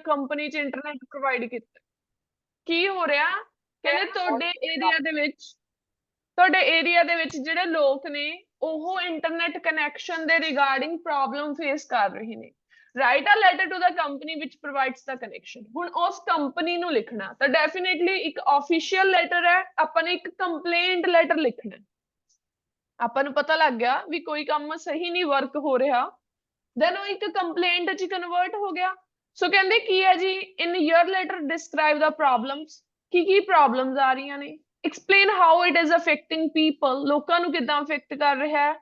Company ਚ internet provide ਕੀਤਾ। ਕੀ ਹੋ ਰਿਹਾ, ਕਹਿੰਦੇ ਤੁਹਾਡੇ ਏਰੀਆ ਦੇ ਵਿੱਚ ਜਿਹੜੇ ਲੋਕ ਨੇ ਉਹ ਇੰਟਰਨੈਟ ਕਨੈਕਸ਼ਨ ਦੇ ਰਿਗਾਰਡਿੰਗ ਪ੍ਰੋਬਲਮ ਫੇਸ ਕਰ ਰਹੇ ਨੇ। Write a letter to the company ਵਿਚ ਪ੍ਰੋਵਾਈਡਸ ਦ ਕਨੈਕਸ਼ਨ। ਹੁਣ ਉਸ ਕੰਪਨੀ ਨੂੰ ਲਿਖਣਾ ਤਾਂ ਡੈਫੀਨੇਟਲੀ ਇੱਕ ਆਫੀਸ਼ੀਅਲ ਲੈਟਰ ਹੈ, ਆਪਾਂ ਨੇ ਇੱਕ ਕੰਪਲੇਂਟ ਲੈਟਰ ਲਿਖਣਾ। ਆਪਾਂ ਨੂੰ ਪਤਾ ਲੱਗ ਗਿਆ ਵੀ ਕੋਈ ਕੰਮ ਸਹੀ ਨਹੀਂ ਵਰਕ ਹੋ ਰਿਹਾ, ਦੈਨ ਉਹ ਇੱਕ ਕੰਪਲੇਂਟ ਚ ਕਨਵਰਟ ਹੋ ਗਿਆ। ਸੋ ਕਹਿੰਦੇ ਕੀ ਹੈ ਜੀ, ਇਨ ਯਰ ਲੈਟਰ ਡਿਸਕ੍ਰਾਈਬ ਦਾ ਪ੍ਰੋਬਲਮਸ, ਕੀ ਪ੍ਰੋਬਲਮਸ ਆ ਰਹੀਆਂ ਨੇ, explain how it is affecting people, ਲੋਕਾਂ ਨੂੰ ਕਿਦਾਂ ਅਫੈਕਟ ਕਰ ਰਿਹਾ ਹੈ।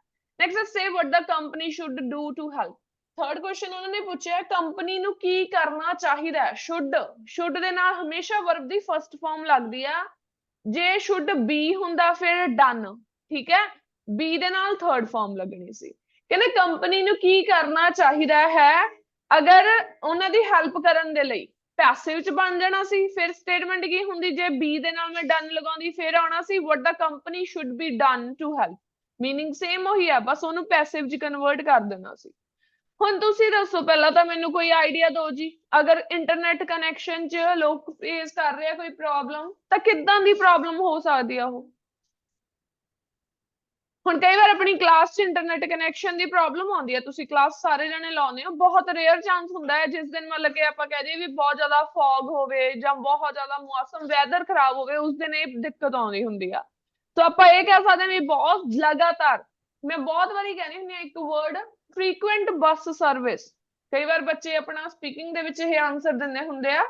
next say what the company should do to help। Third question ਉਹਨਾਂ ਨੇ ਪੁੱਛਿਆ ਕੰਪਨੀ ਨੂੰ ਕੀ ਕਰਨਾ ਚਾਹੀਦਾ ਹੈ। should ਦੇ ਨਾਲ ਹਮੇਸ਼ਾ ਵਰਬ ਦੀ ਫਰਸਟ ਫਾਰਮ ਲੱਗਦੀ ਆ, ਜੇ should be ਹੁੰਦਾ ਫਿਰ done, ਠੀਕ ਹੈ, be ਦੇ ਨਾਲ ਥਰਡ ਫਾਰਮ ਲੱਗਣੀ ਸੀ। ਕਹਿੰਦੇ ਕੰਪਨੀ ਨੂੰ ਕੀ ਕਰਨਾ ਚਾਹੀਦਾ ਹੈ, ਅਗਰ ਉਹਨਾਂ ਦੀ ਹੈਲਪ ਕਰਨ ਦੇ ਲਈ ਪੈਸਿਵ ਚ ਬਣ ਜਾਣਾ ਸੀ, ਫਿਰ ਸਟੇਟਮੈਂਟ ਕੀ ਹੁੰਦੀ, ਜੇ ਬੀ ਦੇ ਨਾਲ ਮੈਂ ਡਨ ਲਗਾਉਂਦੀ ਫਿਰ ਆਉਣਾ ਸੀ what the company should be done to help, meaning same ਉਹੀ ਆ, ਬਸ ਉਹਨੂੰ ਪੈਸਿਵ ਚ ਕਨਵਰਟ ਕਰ ਦੇਣਾ ਸੀ। ਹੁਣ ਤੁਸੀਂ ਦੱਸੋ ਪਹਿਲਾਂ ਤਾਂ ਮੈਨੂੰ ਕੋਈ ਆਈਡੀਆ ਦਿਓ ਜੀ, ਅਗਰ ਇੰਟਰਨੈਟ ਕਨੈਕਸ਼ਨ ਚ ਲੋਕ ਫੇਸ ਕਰ ਰਹੇ ਆ ਕੋਈ ਪ੍ਰੋਬਲਮ ਤਾਂ ਕਿੱਦਾਂ ਦੀ ਪ੍ਰੋਬਲਮ ਹੋ ਸਕਦੀ ਆ ਉਹ। ਹੁਣ ਕਈ ਵਾਰ ਆਪਣੀ ਕਲਾਸ 'ਚ ਇੰਟਰਨੈਟ ਕਨੈਕਸ਼ਨ ਦੀ ਪ੍ਰੋਬਲਮ ਆਉਂਦੀ ਹੈ, ਤੁਸੀਂ ਕਲਾਸ ਸਾਰੇ ਜਣੇ ਲਾਉਂਦੇ ਹੋ, ਬਹੁਤ ਰੇਅਰ ਚਾਂਸ ਹੁੰਦਾ ਹੈ ਜਿਸ ਦਿਨ ਮਤਲਬ ਕਿ ਆਪਾਂ ਕਹਿ ਦਈਏ ਵੀ ਬਹੁਤ ਜ਼ਿਆਦਾ ਫੌਗ ਹੋਵੇ ਜਾਂ ਬਹੁਤ ਜ਼ਿਆਦਾ ਮੌਸਮ ਵੈਦਰ ਖਰਾਬ ਹੋਵੇ, ਉਸ ਦਿਨ ਇਹ ਦਿੱਕਤ ਆਉਂਦੀ ਹੁੰਦੀ ਆ। ਤਾਂ ਆਪਾਂ ਇਹ ਕਹਿ ਸਕਦੇ ਹਾਂ ਵੀ ਬਹੁਤ ਲਗਾਤਾਰ, ਮੈਂ ਬਹੁਤ ਵਾਰੀ ਕਹਿੰਦੀ ਹੁੰਦੀ ਹਾਂ ਇੱਕ ਵਰਡ, ਫ੍ਰੀਕੁਐਂਟ ਬੱਸ ਸਰਵਿਸ। ਕਈ ਵਾਰ ਬੱਚੇ ਆਪਣਾ ਸਪੀਕਿੰਗ ਦੇ ਵਿੱਚ ਇਹ ਆਨਸਰ ਦਿੰਦੇ ਹੁੰਦੇ ਆ,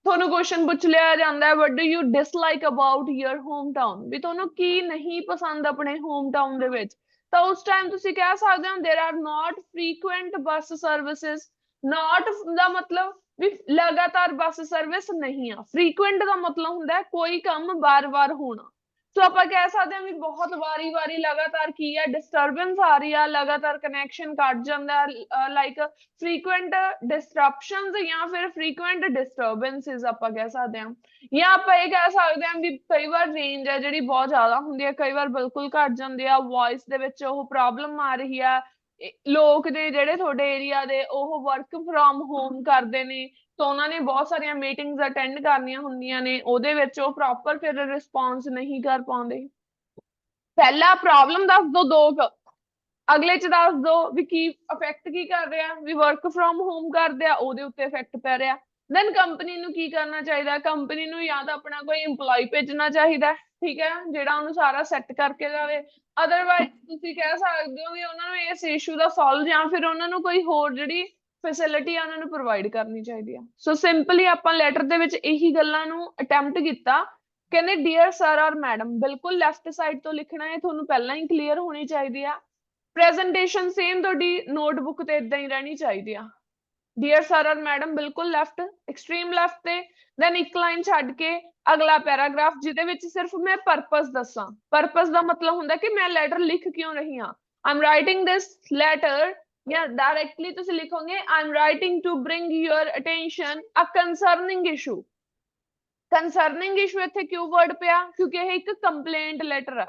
ਤੁਹਾਨੂੰ ਕੁਐਸਚਨ ਪੁੱਛ ਲਿਆ ਜਾਂਦਾ ਹੈ what do you dislike about your hometown, ਵੀ ਤੁਹਾਨੂੰ ਕੀ ਨਹੀਂ ਪਸੰਦ ਆਪਣੇ ਹੋਮ ਟਾਊਨ ਦੇ ਵਿੱਚ, ਤਾਂ ਉਸ ਟਾਈਮ ਤੁਸੀਂ ਕਹਿ ਸਕਦੇ ਹੋ there are not frequent bus services। not ਦਾ ਮਤਲਬ ਵੀ ਲਗਾਤਾਰ ਬੱਸ ਸਰਵਿਸ ਨਹੀਂ ਆ, frequent ਦਾ ਮਤਲਬ ਹੁੰਦਾ ਕੋਈ ਕੰਮ ਵਾਰ-ਵਾਰ ਹੋਣਾ। ਸੋ ਆਪਾਂ ਕਹਿ ਸਕਦੇ ਹਾਂ ਵੀ ਬਹੁਤ ਵਾਰੀ-ਵਾਰੀ ਲਗਾਤਾਰ ਕੀ ਹੈ, ਡਿਸਟਰਬੈਂਸ ਆ ਰਹੀ ਆ, ਲਗਾਤਾਰ ਕਨੈਕਸ਼ਨ ਕੱਟ ਜਾਂਦਾ, ਲਾਈਕ frequent disruptions ਜਾਂ ਫਿਰ frequent disturbances ਆਪਾਂ ਕਹਿ ਸਕਦੇ ਹਾਂ। ਜਾਂ ਆਪਾਂ ਇਹ ਕਹਿ ਸਕਦੇ ਹਾਂ ਵੀ ਕਈ ਵਾਰ ਰੇਂਜ ਹੈ ਜਿਹੜੀ ਬਹੁਤ ਜ਼ਿਆਦਾ ਹੁੰਦੀ ਹੈ, ਕਈ ਵਾਰ ਬਿਲਕੁਲ ਘੱਟ ਜਾਂਦੀ ਆ, ਵੌਇਸ ਦੇ ਵਿੱਚ ਉਹ ਪ੍ਰੋਬਲਮ ਆ ਰਹੀ ਆ, ਲੋਕ ਨੇ ਜਿਹੜੇ ਤੁਹਾਡੇ ਏਰੀਆ ਦੇ ਉਹ ਵਰਕ ਫਰੋਮ ਹੋਮ ਕਰਦੇ ਨੇ, ਤਾਂ ਉਹਨਾਂ ਨੇ ਬਹੁਤ ਸਾਰੀਆਂ ਮੀਟਿੰਗਸ ਅਟੈਂਡ ਕਰਨੀਆਂ ਹੁੰਦੀਆਂ ਨੇ, ਉਹਦੇ ਵਿੱਚ ਉਹ ਪ੍ਰੋਪਰ ਫਿਰ ਰਿਸਪੌਂਸ ਨਹੀਂ ਕਰ ਪਾਉਂਦੇ। ਪਹਿਲਾ ਪ੍ਰੋਬਲਮ ਦੱਸ ਦੋ ਅਗਲੇ ਚ ਦੱਸ ਦੋ ਵੀ ਕੀ ਇਫੈਕਟ ਕੀ ਕਰ ਰਿਹਾ, ਵੀ ਵਰਕ ਫਰੋਮ ਹੋਮ ਕਰਦੇ ਆ ਉਹਦੇ ਉੱਤੇ ਇਫੈਕਟ ਪੈ ਰਿਹਾ। ਦੈਨ ਕੰਪਨੀ ਨੂੰ ਕੀ ਕਰਨਾ ਚਾਹੀਦਾ, ਕੰਪਨੀ ਨੂੰ ਜਾਂ ਤਾਂ ਆਪਣਾ ਕੋਈ EMPLOYE ਭੇਜਣਾ ਚਾਹੀਦਾ, ਠੀਕ ਹੈ, ਜਿਹੜਾ ਉਹਨੂੰ ਸਾਰਾ ਸੈੱਟ ਕਰਕੇ ਜਾਵੇ। ਅਦਰਵਾਈਜ਼ ਤੁਸੀਂ ਕਹਿ ਸਕਦੇ ਹੋ ਵੀ ਉਹਨਾਂ ਨੂੰ ਇਸ ਇਸ਼ੂ ਦਾ ਸੋਲਵ ਜਾਂ ਫਿਰ ਉਹਨਾਂ ਨੂੰ ਕੋਈ ਹੋਰ ਜਿਹੜੀ ਫੈਸਿਲਿਟੀ ਆ ਉਹਨਾਂ ਨੂੰ ਪ੍ਰੋਵਾਈਡ ਕਰਨੀ ਚਾਹੀਦੀ ਆ। ਸੋ ਸਿੰਪਲੀ ਆਪਾਂ ਲੈਟਰ ਦੇ ਵਿੱਚ ਇਹੀ ਗੱਲਾਂ ਨੂੰ ਅਟੈਂਪਟ ਕੀਤਾ। ਕਹਿੰਦੇ ਡੀਅਰ ਸਰ ਔਰ ਮੈਡਮ, ਬਿਲਕੁਲ ਲੈਫਟ ਸਾਈਡ ਤੋਂ ਲਿਖਣਾ ਹੈ, ਤੁਹਾਨੂੰ ਪਹਿਲਾਂ ਹੀ ਕਲੀਅਰ ਹੋਣੀ ਚਾਹੀਦੀ ਆ। ਪ੍ਰੈਜੈਂਟੇਸ਼ਨ ਸੇਮ ਤੁਹਾਡੀ ਨੋਟਬੁੱਕ ਤੇ ਇਦਾਂ ਹੀ ਰਹਿਣੀ ਚਾਹੀਦੀ ਆ। ਡੀਅਰ ਸਰ ਔਰ ਮੈਡਮ ਬਿਲਕੁਲ ਲੈਫਟ, ਐਕਸਟ੍ਰੀਮ ਲੈਫਟ ਤੇ, ਦੈਨ ਇੱਕ ਲਾਈਨ ਛੱਡ ਕੇ ਅਗਲਾ ਪੈਰਾਗ੍ਰਾਫ ਜਿਹਦੇ ਵਿੱਚ ਸਿਰਫ ਮੈਂ ਪਰਪਸ ਦੱਸਾਂ। ਪਰਪਸ ਦਾ ਮਤਲਬ ਹੁੰਦਾ ਕਿ ਮੈਂ ਲੈਟਰ ਲਿਖ ਕਿਉਂ ਰਹੀ ਹਾਂ। I am writing this letter, ਜਾਂ ਡਾਇਰੈਕਟਲੀ ਤੁਸੀਂ ਲਿਖੋਗੇ I am writing to bring your attention a concerning issue. Concerning issue ਇੱਥੇ ਕਿਉਂ ਵਰਡ ਪਿਆ, ਕਿਉਂਕਿ ਇਹ ਇੱਕ ਕੰਪਲੇਂਟ ਲੈਟਰ ਆ।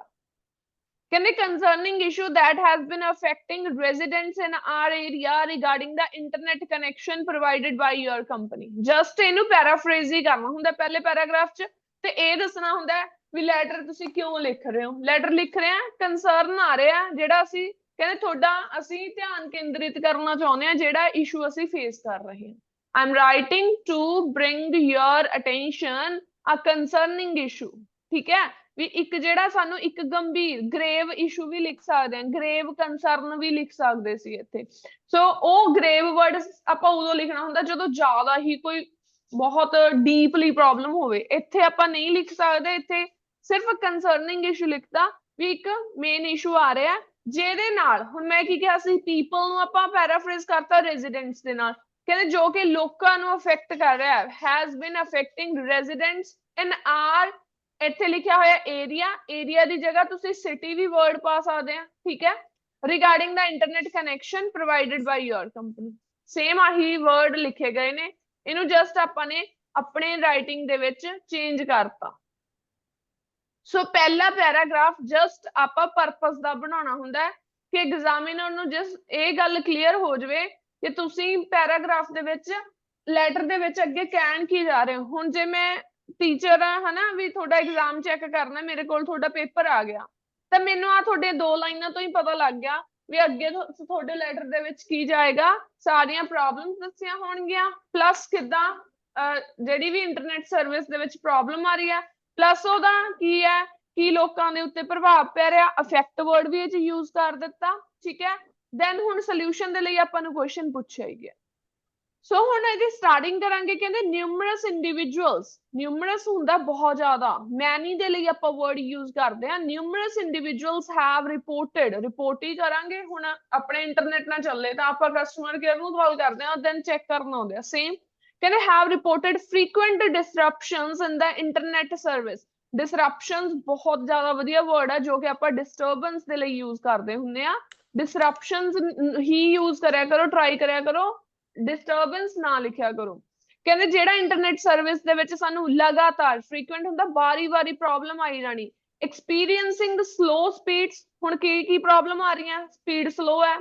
ਕਹਿੰਦੇ concerning issue that has been affecting residents in our area regarding the internet connection provided by your company। just ਇਹਨੂੰ ਪੈਰਾਫਰੇਜ਼ ਹੀ ਕਰਨਾ ਹੁੰਦਾ ਪਹਿਲੇ ਪੈਰਾਗ੍ਰਾਫ 'ਚ, ਤੇ ਇਹ ਦੱਸਣਾ ਹੁੰਦਾ ਵੀ ਲੈਟਰ ਤੁਸੀਂ ਕਿਉਂ ਲਿਖ ਰਹੇ ਹੋ। ਲੈਟਰ ਲਿਖ ਰਹੇ ਆ, ਕੰਸਰਨ ਆ ਰਿਹਾ ਜਿਹੜਾ ਅਸੀਂ ਕਹਿੰਦੇ ਤੁਹਾਡਾ ਅਸੀਂ ਧਿਆਨ ਕੇਂਦਰਿਤ ਕਰਨਾ ਚਾਹੁੰਦੇ ਹਾਂ ਜਿਹੜਾ ਇਸ਼ੂ ਅਸੀਂ ਫੇਸ ਕਰ ਰਹੇ ਹਾਂ। I'm writing to bring your attention a concerning issue, ਠੀਕ ਹੈ, ਵੀ ਇੱਕ ਜਿਹੜਾ ਸਾਨੂੰ ਇੱਕ ਗੰਭੀਰ ਗ੍ਰੇਵ ਇਸ਼ੂ ਵੀ ਲਿਖ ਸਕਦੇ ਹਾਂ, ਗ੍ਰੇਵ ਕੰਸਰਨ ਵੀ ਲਿਖ ਸਕਦੇ ਸੀ ਇੱਥੇ। ਸੋ ਉਹ ਗ੍ਰੇਵ ਵਰਡ ਆਪਾਂ ਉਦੋਂ ਲਿਖਣਾ ਹੁੰਦਾ ਜਦੋਂ ਜ਼ਿਆਦਾ ਹੀ ਕੋਈ ਬਹੁਤ ਡੀਪਲੀ ਪ੍ਰੋਬਲਮ ਹੋਵੇ। ਇੱਥੇ ਆਪਾਂ ਨਹੀਂ ਲਿਖ ਸਕਦੇ, ਇੱਥੇ ਸਿਰਫ ਕੰਸਰਨਿੰਗ ਇਸ਼ੂ ਲਿਖਤਾ ਵੀ ਇੱਕ ਮੇਨ ਇਸ਼ੂ ਆ ਰਿਹਾ ਜਿਹਦੇ ਨਾਲ, ਹੁਣ ਮੈਂ ਕੀ ਕਿਹਾ ਸੀ, ਪੀਪਲ ਨੂੰ ਆਪਾਂ ਪੈਰਾਫਰੇਜ਼ ਕਰਤਾ ਰੈਜ਼ੀਡੈਂਟਸ ਦੇ ਨਾਲ, ਕਹਿੰਦੇ ਜੋ ਕਿ ਲੋਕਾਂ ਨੂੰ ਅਫੈਕਟ ਕਰ ਰਿਹਾ, has been affecting residents in our, ਇੱਥੇ ਲਿਖਿਆ ਹੋਇਆ ਏਰੀਆ, ਏਰੀਆ ਦੀ ਜਗ੍ਹਾ ਤੁਸੀਂ ਸਿਟੀ ਵੀ ਵਰਡ ਪਾ ਸਕਦੇ ਆ, ਠੀਕ ਹੈ, ਰਿਗਾਰਡਿੰਗ ਦਾ ਇੰਟਰਨੈਟ ਕਨੈਕਸ਼ਨ ਪ੍ਰੋਵਾਈਡਡ ਬਾਈ ਯੋਰ ਕੰਪਨੀ। ਸੇਮ ਆਹੀ ਵਰਡ ਲਿਖੇ ਗਏ ਨੇ, ਇਹਨੂੰ ਜਸਟ ਆਪਾਂ ਨੇ ਆਪਣੇ ਰਾਈਟਿੰਗ ਦੇ ਵਿੱਚ ਚੇਂਜ ਕਰਤਾ। ਸੋ ਪਹਿਲਾ ਪੈਰਾਗ੍ਰਾਫ ਜਸਟ ਆਪਾਂ ਪਰਪਸ ਦਾ ਬਣਾਉਣਾ ਹੁੰਦਾ ਹੈ ਕਿ ਐਗਜ਼ਾਮੀਨਰ ਨੂੰ ਜਸਟ ਇਹ ਗੱਲ ਕਲੀਅਰ ਹੋ ਜਾਵੇ ਕਿ ਤੁਸੀਂ ਪੈਰਾਗ੍ਰਾਫ ਦੇ ਵਿੱਚ ਲੈਟਰ ਦੇ ਵਿੱਚ ਅੱਗੇ ਕਹਿਣ ਕੀ ਜਾ ਰਹੇ ਹੋ। ਹੁਣ ਜੇ ਮੈਂ ਟੀਚਰ ਆ ਹਨਾ ਵੀ ਤੁਹਾਡਾ ਐਗਜ਼ਾਮ ਚੈੱਕ ਕਰਨਾ, ਮੇਰੇ ਕੋਲ ਤੁਹਾਡਾ ਪੇਪਰ ਆ ਗਿਆ ਤਾਂ ਮੈਨੂੰ ਆ ਤੁਹਾਡੇ 2 ਲਾਈਨਾਂ ਤੋਂ ਹੀ ਪਤਾ ਲੱਗ ਗਿਆ ਵੀ ਅੱਗੇ ਤੁਹਾਡੇ ਲੈਟਰ ਦੇ ਵਿੱਚ ਕੀ ਜਾਏਗਾ। ਸਾਰੀਆਂ ਪ੍ਰੋਬਲਮਸ ਦੱਸੀਆਂ ਹੋਣਗੀਆਂ, ਪਲੱਸ ਕਿੱਦਾਂ ਜਿਹੜੀ ਵੀ ਇੰਟਰਨੈਟ ਸਰਵਿਸ ਦੇ ਵਿੱਚ ਪ੍ਰੋਬਲਮ ਆ ਰਹੀ ਹੈ, ਪਲੱਸ ਉਹਦਾ ਕੀ ਹੈ ਕੀ ਲੋਕਾਂ ਦੇ ਉੱਤੇ ਪ੍ਰਭਾਵ ਪੈ ਰਿਹਾ, ਅਫੈਕਟ ਵਰਡ ਵੀ ਇਹ ਚ ਯੂਜ਼ ਕਰ ਦਿੱਤਾ। ਠੀਕ ਹੈ, ਦੈਨ ਹੁਣ ਸੋਲੂਸ਼ਨ ਦੇ ਲਈ ਆਪਾਂ ਨੂੰ ਕੁਐਸਚਨ ਪੁੱਛਿਆ ਹੀ ਗਿਆ। ਸੋ ਹੁਣ ਇਹਦੀ ਸਟਾਰਟਿੰਗ ਕਰਾਂਗੇ, ਕਹਿੰਦੇ ਨਿਊਮਰਸ ਇੰਡੀਵਿਜੂਅਲਸ। ਨਿਊਮਰਸ ਹੁੰਦਾ ਬਹੁਤ ਜ਼ਿਆਦਾ, ਮੈਨੀ ਦੇ ਲਈ ਆਪਾਂ ਵਰਡ ਯੂਜ਼ ਕਰਦੇ ਹਾਂ। ਨਿਊਮਰਸ ਇੰਡੀਵਿਜੂਅਲਸ ਹੈਵ ਰਿਪੋਰਟਡ, ਰਿਪੋਰਟ ਹੀ ਕਰਾਂਗੇ। ਹੁਣ ਆਪਣੇ ਇੰਟਰਨੈਟ ਨਾਲ ਚੱਲੇ ਤਾਂ ਆਪਾਂ ਕਸਟਮਰ ਕੇਅਰ ਨੂੰ ਕਾਲ ਕਰਦੇ ਹਾਂ, ਦੈਨ ਚੈੱਕ ਕਰਨ ਆਉਂਦੇ ਆ। ਸੇਮ ਕਹਿੰਦੇ have reported frequent disruptions in the internet service. Disruptions ਬਹੁਤ ਜ਼ਿਆਦਾ ਵਧੀਆ ਵਰਡ ਹੈ ਜੋ ਕਿ ਆਪਾਂ ਡਿਸਟਰਬੈਂਸ ਦੇ ਲਈ ਯੂਜ਼ ਕਰਦੇ ਹੁੰਦੇ ਆ। ਡਿਸਰਪਸ਼ਨਸ ਹੀ ਯੂਜ਼ ਕਰਿਆ ਕਰੋ, ਟਰਾਈ ਕਰਿਆ ਕਰੋ, ਡਿਸਟਰਬੈਂਸ ਨਾ ਲਿਖਿਆ ਕਰੋ। ਕਹਿੰਦੇ ਜਿਹੜਾ ਇੰਟਰਨੈਟ ਸਰਵਿਸ ਦੇ ਵਿੱਚ ਸਾਨੂੰ ਲਗਾਤਾਰ ਫ੍ਰੀਕੁਐਂਟ ਹੁੰਦਾ, ਵਾਰੀ-ਵਾਰੀ ਪ੍ਰੋਬਲਮ ਆਈ ਜਾਣੀ। ਐਕਸਪੀਰੀਐਂਸਿੰਗ ਸਲੋ ਸਪੀਡਸ, ਹੁਣ ਕੀ ਪ੍ਰੋਬਲਮ ਆ ਰਹੀਆਂ, ਸਪੀਡ ਸਲੋ ਹੈ।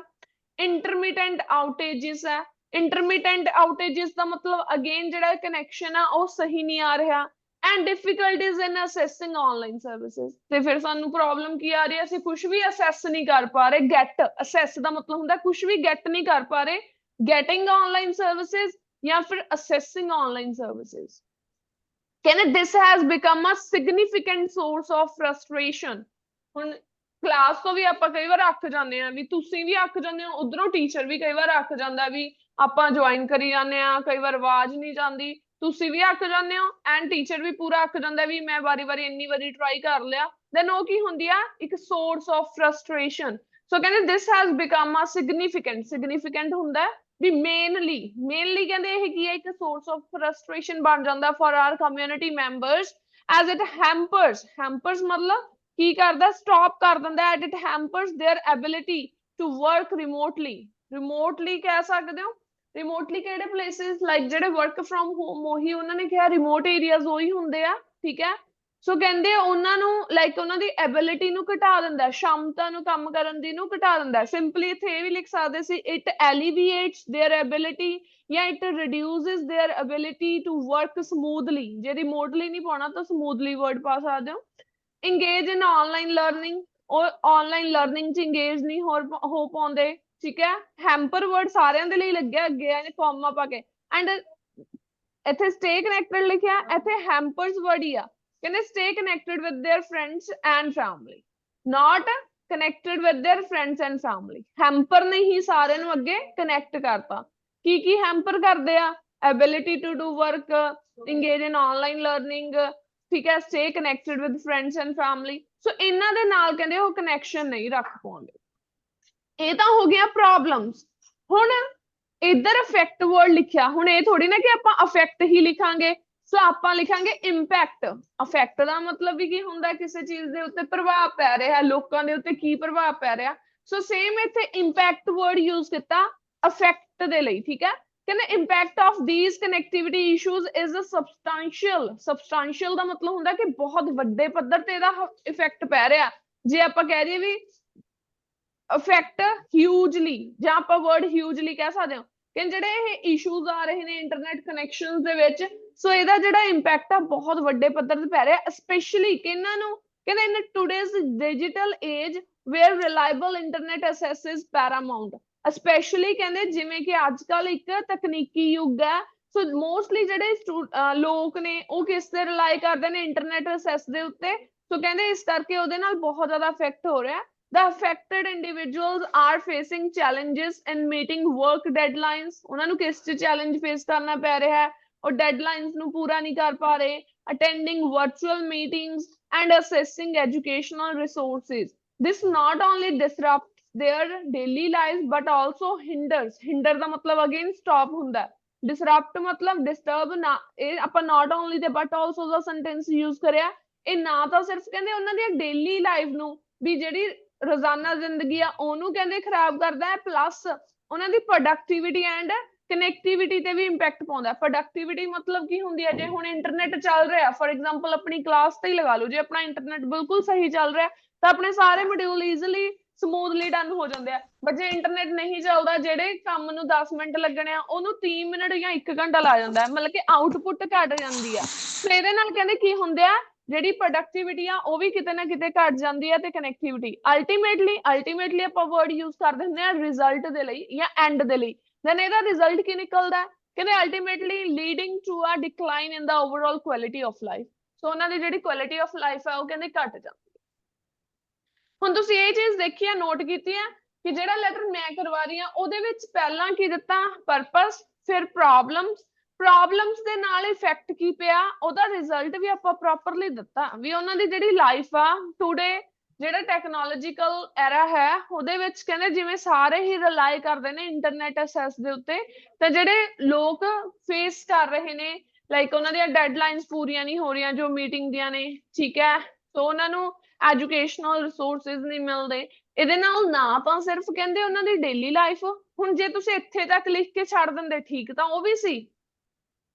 ਇੰਟਰਮੀਟੈਂਟ ਆਊਟੇजेस ਹੈ। ਇੰਟਰਮੀਟੈਂਟ ਆਊਟੇजेस ਦਾ ਮਤਲਬ ਅਗੇਨ ਜਿਹੜਾ ਕਨੈਕਸ਼ਨ ਆ ਉਹ ਸਹੀ ਨਹੀਂ ਆ ਰਿਹਾ। And difficulties in accessing online services, ਤੇ ਫਿਰ ਸਾਨੂੰ ਪ੍ਰੋਬਲਮ ਕੀ ਆ ਰਹੀ ਹੈ, ਅਸੀਂ ਕੁਝ ਵੀ ਅਸੈਸ ਨਹੀਂ ਕਰ ਪਾ ਰਹੇ। ਗੈਟ, ਅਸੈਸ ਦਾ ਮਤਲਬ ਹੁੰਦਾ ਕੁਝ ਵੀ ਗੈਟ ਨਹੀਂ ਕਰ ਪਾ ਰਹੇ, getting online services ਜਾਂ ਫਿਰ assessing online services। ਕਹਿੰਦੇ this has become a significant source of frustration। ਹੁਣ ਕਲਾਸ ਤੋਂ ਵੀ ਆਪਾਂ ਕਈ ਵਾਰ ਅੱਕ ਜਾਂਦੇ ਆ, ਵੀ ਤੁਸੀਂ ਵੀ ਅੱਕ ਜਾਂਦੇ ਹੋ, ਉਧਰੋਂ ਟੀਚਰ ਵੀ ਕਈ ਵਾਰ ਅੱਕ ਜਾਂਦਾ ਵੀ ਆਪਾਂ ਜੁਆਇਨ ਕਰੀ ਜਾਂਦੇ ਆ, ਕਈ ਵਾਰ ਆਵਾਜ਼ ਨਹੀਂ ਜਾਂਦੀ, ਤੁਸੀਂ ਵੀ ਅੱਕ ਜਾਂਦੇ ਹੋ ਐਂਡ ਟੀਚਰ ਵੀ ਪੂਰਾ ਅੱਕ ਜਾਂਦਾ ਵੀ ਮੈਂ ਵਾਰੀ-ਵਾਰੀ ਇੰਨੀ ਵਾਰੀ ਟਰਾਈ ਕਰ ਲਿਆ। ਦੈਨ ਉਹ ਕੀ ਹੁੰਦੀ ਆ, ਇੱਕ ਸੋਰਸ ਆਫ ਫਰਸਟ੍ਰੇਸ਼ਨ। ਸੋ ਕਹਿੰਦੇ this has become a significant ਹੁੰਦਾ ਵੀ ਮੇਨਲੀ ਕਹਿੰਦੇ ਇਹ ਕੀ ਹੈ, ਇੱਕ ਸੋਰਸ ਆਫ ਫਰਸਟ੍ਰੇਸ਼ਨ ਬਣ ਜਾਂਦਾ for our community members as it hampers ਮਤਲਬ ਕੀ ਕਰਦਾ, ਸਟਾਪ ਕਰ ਦਿੰਦਾ। At it hampers their ability to work remotely ਕਹਿ ਸਕਦੇ ਹੋ। ਰਿਮੋਟਲੀ ਕਿਹੜੇ ਪਲੇਸਿਸ, ਲਾਈਕ ਜਿਹੜੇ ਵਰਕ ਫਰੋਮ ਹੋਮ, ਉਹੀ ਉਹਨਾਂ ਨੇ ਕਿਹਾ ਰਿਮੋਟ ਏਰੀਆਜ਼ ਉਹੀ ਹੁੰਦੇ ਆ। ਠੀਕ ਹੈ, ਸੋ ਕਹਿੰਦੇ ਉਹਨਾਂ ਨੂੰ ਲਾਈਕ ਉਹਨਾਂ ਦੀ ਐਬਿਲਿਟੀ ਨੂੰ ਘਟਾ ਦਿੰਦਾ, ਸ਼ਮਤਾ ਨੂੰ ਕੰਮ ਕਰਨ ਦੀ ਨੂੰ ਘਟਾ ਦਿੰਦਾ। ਸਿੰਪਲੀ ਇੱਥੇ ਇਹ ਵੀ ਲਿਖ ਸਕਦੇ ਸੀ ਇਟ ਐਲੀਵੀਏਟਸ देयर ਐਬਿਲਿਟੀ ਜਾਂ it reduces their ability to work smoothly. ਜੇ ਰਿਮੋਟਲੀ ਨਹੀਂ ਪਾਉਣਾ ਤਾਂ ਸਮੂਥਲੀ ਵਰਡ ਪਾ ਸਕਦੇ ਹੋ। ਇੰਗੇਜ ਇਨ ਆਨਲਾਈਨ ਲਰਨਿੰਗ, ਉਹ ਆਨਲਾਈਨ ਲਰਨਿੰਗ ਚ ਇੰਗੇਜ ਨਹੀਂ ਹੋ ਪਾਉਂਦੇ। ਠੀਕ ਹੈ, ਹੈਂਪਰ ਵਰਡ ਸਾਰਿਆਂ ਦੇ ਲਈ ਲੱਗਿਆ ਅੱਗੇ ਆ ਕੌਮਾ ਪਾ ਕੇ। ਐਂਡ ਇੱਥੇ ਸਟੇ ਕਨੈਕਟਡ ਲਿਖਿਆ, ਇੱਥੇ ਹੈਂਪਰਸ ਵਰਡ ਹੀ ਆ। ਕਹਿੰਦੇ stay connected with their friends and family, not connected with their friends and family। Hamper ਨੇ ਹੀ ਸਾਰਿਆਂ ਨੂੰ ਅੱਗੇ ਕਨੈਕਟ ਕਰਤਾ। ਕੀ ਹੈਂਪਰ ਕਰਦੇ ਆ, ability to do work, engage in online learning, ਠੀਕ ਹੈ, stay connected with friends and family। ਸੋ ਇਹਨਾਂ ਦੇ ਨਾਲ ਕਹਿੰਦੇ ਉਹ ਕਨੈਕਸ਼ਨ ਨਹੀਂ ਰੱਖ ਪਾਉਂਦੇ। ਇਹ ਤਾਂ ਹੋ ਗਿਆ ਪ੍ਰੋਬਲਮਸ। ਹੁਣ ਇੱਧਰ ਅਫੈਕਟ ਵਰਡ ਲਿਖਿਆ, ਹੁਣ ਇਹ ਥੋੜੀ ਨਾ ਕਿ ਆਪਾਂ ਅਫੈਕਟ ਹੀ ਲਿਖਾਂਗੇ। ਸੋ ਆਪਾਂ ਲਿਖਾਂਗੇ ਇੰਪੈਕਟ। ਅਫੈਕਟ ਦਾ ਮਤਲਬ ਵੀ ਕੀ ਹੁੰਦਾ, ਕਿਸੇ ਚੀਜ਼ ਦੇ ਉੱਤੇ ਪ੍ਰਭਾਵ ਪੈ ਰਿਹਾ, ਲੋਕਾਂ ਦੇ ਉੱਤੇ ਕੀ ਪ੍ਰਭਾਵ ਪੈ ਰਿਹਾ। ਸੋ ਸੇਮ ਇੱਥੇ ਇੰਪੈਕਟ ਵਰਡ ਯੂਜ਼ ਕੀਤਾ ਅਫੈਕਟ ਦੇ ਲਈ। ਠੀਕ ਹੈ, ਕਹਿੰਦੇ impact of these connectivity issues is substantial ਦਾ ਮਤਲਬ ਹੁੰਦਾ ਕਿ ਬਹੁਤ ਵੱਡੇ ਪੱਧਰ ਤੇ ਇਹਦਾ ਇਫੈਕਟ ਪੈ ਰਿਹਾ। ਜੇ ਆਪਾਂ ਕਹਿ ਦਈਏ ਵੀ ਅਫੈਕਟ ਹਿਊਜਲੀ, ਜਾਂ ਆਪਾਂ ਵਰਡ ਹਿਊਜਲੀ ਕਹਿ ਸਕਦੇ ਹਾਂ ਕਿ ਜਿਹੜੇ ਇਹ ਇਸ਼ੂਜ਼ ਆ ਰਹੇ ਨੇ ਇੰਟਰਨੈਟ ਕਨੈਕਸ਼ਨ ਦੇ ਵਿੱਚ, ਸੋ ਇਹਦਾ ਜਿਹੜਾ ਇੰਪੈਕਟ ਆ ਬਹੁਤ ਵੱਡੇ ਪੱਧਰ ਤੇ ਪੈ ਰਿਹਾ। ਸਪੈਸ਼ਲੀ ਕਿਹਨਾਂ ਨੂੰ, ਕਹਿੰਦੇ in today's digital age where reliable internet access is paramount. Specially ਕਹਿੰਦੇ ਜਿਵੇਂ ਕਿ ਅੱਜ ਕੱਲ ਇੱਕ ਤਕਨੀਕੀ ਯੁੱਗ ਹੈ, ਸੋ ਮੋਸਟਲੀ ਜਿਹੜੇ ਲੋਕ ਨੇ ਉਹ ਕਿਸ ਤੇ ਰਿਲਾਈ ਕਰਦੇ ਨੇ, ਇੰਟਰਨੈਟ ਐਕਸੈਸ ਦੇ ਉੱਤੇ। ਸੋ ਕਹਿੰਦੇ ਇਸ ਕਰਕੇ ਉਹਦੇ ਨਾਲ ਬਹੁਤ ਜ਼ਿਆਦਾ ਇਫੈਕਟ ਹੋ ਰਿਹਾ। The affected individuals are facing challenges in meeting work deadlines। ਉਹਨਾਂ ਨੂੰ ਕਿਸ ਚ ਚੈਲੰਜ ਫੇਸ ਕਰਨਾ ਪੈ ਰਿਹਾ ਹੈ, ਉਹ ਡੈਡਲਾਈਨਸ ਨੂੰ ਪੂਰਾ ਨਹੀਂ ਕਰ ਪਾ ਰਹੇ। Attending virtual meetings and assessing educational resources, this not only disrupts their daily lives but also hinder ਦਾ ਮਤਲਬ ਅਗੇਨ ਸਟਾਪ ਹੁੰਦਾ, disrupt ਮਤਲਬ disturb ਨਾ, ਇਹ ਆਪਾਂ not only ਤੇ but also the sentence use ਕਰਿਆ। ਇਹ ਨਾ ਤਾਂ ਸਿਰਫ ਕਹਿੰਦੇ ਉਹਨਾਂ ਦੀ ਡੇਲੀ ਲਾਈਫ ਨੂੰ, ਵੀ ਜਿਹੜੀ ਰੋਜ਼ਾਨਾ ਜ਼ਿੰਦਗੀ ਆ ਉਹਨੂੰ ਕਹਿੰਦੇ ਖਰਾਬ ਕਰਦਾ ਹੈ, ਪਲੱਸ ਉਹਨਾਂ ਦੀ ਪ੍ਰੋਡਕਟਿਵਿਟੀ ਐਂਡ ਕਨੈਕਟੀਵਿਟੀ ਤੇ ਵੀ ਇੰਪੈਕਟ ਪਾਉਂਦਾ। ਪ੍ਰੋਡਕਟਿਵਿਟੀ ਮਤਲਬ ਕੀ ਹੁੰਦੀ ਹੈ, ਜੇ ਹੁਣ ਇੰਟਰਨੈਟ ਚੱਲ ਰਿਹਾ, ਫॉर ਐਗਜ਼ਾਮਪਲ ਆਪਣੀ ਕਲਾਸ ਤੇ ਹੀ ਲਗਾ ਲਓ, ਜੇ ਆਪਣਾ ਇੰਟਰਨੈਟ ਬਿਲਕੁਲ ਸਹੀ ਚੱਲ ਰਿਹਾ ਤਾਂ ਆਪਣੇ ਸਾਰੇ ਮੋਡਿਊਲ ਈਜ਼ੀਲੀ ਸਮੂਥਲੀ ਡਨ ਹੋ ਜਾਂਦੇ ਆ। ਬਟ ਜੇ ਇੰਟਰਨੈਟ ਨਹੀਂ ਚੱਲਦਾ, ਜਿਹੜੇ ਕੰਮ ਨੂੰ 10 ਮਿੰਟ ਲੱਗਣੇ ਆ ਉਹਨੂੰ 30 ਮਿੰਟ ਜਾਂ 1 ਘੰਟਾ ਲਾ ਜਾਂਦਾ ਹੈ, ਮਤਲਬ ਕਿ ਆਊਟਪੁੱਟ ਘਟ ਜਾਂਦੀ ਆ। ਸੋ ਇਹਦੇ ਨਾਲ ਕਹਿੰਦੇ ਕੀ ਹੁੰਦੇ ਆ, ਜਿਹੜੀ ਪ੍ਰੋਡਕਟਿਵਿਟੀ ਆ ਉਹ ਵੀ ਕਿਤੇ ਨਾ ਕਿਤੇ ਘਟ ਜਾਂਦੀ ਹੈ, ਤੇ ਕਨੈਕਟੀਵਿਟੀ। ਅਲਟੀਮੇਟਲੀ ਆਪਾਂ ਵਰਡ ਯੂਜ਼ ਕਰਦੇ ਹੁੰਦੇ ਆ ਰਿਜ਼ਲਟ ਦੇ ਲਈ ਜਾਂ ਐਂਡ ਦੇ ਲਈ। ਦੈਨ ਇਹਦਾ ਰਿਜ਼ਲਟ ਕੀ ਨਿਕਲਦਾ, ਕਹਿੰਦੇ ultimately leading to a decline in the overall quality of life. So ਉਹਨਾਂ ਦੀ ਜਿਹੜੀ ਕੁਆਲਿਟੀ ਆਫ ਲਾਈਫ ਹੈ ਉਹ ਕਹਿੰਦੇ ਘਟ ਜਾਂਦੀ। ਹੁਣ ਤੁਸੀਂ ਇਹ ਚੀਜ਼ ਦੇਖੀ ਆ, ਨੋਟ ਕੀਤੀ ਆ ਕਿ ਜਿਹੜਾ ਲੈਟਰ ਮੈਂ ਕਰਵਾ ਰਹੀ ਆ ਉਹਦੇ ਵਿੱਚ ਪਹਿਲਾਂ ਕੀ ਦਿੱਤਾ, ਪਰਪਸ, ਫਿਰ ਪ੍ਰੋਬਲਮਸ ਦੇ ਨਾਲ ਇਫੈਕਟ ਕੀ ਪਿਆ, ਉਹਦਾ ਰਿਜ਼ਲਟ ਵੀ ਆਪਾਂ ਪ੍ਰੋਪਰਲੀ ਦਿੱਤਾ ਵੀ ਉਹਨਾਂ ਦੀ ਜਿਹੜੀ ਲਾਈਫ ਆ ਟੂਡੇ, ਜਿਹੜਾ ਟੈਕਨੋਲੋਜੀਕਲ ਐਰਾ ਹੈ ਉਹਦੇ ਵਿੱਚ ਕਹਿੰਦੇ ਜਿਵੇਂ ਸਾਰੇ ਹੀ ਰਿਲਾਈ ਕਰਦੇ ਨੇ ਇੰਟਰਨੈਟ ਐਕਸੈਸ ਦੇ ਉੱਤੇ, ਤਾਂ ਜਿਹੜੇ ਲੋਕ ਫੇਸ ਕਰ ਰਹੇ ਨੇ ਲਾਈਕ ਉਹਨਾਂ ਦੀਆਂ ਡੈਡਲਾਈਨਸ ਪੂਰੀਆਂ ਨਹੀਂ ਹੋ ਰਹੀਆਂ ਜੋ ਮੀਟਿੰਗ ਦੀਆਂ ਨੇ, ਠੀਕ ਹੈ, ਸੋ ਉਹਨਾਂ ਨੂੰ ਐਜੂਕੇਸ਼ਨਲ ਰਿਸੋਰਸਿਸ ਨਹੀਂ ਮਿਲਦੇ। ਇਹਦੇ ਨਾਲ ਨਾ ਆਪਾਂ ਸਿਰਫ ਕਹਿੰਦੇ ਉਹਨਾਂ ਦੀ ਡੇਲੀ ਲਾਈਫ, ਹੁਣ ਜੇ ਤੁਸੀਂ ਇੱਥੇ ਤੱਕ ਲਿਖ ਕੇ ਛੱਡ ਦਿੰਦੇ ਠੀਕ ਤਾਂ ਉਹ ਵੀ ਸੀ,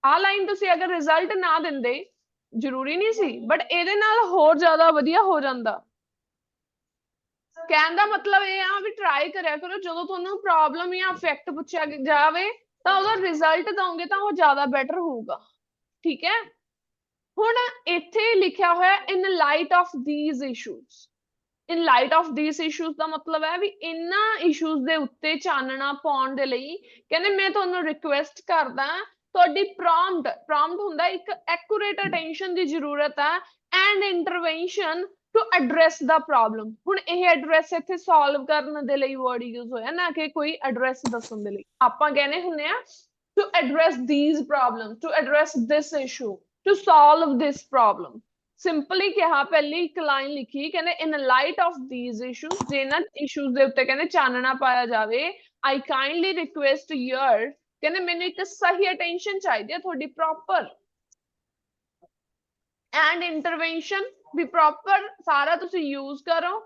ਆਹ ਲਾਈਨ ਤੁਸੀਂ ਅਗਰ ਰਿਜ਼ਲਟ ਨਾ ਦਿੰਦੇ ਜ਼ਰੂਰੀ ਨਹੀਂ ਸੀ, ਬਟ ਇਹਦੇ ਨਾਲ ਹੋਰ ਜ਼ਿਆਦਾ ਵਧੀਆ ਹੋ ਜਾਂਦਾ। ਕਹਿਣ ਦਾ ਮਤਲਬ ਇਹ ਆ ਵੀ ਟਰਾਈ ਕਰਿਆ ਕਰੋ ਜਦੋਂ ਤੁਹਾਨੂੰ ਪ੍ਰੋਬਲਮ ਜਾਂ ਇਫੈਕਟ ਪੁੱਛਿਆ ਜਾਵੇ ਤਾਂ ਉਹਦਾ ਰਿਜ਼ਲਟ ਦੋਗੇ ਤਾਂ ਉਹ ਜ਼ਿਆਦਾ ਬੈਟਰ ਹੋਊਗਾ, ਠੀਕ ਹੈ। ਹੁਣ ਇੱਥੇ ਲਿਖਿਆ ਹੋਇਆ in light of these issues. In light of these issues ਦਾ ਮਤਲਬ ਹੈ ਵੀ ਇਹਨਾਂ ਇਸ਼ੂਜ਼ ਦੇ ਉੱਤੇ ਚਾਨਣਾ ਪਾਉਣ ਦੇ ਲਈ ਕਹਿੰਦੇ ਮੈਂ ਤੁਹਾਨੂੰ ਰਿਕੁਐਸਟ ਕਰਦਾ, ਤੁਹਾਡੀ ਪ੍ਰੌਮਪਟ ਹੁੰਦਾ ਇੱਕ ਐਕੂਰੇਟ ਅਟੈਂਸ਼ਨ ਦੀ ਜ਼ਰੂਰਤ ਹੈ ਐਂਡ ਇੰਟਰਵੈਂਸ਼ਨ ਟੂ ਐਡਰੈਸ ਦਾ ਪ੍ਰੋਬਲਮ। ਹੁਣ ਇਹ ਐਡਰੈਸ ਇੱਥੇ ਸੋਲਵ ਕਰਨ ਦੇ ਲਈ ਵਰਡ ਯੂਜ਼ ਹੋਇਆ, ਨਾ ਕਿ ਕੋਈ ਐਡਰੈਸ ਦੱਸਣ ਦੇ ਲਈ। ਆਪਾਂ ਕਹਿੰਦੇ ਹੁੰਦੇ ਆ to address these problem, to address this issue, to solve this problem. Simply ਕਿਹਾ, ਪਹਿਲੀ ਇੱਕ ਲਾਈਨ ਲਿਖੀ, ਕਹਿੰਦੇ in light of these issues, ਜੇ ਇਹਨਾਂ ਇਸ਼ੂਜ਼ ਦੇ ਉੱਤੇ ਕਹਿੰਦੇ ਚਾਨਣਾ ਪਾਇਆ ਜਾਵੇ, ਆਈ ਕਾਈਂਡਲੀ ਰਿਕੁਐਸਟ ਯੂਅਰ, ਕਹਿੰਦੇ ਮੈਨੂੰ ਇੱਕ ਸਹੀ ਅਟੈਂਸ਼ਨ ਚਾਹੀਦੀ ਹੈ ਤੁਹਾਡੀ ਪ੍ਰੋਪਰ, ਐਂਡ ਇੰਟਰਵੈਂਸ਼ਨ ਵੀ ਪ੍ਰੋਪਰ ਸਾਰਾ ਤੁਸੀਂ ਯੂਜ਼ ਕਰੋ।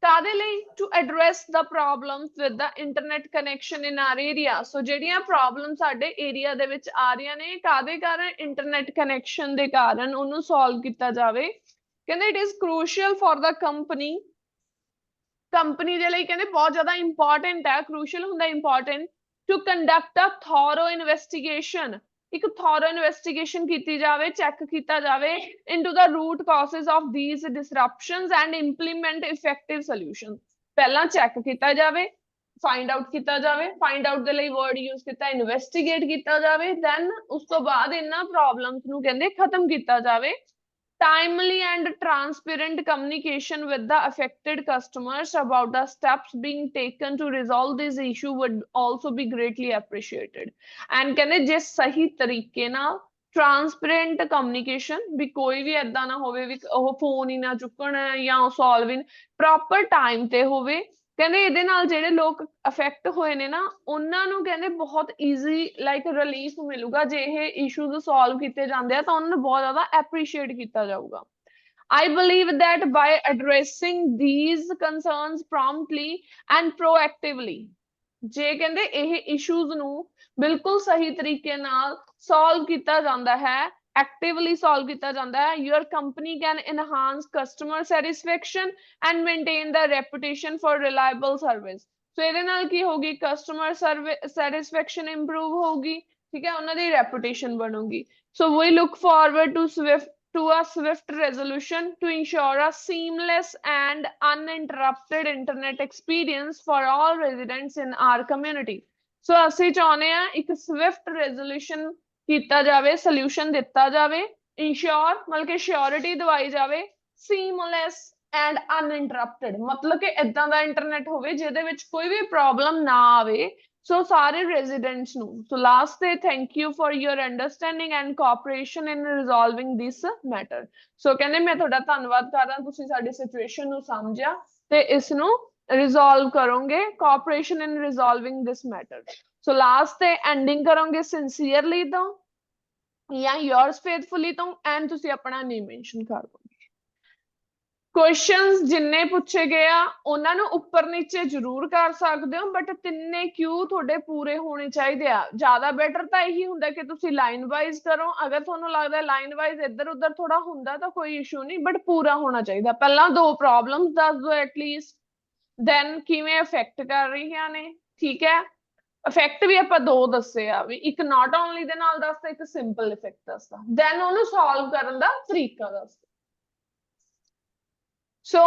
ਕਾਦੇ ਲਈ, to address the problems with the internet connection in our area. So ਜਿਹੜੀਆਂ ਪ੍ਰੋਬਲਮ ਸਾਡੇ ਏਰੀਆ ਦੇ ਵਿੱਚ ਆ ਰਹੀਆਂ ਨੇ ਕਾਦੇ ਕਾਰਨ, ਇੰਟਰਨੈਟ ਕਨੈਕਸ਼ਨ ਦੇ ਕਾਰਨ, ਉਹਨੂੰ ਸੋਲਵ ਕੀਤਾ ਜਾਵੇ। ਕਹਿੰਦੇ it is crucial for the company ਦੇ ਲਈ ਕਹਿੰਦੇ ਬਹੁਤ ਜ਼ਿਆਦਾ ਇੰਪੋਰਟੈਂਟ ਹੈ, ਕ੍ਰੂਸ਼ੀਅਲ ਹੁੰਦਾ important, to conduct a thorough investigation, ਇੱਕ ਥੋਰੋ ਇਨਵੈਸਟੀਗੇਸ਼ਨ ਕੀਤੀ ਜਾਵੇ, ਚੈੱਕ ਕੀਤਾ ਜਾਵੇ into the root causes of these disruptions and implement effective solution. ਪਹਿਲਾਂ ਚੈੱਕ ਕੀਤਾ ਜਾਵੇ, ਫਾਈਂਡ ਆਊਟ ਕੀਤਾ ਜਾਵੇ, ਫਾਈਂਡ ਆਊਟ ਦੇ ਲਈ ਵਰਡ ਯੂਜ਼ ਕੀਤਾ ਇਨਵੈਸਟੀਗੇਟ ਕੀਤਾ ਜਾਵੇ, ਦੈਨ ਉਸ ਤੋਂ ਬਾਅਦ ਇਹਨਾਂ ਪ੍ਰੋਬਲਮਸ ਨੂੰ ਕਹਿੰਦੇ ਖਤਮ ਕੀਤਾ ਜਾਵੇ। Timely and transparent communication with the affected customers about the steps being taken to resolve this issue would also be greatly appreciated. And ਕਹਿੰਦੇ ਜੇ ਸਹੀ ਤਰੀਕੇ ਨਾਲ ਟ੍ਰਾਂਸਪੇਰੈਂਟ ਕਮਿਊਨੀਕੇਸ਼ਨ, ਵੀ ਕੋਈ ਵੀ ਏਦਾਂ ਨਾ ਹੋਵੇ ਵੀ ਉਹ ਫੋਨ ਹੀ ਨਾ ਚੁੱਕਣ ਜਾਂ ਉਹ ਸੋਲਵ ਹੀ ਪ੍ਰੋਪਰ ਟਾਈਮ ਤੇ ਹੋਵੇ। ਕਹਿੰਦੇ ਇਹਦੇ ਨਾਲ ਜਿਹੜੇ ਲੋਕ ਅਫੈਕਟ ਹੋਏ ਨੇ ਨਾ ਉਹਨਾਂ ਨੂੰ ਕਹਿੰਦੇ ਬਹੁਤ ਈਜ਼ੀ ਲਾਈਕ ਰਿਲੀਫ ਮਿਲੂਗਾ, ਜੇ ਇਹ ਇਸ਼ੂਜ਼ ਸੋਲਵ ਕੀਤੇ ਜਾਂਦੇ ਆ ਤਾਂ ਉਹਨਾਂ ਨੂੰ ਬਹੁਤ ਜ਼ਿਆਦਾ ਐਪਰੀਸ਼ੀਏਟ ਕੀਤਾ ਜਾਊਗਾ। I believe that by addressing these concerns promptly and proactively, ਜੇ ਕਹਿੰਦੇ ਇਹ ਇਸ਼ੂਜ਼ ਨੂੰ ਬਿਲਕੁਲ ਸਹੀ ਤਰੀਕੇ ਨਾਲ ਸੋਲਵ ਕੀਤਾ ਜਾਂਦਾ ਹੈ, actively solve ਕੀਤਾ ਜਾਂਦਾ ਹੈ, your company can enhance customer satisfaction and maintain the reputation for reliable service. ਸੋ ਇਹਦੇ ਨਾਲ ਕੀ ਹੋਗੀ, ਕਸਟਮਰ ਸੈਟਿਸਫੈਕਸ਼ਨ ਇੰਪਰੂਵ ਹੋਊਗੀ, ਠੀਕ ਹੈ, ਉਹਨਾਂ ਦੀ ਰੈਪੂਟੇਸ਼ਨ ਬਣੂਗੀ। ਸੋ we look forward to a swift resolution to ensure a seamless and uninterrupted internet experience for all residents in our community. ਸੋ ਅਸੀਂ ਚਾਹੁੰਦੇ ਆ ਇੱਕ swift resolution ਕੀਤਾ ਜਾਵੇ, ਸੋਲੂਸ਼ਨ ਦਿੱਤਾ ਜਾਵੇ, ਇੰਸ਼ੋਰ ਮਤਲਬ ਕਿ ਸ਼ੋਰਿਟੀ ਦਵਾਈ ਜਾਵੇ, ਸੀਮਲੈਸ ਐਂਡ ਅਨਇੰਟਰਪਟਡ ਮਤਲਬ ਕਿ ਏਦਾਂ ਦਾ ਇੰਟਰਨੈਟ ਹੋਵੇ ਜਿਹਦੇ ਵਿੱਚ ਕੋਈ ਵੀ ਪ੍ਰੋਬਲਮ ਨਾ ਆਵੇ, ਸੋ ਸਾਰੇ ਰੈਜ਼ੀਡੈਂਟਸ ਨੂੰ। ਸੋ ਲਾਸਟ ਤੇ thank you for your understanding and cooperation in resolving this matter. So ਕਹਿੰਦੇ ਮੈਂ ਤੁਹਾਡਾ ਧੰਨਵਾਦ ਕਰਦਾ, ਤੁਸੀਂ ਸਾਡੀ ਸਿਚੁਏਸ਼ਨ ਨੂੰ ਸਮਝਿਆ ਤੇ ਇਸ ਨੂੰ ਰਿਜ਼ੋਲਵ ਕਰੋਗੇ, cooperation in resolving this matter. So last ਤੇ ਐਂਡਿੰਗ ਕਰੋਗੇ ਸਿੰਸੀਅਰਲੀ ਤੋਂ ਜਾਂ yours faithfully ਤੋਂ, ਐਂਡ ਤੁਸੀਂ ਆਪਣਾ ਨੇਮ ਮੈਂਸ਼ਨ ਕਰ ਦਿਓ। ਕੁਐਸਚਨਸ ਜਿੰਨੇ ਪੁੱਛੇ ਗਏ ਆ ਉਹਨਾਂ ਨੂੰ ਉੱਪਰ ਨੀਚੇ ਜ਼ਰੂਰ ਕਰ ਸਕਦੇ ਹੋ, ਬਟ ਤਿੰਨੇ ਕਿਊ ਤੁਹਾਡੇ ਪੂਰੇ ਹੋਣੇ ਚਾਹੀਦੇ ਆ। ਜ਼ਿਆਦਾ ਬੈਟਰ ਤਾਂ ਇਹੀ ਹੁੰਦਾ ਕਿ ਤੁਸੀਂ ਲਾਈਨ ਵਾਈਜ਼ ਕਰੋ, ਅਗਰ ਤੁਹਾਨੂੰ ਲੱਗਦਾ ਲਾਈਨ ਵਾਈਜ਼ ਇੱਧਰ ਉੱਧਰ ਥੋੜਾ ਹੁੰਦਾ ਤਾਂ ਕੋਈ ਇਸ਼ੂ ਨਹੀਂ, ਬਟ ਪੂਰਾ ਹੋਣਾ ਚਾਹੀਦਾ। ਪਹਿਲਾਂ 2 ਪ੍ਰੋਬਲਮਸ ਦੱਸ ਦਿਓ ਐਟਲੀਸਟ, ਦੈਨ ਕਿਵੇਂ ਅਫੈਕਟ ਕਰ ਰਹੀਆਂ ਨੇ, ਠੀਕ ਹੈ। ਇਫੈਕਟ ਵੀ ਆਪਾਂ ਦੋ ਦੱਸੇ ਆ, ਵੀ ਇੱਕ ਨਾਟ ਓਨਲੀ ਦੇ ਨਾਲ ਦੱਸਦਾ, ਇੱਕ ਸਿੰਪਲ ਇਫੈਕਟ ਦੱਸਦਾ, ਦੈਨ ਉਹਨੂੰ ਸੋਲਵ ਕਰਨ ਦਾ ਤਰੀਕਾ ਦੱਸਦਾ। ਸੋ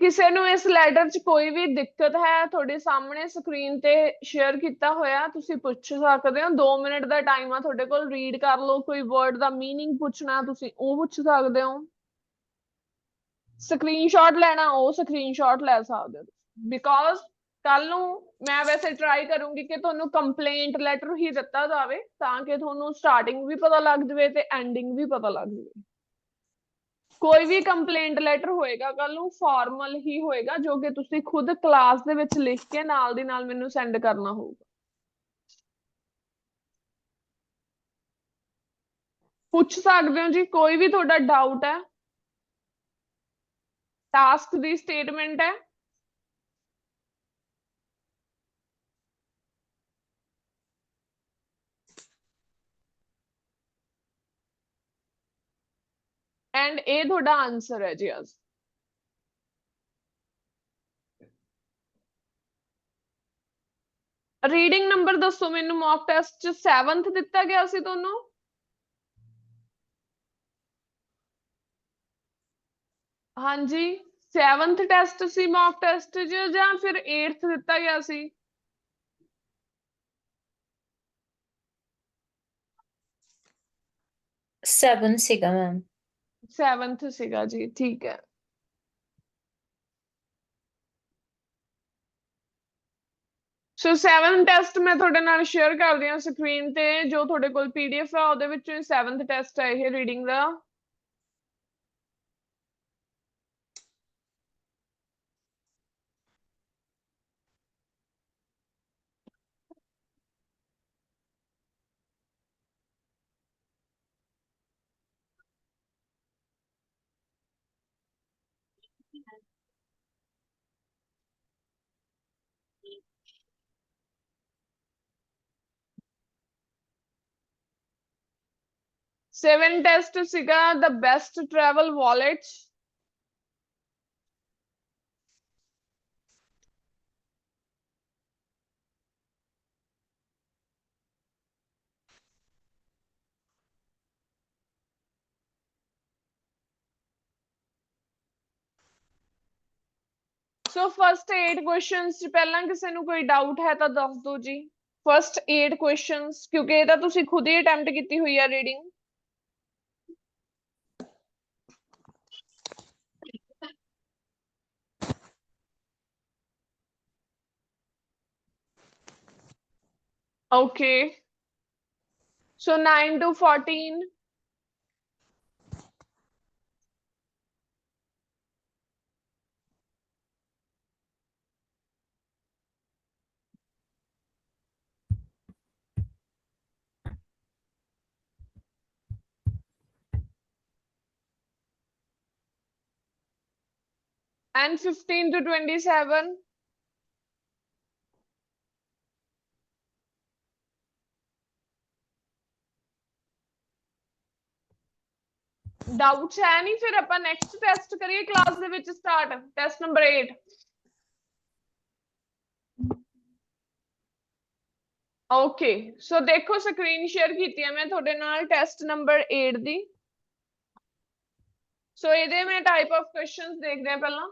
ਕਿਸੇ ਨੂੰ ਇਸ ਲੈਟਰ 'ਚ ਕੋਈ ਵੀ ਦਿੱਕਤ ਹੈ, ਤੁਹਾਡੇ ਸਾਹਮਣੇ ਸਕਰੀਨ ਤੇ ਸ਼ੇਅਰ ਕੀਤਾ ਹੋਇਆ, ਤੁਸੀਂ ਪੁੱਛ ਸਕਦੇ ਹੋ। 2 ਮਿੰਟ ਦਾ ਟਾਈਮ ਆ ਤੁਹਾਡੇ ਕੋਲ, ਰੀਡ ਕਰ ਲਓ, ਕੋਈ ਵਰਡ ਦਾ ਮੀਨਿੰਗ ਪੁੱਛਣਾ ਤੁਸੀਂ ਉਹ ਪੁੱਛ ਸਕਦੇ ਹੋ, ਸਕਰੀਨਸ਼ਾਟ ਲੈਣਾ ਉਹ ਸਕਰੀਨਸ਼ਾਟ ਲੈ ਸਕਦੇ ਹੋ, ਬਿਕੋਜ਼ ਕੱਲ ਨੂੰ ਮੈਂ ਵੈਸੇ ਟਰਾਈ ਕਰੂੰਗੀ ਕਿ ਤੁਹਾਨੂੰ ਕੰਪਲੇਂਟ ਲੈਟਰ ਹੀ ਦਿੱਤਾ ਜਾਵੇ, ਤਾਂ ਕਿ ਤੁਹਾਨੂੰ ਸਟਾਰਟਿੰਗ ਵੀ ਪਤਾ ਲੱਗ ਜਾਵੇ ਤੇ ਐਂਡਿੰਗ ਵੀ ਪਤਾ ਲੱਗ ਜਾਵੇ। ਕੋਈ ਵੀ ਕੰਪਲੇਂਟ ਲੈਟਰ ਹੋਏਗਾ ਕੱਲ ਨੂੰ ਫਾਰਮਲ ਹੀ ਹੋਏਗਾ, ਜੋ ਕਿ ਤੁਸੀਂ ਖੁਦ ਕਲਾਸ ਦੇ ਵਿੱਚ ਲਿਖ ਕੇ ਨਾਲ ਦੀ ਨਾਲ ਮੈਨੂੰ ਸੈਂਡ ਕਰਨਾ ਹੋਊਗਾ। ਪੁੱਛ ਸਕਦੇ ਹੋ ਜੀ, ਕੋਈ ਵੀ ਤੁਹਾਡਾ ਡਾਊਟ ਹੈ। ਟਾਸਕ ਦੀ ਸਟੇਟਮੈਂਟ ਹੈ, ਐਂਡ ਇਹ ਤੁਹਾਡਾ ਆਨਸਰ ਹੈ ਜੀ। ਅੱਜ ਰੀਡਿੰਗ ਨੰਬਰ ਦੱਸੋ ਮੈਨੂੰ, ਮੌਕ ਟੈਸਟ 'ਚ 7th ਦਿੱਤਾ ਗਿਆ ਸੀ ਤੁਹਾਨੂੰ? ਹਾਂਜੀ, 7th ਟੈਸਟ ਸੀ ਮੌਕ ਟੈਸਟ 'ਚ, ਜਾਂ ਫਿਰ 8th ਦਿੱਤਾ ਗਿਆ ਸੀ? 7 ਸੀਗਾ ਮੈਮ। 7th ਸੀਗਾ ਜੀ, ਠੀਕ ਹੈ। ਸੋ 7th ਟੈਸਟ ਮੈਂ ਤੁਹਾਡੇ ਨਾਲ ਸ਼ੇਅਰ ਕਰਦੀ ਹਾਂ ਸਕਰੀਨ ਤੇ, ਜੋ ਤੁਹਾਡੇ ਕੋਲ PDF ਆ ਉਹਦੇ ਵਿੱਚ 7th ਟੈਸਟ ਹੈ ਇਹ ਰੀਡਿੰਗ ਦਾ। ਸੈਵਨ ਟੈਸਟ ਸੀਗਾ the best travel wallets. So first 8 questions ਚ ਪਹਿਲਾਂ ਕਿਸੇ ਨੂੰ ਕੋਈ ਡਾਊਟ ਹੈ ਤਾਂ ਦੱਸ ਦਿਓ ਜੀ। ਫਸਟ 8 ਕੁਐਸਚਨਸ, ਕਿਉਂਕਿ ਇਹ ਤਾਂ ਤੁਸੀਂ ਖੁਦ ਹੀ ਅਟੈਂਪਟ ਕੀਤੀ ਹੋਈ ਆ reading. Okay. So 9 to 14. And 15 to 27. Doubts ਹੈ ਨਹੀਂ, ਫਿਰ ਆਪਾਂ ਨੈਕਸਟ ਟੈਸਟ ਕਰੀਏ ਕਲਾਸ ਦੇ ਵਿੱਚ ਸਟਾਰਟ, ਟੈਸਟ ਨੰਬਰ 8। ਓਕੇ, ਸੋ ਦੇਖੋ ਸਕਰੀਨ ਸ਼ੇਅਰ ਕੀਤੀ ਹੈ ਮੈਂ ਤੁਹਾਡੇ ਨਾਲ ਟੈਸਟ ਨੰਬਰ 8 ਦੀ। ਸੋ ਇਹਦੇ ਮੈਂ ਟਾਈਪ ਆਫ ਕੁਐਸਚਨਸ ਦੇਖਦੇ ਹਾਂ ਪਹਿਲਾਂ।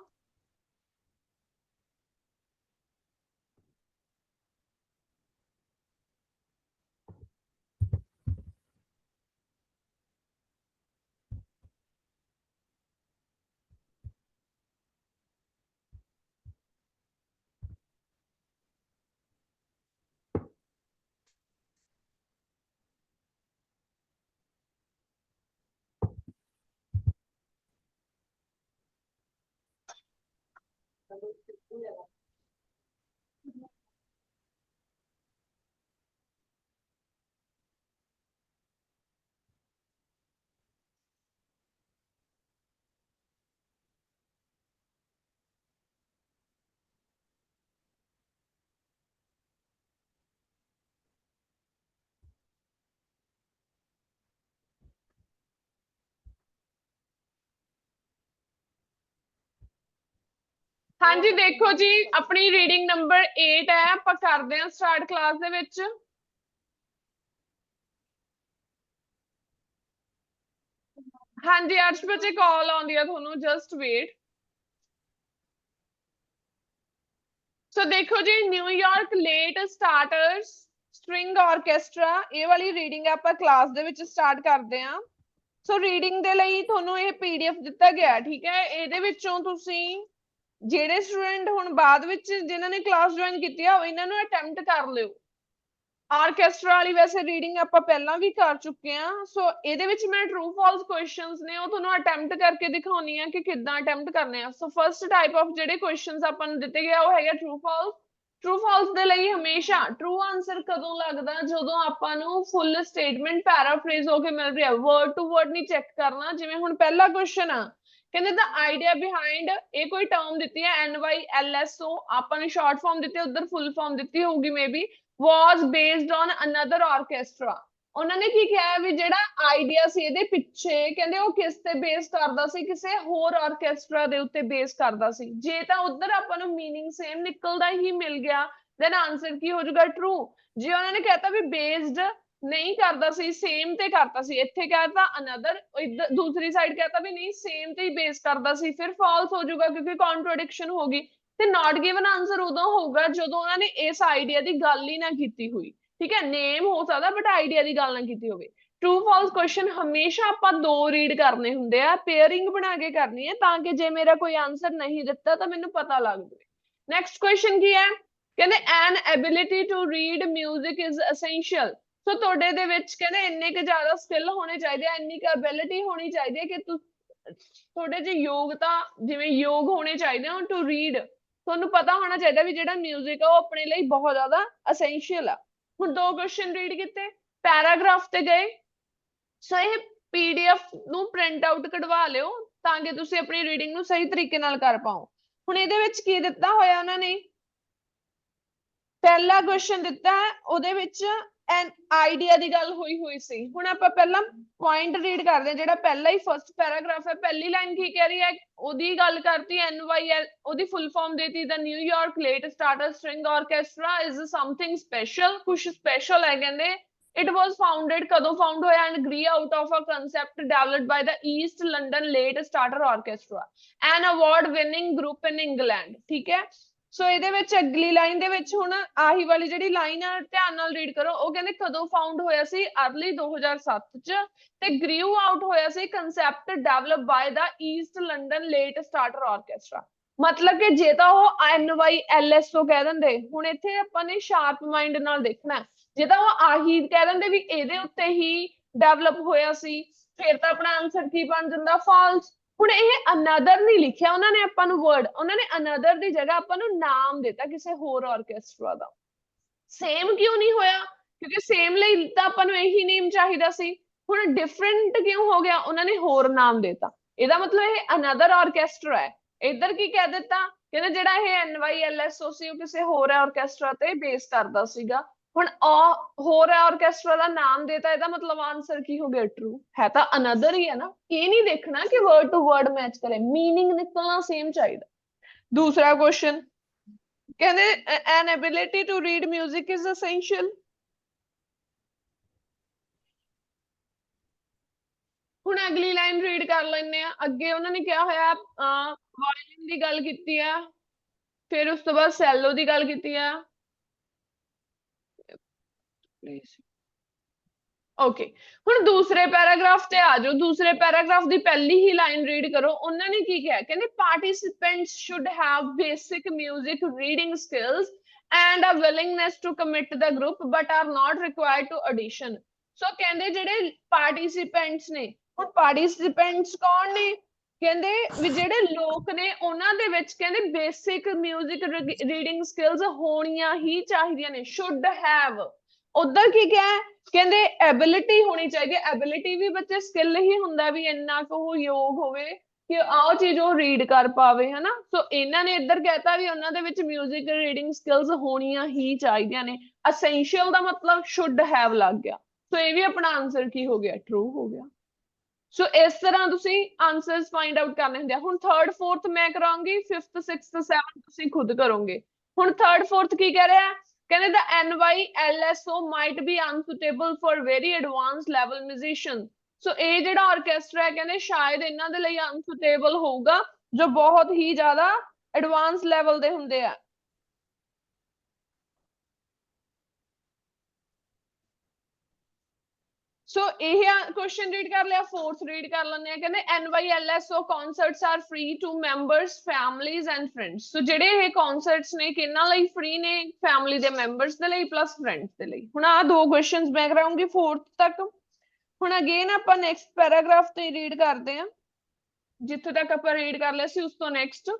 ਹਾਂਜੀ ਦੇਖੋ ਜੀ ਆਪਣੀ ਰੀਡਿੰਗ ਨੰਬਰ 8 ਹੈ ਆਪਾਂ ਕਰਦੇ ਹਾਂ ਸਟਾਰਟ ਕਲਾਸ ਦੇ ਵਿੱਚ। ਹਾਂਜੀ ਅਰਸ਼ ਬੱਚੇ ਕਾਲ ਆਉਂਦੀ ਆ ਤੁਹਾਨੂੰ, ਜਸਟ ਵੇਟ। ਸੋ ਦੇਖੋ ਜੀ New York late starters string orchestra, ਇਹ ਵਾਲੀ ਰੀਡਿੰਗ ਆਪਾਂ ਕਲਾਸ ਦੇ ਵਿੱਚ ਸਟਾਰਟ ਕਰਦੇ ਹਾਂ। ਸੋ ਰੀਡਿੰਗ ਦੇ ਲਈ ਤੁਹਾਨੂੰ ਇਹ ਪੀਡੀਐਫ ਦਿੱਤਾ ਗਿਆ, ਠੀਕ ਹੈ। ਇਹਦੇ ਵਿੱਚੋਂ ਤੁਸੀਂ ਜਿਹੜੇ ਸਟੂਡੈਂਟ ਹੁਣ ਬਾਅਦ ਵਿੱਚ ਜਿਨ੍ਹਾਂ ਨੇ ਕਲਾਸ ਜੁਆਇਨ ਕੀਤੀ ਆ, ਇਹਨਾਂ ਨੂੰ ਅਟੈਂਪਟ ਕਰ ਲਿਓ। ਆਰਕੈਸਟਰਾ ਵਾਲੀ ਵੈਸੇ ਰੀਡਿੰਗ ਆਪਾਂ ਪਹਿਲਾਂ ਵੀ ਕਰ ਚੁੱਕੇ ਆ। ਸੋ ਇਹਦੇ ਵਿੱਚ ਮੈਂ ਟਰੂ ਫਾਲਸ ਕੁਐਸਚਨਸ ਨੇ ਉਹ ਤੁਹਾਨੂੰ ਅਟੈਂਪਟ ਕਰਕੇ ਦਿਖਾਉਣੀ ਆ ਕਿ ਕਿੱਦਾਂ ਅਟੈਂਪਟ ਕਰਨੇ ਆ। ਸੋ ਫਰਸਟ ਟਾਈਪ ਆਫ ਜਿਹੜੇ ਕੁਐਸਚਨਸ ਆਪਾਂ ਨੂੰ ਦਿੱਤੇ ਗਏ ਉਹ ਹੈਗਾ ਟਰੂ ਫਾਲਸ। ਟਰੂ ਫਾਲਸ ਦੇ ਲਈ ਹਮੇਸ਼ਾ ਟਰੂ ਆਨਸਰ ਕਦੋਂ ਲੱਗਦਾ, ਜਦੋਂ ਆਪਾਂ ਨੂੰ ਫੁੱਲ ਸਟੇਟਮੈਂਟ ਪੈਰਾਫਰੇਜ਼ ਹੋ ਕੇ ਮਿਲ ਰਿਹਾ, ਵਰਡ ਟੂ ਵਰਡ ਨਹੀਂ ਚੈੱਕ ਕਰਨਾ। ਜਿਵੇਂ ਹੁਣ ਪਹਿਲਾ ਕੁਐਸਚਨ ਆ, ਕਹਿੰਦੇ ਦਾ ਆਈਡੀਆ ਬਿਹਾਈਂਡ, ਇਹ ਕੋਈ ਟਰਮ ਦਿੱਤੀ ਹੈ NYLSO, ਆਪਾਂ ਨੇ ਸ਼ਾਰਟ ਫਾਰਮ ਦਿੱਤੀ, ਉਧਰ ਫੁੱਲ ਫਾਰਮ ਦਿੱਤੀ ਹੋਊਗੀ maybe, was based on another orchestra। ਉਹਨਾਂ ਨੇ ਕੀ ਕਿਹਾ ਵੀ ਜਿਹੜਾ ਆਈਡੀਆ ਸੀ ਇਹਦੇ ਪਿੱਛੇ, ਕਹਿੰਦੇ ਉਹ ਕਿਸ ਤੇ ਬੇਸ ਕਰਦਾ ਸੀ, ਕਿਸੇ ਹੋਰ ਆਰਕੈਸਟਰਾ ਦੇ ਉੱਤੇ ਬੇਸ ਕਰਦਾ ਸੀ। ਜੇ ਤਾਂ ਉਧਰ ਆਪਾਂ ਨੂੰ ਮੀਨਿੰਗ ਸੇਮ ਨਿਕਲਦਾ ਹੀ ਮਿਲ ਗਿਆ, ਦੈਨ ਆਨਸਰ ਕੀ ਹੋ ਜਾਊਗਾ, ਟਰੂ। ਜੇ ਉਹਨਾਂ ਨੇ ਕਹਿਤਾ ਵੀ ਬੇਸਡ ਨਹੀਂ ਕਰਦਾ ਸੀ, ਸੇਮ ਤੇ ਕਰਦਾ ਸੀ, ਇੱਥੇ ਕਹਿਤਾ ਅਨਦਰ, ਦੂਸਰੀ ਸਾਈਡ ਕਹਿਤਾ ਵੀ ਨਹੀਂ ਸੇਮ ਤੇ ਹੀ ਬੇਸ ਕਰਦਾ ਸੀ, ਫਿਰ ਫਾਲਸ ਹੋ ਜਾਊਗਾ ਕਿਉਂਕਿ ਕੌਨਟਰਡਿਕਸ਼ਨ ਹੋ ਗਈ। ਤੇ ਨਾਟ ਗਿਵਨ ਆਨਸਰ ਉਦੋਂ ਹੋਊਗਾ ਜਦੋਂ ਉਹਨਾਂ ਨੇ ਇਸ ਆਈਡੀਆ ਦੀ ਗੱਲ ਹੀ ਨਾ ਕੀਤੀ ਹੋਈ, ਠੀਕ ਹੈ। ਨੇਮ ਹੋ ਸਕਦਾ ਬਟ ਆਈਡੀਆ ਦੀ ਗੱਲ ਨਾ ਕੀਤੀ ਹੋਵੇ। ਟਰੂ ਫਾਲਸ ਕੁਐਸਚਨ ਹਮੇਸ਼ਾ ਆਪਾਂ ਦੋ ਰੀਡ ਕਰਨੇ ਹੁੰਦੇ ਆ, ਪੇਅਰਿੰਗ ਬਣਾ ਕੇ ਕਰਨੀ ਹੈ, ਤਾਂ ਕਿ ਜੇ ਮੇਰਾ ਕੋਈ ਆਨਸਰ ਨਹੀਂ ਦਿੱਤਾ ਤਾਂ ਮੈਨੂੰ ਪਤਾ ਲੱਗ ਜਾਵੇ। ਨੈਕਸਟ ਕੁਐਸਚਨ ਕੀ ਹੈ, ਕਹਿੰਦੇ an ability to read music is essential. So ਤੁਹਾਡੇ ਦੇ ਵਿੱਚ ਕਹਿੰਦੇ ਇੰਨੇ ਕੁ ਜ਼ਿਆਦਾ ਸਕਿੱਲ ਹੋਣੇ ਚਾਹੀਦੇ ਆ, ਇੰਨੀ ਕੁ ਐਬਿਲਿਟੀ ਹੋਣੀ ਚਾਹੀਦੀ ਹੈ ਕਿ ਤੁਹਾਡੇ 'ਚ ਯੋਗਤਾ, ਜਿਵੇਂ ਯੋਗ ਹੋਣੇ ਚਾਹੀਦੇ ਹੋ ਟੂ ਰੀਡ। ਤੁਹਾਨੂੰ ਪਤਾ ਹੋਣਾ ਚਾਹੀਦਾ ਵੀ ਜਿਹੜਾ ਮਿਊਜ਼ਿਕ ਆ ਉਹ ਆਪਣੇ ਲਈ ਬਹੁਤ ਜ਼ਿਆਦਾ ਅਸੈਂਸ਼ੀਅਲ ਆ। ਹੁਣ ਦੋ ਕੁਐਸਚਨ ਰੀਡ ਕੀਤੇ, ਪੈਰਾਗ੍ਰਾਫ ਤੇ ਗਏ। ਸੋ ਇਹ ਪੀਡੀਐਫ ਨੂੰ ਪ੍ਰਿੰਟ ਆਊਟ ਕਢਵਾ ਲਿਓ ਤਾਂ ਕਿ ਤੁਸੀਂ ਆਪਣੀ ਰੀਡਿੰਗ ਨੂੰ ਸਹੀ ਤਰੀਕੇ ਨਾਲ ਕਰ ਪਾਓ। ਹੁਣ ਇਹਦੇ ਵਿੱਚ ਕੀ ਦਿੱਤਾ ਹੋਇਆ ਉਹਨਾਂ ਨੇ, ਪਹਿਲਾ ਕੁਐਸਚਨ ਦਿੱਤਾ ਹੈ, ਉਹਦੇ ਵਿੱਚ ਐਨ ਆਈਡੀਆ ਦੀ ਗੱਲ ਹੋਈ ਹੋਈ ਸੀ। ਹੁਣ ਆਪਾਂ ਪਹਿਲਾਂ ਪੁਆਇੰਟ ਰੀਡ ਕਰਦੇ ਹਾਂ, ਜਿਹੜਾ ਪਹਿਲਾ ਹੀ ਫਸਟ ਪੈਰਾਗ੍ਰਾਫ ਹੈ, ਪਹਿਲੀ ਲਾਈਨ ਕੀ ਕਹਿ ਰਹੀ ਹੈ, ਉਹਦੀ ਗੱਲ ਕਰਤੀ NYL, ਉਹਦੀ ਫੁੱਲ ਫਾਰਮ ਦੇਤੀ, the New York late starter string orchestra is something special, ਕੁਝ ਸਪੈਸ਼ਲ ਹੈ ਕਹਿੰਦੇ। It was founded, ਕਦੋਂ ਫਾਊਂਡ ਹੋਇਆ, and grew out of a concept developed by the East London Late Starter Orchestra, an award-winning group in England, ਠੀਕ ਹੈ। ਸੋ ਇਹਦੇ ਵਿੱਚ ਅਗਲੀ ਲਾਈਨ ਦੇ ਵਿੱਚ ਹੁਣ ਆਹੀ ਵਾਲੀ ਜਿਹੜੀ ਲਾਈਨ ਆ ਧਿਆਨ ਨਾਲ ਰੀਡ ਕਰੋ, ਉਹ ਕਹਿੰਦੇ ਕਦੋਂ ਫਾਊਂਡ ਹੋਇਆ ਸੀ, ਅਰਲੀ 2007 ਚ, ਤੇ ਗ੍ਰੀਊ ਆਊਟ ਹੋਇਆ ਸੀ concept develop by the East London late starter orchestra. ਮਤਲਬ ਕਿ ਜੇ ਤਾਂ ਉਹ NYLSO ਕਹਿ ਦਿੰਦੇ, ਹੁਣ ਇੱਥੇ ਆਪਾਂ ਨੇ ਸ਼ਾਰਪ ਮਾਈਂਡ ਨਾਲ ਦੇਖਣਾ, ਜੇ ਤਾਂ ਉਹ ਆਹੀ ਕਹਿ ਦਿੰਦੇ ਵੀ ਇਹਦੇ ਉੱਤੇ ਹੀ ਡਿਵੈਲਪ ਹੋਇਆ ਸੀ, ਫਿਰ ਤਾਂ ਆਪਣਾ ਆਨਸਰ ਕੀ ਬਣ ਜਾਂਦਾ, ਫਾਲਸ। ਹੁਣ ਇਹ ਅਨਦਰ ਨਹੀਂ ਲਿਖਿਆ ਉਹਨਾਂ ਨੇ ਆਪਾਂ ਨੂੰ ਵਰਡ, ਉਹਨਾਂ ਨੇ ਅਨਦਰ ਦੀ ਜਗ੍ਹਾ ਆਪਾਂ ਨੂੰ ਨਾਮ ਦਿੱਤਾ ਕਿਸੇ ਹੋਰ ਆਰਕੈਸਟਰਾ ਦਾ। ਸੇਮ ਕਿਉਂ ਨਹੀਂ ਹੋਇਆ, ਕਿਉਂਕਿ ਸੇਮ ਲਈ ਤਾਂ ਆਪਾਂ ਨੂੰ ਇਹੀ ਨੇਮ ਚਾਹੀਦਾ ਸੀ। ਹੁਣ ਡਿਫਰੈਂਟ ਕਿਉਂ ਹੋ ਗਿਆ, ਉਹਨਾਂ ਨੇ ਹੋਰ ਨਾਮ ਦਿੱਤਾ, ਇਹਦਾ ਮਤਲਬ ਇਹ ਅਨਦਰ ਆਰਕੈਸਟਰਾ ਹੈ। ਇੱਧਰ ਕੀ ਕਹਿ ਦਿੱਤਾ, ਕਹਿੰਦੇ ਜਿਹੜਾ ਇਹ NYLSO ਸੀ ਉਹ ਕਿਸੇ ਹੋਰ ਆਰਕੈਸਟਰਾ ਤੇ ਬੇਸ ਕਰਦਾ ਸੀਗਾ। ਹੁਣ ਹੋਰ ਆਰਕੈਸਟਰਾ ਦਾ ਨਾਮ ਦੇਤਾ, ਇਹਦਾ ਮਤਲਬ ਆਨਸਰ ਕੀ ਹੋ ਗਿਆ, ਟਰੂ ਹੈ ਤਾਂ ਅਨਦਰ ਹੀ ਹੈ ਨਾ। ਇਹ ਨਹੀਂ ਦੇਖਣਾ ਕਿ ਵਰਡ ਟੂ ਵਰਡ ਮੈਚ ਕਰੇ, ਮੀਨਿੰਗ ਨਿਕਲਣਾ ਸੇਮ ਚਾਹੀਦਾ। ਦੂਸਰਾ ਕੁਐਸਚਨ ਕਹਿੰਦੇ an ability to read music is essential. ਹੁਣ ਅਗਲੀ ਲਾਈਨ ਰੀਡ ਕਰ ਲੈਂਦੇ ਆ। ਅੱਗੇ ਉਹਨਾਂ ਨੇ ਕਿਹਾ ਹੋਇਆ ਵਾਇਲਿਨ ਦੀ ਗੱਲ ਕੀਤੀ ਆ, ਫਿਰ ਉਸ ਤੋਂ ਬਾਅਦ ਸੈਲੋ ਦੀ ਗੱਲ ਕੀਤੀ ਆ। ਓਕੇ, ਹੁਣ ਦੂਸਰੇ ਪੈਰਾਗ੍ਰਾਫ ਤੇ ਆ ਜਾਓ। ਦੂਸਰੇ ਪੈਰਾਗ੍ਰਾਫ ਦੀ ਪਹਿਲੀ ਹੀ ਲਾਈਨ ਰੀਡ ਕਰੋ। ਉਹਨਾਂ ਨੇ ਕੀ ਕਿਹਾ, ਕਹਿੰਦੇ participants should have basic music reading skills and a willingness to commit to the group but are not required to audition। ਸੋ ਕਹਿੰਦੇ ਜਿਹੜੇ ਪਾਰਟਿਸਿਪੈਂਟਸ ਨੇ, ਹੁਣ ਪਾਰਟਿਸਿਪੈਂਟਸ ਕੌਣ ਨੇ, ਕਹਿੰਦੇ ਵੀ ਜਿਹੜੇ ਲੋਕ ਨੇ ਉਹਨਾਂ ਦੇ ਵਿੱਚ ਕਹਿੰਦੇ ਬੇਸਿਕ ਮਿਊਜ਼ਿਕ ਰੀਡਿੰਗ ਸਕਿੱਲਸ ਹੋਣੀਆਂ ਹੀ ਚਾਹੀਦੀਆਂ ਨੇ, ਸ਼ੁੱਡ ਹੈਵ। ਉਧਰ ਕੀ ਕਿਹਾ, ਕਹਿੰਦੇ ਐਬਿਲਿਟੀ ਹੋਣੀ ਚਾਹੀਦੀ ਹੈ। ਐਬਿਲਿਟੀ ਵੀ ਬੱਚੇ ਸਕਿੱਲ ਹੀ ਹੁੰਦਾ ਵੀ ਇੰਨਾ ਕੁ ਉਹ ਯੋਗ ਹੋਵੇ ਕਿ ਆਹ ਚੀਜ਼ ਉਹ ਰੀਡ ਕਰ ਪਾਵੇ, ਹਨਾ। ਸੋ ਇਹਨਾਂ ਨੇ ਇੱਧਰ ਕਹਿਤਾ ਵੀ ਉਹਨਾਂ ਦੇ ਵਿੱਚ ਮਿਊਜ਼ਿਕ ਰੀਡਿੰਗ ਸਕਿੱਲਸ ਹੋਣੀਆਂ ਹੀ ਚਾਹੀਦੀਆਂ ਨੇ। ਅਸੈਂਸ਼ੀਅਲ ਦਾ ਮਤਲਬ ਸ਼ੁੱਡ ਹੈਵ ਲੱਗ ਗਿਆ। ਸੋ ਇਹ ਵੀ ਆਪਣਾ ਆਨਸਰ ਕੀ ਹੋ ਗਿਆ, ਟਰੂ ਹੋ ਗਿਆ। ਸੋ ਇਸ ਤਰ੍ਹਾਂ ਤੁਸੀਂ ਆਨਸਰਸ ਫਾਈਂਡ ਆਊਟ ਕਰਨੇ ਹੁੰਦੇ ਆ। ਹੁਣ ਥਰਡ ਫੋਰਥ ਮੈਂ ਕਰਾਂਗੀ, ਫਿਫਥ ਸਿਕਸਥ ਸੈਵਨਥ ਤੁਸੀਂ ਖੁਦ ਕਰੋਗੇ। ਹੁਣ ਥਰਡ ਫੋਰਥ ਕੀ ਕਹਿ ਰਿਹਾ, ਕਹਿੰਦੇ the NYLSO might be unsuitable for very advanced level musician। ਸੋ ਇਹ ਜਿਹੜਾ ਆਰਕੈਸਟਰਾ ਹੈ ਕਹਿੰਦੇ ਸ਼ਾਇਦ ਇਹਨਾਂ ਦੇ ਲਈ ਅਨਸੂਟੇਬਲ ਹੋਊਗਾ ਜੋ ਬਹੁਤ ਹੀ ਜ਼ਿਆਦਾ ਐਡਵਾਂਸ ਲੈਵਲ ਦੇ ਹੁੰਦੇ ਆ। ਸੋ ਇਹ ਕੁਐਸਚਨ ਰੀਡ ਕਰ ਲਿਆ। ਫੋਰਥ ਰੀਡ ਕਰ ਲੈਂਦੇ ਆ। ਕਹਿੰਦੇ NYLSO concerts are free to members, families and friends। ਸੋ ਜਿਹੜੇ ਇਹ ਕਨਸਰਟਸ ਨੇ ਕਿਹਨਾਂ ਲਈ ਫ੍ਰੀ ਨੇ, ਫੈਮਿਲੀ ਦੇ ਮੈਂਬਰਸ ਦੇ ਲਈ ਪਲੱਸ ਫਰੈਂਡਸ ਦੇ ਲਈ। ਹੁਣ ਆ ਦੋ ਕੁਐਸਚਨਸ ਮੈਂ ਕਰਾਉਂਗੀ ਫੋਰਥ ਤੱਕ। ਹੁਣ ਅਗੇਨ ਆਪਾਂ ਨੈਕਸਟ ਪੈਰਾਗ੍ਰਾਫ ਤੇ ਰੀਡ ਕਰਦੇ ਆ, ਜਿੱਥੇ ਤੱਕ ਆਪਾਂ ਰੀਡ ਕਰ ਲਿਆ ਸੀ ਉਸ ਤੋਂ ਨੈਕਸਟ।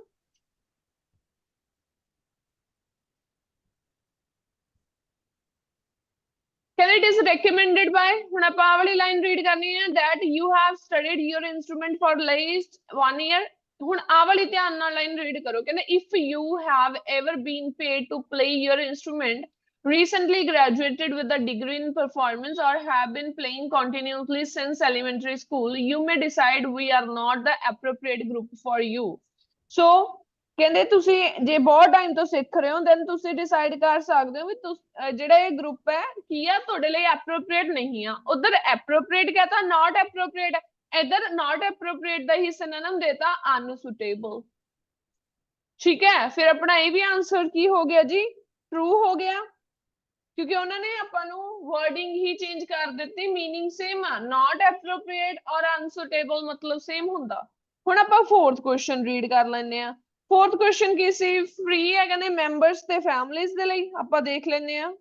ਕਹਿੰਦੇ it is recommended by, ਹੁਣ ਆਪਾਂ ਆਹ ਵਾਲੀ ਲਾਈਨ ਰੀਡ ਕਰਨੀ ਹੈ, that you have studied your instrument for least 1 year। ਹੁਣ ਆਹ ਵਾਲੀ ਧਿਆਨ ਨਾਲ ਲਾਈਨ ਰੀਡ ਕਰੋ। ਕਹਿੰਦੇ if you have ever been paid to play your instrument, recently graduated with a degree in performance or have been playing continuously since elementary school, you may decide we are not the appropriate group for you। so ਕਹਿੰਦੇ ਤੁਸੀਂ ਜੇ ਬਹੁਤ time ਤੋਂ ਸਿੱਖ ਰਹੇ ਹੋ then ਤੁਸੀਂ decide ਕਰ ਸਕਦੇ ਹੋ ਵੀ ਜਿਹੜਾ ਇਹ ਗਰੁੱਪ ਹੈ ਕੀ ਆ ਤੁਹਾਡੇ ਲਈ ਐਪਰੋਪ੍ਰੀਏਟ ਨਹੀਂ ਆ। ਉਧਰ ਐਪਰੋਪ੍ਰੀਏਟ ਕਹਤਾ, ਨਾਟ ਐਪਰੋਪ੍ਰੀਏਟ, ਇਧਰ ਨਾਟ ਐਪਰੋਪ੍ਰੀਏਟ ਦਾ ਹੀ ਸਿਨੋਨਿਮ ਦੇਤਾ ਅਨਸੂਟੇਬਲ। ਠੀਕ ਹੈ, ਫਿਰ ਆਪਣਾ ਇਹ ਵੀ ਆਨਸਰ ਕੀ ਹੋ ਗਿਆ ਜੀ, ਟਰੂ ਹੋ ਗਿਆ, ਕਿਉਂਕਿ ਉਹਨਾਂ ਨੇ ਆਪਾਂ ਨੂੰ ਵਰਡਿੰਗ ਹੀ ਚੇਂਜ ਕਰ ਦਿੱਤੀ, ਮੀਨਿੰਗ ਸੇਮ ਆ। ਨਾਟ ਐਪਰੋਪ੍ਰੀਏਟ ਔਰ ਅਨਸੂਟੇਬਲ ਮਤਲਬ ਸੇਮ ਹੁੰਦਾ। ਹੁਣ ਆਪਾਂ ਫੋਰਥ ਕੁਐਸਚਨ ਰੀਡ ਕਰ ਲੈਂਦੇ ਆ। ਫੋਰਥ ਕੁਐਸਚਨ ਕੀ ਸੀ, ਫ੍ਰੀ ਹੈ ਕਹਿੰਦੇ ਮੈਂਬਰਸ ਤੇ ਫੈਮਲੀਜ਼ ਦੇ ਲਈ। ਆਪਾਂ ਦੇਖ ਲੈਂਦੇ ਆ।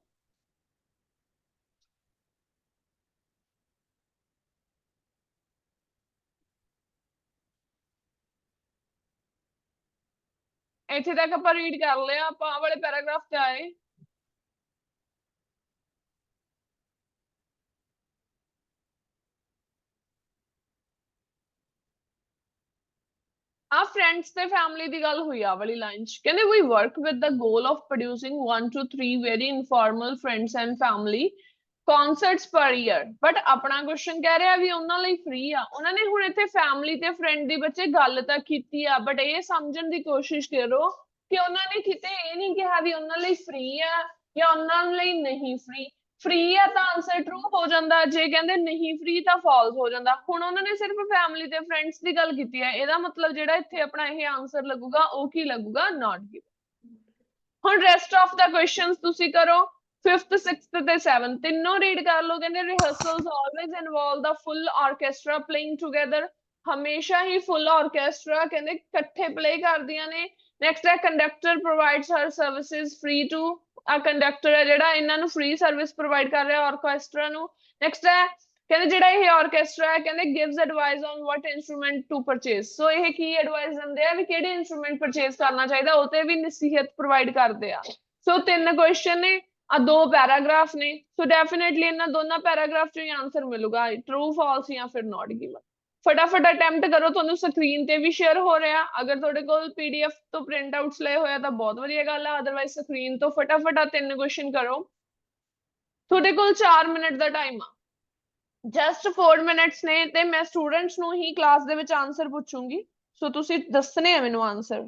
ਇੱਥੇ ਤੱਕ ਆਪਾਂ ਰੀਡ ਕਰ ਲਿਆ, ਆਪਾਂ ਆਹ ਵਾਲੇ ਪੈਰਾਗ੍ਰਾਫ ਤੇ ਆਏ। ਆ ਫਰੈਂਡਸ ਤੇ ਫੈਮਿਲੀ ਦੀ ਗੱਲ ਹੋਈ ਆ ਵਾਲੀ ਲਾਈਨ ਚ। ਕਹਿੰਦੇ we work with the goal of producing 1 to 3 very informal friends and family concerts per year। But ਆਪਣਾ ਕੁਐਸਚਨ ਕਹਿ ਰਿਹਾ ਵੀ ਉਹਨਾਂ ਲਈ ਫ੍ਰੀ ਆ। ਉਹਨਾਂ ਨੇ ਹੁਣ ਇੱਥੇ ਫੈਮਿਲੀ ਤੇ ਫਰੈਂਡ ਦੀ ਬੱਚੇ ਗੱਲ ਤਾਂ ਕੀਤੀ ਆ, ਬਟ ਇਹ ਸਮਝਣ ਦੀ ਕੋਸ਼ਿਸ਼ ਕਰੋ ਕਿ ਉਹਨਾਂ ਨੇ ਕਿਤੇ ਇਹ ਨਹੀਂ ਕਿਹਾ ਵੀ ਉਹਨਾਂ ਲਈ ਫ੍ਰੀ ਆ ਜਾਂ ਉਹਨਾਂ ਲਈ ਨਹੀਂ ਫ੍ਰੀ। ਫ੍ਰੀ ਆ ਤਾਂ ਆਨਸਰ ਟਰੂ ਹੋ ਜਾਂਦਾ, ਜੇ ਕਹਿੰਦੇ ਨਹੀਂ ਫ੍ਰੀ ਤਾਂ ਫਾਲਸ ਹੋ ਜਾਂਦਾ। ਹੁਣ ਉਹਨਾਂ ਨੇ ਸਿਰਫ ਫੈਮਿਲੀ ਤੇ ਫਰੈਂਡਸ ਦੀ ਗੱਲ ਕੀਤੀ ਹੈ, ਇਹਦਾ ਮਤਲਬ ਜਿਹੜਾ ਇੱਥੇ ਆਪਣਾ ਇਹ ਆਨਸਰ ਲੱਗੂਗਾ ਉਹ ਕੀ ਲੱਗੂਗਾ, ਨਾਟ ਗਿਵਨ। ਹੁਣ ਰੈਸਟ ਆਫ ਦਾ ਕੁਐਸਚਨਸ ਤੁਸੀਂ ਕਰੋ, ਫਿਫਥ ਸਿਕਸਥ ਤੇ ਸੈਵਨਥ ਤਿੰਨੋਂ ਰੀਡ ਕਰ ਲਓ। ਕਹਿੰਦੇ ਰਿਹਰਸਲਸ ਆਲਵੇਜ਼ ਇਨਵੋਲਵ ਦਾ ਫੁੱਲ ਆਰਕੈਸਟਰਾ ਪਲੇਇੰਗ ਟੂਗੇਦਰ। ਹਮੇਸ਼ਾ ਹੀ ਫੁੱਲ ਆਰਕੈਸਟਰਾ ਕਹਿੰਦੇ ਇਕੱਠੇ ਪਲੇ ਕਰਦੀਆਂ ਨੇ। ਨੈਕਸਟ ਹੈ conductor provides her services free to, ਆ ਕੰਡਕਟਰ ਹੈ ਜਿਹੜਾ ਇਹਨਾਂ ਨੂੰ ਫ੍ਰੀ ਸਰਵਿਸ ਪ੍ਰੋਵਾਈਡ ਕਰ ਰਿਹਾ ਆਰਕੈਸਟਰਾ ਨੂੰ। ਨੈਕਸਟ ਹੈ ਕਹਿੰਦੇ ਜਿਹੜਾ ਇਹ ਆਰਕੈਸਟਰਾ ਹੈ ਕਹਿੰਦੇ gives advice on what instrument to purchase. So ਇਹ ਕੀ ਐਡਵਾਈਸ ਦਿੰਦੇ ਆ ਵੀ ਕਿਹੜੇ ਇੰਸਟਰੂਮੈਂਟ ਪਰਚੇਸ ਕਰਨਾ ਚਾਹੀਦਾ, ਉਹ ਤੇ ਵੀ ਨਸੀਹਤ ਪ੍ਰੋਵਾਈਡ ਕਰਦੇ ਆ। ਸੋ ਤਿੰਨ ਕੁਐਸਚਨ ਨੇ, ਆ ਦੋ ਪੈਰਾਗ੍ਰਾਫ ਨੇ। ਸੋ ਡੈਫੀਨੇਟਲੀ ਇਹਨਾਂ ਦੋਨਾਂ ਪੈਰਾਗ੍ਰਾਫ ਚੋਂ ਹੀ ਆਨਸਰ ਮਿਲੂਗਾ, ਟਰੂ ਫਾਲਸ ਜਾਂ ਫਿਰ ਨਾਟ ਗਿਵਨ। ਫਟਾਫਟ ਅਟੈਂਪਟ ਕਰੋ, ਤੁਹਾਨੂੰ ਸਕਰੀਨ ਤੇ ਵੀ ਸ਼ੇਅਰ ਹੋ ਰਿਹਾ। ਅਗਰ ਤੁਹਾਡੇ ਕੋਲ PDF ਤੋਂ ਪ੍ਰਿੰਟ ਆਊਟਸ ਲਏ ਹੋਇਆ ਤਾਂ ਬਹੁਤ ਵਧੀਆ ਗੱਲ ਆ, ਅਦਰਵਾਈਜ਼ ਸਕਰੀਨ ਤੋਂ ਫਟਾਫਟ ਆ ਤਿੰਨ ਕੁਐਸਚਨ ਕਰੋ। ਤੁਹਾਡੇ ਕੋਲ 4 ਮਿੰਟ ਦਾ ਟਾਈਮ ਆ, ਜਸਟ 4 ਮਿੰਟਸ ਨੇ, ਤੇ ਮੈਂ ਸਟੂਡੈਂਟਸ ਨੂੰ ਹੀ ਕਲਾਸ ਦੇ ਵਿੱਚ ਆਨਸਰ ਪੁੱਛੂੰਗੀ। ਸੋ ਤੁਸੀਂ ਦੱਸਣੇ ਆ ਮੈਨੂੰ ਆਨਸਰ।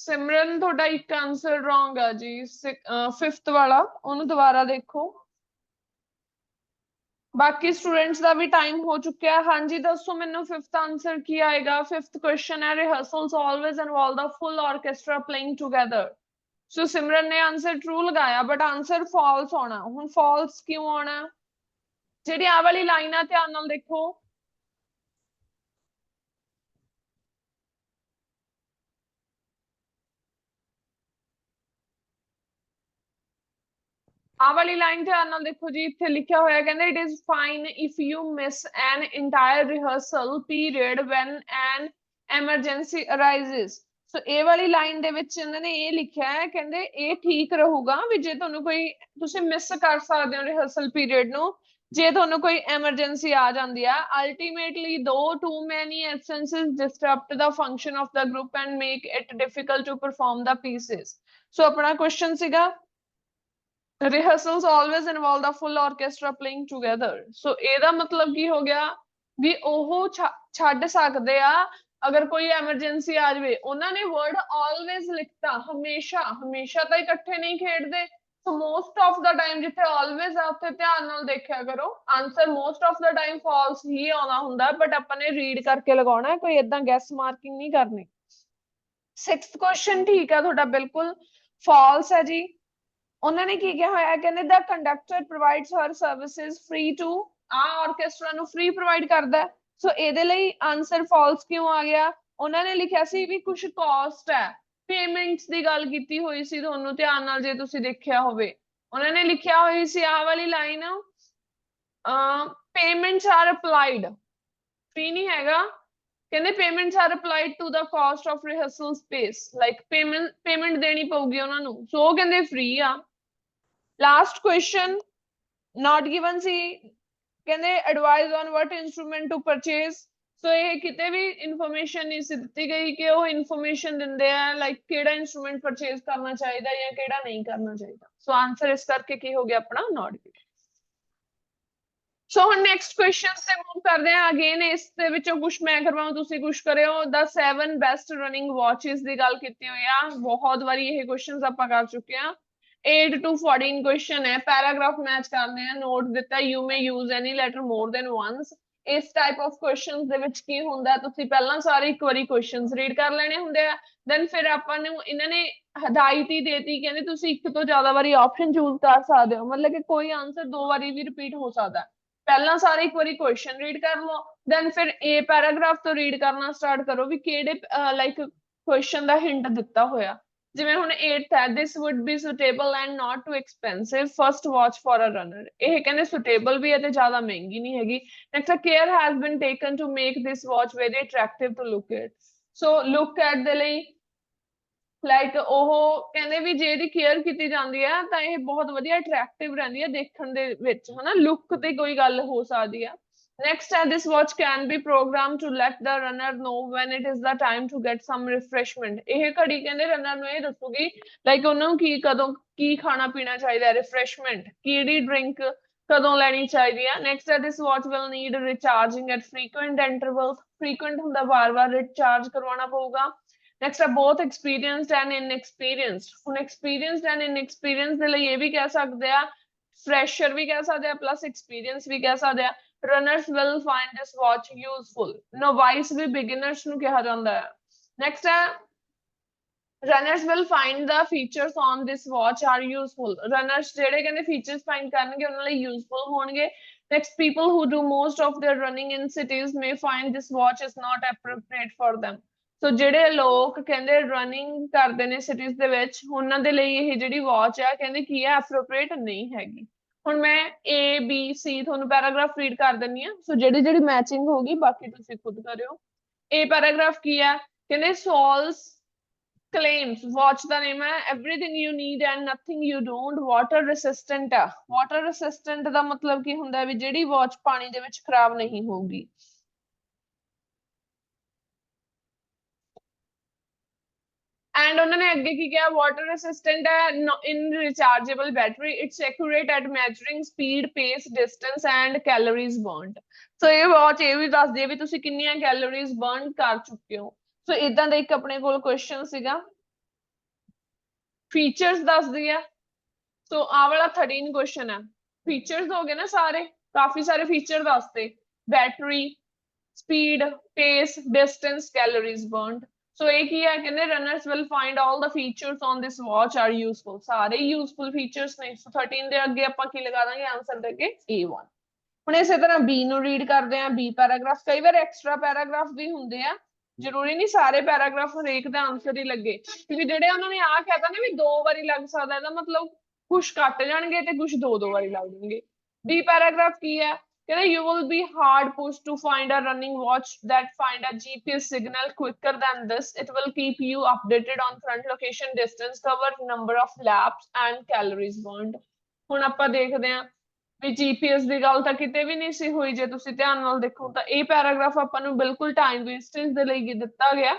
ਸਿਮਰਨ ਤੁਹਾਡਾ ਇੱਕ ਆਨਸਰ ਰੋਂਗ ਆ ਜੀ 5th ਵਾਲਾ, ਉਹਨੂੰ ਦੁਬਾਰਾ ਦੇਖੋ। ਬਾਕੀ ਸਟੂਡੈਂਟਸ ਦਾ ਵੀ ਟਾਈਮ ਹੋ ਚੁੱਕਿਆ। ਹਾਂਜੀ ਦੱਸੋ ਮੈਨੂੰ 5th ਆਨਸਰ ਕੀ ਆਏਗਾ। 5th ਕੁਐਸਚਨ ਹੈ ਰਿਹਰਸਲਸ ਆਲਵੇਜ਼ ਇਨਵੋਲਵ ਦਾ ਫੁੱਲ ਆਰਕੈਸਟਰਾ ਪਲੇਇੰਗ ਟੂਗੇਦਰ। ਸੋ ਸਿਮਰਨ ਨੇ ਆਨਸਰ ਟਰੂ ਲਗਾਇਆ ਬਟ ਆਨਸਰ ਫਾਲਸ ਆਉਣਾ। ਹੁਣ ਫਾਲਸ ਕਿਉਂ ਆਉਣਾ? ਜਿਹੜੀ ਆਹ ਵਾਲੀ ਲਾਈਨ ਆ ਧਿਆਨ ਨਾਲ ਦੇਖੋ, ਆਹ ਵਾਲੀ ਲਾਈਨ ਧਿਆਨ ਨਾਲ ਦੇਖੋ ਜੀ, ਇੱਥੇ ਲਿਖਿਆ ਹੋਇਆ ਕਹਿੰਦੇ it is fine if you miss an entire rehearsal period when an emergency arises. So ਇਹ ਵਾਲੀ ਲਾਈਨ ਦੇ ਵਿੱਚ ਇਹਨਾਂ ਨੇ ਇਹ ਲਿਖਿਆ ਹੈ, ਕਹਿੰਦੇ ਇਹ ਠੀਕ ਰਹੂਗਾ ਵੀ ਜੇ ਤੁਹਾਨੂੰ ਕੋਈ, ਤੁਸੀਂ ਮਿਸ ਕਰ ਸਕਦੇ ਹੋ ਰਿਹਰਸਲ ਪੀਰੀਅਡ ਨੂੰ ਜੇ ਤੁਹਾਨੂੰ ਕੋਈ ਐਮਰਜੈਂਸੀ ਆ ਜਾਂਦੀ ਆ। Ultimately though too many absences disrupt the function of the group and make it difficult to perform the pieces. So ਆਪਣਾ ਕੁਐਸਚਨ ਸੀਗਾ rehearsals always involve the full orchestra playing together। so ਇਹਦਾ ਮਤਲਬ ਕੀ ਹੋ ਗਿਆ ਵੀ ਉਹ ਛੱਡ ਸਕਦੇ ਆ ਅਗਰ ਕੋਈ ਐਮਰਜੈਂਸੀ ਆ ਜਾਵੇ। ਉਹਨਾਂ ਨੇ ਵਰਡ always ਲਿਖਤਾ, ਹਮੇਸ਼ਾ ਹਮੇਸ਼ਾ ਤਾਂ ਇਕੱਠੇ ਨਹੀਂ ਖੇਡਦੇ। So most of the time ਜਿੱਥੇ always ਆ ਉੱਥੇ ਧਿਆਨ ਨਾਲ ਦੇਖਿਆ ਕਰੋ, answer most of the time false ਹੀ ਆਉਣਾ ਹੁੰਦਾ ਬਟ ਆਪਾਂ ਨੇ ਰੀਡ ਕਰਕੇ ਲਗਾਉਣਾ, ਕੋਈ ਏਦਾਂ ਗੈਸ ਮਾਰਕਿੰਗ ਨਹੀਂ ਕਰਨੀ। 6th ਕੁਐਸਚਨ ਠੀਕ ਆ ਤੁਹਾਡਾ, ਬਿਲਕੁਲ ਫਾਲਸ ਹੈ ਜੀ। ਉਹਨਾਂ ਨੇ ਕੀ ਕਿਹਾ ਹੋਇਆ, ਕਹਿੰਦੇ the conductor provides her services free to, ਆ ਆਰਕੈਸਟਰਾ ਨੂੰ ਫ੍ਰੀ ਪ੍ਰੋਵਾਈਡ ਕਰਦਾ। ਸੋ ਇਹਦੇ ਲਈ ਆਨਸਰ ਫਾਲਸ ਕਿਉਂ ਆ ਗਿਆ? ਉਹਨਾਂ ਨੇ ਲਿਖਿਆ ਸੀ ਵੀ ਕੁਝ ਕਾਸਟ ਹੈ, ਪੇਮੈਂਟਸ ਦੀ ਗੱਲ ਕੀਤੀ ਹੋਈ ਸੀ, ਤੁਹਾਨੂੰ ਧਿਆਨ ਨਾਲ ਜੇ ਤੁਸੀਂ ਦੇਖਿਆ ਹੋਵੇ ਉਹਨਾਂ ਨੇ ਲਿਖਿਆ ਹੋਈ ਸੀ ਆਹ ਵਾਲੀ line, payments are applied, free ਨਹੀਂ ਹੈਗਾ। ਕਹਿੰਦੇ payments are applied to the cost of rehearsal space, like payment ਦੇਣੀ ਪਊਗੀ ਉਹਨਾਂ ਨੂੰ। ਸੋ ਉਹ ਕਹਿੰਦੇ free ਆ। ਲਾਸਟ ਕੁਐਸਚਨ not given ਸੀ, ਕਹਿੰਦੇ advise on what instrument to purchase। ਸੋ ਇਹ ਕਿਤੇ ਵੀ ਇਨਫੋਰਮੇਸ਼ਨ ਨਹੀਂ ਸੀ ਦਿੱਤੀ ਗਈ ਕਿ ਉਹ ਇਨਫੋਰਮੇਸ਼ਨ ਦਿੰਦੇ ਆ ਲਾਈਕ ਕਿਹੜਾ ਇੰਸਟਰੂਮੈਂਟ ਪਰਚੇਸ ਕਰਨਾ ਚਾਹੀਦਾ ਜਾਂ ਕਿਹੜਾ ਨਹੀਂ ਕਰਨਾ ਚਾਹੀਦਾ। ਸੋ ਆਨਸਰ ਇਸ ਕਰਕੇ ਕੀ ਹੋ ਗਿਆ ਆਪਣਾ not given। ਸੋ ਹੁਣ ਨੈਕਸਟ ਕੁਐਸਚਨਸ ਤੇ ਮੂਵ ਕਰਦੇ ਹਾਂ। ਅਗੇਨ ਇਸ ਦੇ ਵਿੱਚੋਂ ਕੁਝ ਮੈਂ ਕਰਵਾਉਂ ਤੁਸੀਂ ਕੁਝ ਕਰਿਓ। ਦਾ 7 ਬੈਸਟ ਰਨਿੰਗ ਵਾਚਸ ਦੀ ਗੱਲ ਕੀਤੀ ਹੋਈ ਆ, ਬਹੁਤ ਵਾਰੀ ਇਹ ਕੁਐਸਚਨਸ ਆਪਾਂ ਕਰ ਚੁੱਕੇ ਆ। 8 to 14 ਕੁਐਸਚਨ ਹੈ, ਪੈਰਾਗ੍ਰਾਫ ਮੈਚ ਕਰਨੇ ਆ। ਨੋਟ ਦਿੱਤਾ you may use any letter more than once. ਇਸ ਟਾਈਪ ਆਫ ਕੁਐਸਚਨਸ ਦੇ ਵਿੱਚ ਕੀ ਹੁੰਦਾ, ਤੁਸੀਂ ਪਹਿਲਾਂ ਸਾਰੇ ਇੱਕ ਵਾਰੀ ਕੁਐਸਚਨਸ ਰੀਡ ਕਰ ਲੈਣੇ ਹੁੰਦੇ ਆ, ਦੈਨ ਫਿਰ ਆਪਾਂ ਨੂੰ ਇਹਨਾਂ ਨੇ ਹਦਾਇਤ ਹੀ ਦੇਤੀ, ਕਹਿੰਦੇ ਤੁਸੀਂ ਇੱਕ ਤੋਂ ਜ਼ਿਆਦਾ ਵਾਰੀ ਆਪਸ਼ਨ ਚੂਜ਼ ਕਰ ਸਕਦੇ ਹੋ, ਮਤਲਬ ਕਿ ਕੋਈ ਆਨਸਰ ਦੋ ਵਾਰੀ ਵੀ ਰਿਪੀਟ ਹੋ ਸਕਦਾ। ਪਹਿਲਾਂ ਸਾਰੇ ਇੱਕ ਵਾਰੀ ਕੁਐਸਚਨ ਰੀਡ ਕਰ ਲਓ, ਦੈਨ ਫਿਰ ਇਹ ਪੈਰਾਗ੍ਰਾਫ ਤੋਂ ਰੀਡ ਕਰਨਾ ਸਟਾਰਟ ਕਰੋ ਵੀ ਕਿਹੜੇ ਲਾਈਕ ਕੁਐਸਚਨ ਦਾ ਹਿੰਟ ਦਿੱਤਾ ਹੋਇਆ। ਜਿਵੇਂ ਹੁਣ 8th ਹੈ, this would be suitable and not too expensive first watch for a runner। ਇਹ ਕਹਿੰਦੇ suitable ਵੀ ਹੈ ਤੇ ਜ਼ਿਆਦਾ ਮਹਿੰਗੀ ਨਹੀਂ ਹੈਗੀ। next care has been taken to make this watch very attractive to look at। so look at ਦੇ ਲਈ ਲਾਈਕ ਉਹ ਕਹਿੰਦੇ ਵੀ ਜੇ ਇਹਦੀ ਕੇਅਰ ਕੀਤੀ ਜਾਂਦੀ ਹੈ ਤਾਂ ਇਹ ਬਹੁਤ ਵਧੀਆ ਅਟਰੈਕਟਿਵ ਰਹਿੰਦੀ ਹੈ ਦੇਖਣ ਦੇ ਵਿੱਚ, ਹਨਾ, ਲੁੱਕ ਤੇ ਕੋਈ ਗੱਲ ਹੋ ਸਕਦੀ ਆ। Next ਹੈ this watch can be programmed to let the runner know when it is the time to get some refreshment। ਇਹ ਘੜੀ ਕਹਿੰਦੇ ਰਨਰ ਨੂੰ ਇਹ ਦੱਸੂਗੀ ਲਾਈਕ ਉਹਨੂੰ ਕੀ ਕਦੋਂ ਕੀ ਖਾਣਾ ਪੀਣਾ ਚਾਹੀਦਾ ਹੈ, ਰਿਫਰੈਸ਼ਮੈਂਟ ਕਿਹੜੀ ਡਰਿੰਕ ਕਦੋਂ ਲੈਣੀ ਚਾਹੀਦੀ ਹੈ। Next ਹੈ this watch will need recharging at frequent intervals। frequent ਹੁੰਦਾ ਵਾਰ-ਵਾਰ ਰਿਚਾਰਜ ਕਰਵਾਉਣਾ ਪਊਗਾ। Next ਹੈ both experienced and inexperienced। ਹੁਣ experienced and inexperienced ਦੇ ਲਈ ਇਹ ਵੀ ਕਹਿ ਸਕਦੇ ਆ, fresher ਵੀ ਕਹਿ ਸਕਦੇ ਆ plus experience ਵੀ ਕਹਿ ਸਕਦੇ ਆ। runners will find this watch useful। novice we beginners ਨੂੰ ਕਿਹਾ ਜਾਂਦਾ ਹੈ। Next ਹੈ runners will find the features on this watch are useful। runners ਜਿਹੜੇ ਕਹਿੰਦੇ features find ਕਰਨਗੇ ਉਹਨਾਂ ਲਈ useful ਹੋਣਗੇ। Next people who do most of their running in cities may find this watch is not appropriate for them। ਸੋ ਜਿਹੜੇ ਲੋਕ ਕਹਿੰਦੇ running ਕਰਦੇ ਨੇ ਸਿਟੀਜ਼ ਦੇ ਵਿੱਚ, ਉਹਨਾਂ ਦੇ ਲਈ ਇਹ ਜਿਹੜੀ ਵਾਚ ਆ ਕਹਿੰਦੇ ਕੀ ਹੈ ਐਪਰੋਪ੍ਰੀਏਟ ਨਹੀਂ ਹੈਗੀ। ਹੁਣ ਮੈਂ A B C ਤੁਹਾਨੂੰ ਪੈਰਾਗ੍ਰਾਫ ਰੀਡ ਕਰ ਦਿੰਨੀ ਆ, ਸੋ ਜਿਹੜੀ ਜਿਹੜੀ ਮੈਚਿੰਗ ਹੋਗੀ ਬਾਕੀ ਤੁਸੀਂ ਖੁਦ ਕਰਿਓ। ਇਹ ਪੈਰਾਗ੍ਰਾਫ ਕੀ ਆ, ਕਹਿੰਦੇ ਸੋਲਸ claims watch ਦਾ ਨੇਮ ਹੈ everything you need and nothing you don't। water resistant ਆ, water resistant ਦਾ ਮਤਲਬ ਕੀ ਹੁੰਦਾ ਵੀ ਜਿਹੜੀ ਵਾਚ ਪਾਣੀ ਦੇ ਵਿੱਚ ਖਰਾਬ ਨਹੀਂ ਹੋਊਗੀ। ਐਂਡ ਉਹਨਾਂ ਨੇ ਅੱਗੇ ਕੀ ਕਿਹਾ, ਵਾਟਰ ਰੈਸਿਸਟੈਂਟ ਹੈ, in rechargeable battery, it's accurate at measuring speed pace distance and calories burned. So ਇਹ ਵਾਚ ਇਹ ਵੀ ਦੱਸਦੀ ਹੈ ਵੀ ਤੁਸੀਂ ਕਿੰਨੀਆਂ ਕੈਲੋਰੀਜ਼ ਬਰਨ ਕਰ ਚੁੱਕੇ ਹੋ। ਸੋ ਇਦਾਂ ਦਾ ਇੱਕ ਆਪਣੇ ਕੋਲ ਕੁਐਸਚਨ ਸੀਗਾ। फीचर्स दस दिया। सो आ वाला 13 क्वेश्चन है, फीचर्स हो गए ना सारे, काफी सारे फीचर दसते, battery, speed, pace, distance, calories burned. So एक ही है, कहते runners will find all the features on this watch are useful, सारे यूजफुल फीचर्स ने। सो 13 ਦੇ ਅੱਗੇ ਆਪਾਂ ਕੀ ਲਗਾ ਦਾਂਗੇ ਆਨਸਰ ਦੇ ਕੇ A1। ਹੁਣ ਇਸੇ ਤਰ੍ਹਾਂ ਬੀ ਨੂੰ ਰੀਡ ਕਰਦੇ ਆ, ਬੀ ਪੈਰਾਗ੍ਰਾਫ, ਕਈ ਵਾਰ ਐਕਸਟਰਾ ਪੈਰਾਗ੍ਰਾਫ ਵੀ ਹੁੰਦੇ ਆ, ਜ਼ਰੂਰੀ ਨਹੀਂ ਸਾਰੇ ਪੈਰਾਗ੍ਰਾਫ ਹਰੇਕ ਦਾ ਆਨਸਰ ਹੀ ਲੱਗੇ, ਕਿਉਂਕਿ ਜਿਹੜੇ ਉਹਨਾਂ ਨੇ ਆ ਕਹਿਤਾ ਨਾ ਵੀ 2 ਵਾਰੀ ਲੱਗ ਸਕਦਾ, ਇਹਦਾ ਮਤਲਬ ਕੁਝ ਕੱਟ ਜਾਣਗੇ ਤੇ ਕੁਝ 2 ਵਾਰੀ ਲੱਗ ਜਾਣਗੇ। ਬੀ ਪੈਰਾਗ੍ਰਾਫ ਕੀ ਹੈ, ਕਹਿੰਦੇ you will be hard pushed to find a running watch that find a GPS signal quicker than this. It will keep you updated on front location, distance covered, number of laps and calories burned। ਹੁਣ ਆਪਾਂ ਦੇਖਦੇ ਹਾਂ ਵੀ GPS ਦੀ ਗੱਲ ਤਾਂ ਕਿਤੇ ਵੀ ਨਹੀਂ ਸੀ ਹੋਈ, ਜੇ ਤੁਸੀਂ ਧਿਆਨ ਨਾਲ ਦੇਖੋ ਤਾਂ ਇਹ ਪੈਰਾਗ੍ਰਾਫ ਆਪਾਂ ਨੂੰ ਬਿਲਕੁਲ ਟਾਈਮ ਵੇਸਟੇਜ ਦੇ ਲਈ ਦਿੱਤਾ ਗਿਆ।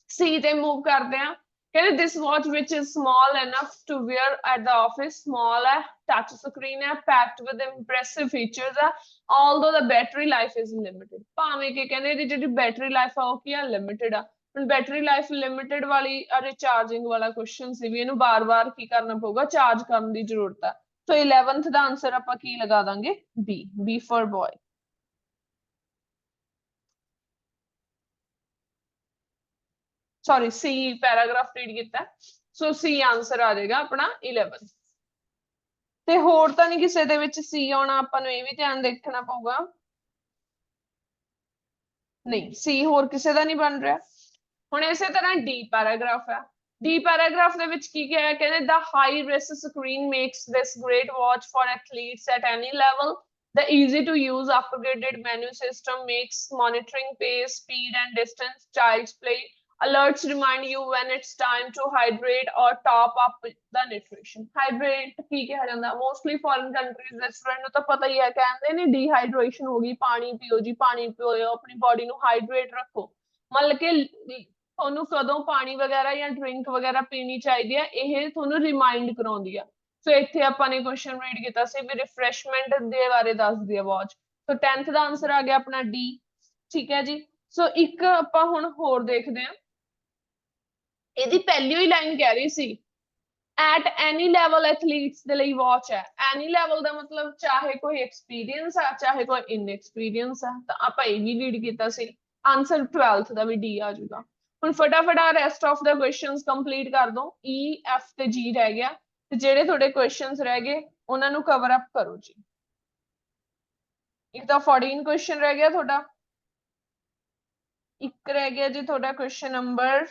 ਸੀ ਤੇ ਮੂਵ ਕਰਦੇ ਆ, ਕਹਿੰਦੇ this watch which is small enough to wear at the office, small ਹੈ, touch screen ਹੈ, packed with impressive features ਹੈ, although the battery life is limited। ਭਾਵੇਂ ਕਿ ਕਹਿੰਦੇ ਇਹਦੀ ਜਿਹੜੀ ਬੈਟਰੀ ਲਾਈਫ ਆ ਉਹ ਕੀ ਆ, ਲਿਮਿਟਡ ਆ। ਹੁਣ ਬੈਟਰੀ ਲਾਈਫ ਲਿਮਿਟਡ ਵਾਲੀ ਰਿਚਾਰਜਿੰਗ ਵਾਲਾ ਕੁਐਸਚਨ ਸੀ ਵੀ ਇਹਨੂੰ ਬਾਰ-ਬਾਰ ਕੀ ਕਰਨਾ ਪਊਗਾ, ਚਾਰਜ ਕਰਨ ਦੀ ਜ਼ਰੂਰਤ ਆ। ਸੋ 11th ਦਾ ਆਨਸਰ ਆਪਾਂ ਕੀ ਲਗਾ ਦਾਂਗੇ, B for boy. Sorry C paragraph read ਕੀਤਾ, ਸੋ ਸੀ ਆਨਸਰ ਆ ਜਾਏਗਾ ਆਪਣਾ 11। ਤੇ ਹੋਰ ਤਾਂ ਨਹੀਂ ਕਿਸੇ ਦੇ ਵਿੱਚ ਸੀ ਆਉਣਾ, ਆਪਾਂ ਨੂੰ ਇਹ ਵੀ ਧਿਆਨ ਦੇਖਣਾ ਪਊਗਾ। ਨਹੀਂ ਸੀ ਹੋਰ ਕਿਸੇ ਦਾ ਨਹੀਂ ਬਣ ਰਿਹਾ। ਹੁਣ ਇਸੇ ਤਰ੍ਹਾਂ ਡੀ ਪੈਰਾਗ੍ਰਾਫ ਹੈ, ਡੀ ਪੈਰਾਗ੍ਰਾਫ ਦੇ ਵਿੱਚ ਕੀ ਕਿਹਾ, ਕਹਿੰਦੇ the high res screen makes this great watch for athletes at any level। The easy to use upgraded menu system makes monitoring pace, speed and distance child's play। Alerts remind you when it's time to hydrate or top up the nutrition। Hydrate ਕੀ ਕਿਹਾ ਜਾਂਦਾ, mostly foreign countries ਦੇ student ਨੂੰ ਤਾਂ ਪਤਾ ਹੀ ਹੈ, ਕਹਿੰਦੇ ਨੇ dehydration ਹੋ ਗਈ, ਪਾਣੀ ਪੀਓ ਜੀ, ਪਾਣੀ ਪੀਓ, ਆਪਣੀ ਬੋਡੀ ਨੂੰ ਹਾਈਡਰੇਟ ਰੱਖੋ। ਮਤਲਬ ਕਿ ਤੁਹਾਨੂੰ ਕਦੋਂ ਪਾਣੀ ਵਗੈਰਾ ਜਾਂ ਡਰਿੰਕ ਵਗੈਰਾ ਪੀਣੀ ਚਾਹੀਦੀ ਹੈ, ਇਹ ਤੁਹਾਨੂੰ ਰਿਮਾਈਂਡ ਕਰਾਉਂਦੀ ਆ। ਸੋ ਇੱਥੇ ਆਪਾਂ ਨੇ ਕੁਐਸਚਨ ਰੀਡ ਕੀਤਾ ਸੀ ਵੀ ਰਿਫਰੈਸ਼ਮੈਂਟ ਦੇ ਬਾਰੇ ਦੱਸਦੀ ਆ ਵਾਚ। ਸੋ 10th ਦਾ ਆਨਸਰ ਆ ਗਿਆ ਆਪਣਾ ਡੀ। ਠੀਕ ਹੈ ਜੀ। ਸੋ ਇੱਕ ਆਪਾਂ ਹੁਣ ਹੋਰ ਦੇਖਦੇ ਹਾਂ, ਇਹਦੀ ਪਹਿਲੀ ਹੀ ਲਾਈਨ ਕਹਿ ਰਹੀ ਸੀ ਐਟ ਐਨੀ ਲੈਵਲ ਐਥਲੀਟਸ ਦੇ ਲਈ ਵਾਚ ਹੈ। ਐਨੀ ਲੈਵਲ ਦਾ ਮਤਲਬ ਚਾਹੇ ਕੋਈ ਐਕਸਪੀਰੀਅੰਸ ਆ ਚਾਹੇ ਕੋਈ ਇਨਐਕਸਪੀਰੀਅੰਸ ਆ, ਤਾਂ ਆਪਾਂ ਇਹ ਵੀ ਰੀਡ ਕੀਤਾ ਸੀ। ਆਨਸਰ 12th ਦਾ ਵੀ ਡੀ ਆ ਜਾਊਗਾ। ਹੁਣ ਫਟਾਫਟ ਆ rest of the questions complete ਕਰ ਦੋ, ਈ ਐਫ ਤੇ ਜੀ ਰਹਿ ਗਿਆ, ਤੇ ਜਿਹੜੇ ਤੁਹਾਡੇ ਕੁਐਸਚਨਸ ਰਹਿ ਗਏ ਉਹਨਾਂ ਨੂੰ ਕਵਰ ਅਪ ਕਰੋ ਜੀ। ਇੱਕ ਤਾਂ 14 ਕੁਐਸਚਨ ਰਹਿ ਗਿਆ ਤੁਹਾਡਾ, ਇੱਕ ਰਹਿ ਗਿਆ ਜੀ ਤੁਹਾਡਾ ਕੁਐਸਚਨ ਨੰਬਰ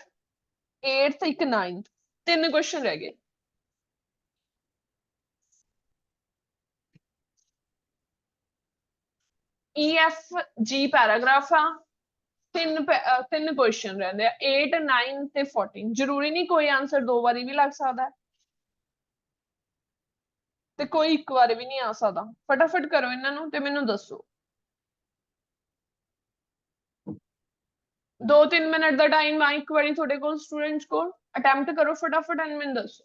8th, ਇੱਕ 9th, 3 ਕੁਐਸਚਨ ਰਹਿ ਗਏ। ਈ ਐਫ ਜੀ ਪੈਰਾਗ੍ਰਾਫ ਆ, ਤਿੰਨ ਕੁਐਸਚਨ ਰਹਿੰਦੇ ਆ, 8, 9 ਤੇ 14। ਜ਼ਰੂਰੀ ਨਹੀਂ ਕੋਈ ਆਨਸਰ 2 ਵਾਰੀ ਵੀ ਲੱਗ ਸਕਦਾ ਤੇ ਕੋਈ ਇੱਕ ਵਾਰ ਵੀ ਨਹੀਂ ਆ ਸਕਦਾ। ਫਟਾਫਟ ਕਰੋ ਇਹਨਾਂ ਨੂੰ ਤੇ ਮੈਨੂੰ ਦੱਸੋ। 2-3 ਮਿੰਟ ਦਾ ਟਾਈਮ ਆ ਇੱਕ ਵਾਰੀ ਤੁਹਾਡੇ ਕੋਲ ਸਟੂਡੈਂਟਸ ਕੋਲ, ਅਟੈਂਪਟ ਕਰੋ ਫਟਾਫਟ ਐਂਡ ਮੈਨੂੰ ਦੱਸੋ।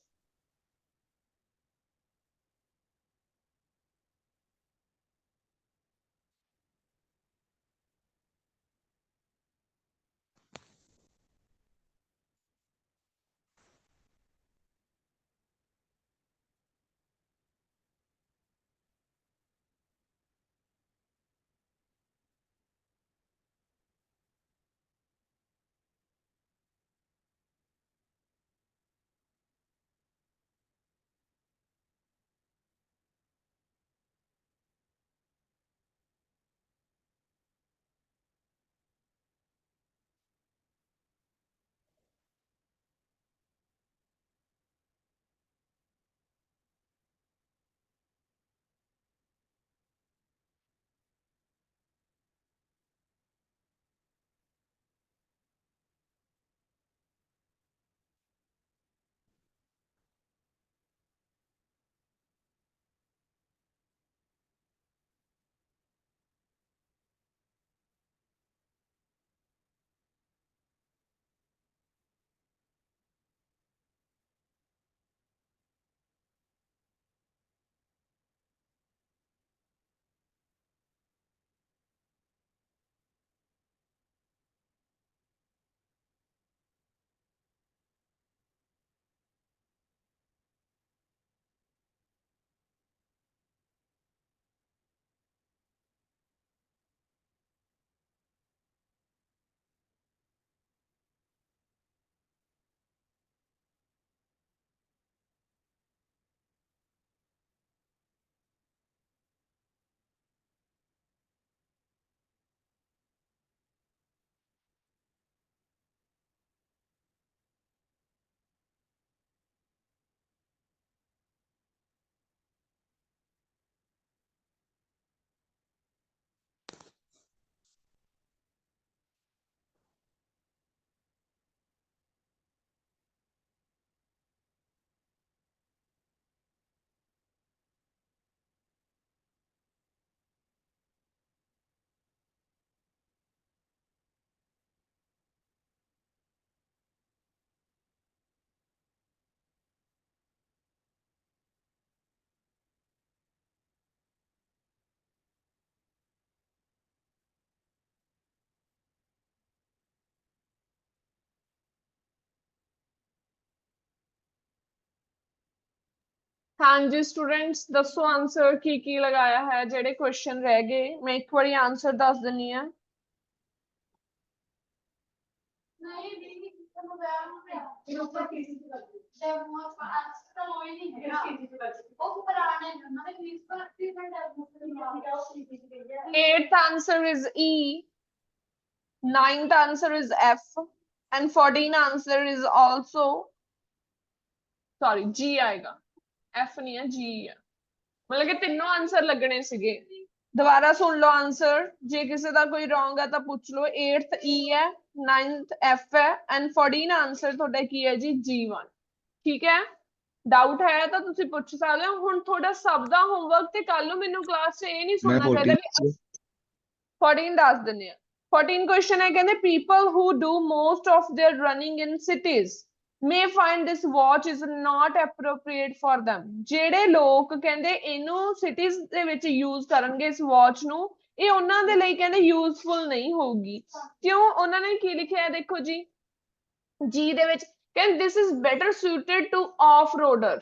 ਹਾਂਜੀ ਸਟੂਡੈਂਟਸ ਦੱਸੋ ਆਨਸਰ ਕੀ ਲਗਾਇਆ ਹੈ, ਜਿਹੜੇ ਕੁਐਸਚਨ ਰਹਿ ਗਏ ਮੈਂ ਇੱਕ ਵਾਰੀ ਆਨਸਰ ਦੱਸ ਦਿੰਨੀ ਆ। Eighth answer is E, ninth answer is F, and 14 answer is also sorry G ਆਏਗਾ। F ਨਹੀਂ ਹੈ G ਹੈ, ਮਤਲਬ ਕਿ ਤਿੰਨੋਂ ਆਨਸਰ ਲੱਗਣੇ ਸੀਗੇ। ਦੁਬਾਰਾ ਸੁਣ ਲਓ ਆਨਸਰ, ਜੇ ਕਿਸੇ ਦਾ ਕੋਈ ਰੋਂਗ ਹੈ ਤਾਂ ਪੁੱਛ ਲਓ। 8th E ਹੈ, 9th F ਹੈ ਐਂਡ 14 ਆਨਸਰ ਤੁਹਾਡਾ ਕੀ ਹੈ ਜੀ G1। ਠੀਕ ਹੈ, ਡਾਊਟ ਹੈ ਤਾਂ ਤੁਸੀਂ ਪੁੱਛ ਸਕਦੇ ਹੋ। ਹੁਣ ਤੁਹਾਡਾ ਸਭ ਦਾ ਹੋਮਵਰਕ ਤੇ ਕੱਲ ਨੂੰ ਮੈਨੂੰ ਕਲਾਸ 'ਚ ਇਹ ਨਹੀਂ ਮੈਂ ਸੁਣਨਾ ਚਾਹੀਦਾ 14 ਵੀ 14 ਦੱਸ ਦਿੰਦੇ ਆ। 14 ਕੁਐਸਚਨ ਹੈ, ਕਹਿੰਦੇ people who do most of their running in cities may find this watch is not appropriate for them। ਜਿਹੜੇ ਲੋਕ ਕਹਿੰਦੇ ਇਹਨੂੰ ਸਿਟੀਜ਼ ਦੇ ਵਿੱਚ ਯੂਜ਼ ਕਰਨਗੇ ਇਸ ਵਾਚ ਨੂੰ, ਇਹ ਉਹਨਾਂ ਦੇ ਲਈ ਕਹਿੰਦੇ ਯੂਜ਼ਫੁਲ ਨਹੀਂ ਹੋਊਗੀ। ਕਿਉਂ? ਉਹਨਾਂ ਨੇ ਕੀ ਲਿਖਿਆ ਹੈ ਦੇਖੋ ਜੀ, ਜੀ ਦੇ ਵਿੱਚ ਕਹਿੰਦੇ this is better suited to off roader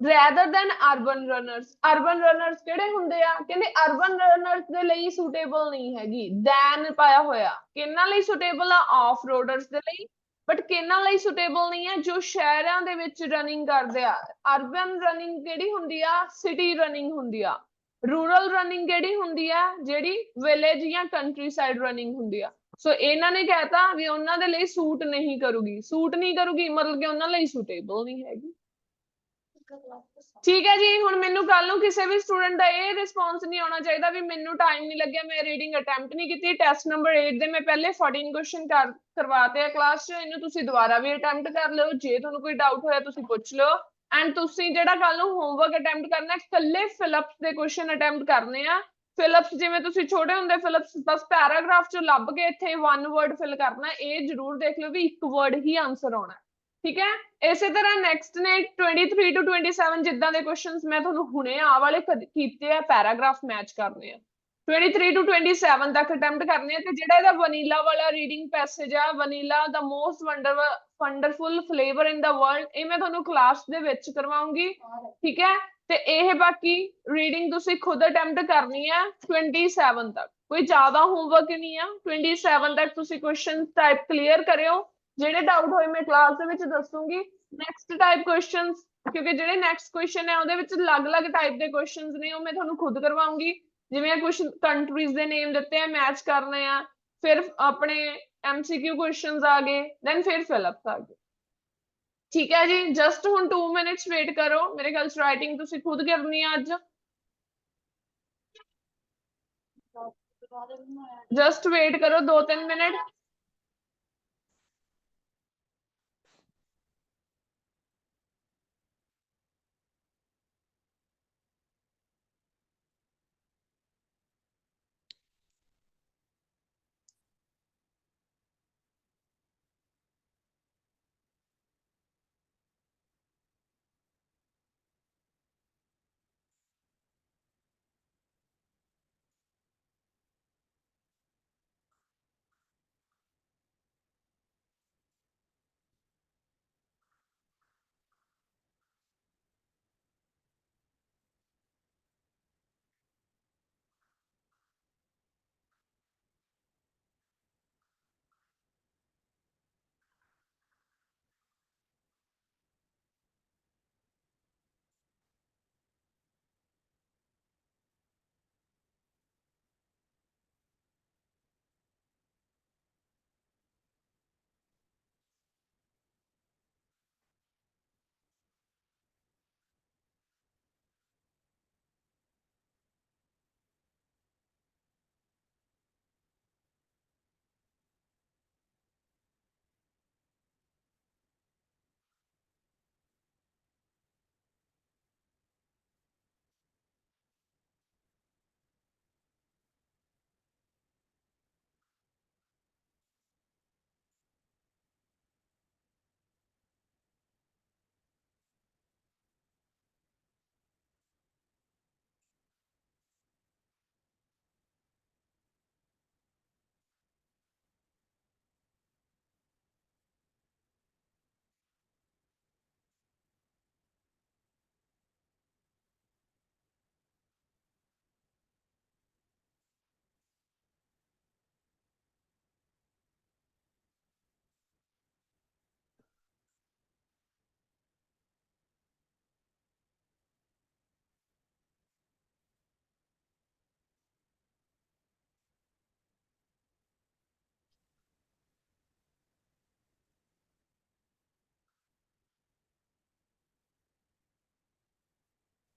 rather than urban runners। urban runners ਕਿਹੜੇ ਹੁੰਦੇ ਆ? ਕਹਿੰਦੇ urban runners ਦੇ ਲਈ suitable ਨਹੀਂ ਹੈਗੀ, then ਪਾਇਆ ਹੋਇਆ। ਕਿਹਨਾਂ ਲਈ suitable ਆ? off roaders ਦੇ ਲਈ। ਬਟ ਕਿਹਨਾਂ ਲਈ suitable ਨਹੀਂ ਹੈ? ਜੋ ਸ਼ਹਿਰਾਂ ਦੇ ਵਿੱਚ ਰਨਿੰਗ ਕਰਦੇ ਆ। urban running ਕਿਹੜੀ ਹੁੰਦੀ ਆ? city running ਹੁੰਦੀ ਆ। ਰੂਰਲ ਰਨਿੰਗ ਕਿਹੜੀ ਹੁੰਦੀ ਆ? ਜਿਹੜੀ ਵਿਲੇਜ ਜਾਂ ਕੰਟਰੀ ਸਾਈਡ ਰਨਿੰਗ ਹੁੰਦੀ ਆ। ਸੋ ਇਹਨਾਂ ਨੇ ਕਹਿਤਾ ਵੀ ਉਹਨਾਂ ਦੇ ਲਈ ਸੂਟ ਨਹੀਂ ਕਰੂਗੀ। ਸੂਟ ਨਹੀਂ ਕਰੂਗੀ ਮਤਲਬ ਕਿ ਉਹਨਾਂ ਲਈ ਸੁਟੇਬਲ ਨਹੀਂ ਹੈਗੀ। ਠੀਕ ਹੈ ਜੀ, ਹੁਣ ਮੈਨੂੰ ਕੱਲ ਨੂੰ ਕਿਸੇ ਵੀ ਸਟੂਡੈਂਟ ਦਾ ਇਹ ਰਿਸਪੌਂਸ ਨਹੀਂ ਆਉਣਾ ਚਾਹੀਦਾ ਵੀ ਮੈਨੂੰ ਟਾਈਮ ਨਹੀਂ ਲੱਗਿਆ, ਮੈਂ ਰੀਡਿੰਗ ਅਟੈਂਪਟ ਨਹੀਂ ਕੀਤੀ। ਟੈਸਟ ਨੰਬਰ 8 ਦੇ ਮੈਂ ਪਹਿਲੇ 14 ਕੁਐਸਚਨ ਕਰਵਾਤੇ ਆ ਕਲਾਸ 'ਚ, ਇਹਨੂੰ ਤੁਸੀਂ ਦੁਬਾਰਾ ਵੀ ਅਟੈਂਪਟ ਕਰ ਲਿਓ। ਜੇ ਤੁਹਾਨੂੰ ਕੋਈ ਡਾਊਟ ਹੋਇਆ ਤੁਸੀਂ ਪੁੱਛ ਲਿਓ। ਐਂਡ ਤੁਸੀਂ ਜਿਹੜਾ ਕੱਲ ਨੂੰ ਹੋਮਵਰਕ ਅਟੈਂਪਟ ਕਰਨਾ, ਇਕੱਲੇ ਫਿਲਪਸ ਦੇ ਕੁਐਸਚਨ ਅਟੈਂਪਟ ਕਰਨੇ ਆ। ਫਿਲਪਸ ਜਿਵੇਂ ਤੁਸੀਂ ਛੋਟੇ ਹੁੰਦੇ ਫਿਲਪਸ ਬਸ ਪੈਰਾਗ੍ਰਾਫ 'ਚੋਂ ਲੱਭ ਕੇ ਇੱਥੇ 1 ਵਰਡ ਫਿਲ ਕਰਨਾ, ਇਹ ਜ਼ਰੂਰ ਦੇਖ ਲਿਓ ਵੀ 1 ਵਰਡ ਹੀ ਆਨਸਰ ਆਉਣਾ। ਠੀਕ ਹੈ, ਇਸੇ ਤਰ੍ਹਾਂ ਨੈਕਸਟ ਨੇ 23 to 27 ਜਿੱਦਾਂ ਦੇ ਕੁਐਸਚਨਸ ਮੈਂ ਤੁਹਾਨੂੰ ਹੁਣੇ ਆਹ ਵਾਲੇ ਕੀਤੇ ਆ, ਪੈਰਾਗ੍ਰਾਫ ਮੈਚ ਕਰਨੇ ਆ। 23 to 27 ਤੱਕ ਅਟੈਂਪਟ ਕਰਨੇ ਆ। ਤੇ ਜਿਹੜਾ ਇਹਦਾ ਵਨੀਲਾ ਵਾਲਾ ਰੀਡਿੰਗ ਪੈਸੇਜ ਆ, ਵਨੀਲਾ ਦਾ ਮੋਸਟ ਵੰਡਰਫੁਲ ਫਲੇਵਰ ਇਨ ਦਾ ਵਰਲਡ, ਇਹ ਮੈਂ ਤੁਹਾਨੂੰ ਕਲਾਸ ਦੇ ਵਿੱਚ ਕਰਵਾਉਂਗੀ। ਠੀਕ ਹੈ, ਤੇ ਇਹ ਬਾਕੀ ਰੀਡਿੰਗ ਤੁਸੀਂ ਖੁਦ ਅਟੈਂਪਟ ਕਰਨੀ ਆ 27 ਤੱਕ। ਕੋਈ ਜ਼ਿਆਦਾ ਹੋਮਵਰਕ ਨਹੀਂ ਆ। 27 ਤੱਕ ਤੁਸੀਂ ਕੁਐਸਚਨ ਟਾਈਪ ਕਲੀਅਰ ਕਰਿਓ। ਜਿਹੜੇ ਡਾਊਟ ਹੋਏ ਮੈਂ ਕਲਾਸ ਦੇ ਵਿੱਚ ਦੱਸੂਗੀ। ਨੈਕਸਟ ਟਾਈਪ ਕੁਐਸਚਨਸ, ਕਿਉਂਕਿ ਜਿਹੜੇ ਨੈਕਸਟ ਕੁਐਸਚਨ ਹੈ ਉਹਦੇ ਵਿੱਚ ਅਲੱਗ-ਅਲੱਗ ਟਾਈਪ ਦੇ ਕੁਐਸਚਨਸ ਨੇ, ਉਹ ਮੈਂ ਤੁਹਾਨੂੰ ਖੁਦ ਕਰਵਾਉਂਗੀ। ਜਿਵੇਂ ਕੁਝ ਕੰਟਰੀਜ਼ ਦੇ ਨੇਮ ਦਿੱਤੇ ਆ, ਮੈਚ ਕਰਨੇ ਆ। ਫਿਰ ਆਪਣੇ MCQ ਕੁਐਸਚਨਸ ਆ ਗਏ, ਦੈਨ ਫਿਰ ਫਿਲਅਪਸ ਆ ਗਏ। ਠੀਕ ਹੈ ਜੀ, ਜਸਟ ਹੁਣ 2 ਮਿੰਟਸ ਵੇਟ ਕਰੋ। ਮੇਰੇ ਖਿਆਲ ਚ ਰਾਈਟਿੰਗ ਤੁਸੀਂ ਖੁਦ ਕਰਨੀ ਆ ਅੱਜ। ਜਸਟ ਵੇਟ ਕਰੋ 2-3 ਮਿੰਟ।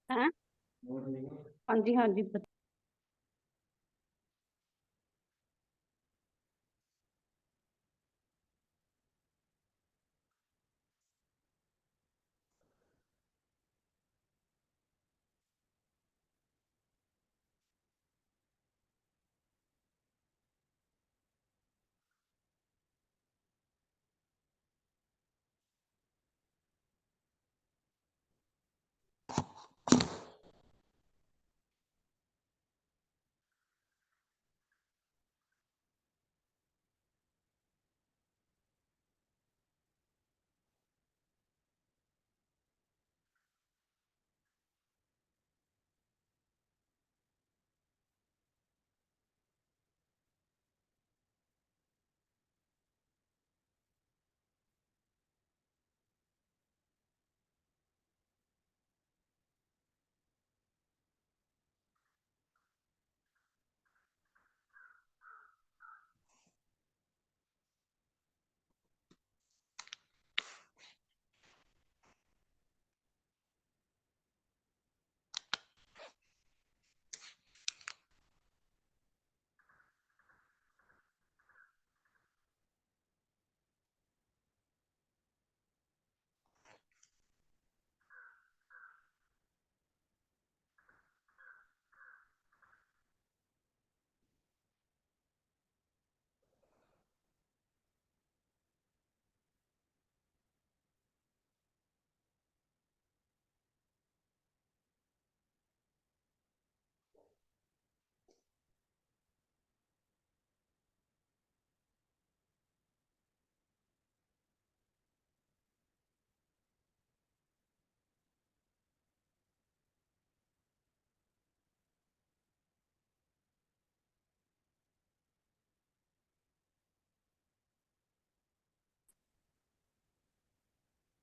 हैं। हाँ जी, हाँ जी।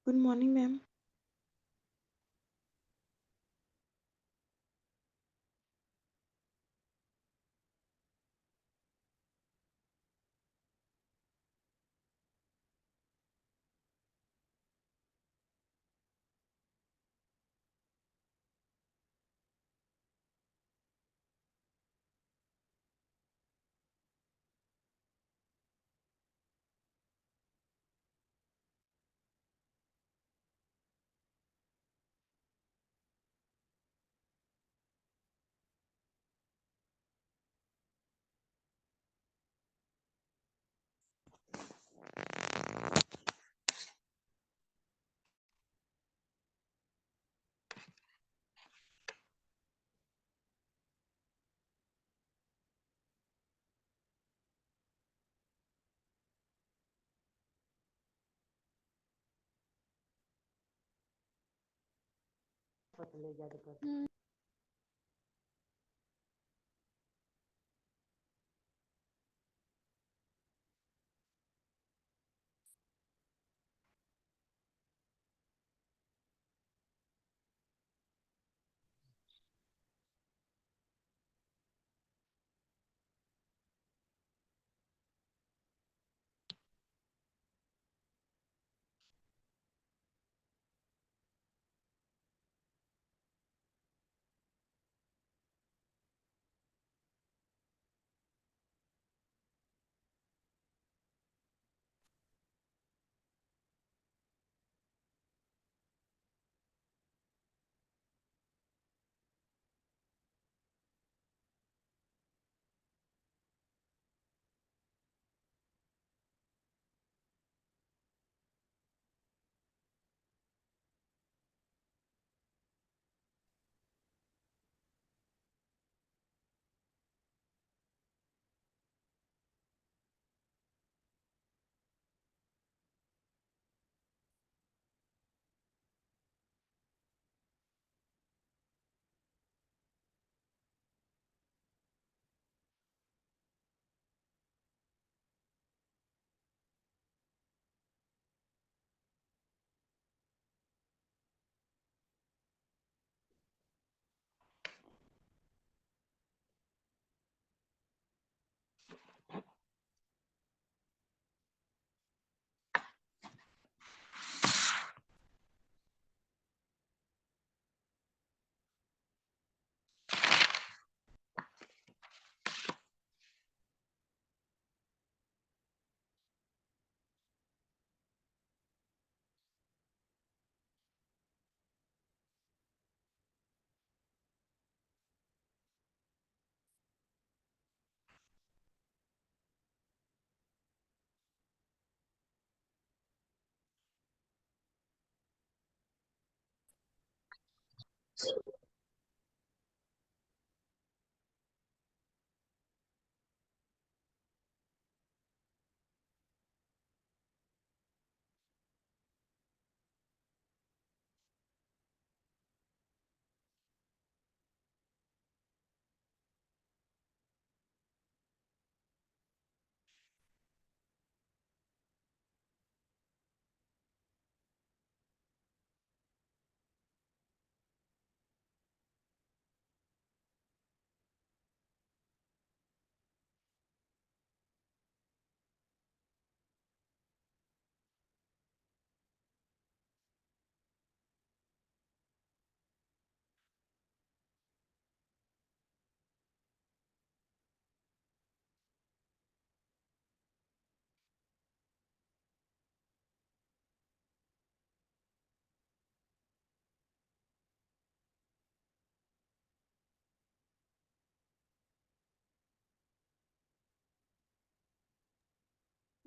Good morning, ma'am.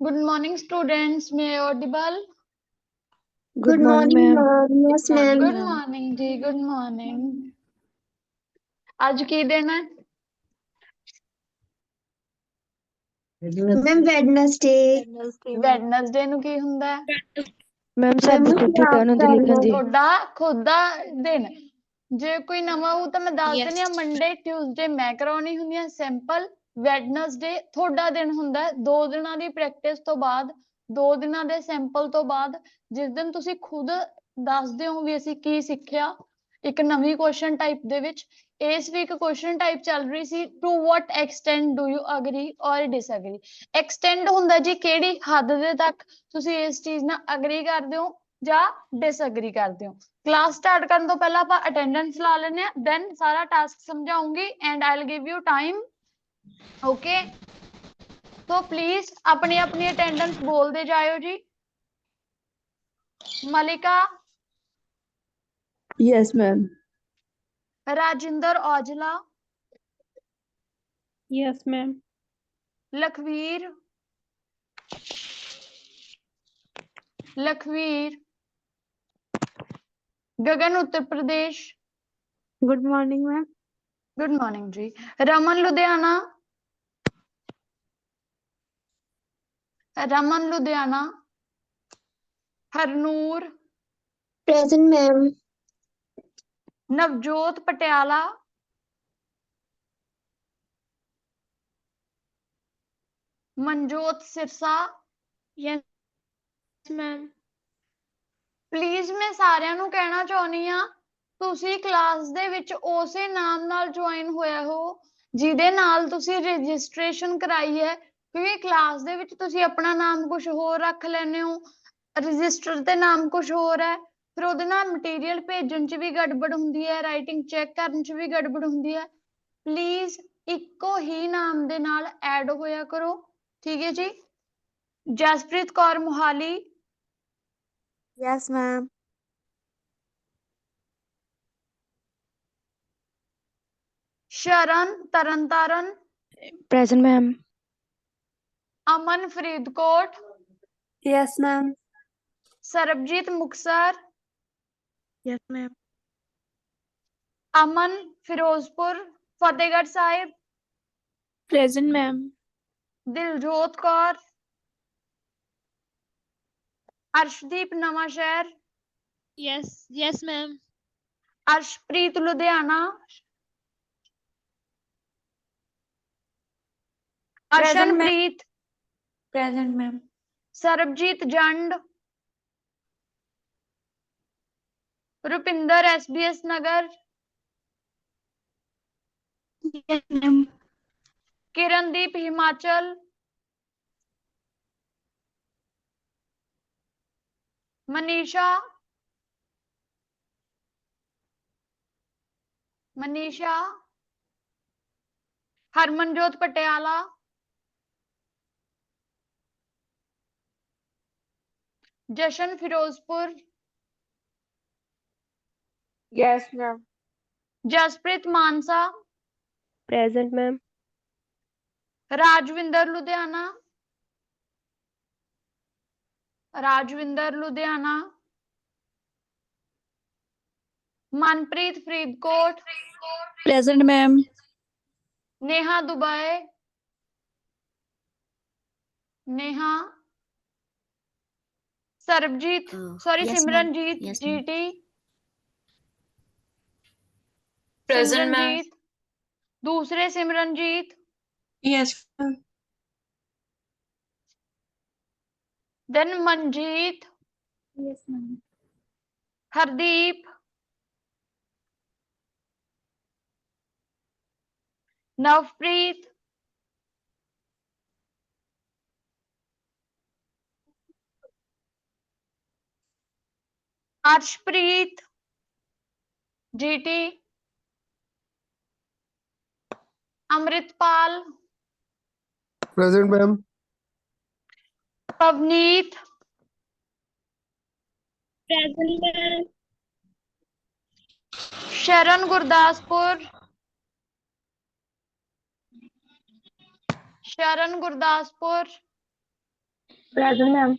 Good morning, students. May I audible? Good morning, ma'am. Yes, ma'am. Good morning, ji. Good morning. आज की दिन है? Ma'am, Wednesday. Wednesday ਨੂੰ ਕੀ ਹੁੰਦਾ ਹੈ? ਮੈਮ ਸਾਡੇ ਛੁੱਟੀ ਟਰਨ ਹੁੰਦੀ ਲਿਖਣ ਦੀ। ਤੁਹਾਡਾ ਖੁਦ ਦਾ ਦਿਨ। ਜੇ ਕੋਈ ਨਵਾਂ ਹੋ ਤਾਂ ਮੈਂ ਦੱਸ ਦਿੰਦੀ ਹਾਂ, ਮੰਡੇ ਟਿਊਜ਼ਡੇ ਮੈਂ ਕਰਾਉਣੀ ਹੁੰਦੀ ਆ ਸਿੰਪਲ। ਵੈਡਨਸਡੇ ਤੁਹਾਡਾ ਦਿਨ ਹੁੰਦਾ ਹੈ। 2 ਦਿਨਾਂ ਦੀ ਪ੍ਰੈਕਟਿਸ ਤੋਂ ਬਾਅਦ, 2 ਦਿਨਾਂ ਦੇ ਸੈਂਪਲ ਤੋਂ ਬਾਅਦ, ਜਿਸ ਦਿਨ ਤੁਸੀਂ ਖੁਦ ਦੱਸਦੇ ਹੋ ਵੀ ਅਸੀਂ ਕੀ ਸਿੱਖਿਆ ਇੱਕ ਨਵੀਂ ਕੁਐਸਚਨ ਟਾਈਪ ਦੇ ਵਿੱਚ। ਇਸ ਵੀਕ ਕੁਐਸਚਨ ਟਾਈਪ ਚੱਲ ਰਹੀ ਸੀ to what extent do you agree or disagree. Extent ਹੁੰਦਾ ਜੀ ਕਿਹੜੀ ਹੱਦ ਦੇ ਤੱਕ ਤੁਸੀਂ ਇਸ ਚੀਜ਼ ਨਾਲ ਅਗਰੀ ਕਰਦੇ ਹੋ ਜਾਂ ਡਿਸਐਗਰੀ ਕਰਦੇ ਹੋ। ਕਲਾਸ ਸਟਾਰਟ ਕਰਨ ਤੋਂ ਪਹਿਲਾਂ ਆਪਾਂ ਅਟੈਂਡੈਂਸ ਲਾ ਲੈਂਦੇ ਹਾਂ, ਦੈਨ ਸਾਰਾ ਟਾਸਕ ਸਮਝਾਉਂਗੀ and I will give you time. Okay, so please ਆਪਣੀ ਆਪਣੀ ਅਟੈਂਡੈਂਸ ਬੋਲਦੇ ਜਾਇਓ ਜੀ। Malika, yes ma'am. Rajinder Aujla, Yes, ma'am. Lakhvir, Lakhvir, Gagan Uttar Pradesh, Good morning, ma'am. Good morning जी। Raman Ludhiana, Raman Ludhiana, Harnoor, Present, ma'am. Navjot Patiala, Manjot Sirsa. Yes, ma'am. Please ਮੈਂ ਸਾਰਿਆਂ ਨੂੰ ਕਹਿਣਾ ਚਾਹੁੰਦੀ ਆ ਤੁਸੀਂ ਕਲਾਸ ਦੇ ਵਿੱਚ ਉਸੇ ਨਾਮ ਨਾਲ ਜੁਆਇਨ ਹੋਇਆ ਹੋ ਜਿਹਦੇ ਨਾਲ ਤੁਸੀਂ ਰਜਿਸਟ੍ਰੇਸ਼ਨ ਕਰਾਈ ਹੈ, ਕਿਉਂਕਿ ਕਲਾਸ ਦੇ ਵਿੱਚ ਤੁਸੀਂ ਆਪਣਾ ਨਾਮ ਕੁਝ ਹੋਰ ਰੱਖ ਲੈਂਦੇ ਹੋ, ਰਜਿਸਟਰ ਤੇ ਨਾਮ ਕੁਝ ਹੋਰ ਹੈ, ਫਿਰ ਉਹਦੇ ਨਾਲ ਮਟੀਰੀਅਲ ਭੇਜਣ 'ਚ ਵੀ ਗੜਬੜ ਹੁੰਦੀ ਹੈ, ਰਾਈਟਿੰਗ ਚੈੱਕ ਕਰਨ 'ਚ ਵੀ ਗੜਬੜ ਹੁੰਦੀ ਹੈ। ਪਲੀਜ਼ ਇੱਕੋ ਹੀ ਨਾਮ ਦੇ ਨਾਲ ਐਡ ਹੋਇਆ ਕਰੋ, ਠੀਕ ਹੈ ਜੀ। Jaspreet Kaur Mohali, Yes, ma'am. Sharan Tarn Taran, present ma'am. Aman Faridkot, Yes, ma'am. Sarabjit Muktsar, Yes, ma'am. Aman Firozpur Fatehgarh Sahib, Present, ma'am. Diljot Kaur, Arshdeep Nawanshahr, Yes, ma'am. Arshpreet Ludhiana, Ashanpreet, Present, ma'am. Sarabjit Jand, Rupinder SBS Nagar, Yes, ma'am. Kirandeep Himachal, Manisha, Manisha, Harmanjot Patiala, Jashan Firozpur, yes ma'am. Jaspreet Mansa, present ma'am. Rajwinder Ludhiana, Rajwinder Ludhiana, Manpreet Faridkot, Present, ma'am. Neha Dubai, Neha, Sarabjit sorry yes, ma'am. Simranjit Yes, ma'am. GT, Present, ma'am. Simranjit, दूसरे Simranjit, Yes, ma'am. Then Manjit, Yes, ma'am. Hardeep, Navpreet, Arshpreet GT, Amritpal, Present, ma'am. Pavneet, Present, ma'am. Sharan Gurdaspur, Sharan Gurdaspur, Present, ma'am.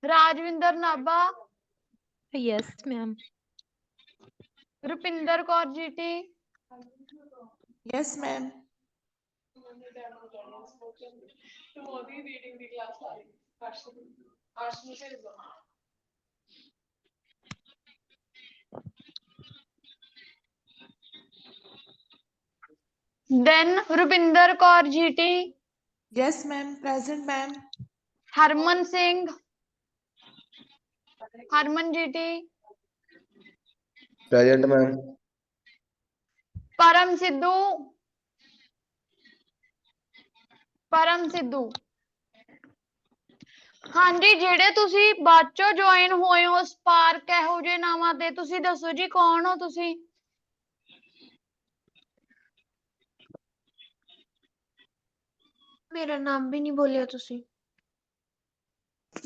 Rajwinder Nabha, Yes, ma'am. Rupinder Kaur GT, Yes, ma'am. Then Rupinder Kaur GT, Yes, ma'am. Present, ma'am. Harman Singh, Harman GT, Present, ma'am. परम सिद्धू, परम सिद्धू। हाँ जी, ਜਿਹੜੇ ਤੁਸੀਂ ਬਾਅਦ ਚੋਂ join ਹੋਏ ਹੋ ਸਪਾਰਕ ਇਹੋ ਜਿਹੇ ਨਾਵਾਂ ਤੇ ਤੁਸੀਂ ਦੱਸੋ ਜੀ ਕੌਣ ਹੋ ਤੁਸੀਂ? ਮੇਰਾ ਨਾਮ ਵੀ ਨਹੀਂ ਬੋਲਿਆ ਤੁਸੀਂ।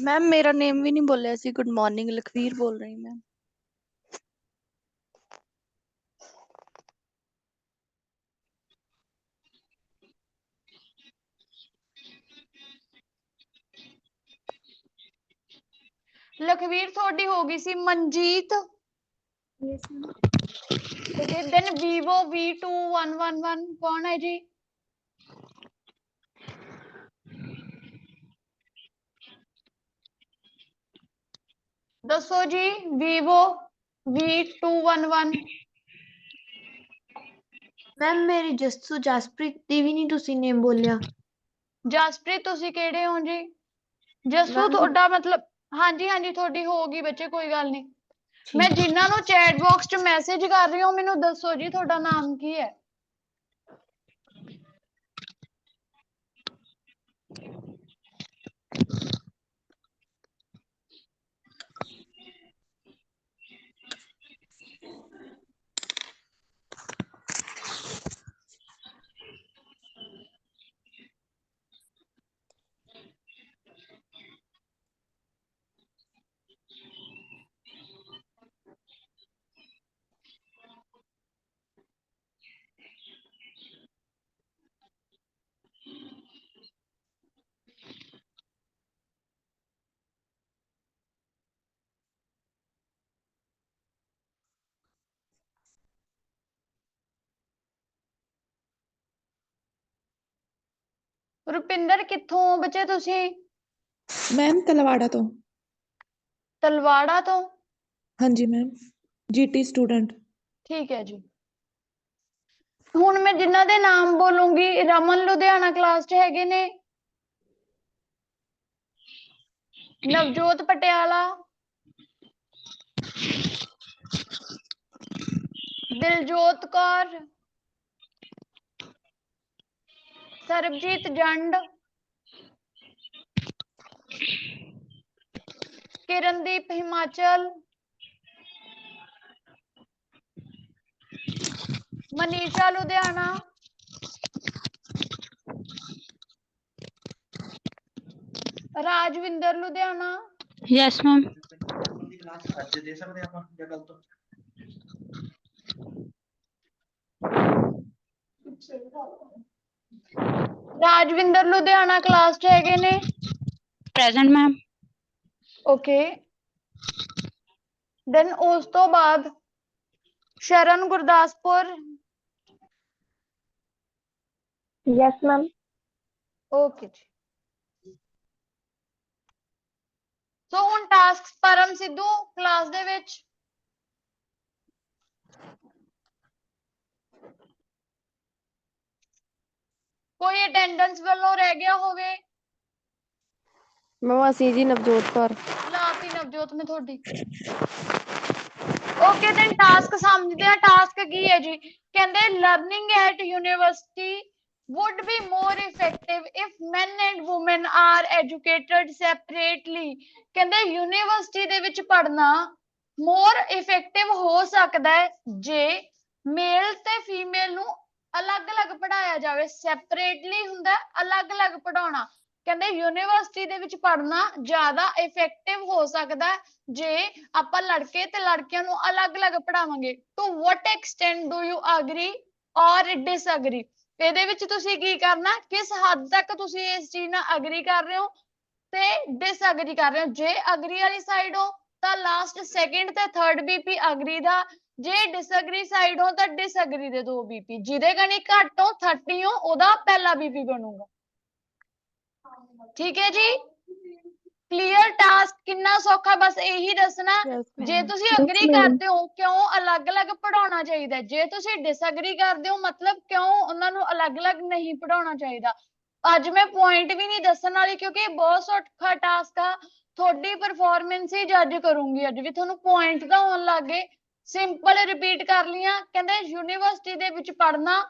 मैम मेरा नेम भी नहीं बोलिया सी। गुड मॉर्निंग, लखवीर बोल रही मैम। ਲਖਵੀਰ ਤੁਹਾਡੀ ਹੋ ਗਈ ਸੀ ਮਨਜੀਤ। Yes, ma'am. ਤੇ ਦਿਨ vivo V2111 ਕੌਣ ਹੈ ਜੀ? ਦੱਸੋ ਜੀ vivo V211। ਮੈਮ ਮੇਰੀ ਜਸੂ ਜਸਪ੍ਰੀਤ ਦੀ ਵੀ ਨਹੀਂ ਤੁਸੀਂ ਨੇਮ ਬੋਲਿਆ। ਜਸਪ੍ਰੀਤ ਤੁਸੀਂ ਕਿਹੜੇ ਹੋ ਜੀ? ਜਸੂ ਤੁਹਾਡਾ ਮਤਲਬ ਹਾਂਜੀ ਹਾਂਜੀ ਤੁਹਾਡੀ ਹੋ ਗਈ ਬੱਚੇ ਕੋਈ ਗੱਲ ਨਹੀਂ। ਮੈਂ ਜਿਨ੍ਹਾਂ ਨੂੰ ਚੈਟ ਬਾਕਸ 'ਚ ਮੈਸੇਜ ਕਰ ਰਹੀ ਹਾਂ ਮੈਨੂੰ ਦੱਸੋ ਜੀ ਤੁਹਾਡਾ ਨਾਮ ਕੀ ਹੈ? ਰੁਪਿੰਦਰ ਕਿੱਥੋਂ ਹੋ ਬੱਚੇ ਤੁਸੀਂ? ਮੈਮ ਤਲਵਾੜਾ ਤੋਂ। ਤਲਵਾੜਾ ਤੋਂ? ਹਾਂਜੀ ਮੈਮ, ਜੀਟੀ ਸਟੂਡੈਂਟ। ਠੀਕ ਹੈ ਜੀ। ਹੁਣ ਮੈਂ ਜਿਨ੍ਹਾਂ ਦੇ ਨਾਮ ਬੋਲੂੰਗੀ ਰਮਨ ਲੁਧਿਆਣਾ ਕਲਾਸ 'ਚ ਹੈਗੇ ਨੇ, Navjot Patiala, Diljot Kaur, Sarabjit Jand, Kirandeep Himachal, Manisha Ludhiana, Rajwinder Ludhiana, Yes, ma'am. Rajwinder Ludhiana class 'ਚ ਹੈਗੇ ਨੇ, present ma'am. Okay. Then ਉਸ ਤੋਂ ਬਾਅਦ ਸ਼ਰਨ ਗੁਰਦਾਸਪੁਰ। Yes ma'am. ਓਕੇ ਜੀ। ਸੋ ਹੁਣ ਟਾਸਕ ਪਰਮ ਸਿੱਧੂ ਕਲਾਸ ਦੇ ਵਿੱਚ ਕੋਈ ਅਟੈਂਡੈਂਸ ਵੱਲੋਂ ਰਹਿ ਗਿਆ ਹੋਵੇ। ਮੈਮ ਅਸੀਂ ਜੀ ਨਵਜੋਤ ਕੌਰ। ਲਾਤੀ ਨਵਜੋਤ ਨੇ ਤੁਹਾਡੀ। ਓਕੇ ਦੈਨ ਟਾਸਕ ਸਮਝਦੇ ਆ। ਟਾਸਕ ਕੀ ਹੈ ਜੀ? ਕਹਿੰਦੇ learning at university would be more effective if men and women are educated separately। ਕਹਿੰਦੇ ਯੂਨੀਵਰਸਿਟੀ ਦੇ ਵਿੱਚ ਪੜ੍ਹਨਾ more effective ਹੋ ਸਕਦਾ ਹੈ ਜੇ ਮੇਲ ਤੇ ਫੀਮੇਲ ਨੂੰ ਅਲੱਗ-ਅਲੱਗ ਪੜ੍ਹਾਇਆ ਜਾਵੇ। ਸੈਪਰੇਟਲੀ ਹੁੰਦਾ ਅਲੱਗ-ਅਲੱਗ ਪੜ੍ਹਾਉਣਾ। ਕਹਿੰਦੇ ਯੂਨੀਵਰਸਿਟੀ ਦੇ ਵਿੱਚ ਪੜ੍ਹਨਾ ਜ਼ਿਆਦਾ ਇਫੈਕਟਿਵ ਹੋ ਸਕਦਾ ਜੇ ਆਪਾਂ ਲੜਕੇ ਤੇ ਲੜਕੀਆਂ ਨੂੰ ਅਲੱਗ-ਅਲੱਗ ਪੜ੍ਹਾਵਾਂਗੇ। To what extent do you agree or disagree? ਇਹਦੇ ਵਿੱਚ ਤੁਸੀਂ ਕੀ ਕਰਨਾ, ਕਿਸ ਹੱਦ ਤੱਕ ਤੁਸੀਂ ਇਸ ਚੀਜ਼ ਨਾਲ ਅਗਰੀ ਕਰ ਰਹੇ ਹੋ ਤੇ ਡਿਸਅਗਰੀ ਕਰ ਰਹੇ ਹੋ। ਜੇ ਅਗਰੀ ਵਾਲੀ ਸਾਈਡ ਹੋ ਤਾਂ ਲਾਸਟ ਸੈਕਿੰਡ ਤੇ ਥਰਡ ਬੀਪੀ ਅਗਰੀ ਦਾ, ਜੇ ਡਿਸਅਗਰੀ ਸਾਈਡ ਹੋ ਤਾਂ ਡਿਸਅਗਰੀ ਦੇ 2 ਬੀਪੀ। ਜਿਹਦੇ ਕਣੀ ਘੱਟ ਹੋ 30 ਹੋ ਉਹਦਾ ਪਹਿਲਾ ਬੀਪੀ ਬਣੂਗਾ। ਠੀਕ ਹੈ ਜੀ। ਕਲੀਅਰ ਟਾਸਕ ਕਿੰਨਾ ਸੌਖਾ, ਬਸ ਇਹੀ ਦੱਸਣਾ। ਜੇ ਤੁਸੀਂ ਅਗਰੀ ਕਰਦੇ ਹੋ ਕਿਉਂ ਅਲੱਗ-ਅਲੱਗ ਪੜਾਉਣਾ ਚਾਹੀਦਾ, ਜੇ ਤੁਸੀਂ ਡਿਸਅਗਰੀ ਕਰਦੇ ਹੋ ਮਤਲਬ ਕਿਉਂ ਉਹਨਾਂ ਨੂੰ ਅਲੱਗ-ਅਲੱਗ ਨਹੀਂ ਪੜਾਉਣਾ ਚਾਹੀਦਾ। ਅੱਜ ਮੈਂ ਪੁਆਇੰਟ ਵੀ ਨਹੀਂ ਦੱਸਣ ਵਾਲੀ ਕਿਉਂਕਿ ਬਹੁਤ ਸੌਖਾ ਟਾਸਕ ਆ। ਤੁਹਾਡੀ ਪਰਫਾਰਮੈਂਸ ਹੀ ਜੱਜ ਕਰੂੰਗੀ ਅੱਜ ਵੀ। ਤੁਹਾਨੂੰ ਪੁਆਇੰਟ ਤਾਂ ਆਉਣ ਲੱਗ ਗਏ। ਸਿੰਪਲ ਰਿਪੀਟ ਕਰ ਲਈਆਂ। ਕਹਿੰਦੇ ਯੂਨੀਵਰਸਿਟੀ ਦੇ ਵਿੱਚ ਪੜ੍ਹਨਾ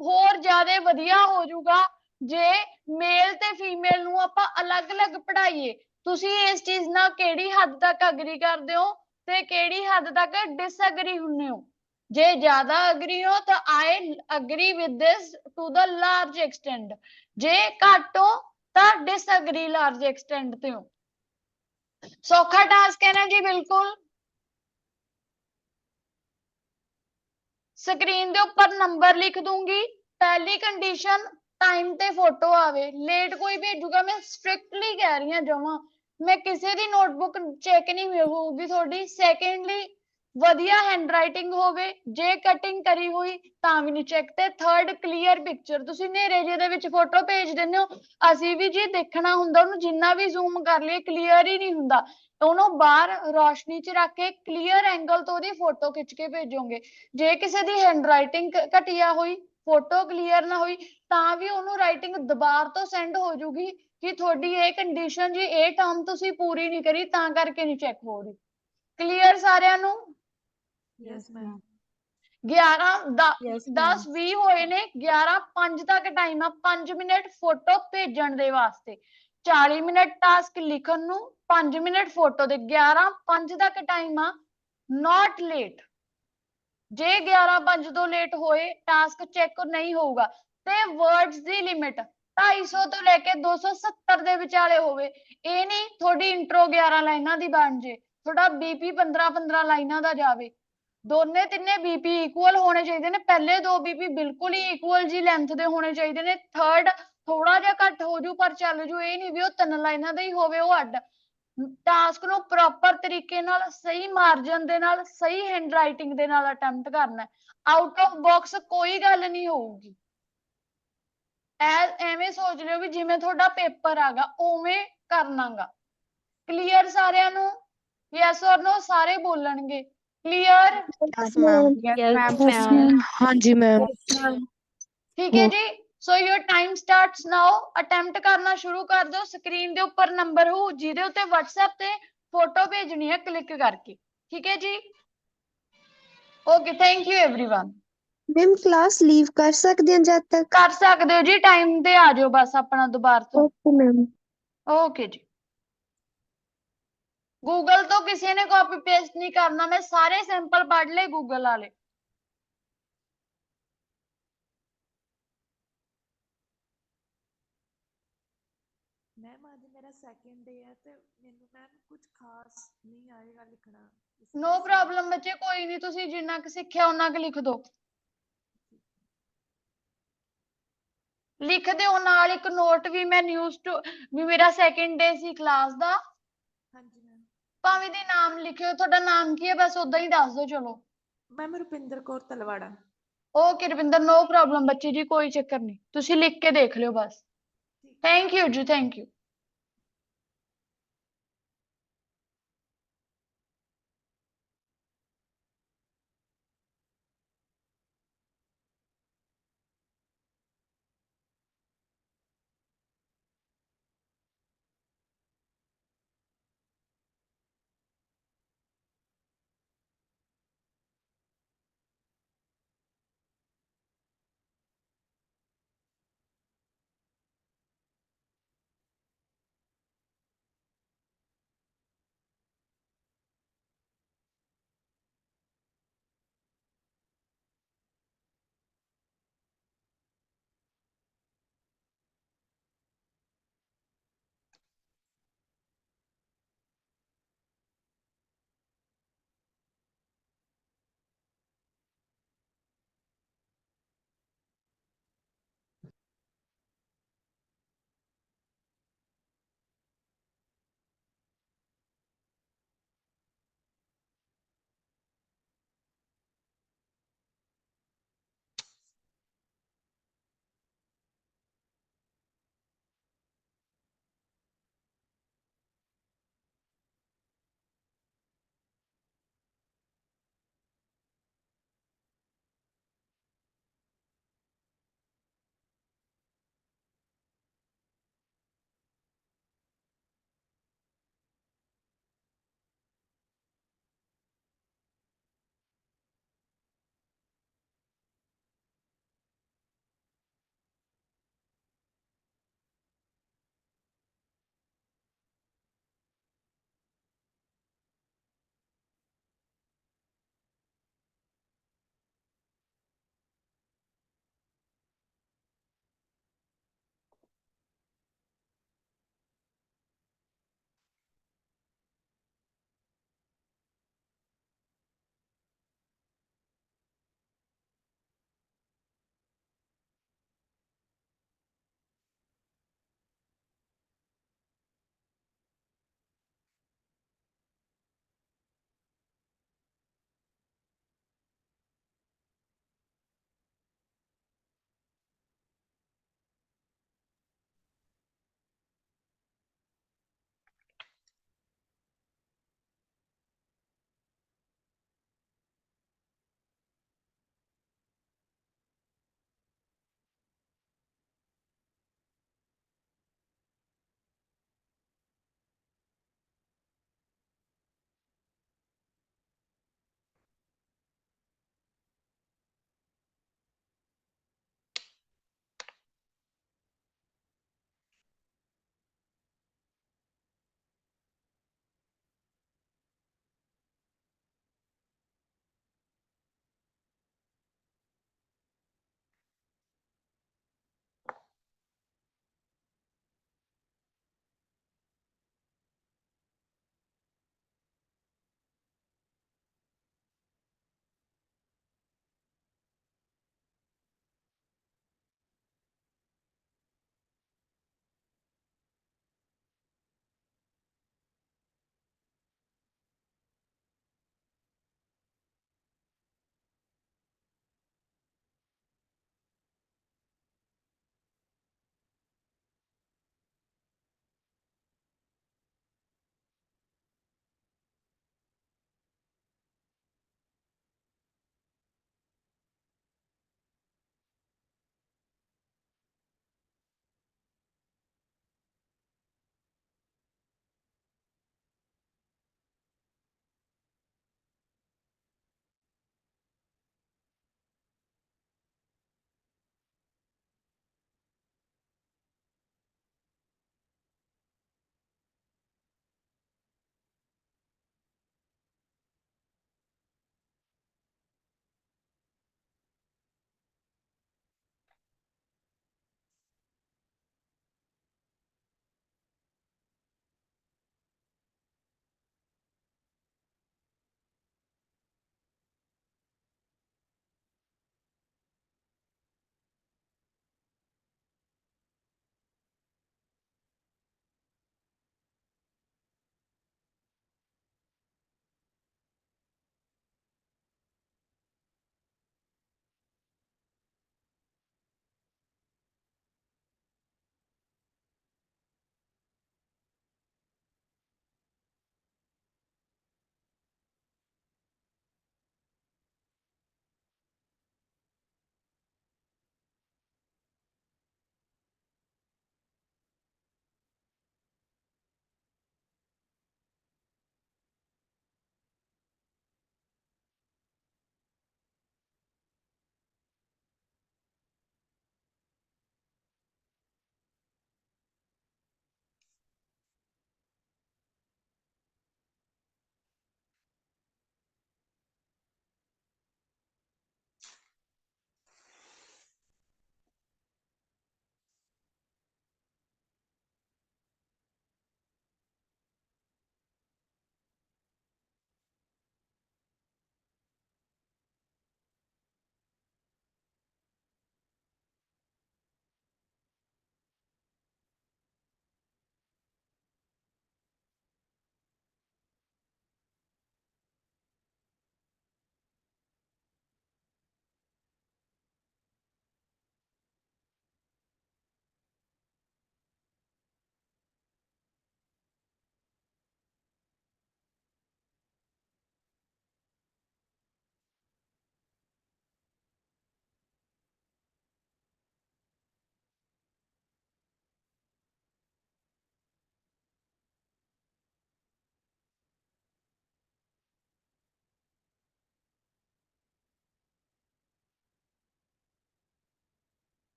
ਹੋਰ ਜ਼ਿਆਦਾ ਵਧੀਆ ਹੋ ਜਾਊਗਾ ਜੇ ਮੇਲ ਤੇ ਫੀਮੇਲ ਨੂੰ ਆਪਾਂ ਅਲੱਗ-ਅਲੱਗ ਪੜ੍ਹਾਈਏ। ਤੁਸੀਂ ਇਸ ਚੀਜ਼ ਨਾਲ ਕਿਹੜੀ ਹੱਦ ਤੱਕ ਅਗਰੀ ਕਰਦੇ ਹੋ ਤੇ ਕਿਹੜੀ ਹੱਦ ਤੱਕ ਡਿਸਅਗਰੀ ਹੁੰਦੇ ਹੋ। ਜੇ ਜ਼ਿਆਦਾ ਅਗਰੀ ਹੋ ਤਾਂ I agree with this to the large extent. ਜੇ ਘੱਟ ਹੋ ਤਾਂ ਡਿਸਅਗਰੀ ਲਾਰਜ ਐਕਸਟੈਂਟ ਤੇ ਹੋ। ਸੌਖਾ ਟਾਸਕ ਹੈ ਨਾ ਜੀ ਬਿਲਕੁਲ। ਸਕਰੀਨ ਦੇ ਉੱਪਰ ਨੰਬਰ ਲਿਖ ਦੂੰਗੀ। ਪਹਿਲੀ ਕੰਡੀਸ਼ਨ ਟਾਈਮ ਤੇ ਫੋਟੋ ਆਵੇ। ਲੇਟ ਕੋਈ ਭੇਜੂਗਾ ਮੈਂ ਸਟ੍ਰਿਕਟਲੀ ਕਹਿ ਰਹੀ ਹਾਂ ਜਮਾਂ, ਮੈਂ ਕਿਸੇ ਦੀ ਨੋਟਬੁੱਕ ਚੈੱਕ ਨਹੀਂ ਹੋਊਗੀ ਤੁਹਾਡੀ। ਸੈਕੰਡਲੀ ਵਧੀਆ ਹੈਂਡਰਾਈਟਿੰਗ ਹੋਵੇ, ਜੇ ਕਟਿੰਗ ਕਰੀ ਹੋਈ ਤਾਂ ਵੀ ਨਹੀਂ ਚੈੱਕ। ਤੇ ਥਰਡ ਕਲੀਅਰ ਪਿਕਚਰ। ਤੁਸੀਂ ਹਨੇਰੇ ਜਿਹੇ ਦੇ ਵਿੱਚ ਫੋਟੋ ਭੇਜ ਦਿੰਦੇ ਹੋ, ਅਸੀਂ ਵੀ ਜੀ ਦੇਖਣਾ ਹੁੰਦਾ ਉਹਨੂੰ, ਜਿੰਨਾ ਵੀ ਜ਼ੂਮ ਕਰ ਲਈਏ ਕਲੀਅਰ ਹੀ ਨਹੀਂ ਹੁੰਦਾ। ਉਹਨੂੰ ਬਾਹਰ ਰੋਸ਼ਨੀ 'ਚ ਰੱਖ ਕੇ ਕਲੀਅਰ ਐਂਗਲ ਤੋਂ ਉਹਦੀ ਫੋਟੋ ਖਿੱਚ ਕੇ ਭੇਜੋਗੇ। ਜੇ ਕਿਸੇ ਦੀ ਹੈਂਡਰਾਈਟਿੰਗ ਘਟੀਆ ਹੋਈ, ਫੋਟੋ ਕਲੀਅਰ ਨਾ ਹੋਈ ਤਾਂ ਵੀ ਉਹਨੂੰ ਰਾਈਟਿੰਗ ਦੁਬਾਰ ਤੋਂ ਸੈਂਡ ਹੋ ਜੂਗੀ ਕਿ ਤੁਹਾਡੀ ਇਹ ਕੰਡੀਸ਼ਨ ਜੀ, ਇਹ ਟਰਮ ਤੁਸੀਂ ਪੂਰੀ ਨਹੀਂ ਕਰੀ ਤਾਂ ਕਰਕੇ ਨਹੀਂ ਚੈੱਕ ਹੋ ਰਹੀ। ਕਲੀਅਰ ਸਾਰਿਆਂ ਨੂੰ? Yes ma'am. 11 10 20 ਹੋਏ ਨੇ। 11 5 ਤੱਕ ਟਾਈਮ ਆ 5 ਮਿੰਟ ਫੋਟੋ ਭੇਜਣ ਦੇ ਵਾਸਤੇ, 40 ਮਿੰਟ ਟਾਸਕ ਲਿਖਣ ਨੂੰ, 5 ਮਿੰਟ ਫੋਟੋ ਦੇ। 11 5 ਤੱਕ ਟਾਈਮ ਆ। Note late. ਜੇ 11 5 ਤੋਂ ਲੇਟ ਹੋਏ ਟਾਸਕ ਚੈੱਕ ਨਹੀਂ ਹੋਊਗਾ। ਤੇ ਵਰਡਸ ਦੀ ਲਿਮਿਟ 250 ਤੋਂ ਲੈ ਕੇ 270 ਦੇ ਵਿਚਾਲੇ ਹੋਵੇ। ਇਹ ਨਹੀਂ ਤੁਹਾਡੀ ਇੰਟਰੋ 11 ਲਾਈਨਾਂ ਦੀ ਬਣ ਜੇ, ਤੁਹਾਡਾ ਬੀਪੀ 15 ਲਾਈਨਾਂ ਦਾ ਜਾਵੇ। ਦੋਨੇ ਤਿੰਨੇ ਬੀਪੀ ਇਕੁਅਲ ਹੋਣੇ ਚਾਹੀਦੇ ਨੇ। ਪਹਿਲੇ 2 ਬੀਪੀ ਬਿਲਕੁਲ ਹੀ ਇਕੁਅਲ ਜੀ ਲੈਂਥ ਦੇ ਹੋਣੇ ਚਾਹੀਦੇ ਨੇ। ਥਰਡ ਥੋੜਾ ਜਿਹਾ ਘੱਟ ਹੋ ਜੂ ਪਰ ਚੱਲ ਜੂ। ਇਹ ਨਹੀਂ ਵੀ ਉਹ 3 ਲਾਈਨਾਂ ਦਾ ਹੀ ਹੋਵੇ ਉਹ ਅੱਡ। ਟਾਸਕ ਨੂੰ ਪ੍ਰੋਪਰ ਤਰੀਕੇ ਨਾਲ, ਸਹੀ ਮਾਰਜਨ ਦੇ ਨਾਲ, ਸਹੀ ਹੈਂਡਰਾਈਟਿੰਗ ਦੇ ਨਾਲ ਅਟੈਂਪਟ ਕਰਨਾ। ਆਊਟ ਆਫ ਬਾਕਸ ਕੋਈ ਗੱਲ ਨਹੀਂ ਹੋਊਗੀ। ਐਵੇਂ ਸੋਚ ਲਿਓ ਵੀ ਜਿਵੇਂ ਤੁਹਾਡਾ ਪੇਪਰ ਆਗਾ ਉਵੇਂ ਕਰਨਾਗਾ। ਕਲੀਅਰ ਸਾਰਿਆਂ ਨੂੰ? ਯੈਸ ਔਰ ਨੋ ਸਾਰੇ ਬੋਲਣਗੇ। Clear? Yes ma'am. Yes ma'am. ਹਾਂਜੀ ਮੈਮ। ਠੀਕ ਹੈ ਜੀ। So your time starts now. Attempt ਕਰਨਾ ਸ਼ੁਰੂ ਕਰ ਦਿਓ। ਸਕਰੀਨ ਦੇ ਉੱਪਰ ਨੰਬਰ ਹੋ ਜਿਹਦੇ ਉੱਤੇ WhatsApp ਤੇ ਫੋਟੋ ਭੇਜਣੀ ਹੈ ਕਲਿੱਕ ਕਰਕੇ। ਠੀਕ ਹੈ ਜੀ। Okay, thank you everyone. Ma'am class leave कर सकते हैं जब तक? ਕਰ ਸਕਦੇ ਹੋ ਜੀ, ਟਾਈਮ ਤੇ ਆ ਜਾਓ ਬਸ ਆਪਣਾ ਦੁਬਾਰਾ ਤੋਂ। Okay ma'am. ਓਕੇ ਜੀ। ਗੂਗਲ ਤੋਂ ਕਿਸੇ ਨੇ ਕਾਪੀ ਪੇਸਟ ਨਹੀਂ ਕਰਨਾ। ਮੈਂ ਸਾਰੇ ਸੈਂਪਲ ਪੜ੍ਹ ਲਏ ਗੂਗਲ ਵਾਲੇ। ਮੈਮ ਅੱਜ ਮੇਰਾ ਸੈਕਿੰਡ ਡੇ ਹੈ ਤੇ ਮੈਨੂੰ ਮੈਮ ਕੁਝ ਖਾਸ ਨਹੀਂ ਆਏਗਾ ਲਿਖਣਾ। ਨੋ ਪ੍ਰੋਬਲਮ ਬੱਚੇ, ਕੋਈ ਨਹੀਂ। ਤੁਸੀਂ ਜਿੰਨਾ ਕੁ ਸਿੱਖਿਆ ਉਹਨਾਂ ਕੁ ਲਿਖ ਦਿਓ। ਲਿਖ ਦਿਓ ਨਾਲ ਇੱਕ ਨੋਟ ਵੀ ਮੈਂ ਨਿਊਜ਼ ਟੂ ਵੀ ਮੇਰਾ ਸੈਕਿੰਡ ਡੇ ਸੀ ਕਲਾਸ ਦਾ। ਹਾਂਜੀ ਮੈਮ। ਭਾਵੇਂ ਦੀ ਨਾਮ ਲਿਖਿਓ, ਤੁਹਾਡਾ ਨਾਮ ਕੀ ਹੈ ਬਸ ਉਦਾਂ ਹੀ ਦੱਸ ਦਿਓ। ਚਲੋ ma'am Rupinder Kaur Talwara. Okay Ravinder, no problem ਬੱਚੇ ਜੀ, ਕੋਈ ਚੱਕਰ ਨਹੀਂ, ਤੁਸੀਂ ਲਿਖ ਕੇ ਦੇਖ ਲਿਓ ਬਸ। ਥੈਂਕ ਯੂ ਜੀ, thank you.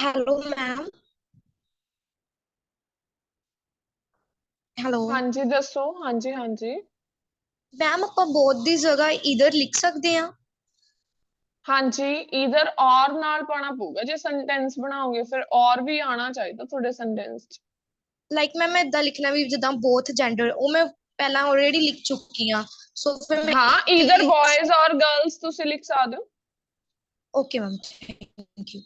Hello ma'am. Hello ਹਾਂਜੀ ਦੱਸੋ। ਹਾਂਜੀ ਹਾਂਜੀ ਮੈਮ, ਆਪਾਂ ਬੋਥ ਦੀ ਜਗ੍ਹਾ ਇਧਰ ਲਿਖ ਸਕਦੇ ਹਾਂ? ਹਾਂਜੀ ਈਦਰ ਔਰ ਨਾਲ ਪਾਉਣਾ ਪਊਗਾ। ਜੇ ਸੈਂਟੈਂਸ ਬਣਾਓਗੇ ਫਿਰ ਔਰ ਵੀ ਆਣਾ ਚਾਹੀਦਾ ਤੁਹਾਡੇ ਸੈਂਟੈਂਸ 'ਚ। ਲਾਈਕ ਮੈਮ ਮੈਂ ਇਦਾਂ ਲਿਖਣਾ ਵੀ ਜਿੱਦਾਂ ਬੋਥ ਜੈਂਡਰ, ਉਹ ਮੈਂ ਪਹਿਲਾਂ ਆਲਰੇਡੀ ਲਿਖ ਚੁੱਕੀ ਹਾਂ। ਸੋ ਫਿਰ ਮੈਂ ਹਾਂ ਈਦਰ ਬॉयਜ਼ ਔਰ ਗਰਲਸ ਤੁਸੀਂ ਲਿਖ ਸਕਦੇ ਹੋ। Okay ma'am, thank you.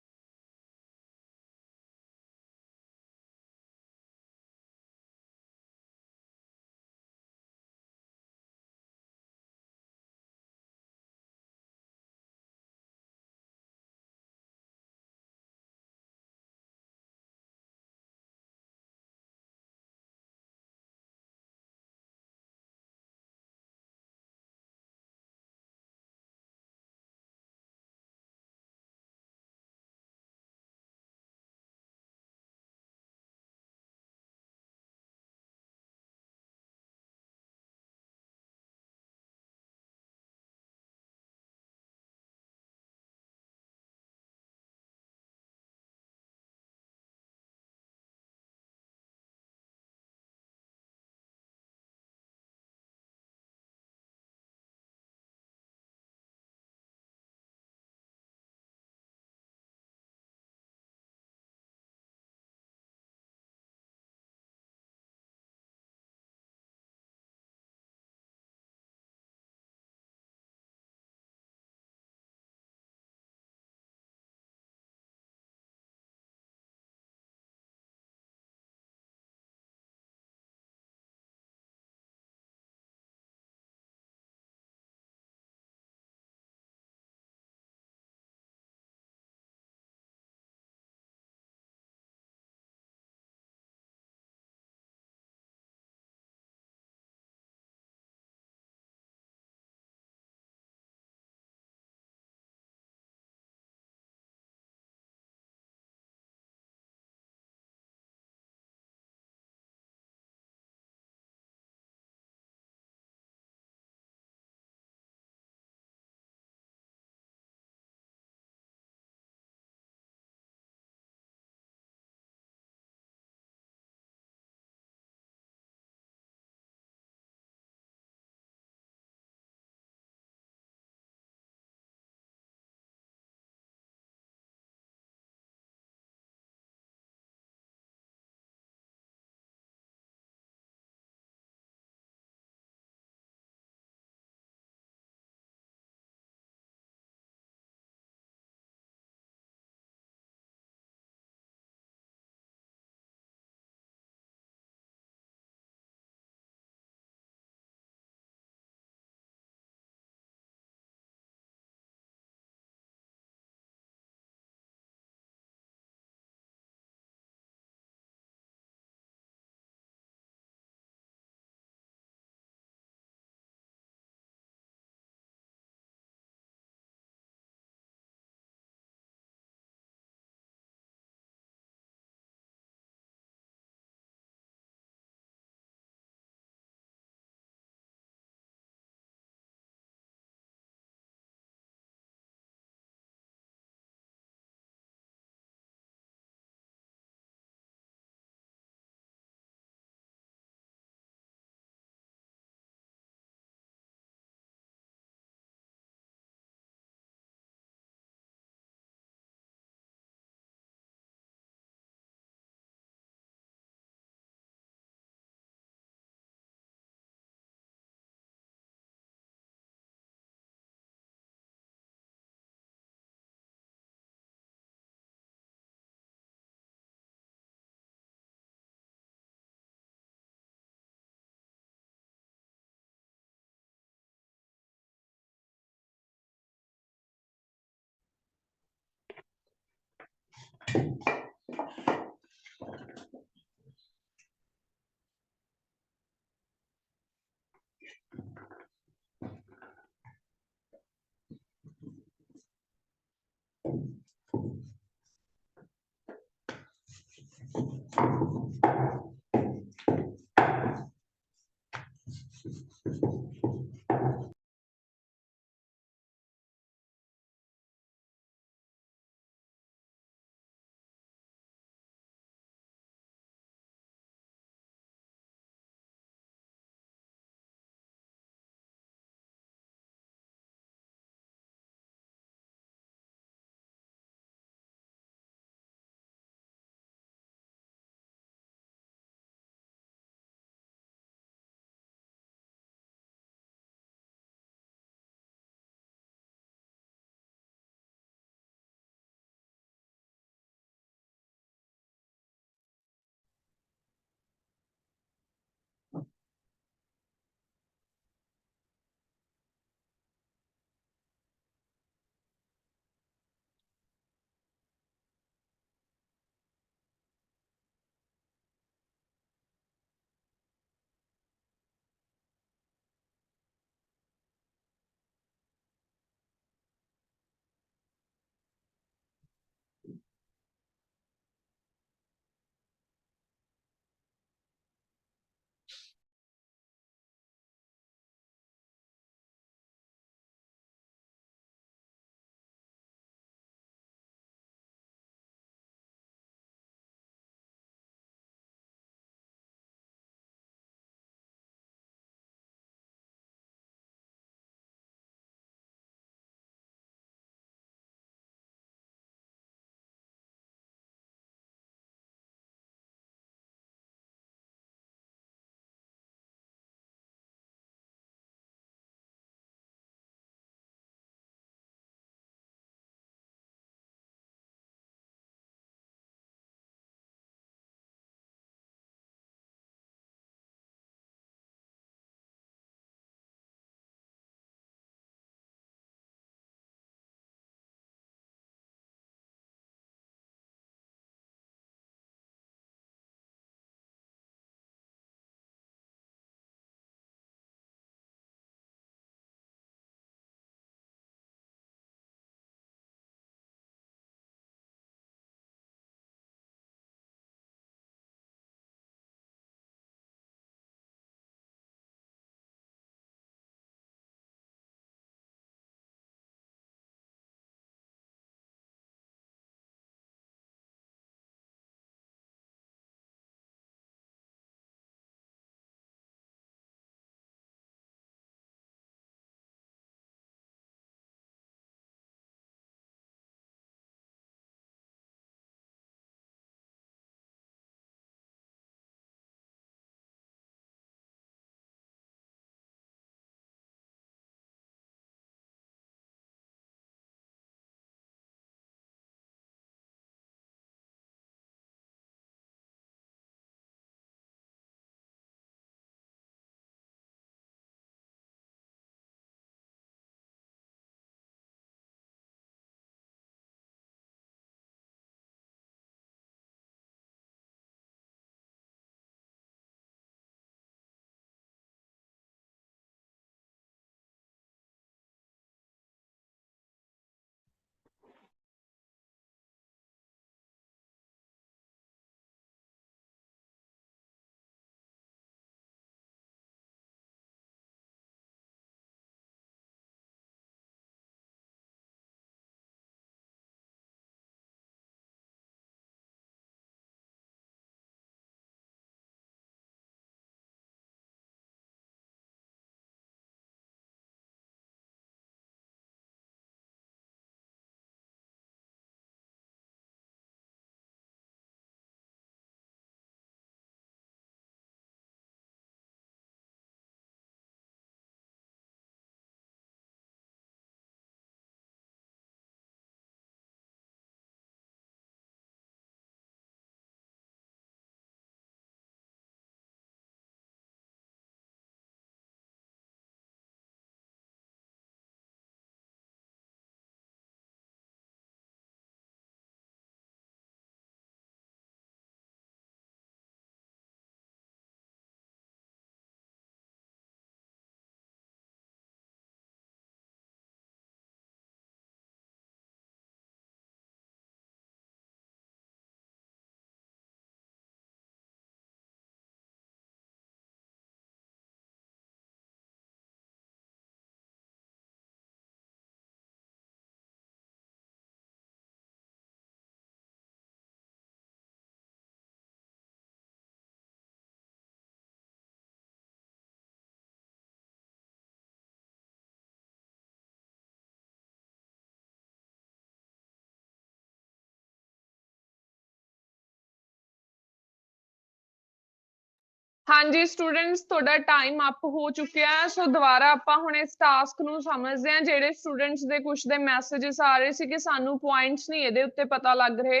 ਹਾਂਜੀ ਸਟੂਡੈਂਟਸ ਤੁਹਾਡਾ ਟਾਈਮ ਅਪ ਹੋ ਚੁੱਕਿਆ ਹੈ ਸੋ ਦੁਬਾਰਾ ਆਪਾਂ ਹੁਣ ਇਸ ਟਾਸਕ ਨੂੰ ਸਮਝਦੇ ਹਾਂ ਜਿਹੜੇ ਸਟੂਡੈਂਟਸ ਦੇ ਕੁਝ ਦੇ ਮੈਸੇजेस ਆ ਰਹੇ ਸੀ ਕਿ ਸਾਨੂੰ ਪੁਆਇੰਟਸ ਨਹੀਂ ਇਹਦੇ ਉੱਤੇ ਪਤਾ ਲੱਗ ਰਹੇ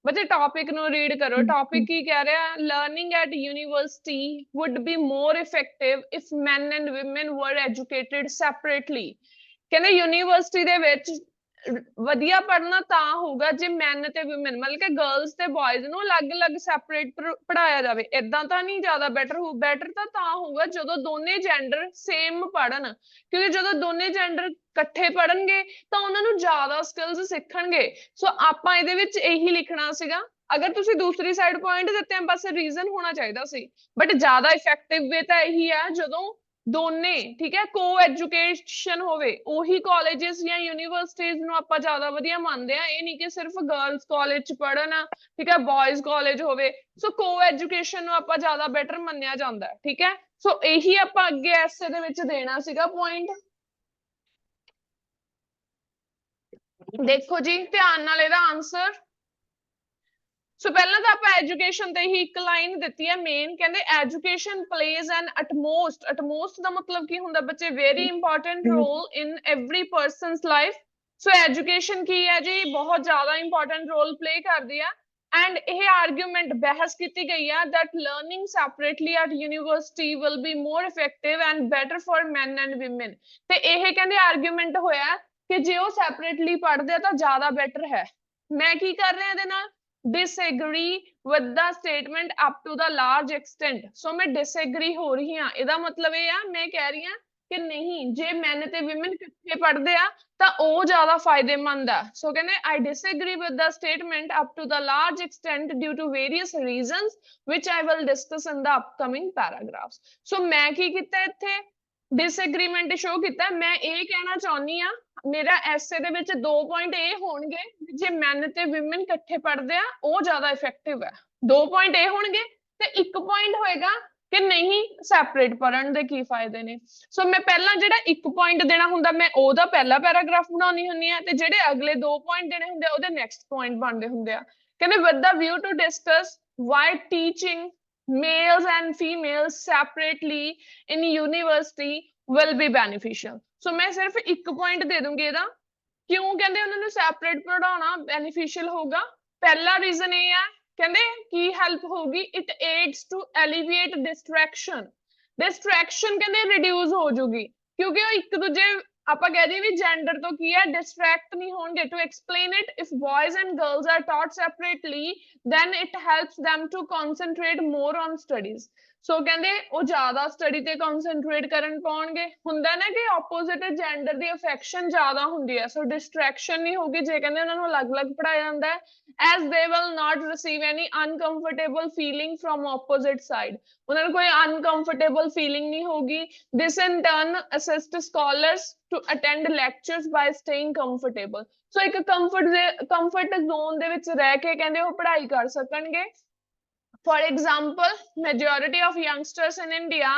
ਬੱਚੇ ਟੌਪਿਕ ਨੂੰ ਰੀਡ ਕਰੋ ਟੌਪਿਕ ਕੀ ਕਹਿ ਰਿਹਾ learning at university would be more effective if men and women were educated separately ਕਹਿੰਦੇ ਯੂਨੀਵਰਸਿਟੀ ਦੇ ਵਿੱਚ ਵਧੀਆ ਪੜ੍ਹਨਾ ਤਾਂ ਹੋਊਗਾ ਜੇ ਮੈਨ ਤੇ ਵੂਮਨ ਮਤਲਬ ਕਿ ਗਰਲਸ ਤੇ ਬॉयਜ਼ ਨੂੰ ਅਲੱਗ-ਅਲੱਗ ਸੈਪਰੇਟ ਪੜਾਇਆ ਜਾਵੇ ਇਦਾਂ ਤਾਂ ਨਹੀਂ ਜ਼ਿਆਦਾ ਬੈਟਰ ਤਾਂ ਹੋਊਗਾ ਜਦੋਂ ਦੋਨੇ ਜੈਂਡਰ ਸੇਮ ਪੜਨ ਕਿਉਂਕਿ ਜਦੋਂ ਦੋਨੇ ਜੈਂਡਰ ਇਕੱਠੇ ਪੜਨਗੇ ਤਾਂ ਉਹਨਾਂ ਨੂੰ ਜ਼ਿਆਦਾ ਸਕਿੱਲਸ ਸਿੱਖਣਗੇ ਸੋ ਆਪਾਂ ਇਹਦੇ ਵਿੱਚ ਇਹੀ ਲਿਖਣਾ ਸੀਗਾ ਅਗਰ ਤੁਸੀਂ ਦੂਸਰੀ ਸਾਈਡ ਪੁਆਇੰਟ ਦਿੱਤੇ ਆ ਬਸ ਰੀਜ਼ਨ ਹੋਣਾ ਚਾਹੀਦਾ ਸੀ ਬਟ ਜ਼ਿਆਦਾ ਇਫੈਕਟਿਵ ਵੇ ਤਾਂ ਇਹੀ ਆ ਜਦੋਂ ਦੋਨੇ ਠੀਕ ਹੈ ਕੋ ਐਜੂਕੇਸ਼ਨ ਹੋਵੇ ਉਹੀ ਕਾਲਜਸ ਜਾਂ ਯੂਨੀਵਰਸਿਟੀਜ਼ ਨੂੰ ਆਪਾਂ ਜ਼ਿਆਦਾ ਵਧੀਆ ਮੰਨਦੇ ਆ ਇਹ ਨਹੀਂ ਕਿ ਸਿਰਫ ਗਰਲਸ ਕਾਲਜ ਚ ਪੜਨ ਆ ਠੀਕ ਹੈ ਬॉयਜ਼ ਕਾਲਜ ਹੋਵੇ ਸੋ ਕੋ ਐਜੂਕੇਸ਼ਨ ਨੂੰ ਆਪਾਂ ਜ਼ਿਆਦਾ ਬੈਟਰ ਮੰਨਿਆ ਜਾਂਦਾ ਠੀਕ ਹੈ ਸੋ ਇਹੀ ਆਪਾਂ ਅੱਗੇ ਐਸੇ ਦੇ ਵਿੱਚ ਦੇਣਾ ਸੀਗਾ ਪੁਆਇੰਟ ਦੇਖੋ ਜੀ ਧਿਆਨ ਨਾਲ ਇਹਦਾ ਆਨਸਰ ਸੋ ਪਹਿਲਾਂ ਤਾਂ ਆਪਾਂ ਐਜੂਕੇਸ਼ਨ ਤੇ ਹੀ ਇੱਕ ਲਾਈਨ ਦਿੱਤੀ ਹੈ ਮੇਨ ਕਹਿੰਦੇ ਐਜੂਕੇਸ਼ਨ ਪਲੇਜ਼ ਐਨ ਅਟਮੋਸਟ ਦਾ ਮਤਲਬ ਕੀ ਹੁੰਦਾ ਬੱਚੇ very important role in every person's life so education ਕੀ ਹੈ ਜੀ ਬਹੁਤ ਜ਼ਿਆਦਾ ਇੰਪੋਰਟੈਂਟ ਰੋਲ ਪਲੇ ਕਰਦੀ ਆ ਐਂਡ ਇਹ ਆਰਗੂਮੈਂਟ ਬਹਿਸ ਕੀਤੀ ਗਈ ਆ that learning separately at university will be more effective and better for men and women ਤੇ ਇਹ ਕਹਿੰਦੇ ਆਰਗੂਮੈਂਟ ਹੋਇਆ ਕਿ ਜੇ ਉਹ ਸੈਪਰੇਟਲੀ ਪੜ੍ਹਦੇ ਆ ਤਾਂ ਜ਼ਿਆਦਾ ਬੈਟਰ ਹੈ ਮੈਂ ਕੀ ਕਰ ਰਿਹਾ ਇਹਦੇ ਨਾਲ disagree with the statement up to the large extent so मैं disagree ਹੋ ਰਹੀ ਹਾਂ ਇਹਦਾ ਮਤਲਬ ਇਹ ਆ ਮੈਂ ਕਹਿ ਰਹੀ ਹਾਂ ਕਿ ਨਹੀਂ ਜੇ men ਤੇ women ਇਕੱਠੇ ਪੜ੍ਹਦੇ ਆ ਤਾਂ ਉਹ ਜ਼ਿਆਦਾ ਫਾਇਦੇਮੰਦ ਆ ਸੋ ਕਹਿੰਦੇ I disagree with the statement up to the large extent due to various reasons which I will discuss in the upcoming paragraphs so ਮੈਂ ਕੀ ਕੀਤਾ ਇੱਥੇ ਡਿਸਐਗਰੀਮੈਂਟ ਸ਼ੋ ਕੀਤਾ ਮੈਂ ਇਹ ਕਹਿਣਾ ਚਾਹੁੰਦੀ ਆ ਮੇਰਾ ਐਸੇ ਦੇ ਵਿੱਚ 2 ਪੁਆਇੰਟ ਇਹ ਹੋਣਗੇ ਜੇ ਮੈਨ ਤੇ ਵਿਮਨ ਇਕੱਠੇ ਪੜ੍ਹਦੇ ਆ ਉਹ ਜ਼ਿਆਦਾ ਇਫੈਕਟਿਵ ਹੈ 2 ਪੁਆਇੰਟ ਇਹ ਹੋਣਗੇ ਤੇ 1 ਪੁਆਇੰਟ ਹੋਏਗਾ ਕਿ ਨਹੀਂ ਸੈਪਰੇਟ ਪੜ੍ਹਨ ਦੇ ਕੀ ਫਾਇਦੇ ਨੇ ਸੋ ਮੈਂ ਪਹਿਲਾਂ ਜਿਹੜਾ 1 ਪੁਆਇੰਟ ਦੇਣਾ ਹੁੰਦਾ ਮੈਂ ਉਹਦਾ ਪਹਿਲਾ ਪੈਰਾਗ੍ਰਾਫ ਬਣਾਉਣੀ ਹੁੰਦੀ ਆ ਤੇ ਜਿਹੜੇ ਅਗਲੇ 2 ਪੁਆਇੰਟ ਦੇਣੇ ਹੁੰਦੇ ਆ ਉਹਦੇ ਨੈਕਸਟ ਪੁਆਇੰਟ ਬਣਦੇ ਹੁੰਦੇ ਆ ਕਹਿੰਦੇ with the view to discuss why teaching males and females separately in university will be beneficial so मैं सिर्फ एक point दे दूंगी ਇਹਦਾ ਕਿਉਂ ਕਹਿੰਦੇ ਉਹਨਾਂ ਨੂੰ ਸੈਪਰੇਟ ਪੜਾਉਣਾ beneficial ਹੋਊਗਾ ਪਹਿਲਾ ਰੀਜ਼ਨ ਇਹ ਹੈ ਕਹਿੰਦੇ ਕੀ ਹੈਲਪ ਹੋਊਗੀ it aids to alleviate distraction ਕਹਿੰਦੇ ਰਿਡਿਊਸ ਹੋ ਜੂਗੀ ਕਿਉਂਕਿ ਉਹ ਇੱਕ ਦੂਜੇ ਆਪਾਂ ਕਹਿ ਦਈਏ ਵੀ ਜੈਂਡਰ ਤੋਂ ਕੀ ਹੈ ਡਿਸਟਰੈਕਟ ਨਹੀਂ ਹੋਣਗੇ to explain it if boys and girls are taught separately then it helps them to concentrate more on studies ਸੋ ਕਹਿੰਦੇ ਉਹ ਜ਼ਿਆਦਾ ਸਟੱਡੀ ਤੇ ਕਨਸੈਂਟਰੇਟ ਕਰਨ ਪਾਉਣਗੇ ਹੁੰਦਾ ਨਾ ਕਿ ਆਪੋਜ਼ਿਟ ਜੈਂਡਰ ਦੀ ਅਫੈਕਸ਼ਨ ਜ਼ਿਆਦਾ ਹੁੰਦੀ ਹੈ ਸੋ ਡਿਸਟਰੈਕਸ਼ਨ ਨਹੀਂ ਹੋਗੀ ਜੇ ਕਹਿੰਦੇ ਉਹਨਾਂ ਨੂੰ ਅਲੱਗ-ਅਲੱਗ ਪੜਾਇਆ ਜਾਂਦਾ ਹੈ as they will not receive any uncomfortable feeling from opposite side ਉਹਨਾਂ ਨੂੰ ਕੋਈ uncomfortable feeling ਨਹੀਂ ਹੋਗੀ this in turn assist scholars to attend lectures by staying comfortable ਸੋ ਇੱਕ comfort zone ਦੇ ਵਿੱਚ ਰਹਿ ਕੇ ਕਹਿੰਦੇ ਉਹ ਪੜ੍ਹਾਈ ਕਰ ਸਕਣਗੇ For example, majority of youngsters in India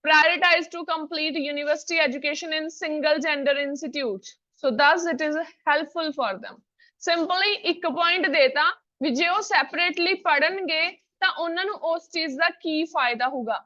prioritize to complete university education in single gender institutes. So thus it is helpful for them. Simply ਇੱਕ point ਦੇਤਾ ਵੀ ਜੇ ਉਹ separately ਪੜਨਗੇ ਤਾਂ ਉਹਨਾਂ ਨੂੰ ਉਸ ਚੀਜ਼ ਦਾ ਕੀ ਫਾਇਦਾ ਹੋਊਗਾ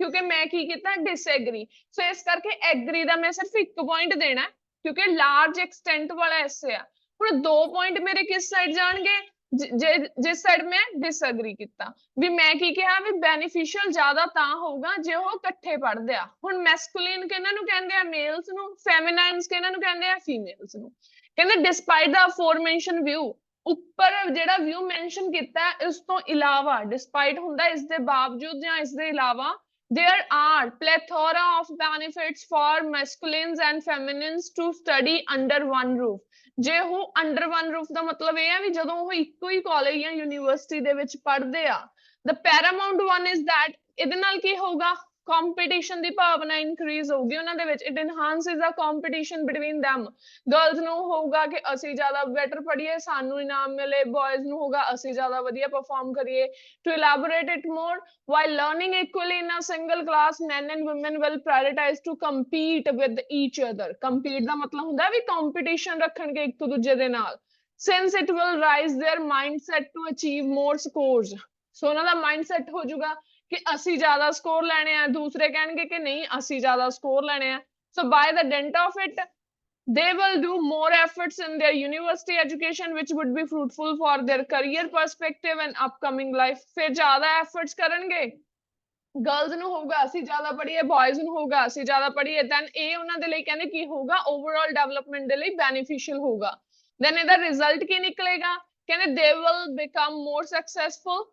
ਕਿਉਂਕਿ ਮੈਂ ਕੀ ਕੀਤਾ disagree ਸੋ ਇਸ ਕਰਕੇ agree ਦਾ ਮੈਂ ਸਿਰਫ ਇੱਕ point ਦੇਣਾ ਕਿਉਂਕਿ large extent ਵਾਲਾ ਐਸੇ ਆ ਹੁਣ 2 point ਮੇਰੇ ਕਿਸ ਸਾਈਡ ਜਾਣਗੇ ਜਿਸ ਸਾਈਡ ਮੈਂ ਡਿਸਐਗਰੀ ਕੀਤਾ ਵੀ ਮੈਂ ਕੀ ਕਿਹਾ ਵੀ ਬੈਨੀਫੀਸ਼ੀਅਲ ਜ਼ਿਆਦਾ ਤਾਂ ਹੋਊਗਾ ਜੇ ਉਹ ਇਕੱਠੇ ਪੜ੍ਹਦੇ ਆ ਹੁਣ ਮੈਸਕੂਲਿਨ ਕਿਹਨਾਂ ਨੂੰ ਕਹਿੰਦੇ ਆ ਮੇਲਸ ਨੂੰ ਫੈਮਿਨਾਈਨਸ ਕਿਹਨਾਂ ਨੂੰ ਕਹਿੰਦੇ ਆ ਫੀਮੇਲਸ ਨੂੰ ਕਹਿੰਦੇ ਡਿਸਪਾਈਟ ਦਾ ਅਫੋਰਮੈਂਸ਼ਨ ਵਿਊ ਉੱਪਰ ਜਿਹੜਾ ਵਿਊ ਮੈਂਸ਼ਨ ਕੀਤਾ ਇਸ ਤੋਂ ਇਲਾਵਾ ਡਿਸਪਾਈਟ ਹੁੰਦਾ ਇਸ ਦੇ ਬਾਵਜੂਦ ਜਾਂ ਇਸ ਦੇ ਇਲਾਵਾ there are plethora of benefits for masculines and feminines to study under one roof ਜੇ ਉਹ ਅੰਡਰ ਵਨ ਰੂਫ ਦਾ ਮਤਲਬ ਇਹ ਆ ਵੀ ਜਦੋਂ ਉਹ ਇੱਕੋ ਹੀ ਕਾਲਜ ਜਾਂ ਯੂਨੀਵਰਸਿਟੀ ਦੇ ਵਿੱਚ ਪੜ੍ਹਦੇ ਆ the paramount one is that ਇਹਦੇ ਨਾਲ ਕੀ ਹੋਊਗਾ ਕੰਪੀਟੀਸ਼ਨ ਦੀ ਭਾਵਨਾ ਇਨਕਰੀਜ਼ ਹੋਊਗੀ ਉਹਨਾਂ ਦੇ ਵਿੱਚ it enhances the competition between them girls ਨੂੰ ਹੋਊਗਾ ਕਿ ਅਸੀਂ ਜ਼ਿਆਦਾ ਬੈਟਰ ਪੜ੍ਹੀਏ ਸਾਨੂੰ ਇਨਾਮ ਮਿਲੇ boys ਨੂੰ ਹੋਊਗਾ ਅਸੀਂ ਜ਼ਿਆਦਾ ਵਧੀਆ ਪਰਫਾਰਮ ਕਰੀਏ to elaborate it more while learning equally in a single class men and women will prioritize to compete with each other compete ਦਾ ਮਤਲਬ ਹੁੰਦਾ ਵੀ competition ਰੱਖਣਗੇ ਇੱਕ ਦੂਜੇ ਦੇ ਨਾਲ since it will raise their mindset to achieve more scores ਸੋ ਉਹਨਾਂ ਦਾ mindset ਹੋ ਜਾਊਗਾ ਕਿ ਅਸੀਂ ਜ਼ਿਆਦਾ ਸਕੋਰ ਲੈਣੇ ਆ, ਦੂਸਰੇ ਕਹਿਣਗੇ ਕਿ ਨਹੀਂ ਅਸੀਂ ਜ਼ਿਆਦਾ ਸਕੋਰ ਲੈਣੇ ਆ। So by the dint of it they will do more efforts in their university education which would be fruitful for their career perspective and upcoming life। ਫਿਰ ਜ਼ਿਆਦਾ efforts ਕਰਨਗੇ, ਗਰਲਜ਼ ਨੂੰ ਹੋਊਗਾ ਅਸੀਂ ਜ਼ਿਆਦਾ ਪੜ੍ਹੀਏ, ਬॉयਜ਼ ਨੂੰ ਹੋਊਗਾ ਅਸੀਂ ਜ਼ਿਆਦਾ ਪੜ੍ਹੀਏ, ਦੈਨ ਇਹ ਉਹਨਾਂ ਦੇ ਲਈ ਕਹਿੰਦੇ ਕੀ ਹੋਊਗਾ, ਓਵਰਆਲ ਡਿਵੈਲਪਮੈਂਟ ਦੇ ਲਈ ਬੈਨੀਫੀਸ਼ੀਅਲ ਹੋਊਗਾ। ਦੈਨ ਇਹਦਾ ਰਿਜ਼ਲਟ ਕੀ ਨਿਕਲੇਗਾ, ਕਹਿੰਦੇ they will become more successful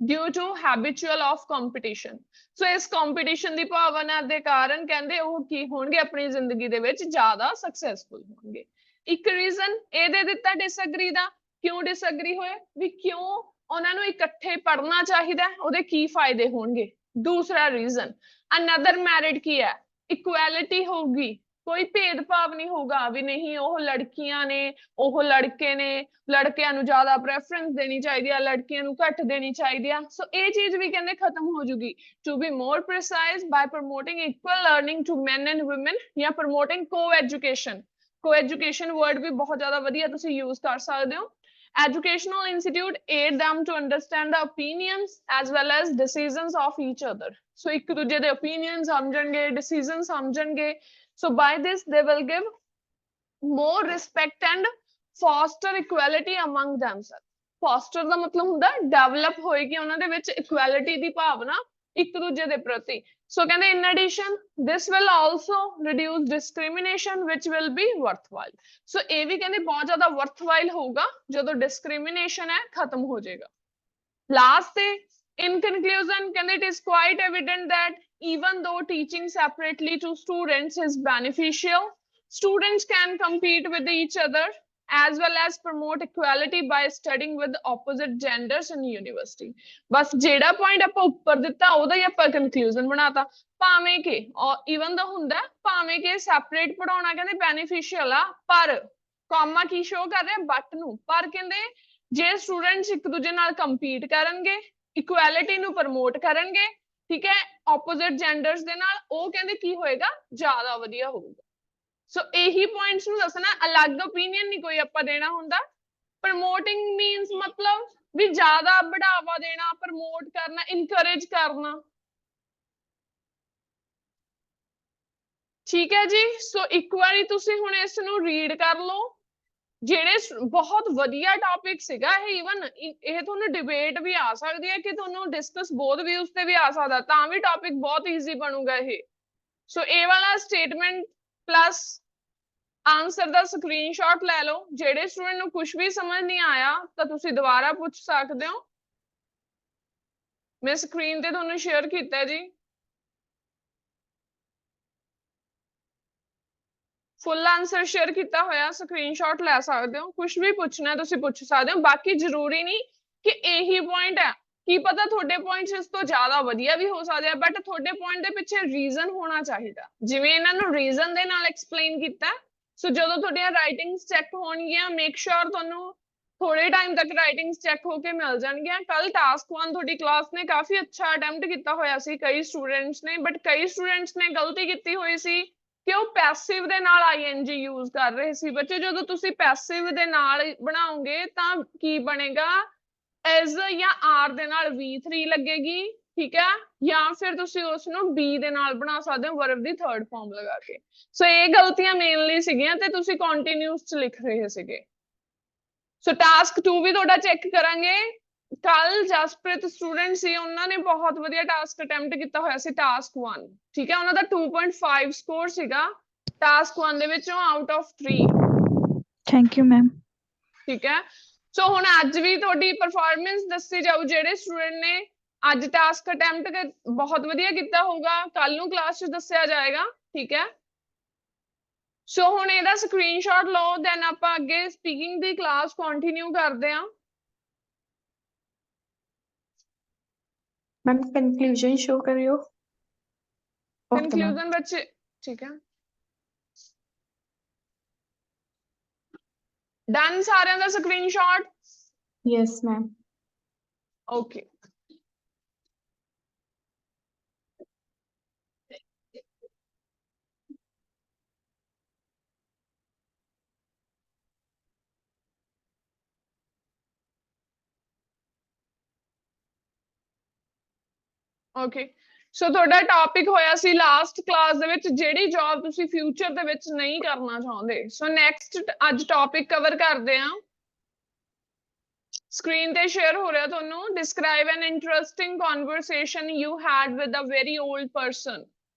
due to habitual of competition। ਸੋ ਇਸ ਕੰਪੀਟੀਸ਼ਨ ਦੀ ਭਾਵਨਾ ਦੇ ਕਾਰਨ ਕਹਿੰਦੇ ਉਹ ਕੀ ਹੋਣਗੇ, ਆਪਣੀ ਜ਼ਿੰਦਗੀ ਦੇ ਵਿੱਚ ਜ਼ਿਆਦਾ ਸਕਸੈਸਫੁਲ ਹੋਣਗੇ। ਇੱਕ ਰੀਜ਼ਨ ਇਹ ਦੇ ਦਿੱਤਾ ਡਿਸਐਗਰੀ ਦਾ, ਕਿਉਂ ਡਿਸਐਗਰੀ ਹੋਏ, ਵੀ ਕਿਉਂ ਉਹਨਾਂ ਨੂੰ ਇਕੱਠੇ ਪੜ੍ਹਨਾ ਚਾਹੀਦਾ, ਉਹਦੇ ਕੀ ਫਾਇਦੇ ਹੋਣਗੇ। ਦੂਸਰਾ ਰੀਜ਼ਨ ਅਨਦਰ ਮੈਰਿਟ ਕੀ ਹੈ, ਇਕੁਐਲਿਟੀ ਹੋਊਗੀ, ਕੋਈ ਭੇਦਭਾਵ ਨਹੀਂ ਹੋਊਗਾ ਵੀ ਨਹੀਂ ਉਹ ਲੜਕੀਆਂ ਨੇ ਉਹ ਲੜਕੇ ਨੇ, ਲੜਕਿਆਂ ਨੂੰ ਜ਼ਿਆਦਾ ਪ੍ਰੈਫਰੈਂਸ ਦੇਣੀ ਚਾਹੀਦੀ ਆ, ਲੜਕੀਆਂ ਨੂੰ ਘੱਟ ਦੇਣੀ ਚਾਹੀਦੀ ਆ। ਸੋ ਇਹ ਚੀਜ਼ ਵੀ ਕਹਿੰਦੇ ਖਤਮ ਹੋ ਜੂਗੀ। To be more precise, by promoting equal learning to men and women ਜਾਂ promoting co-education। co-education word ਵੀ ਬਹੁਤ ਜ਼ਿਆਦਾ ਵਧੀਆ ਤੁਸੀਂ use ਕਰ ਸਕਦੇ ਹੋ। Educational institute aid them to understand the opinions as well as decisions of each other। So ਇੱਕ ਦੂਜੇ ਦੇ opinions ਸਮਝਣਗੇ, decisions ਸਮਝਣਗੇ। So by this they will give more respect and foster equality among themselves। foster ਦਾ ਮਤਲਬ ਹੁੰਦਾ develop ਹੋਏਗੀ ਉਹਨਾਂ ਦੇ ਵਿੱਚ equality ਦੀ ਭਾਵਨਾ ਇੱਕ ਦੂਜੇ ਦੇ ਪ੍ਰਤੀ। ਸੋ ਕਹਿੰਦੇ in addition this will also reduce discrimination which will be worthwhile। ਸੋ ਇਹ ਵੀ ਕਹਿੰਦੇ ਬਹੁਤ ਜ਼ਿਆਦਾ worthwhile ਹੋਊਗਾ ਜਦੋਂ discrimination ਹੈ ਖਤਮ ਹੋ ਜਾਏਗਾ। Last ਤੇ in conclusion ਕਹਿੰਦੇ it is quite evident that even though teaching separately to students is beneficial, students can compete with each other as well as promote equality by studying with opposite genders in university। ਬਸ ਜਿਹੜਾ point ਆਪਾਂ ਉੱਪਰ ਦਿੱਤਾ ਉਹਦਾ ਹੀ ਆਪਾਂ conclusion ਬਣਾਤਾ। ਭਾਵੇਂ ਕਿ even ਦਾ ਹੁੰਦਾ ਭਾਵੇਂ ਕਿ separate ਪੜਾਉਣਾ ਕਹਿੰਦੇ beneficial ਆ, ਪਰ comma ਕੀ show ਕਰ ਰਿਹਾ but ਨੂੰ, ਪਰ ਕਹਿੰਦੇ ਜੇ students ਇੱਕ ਦੂਜੇ ਨਾਲ compete ਕਰਨਗੇ, equality ਨੂੰ promote ਕਰਨਗੇ, ਠੀਕ ਹੈ, opposite genders ਦੇ ਨਾਲ, ਉਹ ਕਹਿੰਦੇ ਕੀ ਹੋਏਗਾ, ਜ਼ਿਆਦਾ ਵਧੀਆ ਹੋਊਗਾ। ਸੋ ਇਹੀ ਪੁਆਇੰਟਸ ਨੂੰ ਦੱਸਣਾ, ਅਲੱਗ ਓਪੀਨੀਅਨ ਨਹੀਂ ਕੋਈ ਆਪਾਂ ਦੇਣਾ ਹੁੰਦਾ। ਪ੍ਰਮੋਟਿੰਗ ਮੀਨਸ ਮਤਲਬ ਵੀ ਜ਼ਿਆਦਾ ਬੜਾਵਾ ਦੇਣਾ, ਪ੍ਰਮੋਟ ਕਰਨਾ, ਇਨਕਰੇਜ ਕਰਨਾ। ਠੀਕ ਹੈ ਜੀ। ਸੋ ਇੱਕ ਵਾਰੀ ਤੁਸੀਂ ਹੁਣ ਇਸ ਨੂੰ ਰੀਡ ਕਰ ਲਓ। ਜਿਹੜੇ ਬਹੁਤ ਵਧੀਆ ਟੌਪਿਕ ਸੀਗਾ ਇਹ, ਈਵਨ ਇਹ ਤੁਹਾਨੂੰ ਡਿਬੇਟ ਵੀ ਆ ਸਕਦੀ ਹੈ ਕਿ ਤੁਹਾਨੂੰ ਡਿਸਕਸ ਬੋਥ ਵਿਊਜ਼ ਤੇ ਵੀ ਆ ਸਕਦਾ, ਤਾਂ ਵੀ ਟੌਪਿਕ ਬਹੁਤ ਈਜ਼ੀ ਬਣੂਗਾ ਇਹ। ਸੋ ਇਹ ਵਾਲਾ ਸਟੇਟਮੈਂਟ ਪਲੱਸ ਆਨਸਰ ਦਾ ਸਕਰੀਨਸ਼ਾਟ ਲੈ ਲਓ। ਜਿਹੜੇ ਸਟੂਡੈਂਟ ਨੂੰ ਕੁਝ ਵੀ ਸਮਝ ਨਹੀਂ ਆਇਆ ਤਾਂ ਤੁਸੀਂ ਦੁਬਾਰਾ ਪੁੱਛ ਸਕਦੇ ਹੋ। ਮੈਂ ਸਕਰੀਨ ਤੇ ਤੁਹਾਨੂੰ ਸ਼ੇਅਰ ਕੀਤਾ ਜੀ। ਫੁੱਲ ਆਨਸਰ ਸ਼ੇਅਰ ਕੀਤਾ ਹੋਇਆ, ਸਕਰੀਨਸ਼ਾਟ ਲੈ ਸਕਦੇ ਹੋ। ਕੁਝ ਵੀ ਪੁੱਛਣਾ ਤੁਸੀਂ ਪੁੱਛ ਸਕਦੇ ਹੋ। ਬਾਕੀ ਜ਼ਰੂਰੀ ਨਹੀਂ ਕਿ ਇਹੀ ਪੁਆਇੰਟ ਹੈ, ਕੀ ਪਤਾ ਤੁਹਾਡੇ ਪੁਆਇੰਟਸ ਇਸ ਤੋਂ ਜ਼ਿਆਦਾ ਵਧੀਆ ਵੀ ਹੋ ਸਕਦੇ ਆ, ਬਟ ਤੁਹਾਡੇ ਪੁਆਇੰਟ ਦੇ ਪਿੱਛੇ ਰੀਜ਼ਨ ਹੋਣਾ ਚਾਹੀਦਾ, ਜਿਵੇਂ ਇਹਨਾਂ ਨੂੰ ਰੀਜ਼ਨ ਦੇ ਨਾਲ ਐਕਸਪਲੇਨ ਕੀਤਾ। ਸੋ ਜਦੋਂ ਤੁਹਾਡੀਆਂ ਰਾਈਟਿੰਗਸ ਚੈੱਕ ਹੋਣਗੀਆਂ, ਮੇਕ ਸ਼ੋਰ ਤੁਹਾਨੂੰ ਥੋੜੇ ਟਾਈਮ ਤੱਕ ਰਾਈਟਿੰਗਸ ਚੈੱਕ ਹੋ ਕੇ ਮਿਲ ਜਾਣਗੀਆਂ। ਕੱਲ ਟਾਸਕ 1 ਤੁਹਾਡੀ ਕਲਾਸ ਨੇ ਕਾਫੀ ਅੱਛਾ ਅਟੈਂਪਟ ਕੀਤਾ ਹੋਇਆ ਸੀ ਕਈ ਸਟੂਡੈਂਟਸ ਨੇ, ਬਟ ਕਈ ਸਟੂਡੈਂਟਸ ਨੇ ਗਲਤੀ ਕੀਤੀ ਹੋਈ ਸੀ ਕਿ ਉਹ ਪੈਸਿਵ ਦੇ ਨਾਲ ING ਯੂਜ਼ ਕਰ ਰਹੇ ਸੀ। ਬੱਚੇ ਜਦੋਂ ਤੁਸੀਂ ਪੈਸਿਵ ਦੇ ਨਾਲ ਬਣਾਓਗੇ ਤਾਂ ਕੀ ਬਣੇਗਾ, is ਜਾਂ are ਦੇ ਨਾਲ V3 ਲੱਗੇਗੀ, ਠੀਕ ਹੈ, ਜਾਂ ਫਿਰ ਤੁਸੀਂ ਉਸ ਨੂੰ be ਦੇ ਨਾਲ ਬਣਾ ਸਕਦੇ ਹੋ verb ਦੀ ਥਰਡ ਫਾਰਮ ਲਗਾ ਕੇ। ਸੋ ਇਹ ਗਲਤੀਆਂ ਮੇਨਲੀ ਸੀਗੀਆਂ ਤੇ ਤੁਸੀਂ ਕੰਟੀਨਿਊਸ ਚ ਲਿਖ ਰਹੇ ਸੀਗੇ। ਸੋ ਟਾਸਕ 2 ਵੀ ਤੁਹਾਡਾ ਚੈੱਕ ਕਰਾਂਗੇ। ਕੱਲ ਜਸਪ੍ਰੀਤ ਸਟੂਡੈਂਟ ਸੀ, ਉਹਨਾਂ ਨੇ ਬਹੁਤ ਵਧੀਆ ਟਾਸਕ ਅਟੈਂਪਟ ਕੀਤਾ ਹੋਇਆ ਸੀ ਟਾਸਕ 1, ਠੀਕ ਹੈ, ਉਹਨਾਂ ਦਾ 2.5 ਸਕੋਰ ਸੀਗਾ ਟਾਸਕ 1 ਦੇ ਵਿੱਚੋਂ out of 3। Thank you ma'am. ਠੀਕ ਹੈ। ਸੋ ਹੁਣ ਅੱਜ ਵੀ ਤੁਹਾਡੀ ਪਰਫਾਰਮੈਂਸ ਦੱਸੀ ਜਾਊ। ਜਿਹੜੇ ਸਟੂਡੈਂਟ ਨੇ ਅੱਜ ਟਾਸਕ ਅਟੈਂਪਟ ਬਹੁਤ ਵਧੀਆ ਕੀਤਾ ਹੋਊਗਾ, ਕੱਲ ਨੂੰ ਕਲਾਸ 'ਚ ਦੱਸਿਆ ਜਾਏਗਾ, ਠੀਕ ਹੈ। ਸੋ ਹੁਣ ਇਹਦਾ ਸਕਰੀਨਸ਼ਾਟ ਲਓ, ਦੈਨ ਆਪਾਂ ਅੱਗੇ ਸਪੀਕਿੰਗ ਦੀ ਕਲਾਸ ਕੰਟੀਨਿਊ ਕਰਦੇ ਹਾਂ। मैम कंक्लूजन शो करियो। ਕੰਕਲੂਜਨ ਬੱਚੇ, ਠੀਕ ਹੈ, ਡਨ ਸਾਰਿਆਂ ਦਾ screenshot. Yes ma'am. Okay. Okay so ਤੁਹਾਡਾ ਟੌਪਿਕ ਹੋਇਆ ਸੀ ਲਾਸਟ ਕਲਾਸ ਦੇ ਵਿੱਚ ਜਿਹੜੀ ਜੌਬ ਤੁਸੀਂ ਫਿਊਚਰ ਦੇ ਵਿੱਚ ਨਹੀਂ ਕਰਨਾ ਚਾਹੁੰਦੇ। ਸੋ ਨੈਕਸਟ ਅੱਜ ਟੌਪਿਕ ਕਵਰ ਕਰਦੇ ਹਾਂ। ਸਕਰੀਨ ਤੇ ਸ਼ੇਅਰ ਹੋ ਰਿਹਾ ਤੁਹਾਨੂੰ। Describe an interesting conversation you had with a very old person.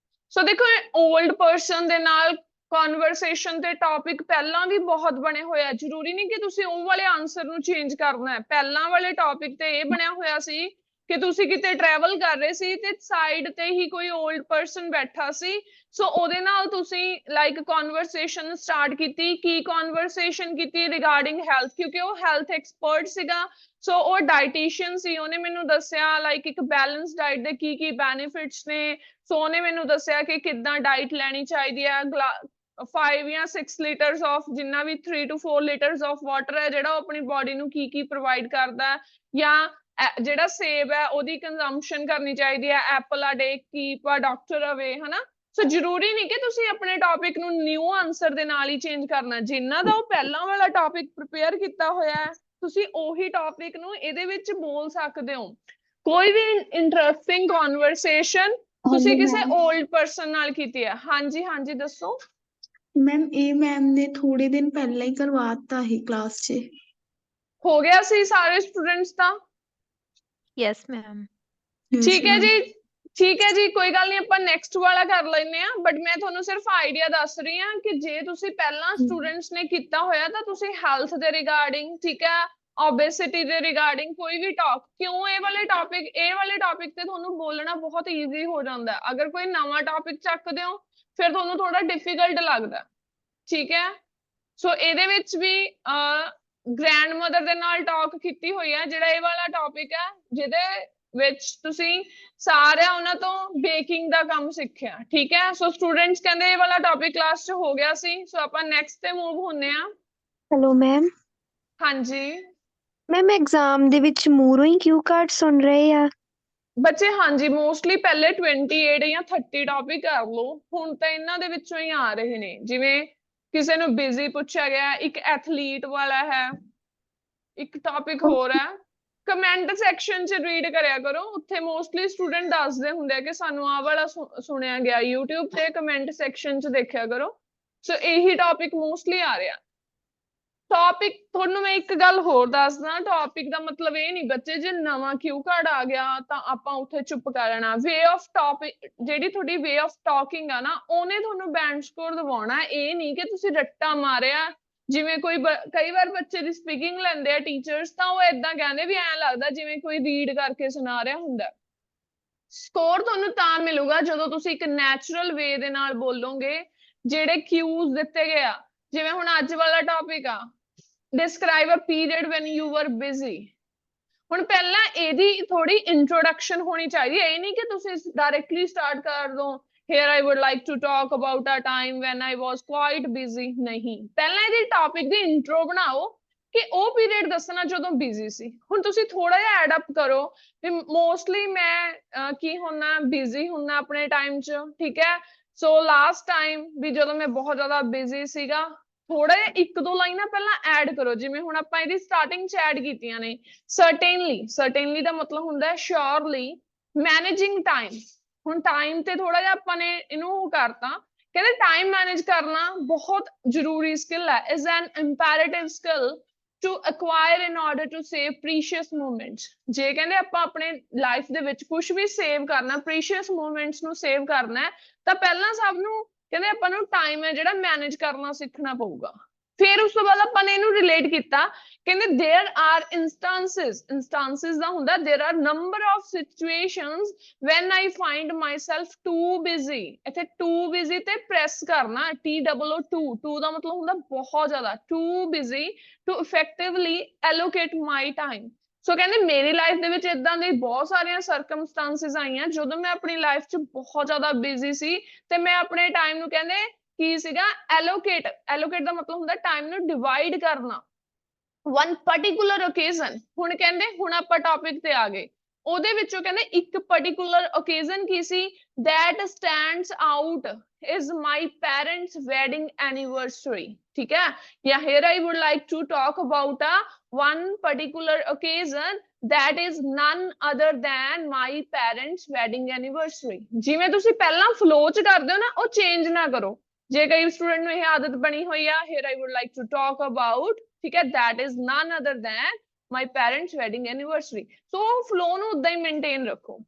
So ਦੇਖੋ ਓਲਡ ਪਰਸਨ ਦੇ ਨਾਲ ਕਨਵਰਸੇਸ਼ਨ ਤੇ ਟੌਪਿਕ ਪਹਿਲਾਂ ਵੀ ਬਹੁਤ ਬਣੇ ਹੋਏ ਆ। ਜ਼ਰੂਰੀ ਨਹੀਂ ਕਿ ਤੁਸੀਂ ਉਹ ਵਾਲੇ ਆਨਸਰ ਨੂੰ ਚੇਂਜ ਕਰਨਾ ਹੈ। ਪਹਿਲਾਂ ਵਾਲੇ ਟੌਪਿਕ ਤੇ ਇਹ ਬਣਿਆ ਹੋਇਆ ਸੀ ਕਿ ਤੁਸੀਂ ਕਿਤੇ ਟਰੈਵਲ ਕਰ ਰਹੇ ਸੀ ਤੇ ਸਾਈਡ ਤੇ ਹੀ ਕੋਈ ਓਲਡ ਪਰਸਨ ਬੈਠਾ ਸੀ। ਸੋ ਉਹਦੇ ਨਾਲ ਤੁਸੀਂ ਲਾਈਕ ਕਨਵਰਸੇਸ਼ਨ ਸਟਾਰਟ ਕੀਤੀ। ਕੀ ਕਨਵਰਸੇਸ਼ਨ ਕੀਤੀ? ਰਿਗਾਰਡਿੰਗ ਹੈਲਥ, ਕਿਉਂਕਿ ਉਹ ਹੈਲਥ ਐਕਸਪਰਟ ਸੀਗਾ। ਸੋ ਉਹ ਡਾਈਟੀਸ਼ੀਅਨ ਸੀ। ਉਹਨੇ ਮੈਨੂੰ ਦੱਸਿਆ ਲਾਈਕ ਇੱਕ ਬੈਲੈਂਸ ਡਾਈਟ ਦੇ ਕੀ ਕੀ ਬੈਨੀਫਿਟਸ ਨੇ। ਸੋ ਉਹਨੇ ਮੈਨੂੰ ਦੱਸਿਆ ਕਿ ਕਿੱਦਾਂ ਡਾਈਟ ਲੈਣੀ ਚਾਹੀਦੀ ਹੈ। 5 ਜਾਂ 6 ਲੀਟਰਸ ਆਫ ਜਿੰਨਾ ਵੀ 3 to 4 ਲੀਟਰਸ ਆਫ ਵਾਟਰ ਹੈ ਜਿਹੜਾ ਉਹ ਆਪਣੀ ਬੋਡੀ ਨੂੰ ਕੀ ਕੀ ਪ੍ਰੋਵਾਈਡ ਕਰਦਾ ਹੈ। ਜਾਂ ਜਿਹੜਾ ਸੇਬ ਹੈ ਉਹਦੀ ਕੰਜ਼ੰਪਸ਼ਨ ਕਰਨੀ ਚਾਹੀਦੀ ਹੈ। ਐਪਲ ਆ ਡੇ, ਕੀਪ ਆ ਡਾਕਟਰ ਅਵੇ, ਹਨਾ। ਸੋ ਜ਼ਰੂਰੀ ਨਹੀਂ ਕਿ ਤੁਸੀਂ ਆਪਣੇ ਟੌਪਿਕ ਨੂੰ ਨਿਊ ਆਨਸਰ ਦੇ ਨਾਲ ਹੀ ਚੇਂਜ ਕਰਨਾ। ਜਿਨ੍ਹਾਂ ਦਾ ਉਹ ਪਹਿਲਾਂ ਵਾਲਾ ਟੌਪਿਕ ਪ੍ਰਿਪੇਅਰ ਕੀਤਾ ਹੋਇਆ ਹੈ ਤੁਸੀਂ ਉਹੀ ਟੌਪਿਕ ਨੂੰ ਇਹਦੇ ਵਿੱਚ ਬੋਲ ਸਕਦੇ ਹੋ। ਕੋਈ ਵੀ ਇੰਟਰਸਟਿੰਗ ਕਨਵਰਸੇਸ਼ਨ ਤੁਸੀਂ ਕਿਸੇ ਓਲਡ ਪਰਸਨ ਨਾਲ ਕੀਤੀ ਹੈ। ਹਾਂਜੀ ਹਾਂਜੀ ਦੱਸੋ। ਮੈਮ ਇਹ ਮੈਮ ਨੇ ਥੋੜੇ ਦਿਨ ਪਹਿਲਾਂ ਹੀ ਕਰਵਾਤਾ ਸੀ ਕਲਾਸ 'ਚ। ਹੋ ਗਿਆ ਸੀ ਸਾਰੇ ਸਟੂਡੈਂਟਸ ਦਾ? Yes, ma'am. ਠੀਕ ਹੈ ਜੀ, ਠੀਕ ਹੈ ਜੀ, ਕੋਈ ਗੱਲ ਨਹੀਂ ਆਪਾਂ ਨੈਕਸਟ ਵਾਲਾ ਕਰ ਲੈਂਦੇ ਆ। ਬਟ ਮੈਂ ਤੁਹਾਨੂੰ ਸਿਰਫ ਆਈਡੀਆ ਦੱਸ ਰਹੀ ਹਾਂ ਕਿ ਜੇ ਤੁਸੀਂ ਪਹਿਲਾਂ ਸਟੂਡੈਂਟਸ ਨੇ ਕੀਤਾ ਹੋਇਆ ਤਾਂ ਤੁਸੀਂ ਹੈਲਥ ਦੇ ਰਿਗਾਰਡਿੰਗ, ਠੀਕ ਹੈ, ਓਬੇਸਿਟੀ ਦੇ ਰਿਗਾਰਡਿੰਗ ਕੋਈ ਵੀ ਟਾਕ, ਕਿਉਂ ਇਹ ਵਾਲੇ ਟਾਪਿਕ ਤੇ ਤੁਹਾਨੂੰ ਬੋਲਣਾ ਬਹੁਤ ਈਜ਼ੀ ਹੋ ਜਾਂਦਾ। ਅਗਰ ਕੋਈ ਨਵਾਂ ਟਾਪਿਕ ਚੱਕਦੇ ਹੋ ਫਿਰ ਤੁਹਾਨੂੰ ਥੋੜਾ ਡਿਫਿਕਲਟ ਲੱਗਦਾ, ਠੀਕ ਹੈ। ਸੋ ਇਹਦੇ ਵਿੱਚ ਵੀ ਗ੍ਰੈਂਡ ਮਦਰ ਦੇ ਨਾਲ ਟਾਕ ਕੀਤੀ ਹੋਈ ਹੈ ਜਿਹੜਾ ਇਹ ਵਾਲਾ ਟਾਪਿਕ ਹੈ ਜਿਹਦੇ ਵਿੱਚ ਤੁਸੀਂ ਸਾਰਿਆਂ ਉਹਨਾਂ ਤੋਂ ਬੇਕਿੰਗ ਦਾ ਕੰਮ ਸਿੱਖਿਆ, ਠੀਕ ਹੈ। ਸੋ ਸਟੂਡੈਂਟਸ ਕਹਿੰਦੇ ਇਹ ਵਾਲਾ ਟਾਪਿਕ ਕਲਾਸ 'ਚ ਹੋ ਗਿਆ ਸੀ। ਸੋ ਆਪਾਂ ਨੈਕਸਟ ਤੇ ਮੂਵ ਹੁੰਦੇ ਆ। Hello ma'am. ਹਾਂਜੀ ਮੈਮ ਐਗਜ਼ਾਮ ਦੇ ਵਿੱਚ ਮੂਹਰੋਂ ਹੀ ਕਿਊ ਕਾਰਡ ਸੁਣ ਰਹੇ ਆ ਬੱਚੇ। ਹਾਂਜੀ ਮੋਸਟਲੀ ਪਹਿਲੇ 28 ਜਾਂ 30 ਟੌਪਿਕ ਕਰ ਲਓ। ਹੁਣ ਤਾਂ ਇਹਨਾਂ ਦੇ ਵਿੱਚੋਂ ਹੀ ਆ ਰਹੇ ਨੇ। ਜਿਵੇਂ ਕਿਸੇ ਨੂੰ ਬਿਜ਼ੀ ਪੁੱਛਿਆ ਗਿਆ, ਇੱਕ ਐਥਲੀਟ ਵਾਲਾ ਹੈ, ਇੱਕ ਟੌਪਿਕ ਹੋਰ ਹੈ। ਕਮੈਂਟ ਸੈਕਸ਼ਨ 'ਚ ਰੀਡ ਕਰਿਆ ਕਰੋ, ਉੱਥੇ ਮੋਸਟਲੀ ਸਟੂਡੈਂਟ ਦੱਸਦੇ ਹੁੰਦੇ ਆ ਕਿ ਸਾਨੂੰ ਆਹ ਵਾਲਾ ਸੁਣਿਆ ਗਿਆ। YouTube ਤੇ ਕਮੈਂਟ ਸੈਕਸ਼ਨ 'ਚ ਦੇਖਿਆ ਕਰੋ। ਸੋ ਇਹੀ ਟੌਪਿਕ ਮੋਸਟਲੀ ਆ ਰਿਹਾ। ਟੌਪਿਕ ਤੁਹਾਨੂੰ ਮੈਂ ਇੱਕ ਗੱਲ ਹੋਰ ਦੱਸਦਾ, ਟੌਪਿਕ ਦਾ ਮਤਲਬ ਇਹ ਨਹੀਂ ਬੱਚੇ ਜੇ ਨਵਾਂ ਕਿਊ ਕਾਰਡ ਆ ਗਿਆ ਤਾਂ ਆਪਾਂ ਉੱਥੇ ਚੁੱਪ ਕਰ ਜਾਣਾ। ਵੇ ਆਫ ਟੌਪਿਕ, ਜਿਹੜੀ ਤੁਹਾਡੀ ਵੇ ਆਫ ਟਾਕਿੰਗ ਆ ਨਾ, ਉਹਨੇ ਤੁਹਾਨੂੰ ਬੈਂਡ ਸਕੋਰ ਦਿਵਾਉਣਾ। ਇਹ ਨਹੀਂ ਕਿ ਤੁਸੀਂ ਰੱਟਾ ਮਾਰਿਆ। ਜਿਵੇਂ ਕਈ ਵਾਰ ਬੱਚੇ ਦੀ ਸਪੀਕਿੰਗ ਲੈਂਦੇ ਆ ਟੀਚਰਸ ਤਾਂ ਉਹ ਏਦਾਂ ਕਹਿੰਦੇ ਵੀ ਐਂ ਲੱਗਦਾ ਜਿਵੇਂ ਕੋਈ ਰੀਡ ਕਰਕੇ ਸੁਣਾ ਰਿਹਾ ਹੁੰਦਾ। ਸਕੋਰ ਤੁਹਾਨੂੰ ਤਾਂ ਮਿਲੂਗਾ ਜਦੋਂ ਤੁਸੀਂ ਇੱਕ ਨੈਚੁਰਲ ਵੇ ਦੇ ਨਾਲ ਬੋਲੋਗੇ। ਜਿਹੜੇ ਕਿਊਜ਼ ਦਿੱਤੇ ਗਏ ਆ, ਜਿਵੇਂ ਹੁਣ ਅੱਜ ਵਾਲਾ ਟੌਪਿਕ ਆ describe a period when you were busy. ਹੁਣ ਪਹਿਲਾਂ ਇਹਦੀ ਥੋੜੀ ਇੰਟਰੋਡਕਸ਼ਨ ਹੋਣੀ ਚਾਹੀਦੀ ਹੈ। ਇਹ ਨਹੀਂ ਕਿ ਤੁਸੀਂ ਡਾਇਰੈਕਟਲੀ ਸਟਾਰਟ ਕਰ ਦੋ here I would like to talk about a time when I was quite busy। ਨਹੀਂ, ਪਹਿਲਾਂ ਇਹਦੀ ਟੌਪਿਕ ਦੀ ਇੰਟਰੋ ਬਣਾਓ ਕਿ ਉਹ ਪੀਰੀਅਡ ਦੱਸਣਾ ਜਦੋਂ ਬਿਜ਼ੀ ਸੀ। ਹੁਣ ਤੁਸੀਂ ਥੋੜਾ ਜਿਹਾ ਐਡ ਅਪ ਕਰੋ ਵੀ ਮੋਸਟਲੀ ਮੈਂ ਕੀ ਹੁੰਦਾ, ਬਿਜ਼ੀ ਹੁੰਦਾ ਆਪਣੇ ਟਾਈਮ 'ਚ, ਠੀਕ ਹੈ। ਸੋ ਲਾਸਟ ਟਾਈਮ ਵੀ ਜਦੋਂ ਮੈਂ ਬਹੁਤ ਜ਼ਿਆਦਾ ਬਿਜ਼ੀ ਸੀਗਾ। ਥੋੜਾ ਜਿਹਾ ਇੱਕ ਦੋ ਲਾਈਨਾਂ ਪਹਿਲਾਂ ਐਡ ਕਰੋ। ਜਿਵੇਂ ਹੁਣ ਆਪਾਂ ਇਹਦੀ ਸਟਾਰਟਿੰਗ 'ਚ ਐਡ ਕੀਤੀਆਂ ਨੇ ਸਰਟੇਨਲੀ ਦਾ ਮਤਲਬ ਹੁੰਦਾ ਹੈ ਸ਼ੋਰਲੀ। ਮੈਨੇਜਿੰਗ ਟਾਈਮ, ਹੁਣ ਟਾਈਮ ਤੇ ਥੋੜਾ ਜਿਹਾ ਆਪਾਂ ਨੇ ਇਹਨੂੰ ਉਹ ਕਰਤਾ। ਕਹਿੰਦੇ ਟਾਈਮ ਮੈਨੇਜ ਕਰਨਾ ਬਹੁਤ ਜ਼ਰੂਰੀ ਸਕਿੱਲ ਹੈ। Is an imperative skill to acquire in order to save precious moments. ਜੇ ਕਹਿੰਦੇ ਆਪਾਂ ਆਪਣੇ ਲਾਈਫ ਦੇ ਵਿੱਚ ਕੁਝ ਵੀ ਸੇਵ ਕਰਨਾ, ਪ੍ਰੀਸ਼ੀਅਸ ਮੂਮੈਂਟਸ ਨੂੰ ਸੇਵ ਕਰਨਾ, ਤਾਂ ਪਹਿਲਾਂ ਸਭ ਨੂੰ ਕਹਿੰਦੇ ਆਪਾਂ ਨੂੰ ਟਾਈਮ ਹੈ ਜਿਹੜਾ ਮੈਨੇਜ ਕਰਨਾ ਸਿੱਖਣਾ ਪਊਗਾ। ਫਿਰ ਉਸ ਤੋਂ ਬਾਅਦ ਆਪਾਂ ਨੇ ਇਹਨੂੰ ਰਿਲੇਟ ਕੀਤਾ। ਕਹਿੰਦੇ there are instances ਦਾ ਹੁੰਦਾ there are number of situations when I find myself too busy। ਇੱਥੇ too busy ਤੇ press ਕਰਨਾ, TOO ਦਾ ਮਤਲਬ ਹੁੰਦਾ ਬਹੁਤ ਜ਼ਿਆਦਾ, too busy to effectively allocate my time। ਸੋ ਕਹਿੰਦੇ ਮੇਰੀ ਲਾਈਫ ਦੇ ਵਿੱਚ ਏਦਾਂ ਦੀ ਬਹੁਤ ਸਾਰੀਆਂ ਸਰਕਮਸਟੈਂਸਿਸ ਆਈਆਂ ਜਦੋਂ ਮੈਂ ਆਪਣੀ ਲਾਈਫ 'ਚ ਬਹੁਤ ਜ਼ਿਆਦਾ ਬਿਜ਼ੀ ਸੀ ਤੇ ਮੈਂ ਆਪਣੇ ਟਾਈਮ ਨੂੰ ਕਹਿੰਦੇ ਕੀ ਸੀਗਾ ਐਲੋਕੇਟ ਦਾ ਮਤਲਬ ਹੁੰਦਾ ਟਾਈਮ ਨੂੰ ਡਿਵਾਈਡ ਕਰਨਾ। One particular occasion. ਹੁਣ ਕਹਿੰਦੇ ਹੁਣ ਆਪਾਂ ਟੌਪਿਕ ਤੇ ਆ ਗਏ ਉਹਦੇ ਵਿੱਚੋਂ ਕਹਿੰਦੇ ਇੱਕ particular occasion Ki C that stands out is my parents wedding anniversary ਠੀਕ ਹੈ ਜਾਂ here I would like to talk about a one particular occasion that is none other than my parents wedding anniversary ਜਿਵੇਂ ਤੁਸੀਂ ਪਹਿਲਾਂ flow ਚ ਕਰਦੇ ਹੋ ਨਾ ਉਹ change ਨਾ ਕਰੋ ਜੇ ਕਈ ਸਟੂਡੈਂਟ ਨੂੰ ਇਹ ਆਦਤ ਬਣੀ ਹੋਈ ਆ here I would like to talk about ਠੀਕ ਹੈ that is none other than my parents wedding anniversary so flow ਨੂੰ ਉਦਾਂ ਹੀ maintain ਰੱਖੋ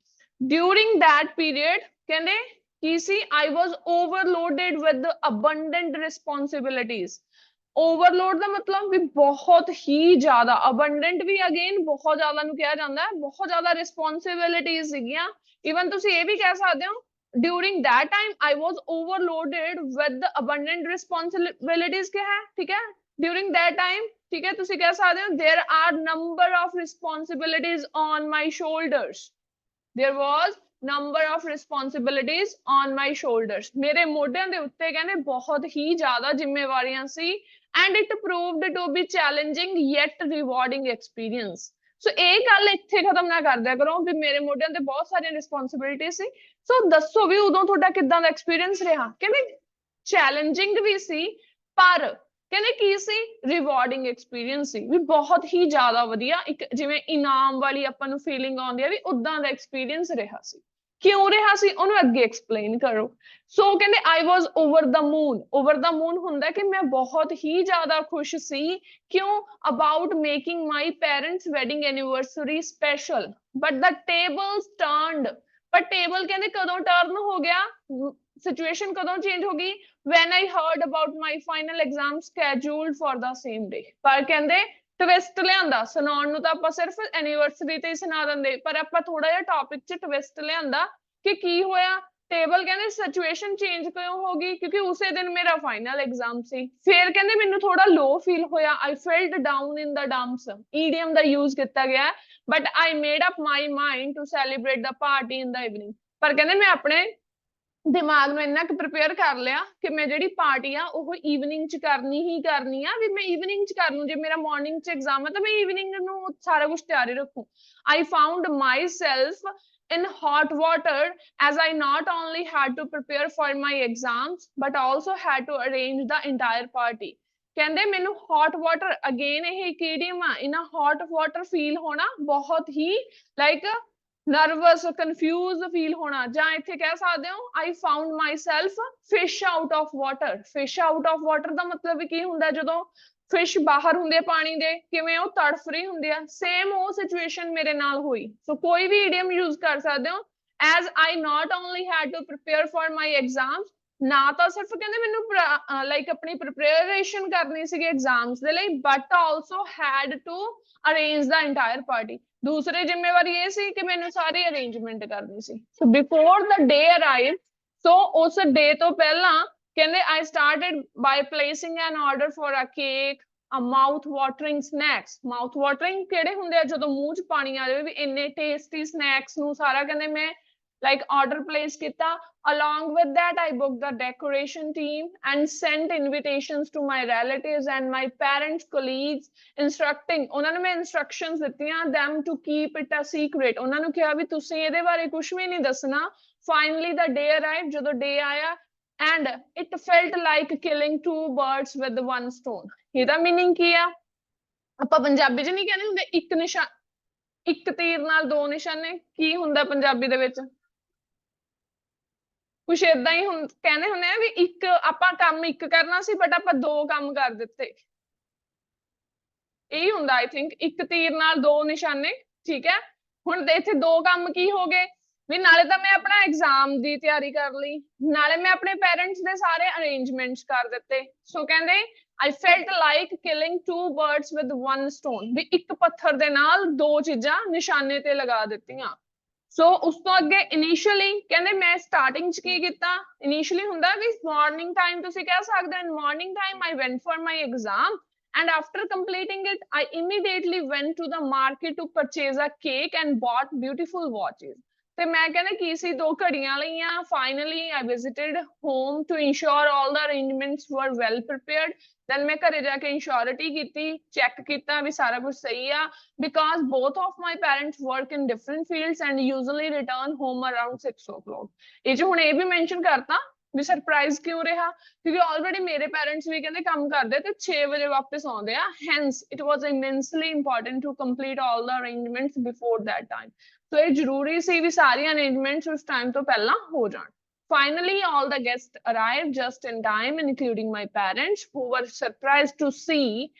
during that period ਕਹਿੰਦੇ ਕੀ ਸੀ I was overloaded with the abundant responsibilities overload ਦਾ ਮਤਲਬ ਵੀ ਬਹੁਤ ਹੀ ਜ਼ਿਆਦਾ abundant ਵੀ again ਬਹੁਤ ਜ਼ਿਆਦਾ ਨੂੰ ਕਿਹਾ ਜਾਂਦਾ ਹੈ ਬਹੁਤ ਜ਼ਿਆਦਾ responsibilities ਸੀਗੀਆਂ even ਤੁਸੀਂ ਇਹ ਵੀ ਕਹਿ ਸਕਦੇ ਹੋ during that time I was overloaded with the abundant responsibilities क्या है ठीक है during that time ठीक है ਤੁਸੀਂ ਕਹਿ ਸਕਦੇ ਹੋ there are number of responsibilities on my shoulders there was number of responsibilities on my shoulders ਮੇਰੇ ਮੋਢਿਆਂ ਦੇ ਉੱਤੇ ਕਹਿੰਦੇ ਬਹੁਤ ਹੀ ਜ਼ਿਆਦਾ ਜ਼ਿੰਮੇਵਾਰੀਆਂ ਸੀ and it proved to be challenging yet rewarding experience ਸੋ ਇਹ ਗੱਲ ਇੱਥੇ ਖਤਮ ਨਾ ਕਰ ਦਿਆ ਕਰੋ ਵੀ ਮੇਰੇ ਮੋਢਿਆਂ ਤੇ ਬਹੁਤ ਸਾਰੀਆਂ ਰਿਸਪੌਂਸਿਬਿਲਿਟੀ ਸੀ ਸੋ ਦੱਸੋ ਵੀ ਉਦੋਂ ਤੁਹਾਡਾ ਕਿੱਦਾਂ ਦਾ ਐਕਸਪੀਰੀਅੰਸ ਰਿਹਾ ਕਹਿੰਦੇ ਚੈਲੰਜਿੰਗ ਵੀ ਸੀ ਪਰ ਕਹਿੰਦੇ ਕੀ ਸੀ ਰਿਵਾਰਡਿੰਗ ਐਕਸਪੀਰੀਅੰਸ ਸੀ ਵੀ ਬਹੁਤ ਹੀ ਜ਼ਿਆਦਾ ਵਧੀਆ ਇੱਕ ਜਿਵੇਂ ਇਨਾਮ ਵਾਲੀ ਆਪਾਂ ਨੂੰ ਫੀਲਿੰਗ ਆਉਂਦੀ ਆ ਵੀ ਉਦਾਂ ਦਾ ਐਕਸਪੀਰੀਅੰਸ ਰਿਹਾ ਸੀ ਕਿਉਂ ਰਿਹਾ ਸੀ ਉਹਨੂੰ ਅੱਗੇ ਐਕਸਪਲੇਨ ਕਰੋ ਸੋ ਕਹਿੰਦੇ I was over the moon ਹੁੰਦਾ ਕਿ ਮੈਂ ਬਹੁਤ ਹੀ ਜ਼ਿਆਦਾ ਖੁਸ਼ ਸੀ ਕਿਉਂ about making my parents wedding anniversary special but the tables turned ਪਰ ਟੇਬਲ ਕਹਿੰਦੇ ਕਦੋਂ ਟਰਨ ਹੋ ਗਿਆ ਸਿਚੁਏਸ਼ਨ ਕਦੋਂ ਚੇਂਜ ਹੋ ਗਈ when I heard about my final exam scheduled for the same day ਪਰ ਕਹਿੰਦੇ ਟਵਿਸਟ ਲਿਆਂਦਾ ਸੁਣਾਉਣ ਨੂੰ ਤਾਂ ਆਪਾਂ ਸਿਰਫ ਐਨੀਵਰਸਰੀ ਤੇ ਹੀ ਸੁਣਾ ਦਿੰਦੇ ਪਰ ਆਪਾਂ ਥੋੜਾ ਜਿਹਾ ਟੌਪਿਕ 'ਚ ਟਵਿਸਟ ਲਿਆਂਦਾ ਕਿ ਕੀ ਹੋਇਆ ਟੇਬਲ ਕਹਿੰਦੇ ਸਿਚੁਏਸ਼ਨ ਚੇਂਜ ਕਿਉਂ ਹੋ ਗਈ ਕਿਉਂਕਿ ਉਸੇ ਦਿਨ ਮੇਰਾ ਫਾਈਨਲ ਐਗਜ਼ਾਮ ਸੀ ਫਿਰ ਕਹਿੰਦੇ ਮੈਨੂੰ ਥੋੜਾ ਲੋ ਫੀਲ ਹੋਇਆ I felt down in the dumps idiom the use ਕੀਤਾ ਗਿਆ but I made up my mind to celebrate the party in the evening ਪਰ ਕਹਿੰਦੇ ਮੈਂ ਆਪਣੇ ਦਿਮਾਗ ਨੂੰ ਇੰਨਾ ਕੁ ਪ੍ਰਪੇਅਰ ਕਰ ਲਿਆ ਕਿ ਮੈਂ ਜਿਹੜੀ ਪਾਰਟੀ ਆ ਉਹ ਈਵਨਿੰਗ 'ਚ ਕਰਨੀ ਹੀ ਕਰਨੀ ਆ ਵੀ ਮੈਂ ਈਵਨਿੰਗ 'ਚ ਕਰ ਲੂੰ ਜੇ ਮੇਰਾ ਮਾਰਨਿੰਗ 'ਚ ਐਗਜ਼ਾਮ ਹੈ ਤਾਂ ਮੈਂ ਈਵਨਿੰਗ ਨੂੰ ਸਾਰਾ ਕੁਝ ਤਿਆਰੀ ਰੱਖੂ I found myself in hot water as I not only had to prepare for my exams but also had to arrange the entire party ਕਹਿੰਦੇ ਮੈਨੂੰ hot water again ਇਹ ਇੱਕ idiom ਆ ਇਹਨਾਂ hot water feel ਹੋਣਾ ਬਹੁਤ ਹੀ like nervous confused feel ਹੋਣਾ ਜਾਂ ਇੱਥੇ ਕਹਿ ਸਕਦੇ ਹੋ I found myself fish out of water ਦਾ ਮਤਲਬ ਕੀ ਹੁੰਦਾ ਜਦੋਂ ਫਿਸ਼ ਬਾਹਰ ਹੁੰਦੇ ਪਾਣੀ ਦੇ ਕਿਵੇਂ ਉਹ ਤੜਫ ਰਹੀ ਹੁੰਦੀ ਆ ਸੇਮ ਉਹ ਸਿਚੁਏਸ਼ਨ ਮੇਰੇ ਨਾਲ ਹੋਈ ਸੋ ਕੋਈ ਵੀ ਇਡੀਅਮ ਯੂਜ਼ ਕਰ ਸਕਦੇ ਹੋ as I not only had to prepare for my exams ਨਾ ਤਾਂ ਸਿਰਫ ਕਹਿੰਦੇ ਮੈਨੂੰ ਲਾਈਕ ਆਪਣੀ ਪ੍ਰਿਪਰੇਸ਼ਨ ਕਰਨੀ ਸੀਗੀ ਐਗਜ਼ਾਮਸ ਦੇ ਲਈ but also had to arrange the entire party ਦੂਸਰੀ ਜ਼ਿੰਮੇਵਾਰੀ ਇਹ ਸੀ ਕਿ ਮੈਨੂੰ ਸਾਰੀ ਅਰੇਂਜਮੈਂਟ ਕਰਨੀ ਸੀ ਸੋ ਬਿਫੋਰ the day arrived ਸੋ ਉਸ ਡੇ ਤੋਂ ਪਹਿਲਾਂ ਕਹਿੰਦੇ I started by placing an order for a cake a mouth watering snacks mouth watering ਕਿਹੜੇ ਹੁੰਦੇ ਆ ਜਦੋਂ ਮੂੰਹ 'ਚ ਪਾਣੀ ਆ ਜਾਵੇ ਵੀ ਇੰਨੇ ਟੇਸਟੀ ਸਨੈਕਸ ਨੂੰ ਸਾਰਾ ਕਹਿੰਦੇ ਮੈਂ like order place ਕੀਤਾ along with that I booked the decoration team and sent invitations to my relatives and my parents colleagues instructing ਉਹਨਾਂ ਨੂੰ ਮੈਂ instructions ਦਿੱਤੀਆਂ them to keep it a secret ਉਹਨਾਂ ਨੂੰ ਕਿਹਾ ਵੀ ਤੁਸੀਂ ਇਹਦੇ ਬਾਰੇ ਕੁਝ ਵੀ ਨਹੀਂ ਦੱਸਣਾ finally the day arrived ਜਦੋਂ day ਆਇਆ and it felt like killing two birds with one stone ਇਹਦਾ meaning ਕੀ ਆ ਆਪਾਂ ਪੰਜਾਬੀ 'ਚ ਨਹੀਂ ਕਹਿੰਦੇ ਹੁੰਦੇ ਇੱਕ ਤੀਰ ਨਾਲ ਦੋ ਨਿਸ਼ਾਨੇ ਕੀ ਹੁੰਦਾ ਪੰਜਾਬੀ ਦੇ ਵਿੱਚ ਕੁਛ ਏਦਾਂ ਹੀ ਕਹਿੰਦੇ ਹੁੰਦੇ ਆ ਵੀ ਇੱਕ ਆਪਾਂ ਕੰਮ ਇੱਕ ਕਰਨਾ ਸੀ ਬਟ ਆਪਾਂ ਦੋ ਕੰਮ ਕਰ ਦਿੱਤੇ ਇਹੀ ਹੁੰਦਾ ਆਈ ਥਿੰਕ ਇੱਕ ਤੀਰ ਨਾਲ ਦੋ ਨਿਸ਼ਾਨੇ ਠੀਕ ਹੈ ਹੁਣ ਇੱਥੇ ਦੋ ਕੰਮ ਕੀ ਹੋ ਗਏ ਵੀ ਨਾਲੇ ਤਾਂ ਮੈਂ ਆਪਣਾ ਐਗਜ਼ਾਮ ਦੀ ਤਿਆਰੀ ਕਰ ਲਈ ਨਾਲੇ ਮੈਂ ਆਪਣੇ ਪੇਰੈਂਟਸ ਦੇ ਸਾਰੇ ਅਰੇਂਜਮੈਂਟਸ ਕਰ ਦਿੱਤੇ ਸੋ ਕਹਿੰਦੇ I felt like killing two birds with one stone ਵੀ ਇੱਕ ਪੱਥਰ ਦੇ ਨਾਲ ਦੋ ਚੀਜ਼ਾਂ ਨਿਸ਼ਾਨੇ ਤੇ ਲਗਾ ਦਿੱਤੀਆਂ ਸੋ ਉਸ ਤੋਂ ਅੱਗੇ ਇਨੀਸ਼ੀਅਲੀ ਕਹਿੰਦੇ ਮੈਂ ਸਟਾਰਟਿੰਗ 'ਚ ਕੀ ਕੀਤਾ ਇਨੀਸ਼ੀਅਲੀ ਹੁੰਦਾ ਵੀ ਮਾਰਨਿੰਗ ਟਾਈਮ ਤੁਸੀਂ ਕਹਿ ਸਕਦੇ ਹੋ morning time I went for my exam and after completing it I immediately went to the market to purchase a cake and bought beautiful watches ਤੇ ਮੈਂ ਕਹਿੰਦਾ ਕੀ ਸੀ 2 ਘੜੀਆਂ ਲਈਆਂ finally I visited home to ensure all the arrangements were well prepared then ਮੈਂ ਘਰੇ ਜਾ ਕੇ ਇੰਸ਼ੋਰਿਟੀ ਕੀਤੀ check ਕੀਤਾ ਵੀ ਸਾਰਾ ਕੁਝ ਸਹੀ ਆ because both of my parents work in different fields and usually return home around 6 o'clock ਇਹ 'ਚ ਹੁਣ ਇਹ ਵੀ mention ਕਰਤਾ ਵੀ ਸਰਪ੍ਰਾਈਜ਼ ਕਿਉਂ ਰਿਹਾ ਕਿਉਂਕਿ ਆਲਰੇਡੀ ਮੇਰੇ ਪੈਰੈਂਟਸ ਵੀ ਕਹਿੰਦੇ ਕੰਮ ਕਰਦੇ ਤੇ 6 ਵਜੇ ਵਾਪਸ ਆਉਂਦੇ ਆ hence it was immensely important to complete all the arrangements before that time so ਇਹ ਜ਼ਰੂਰੀ ਸੀ ਵੀ ਸਾਰੀਆਂ arrangements ਉਸ ਟਾਈਮ ਤੋਂ ਪਹਿਲਾਂ ਹੋ ਜਾਣ finally all the guests arrived just in time including my parents who were surprised to see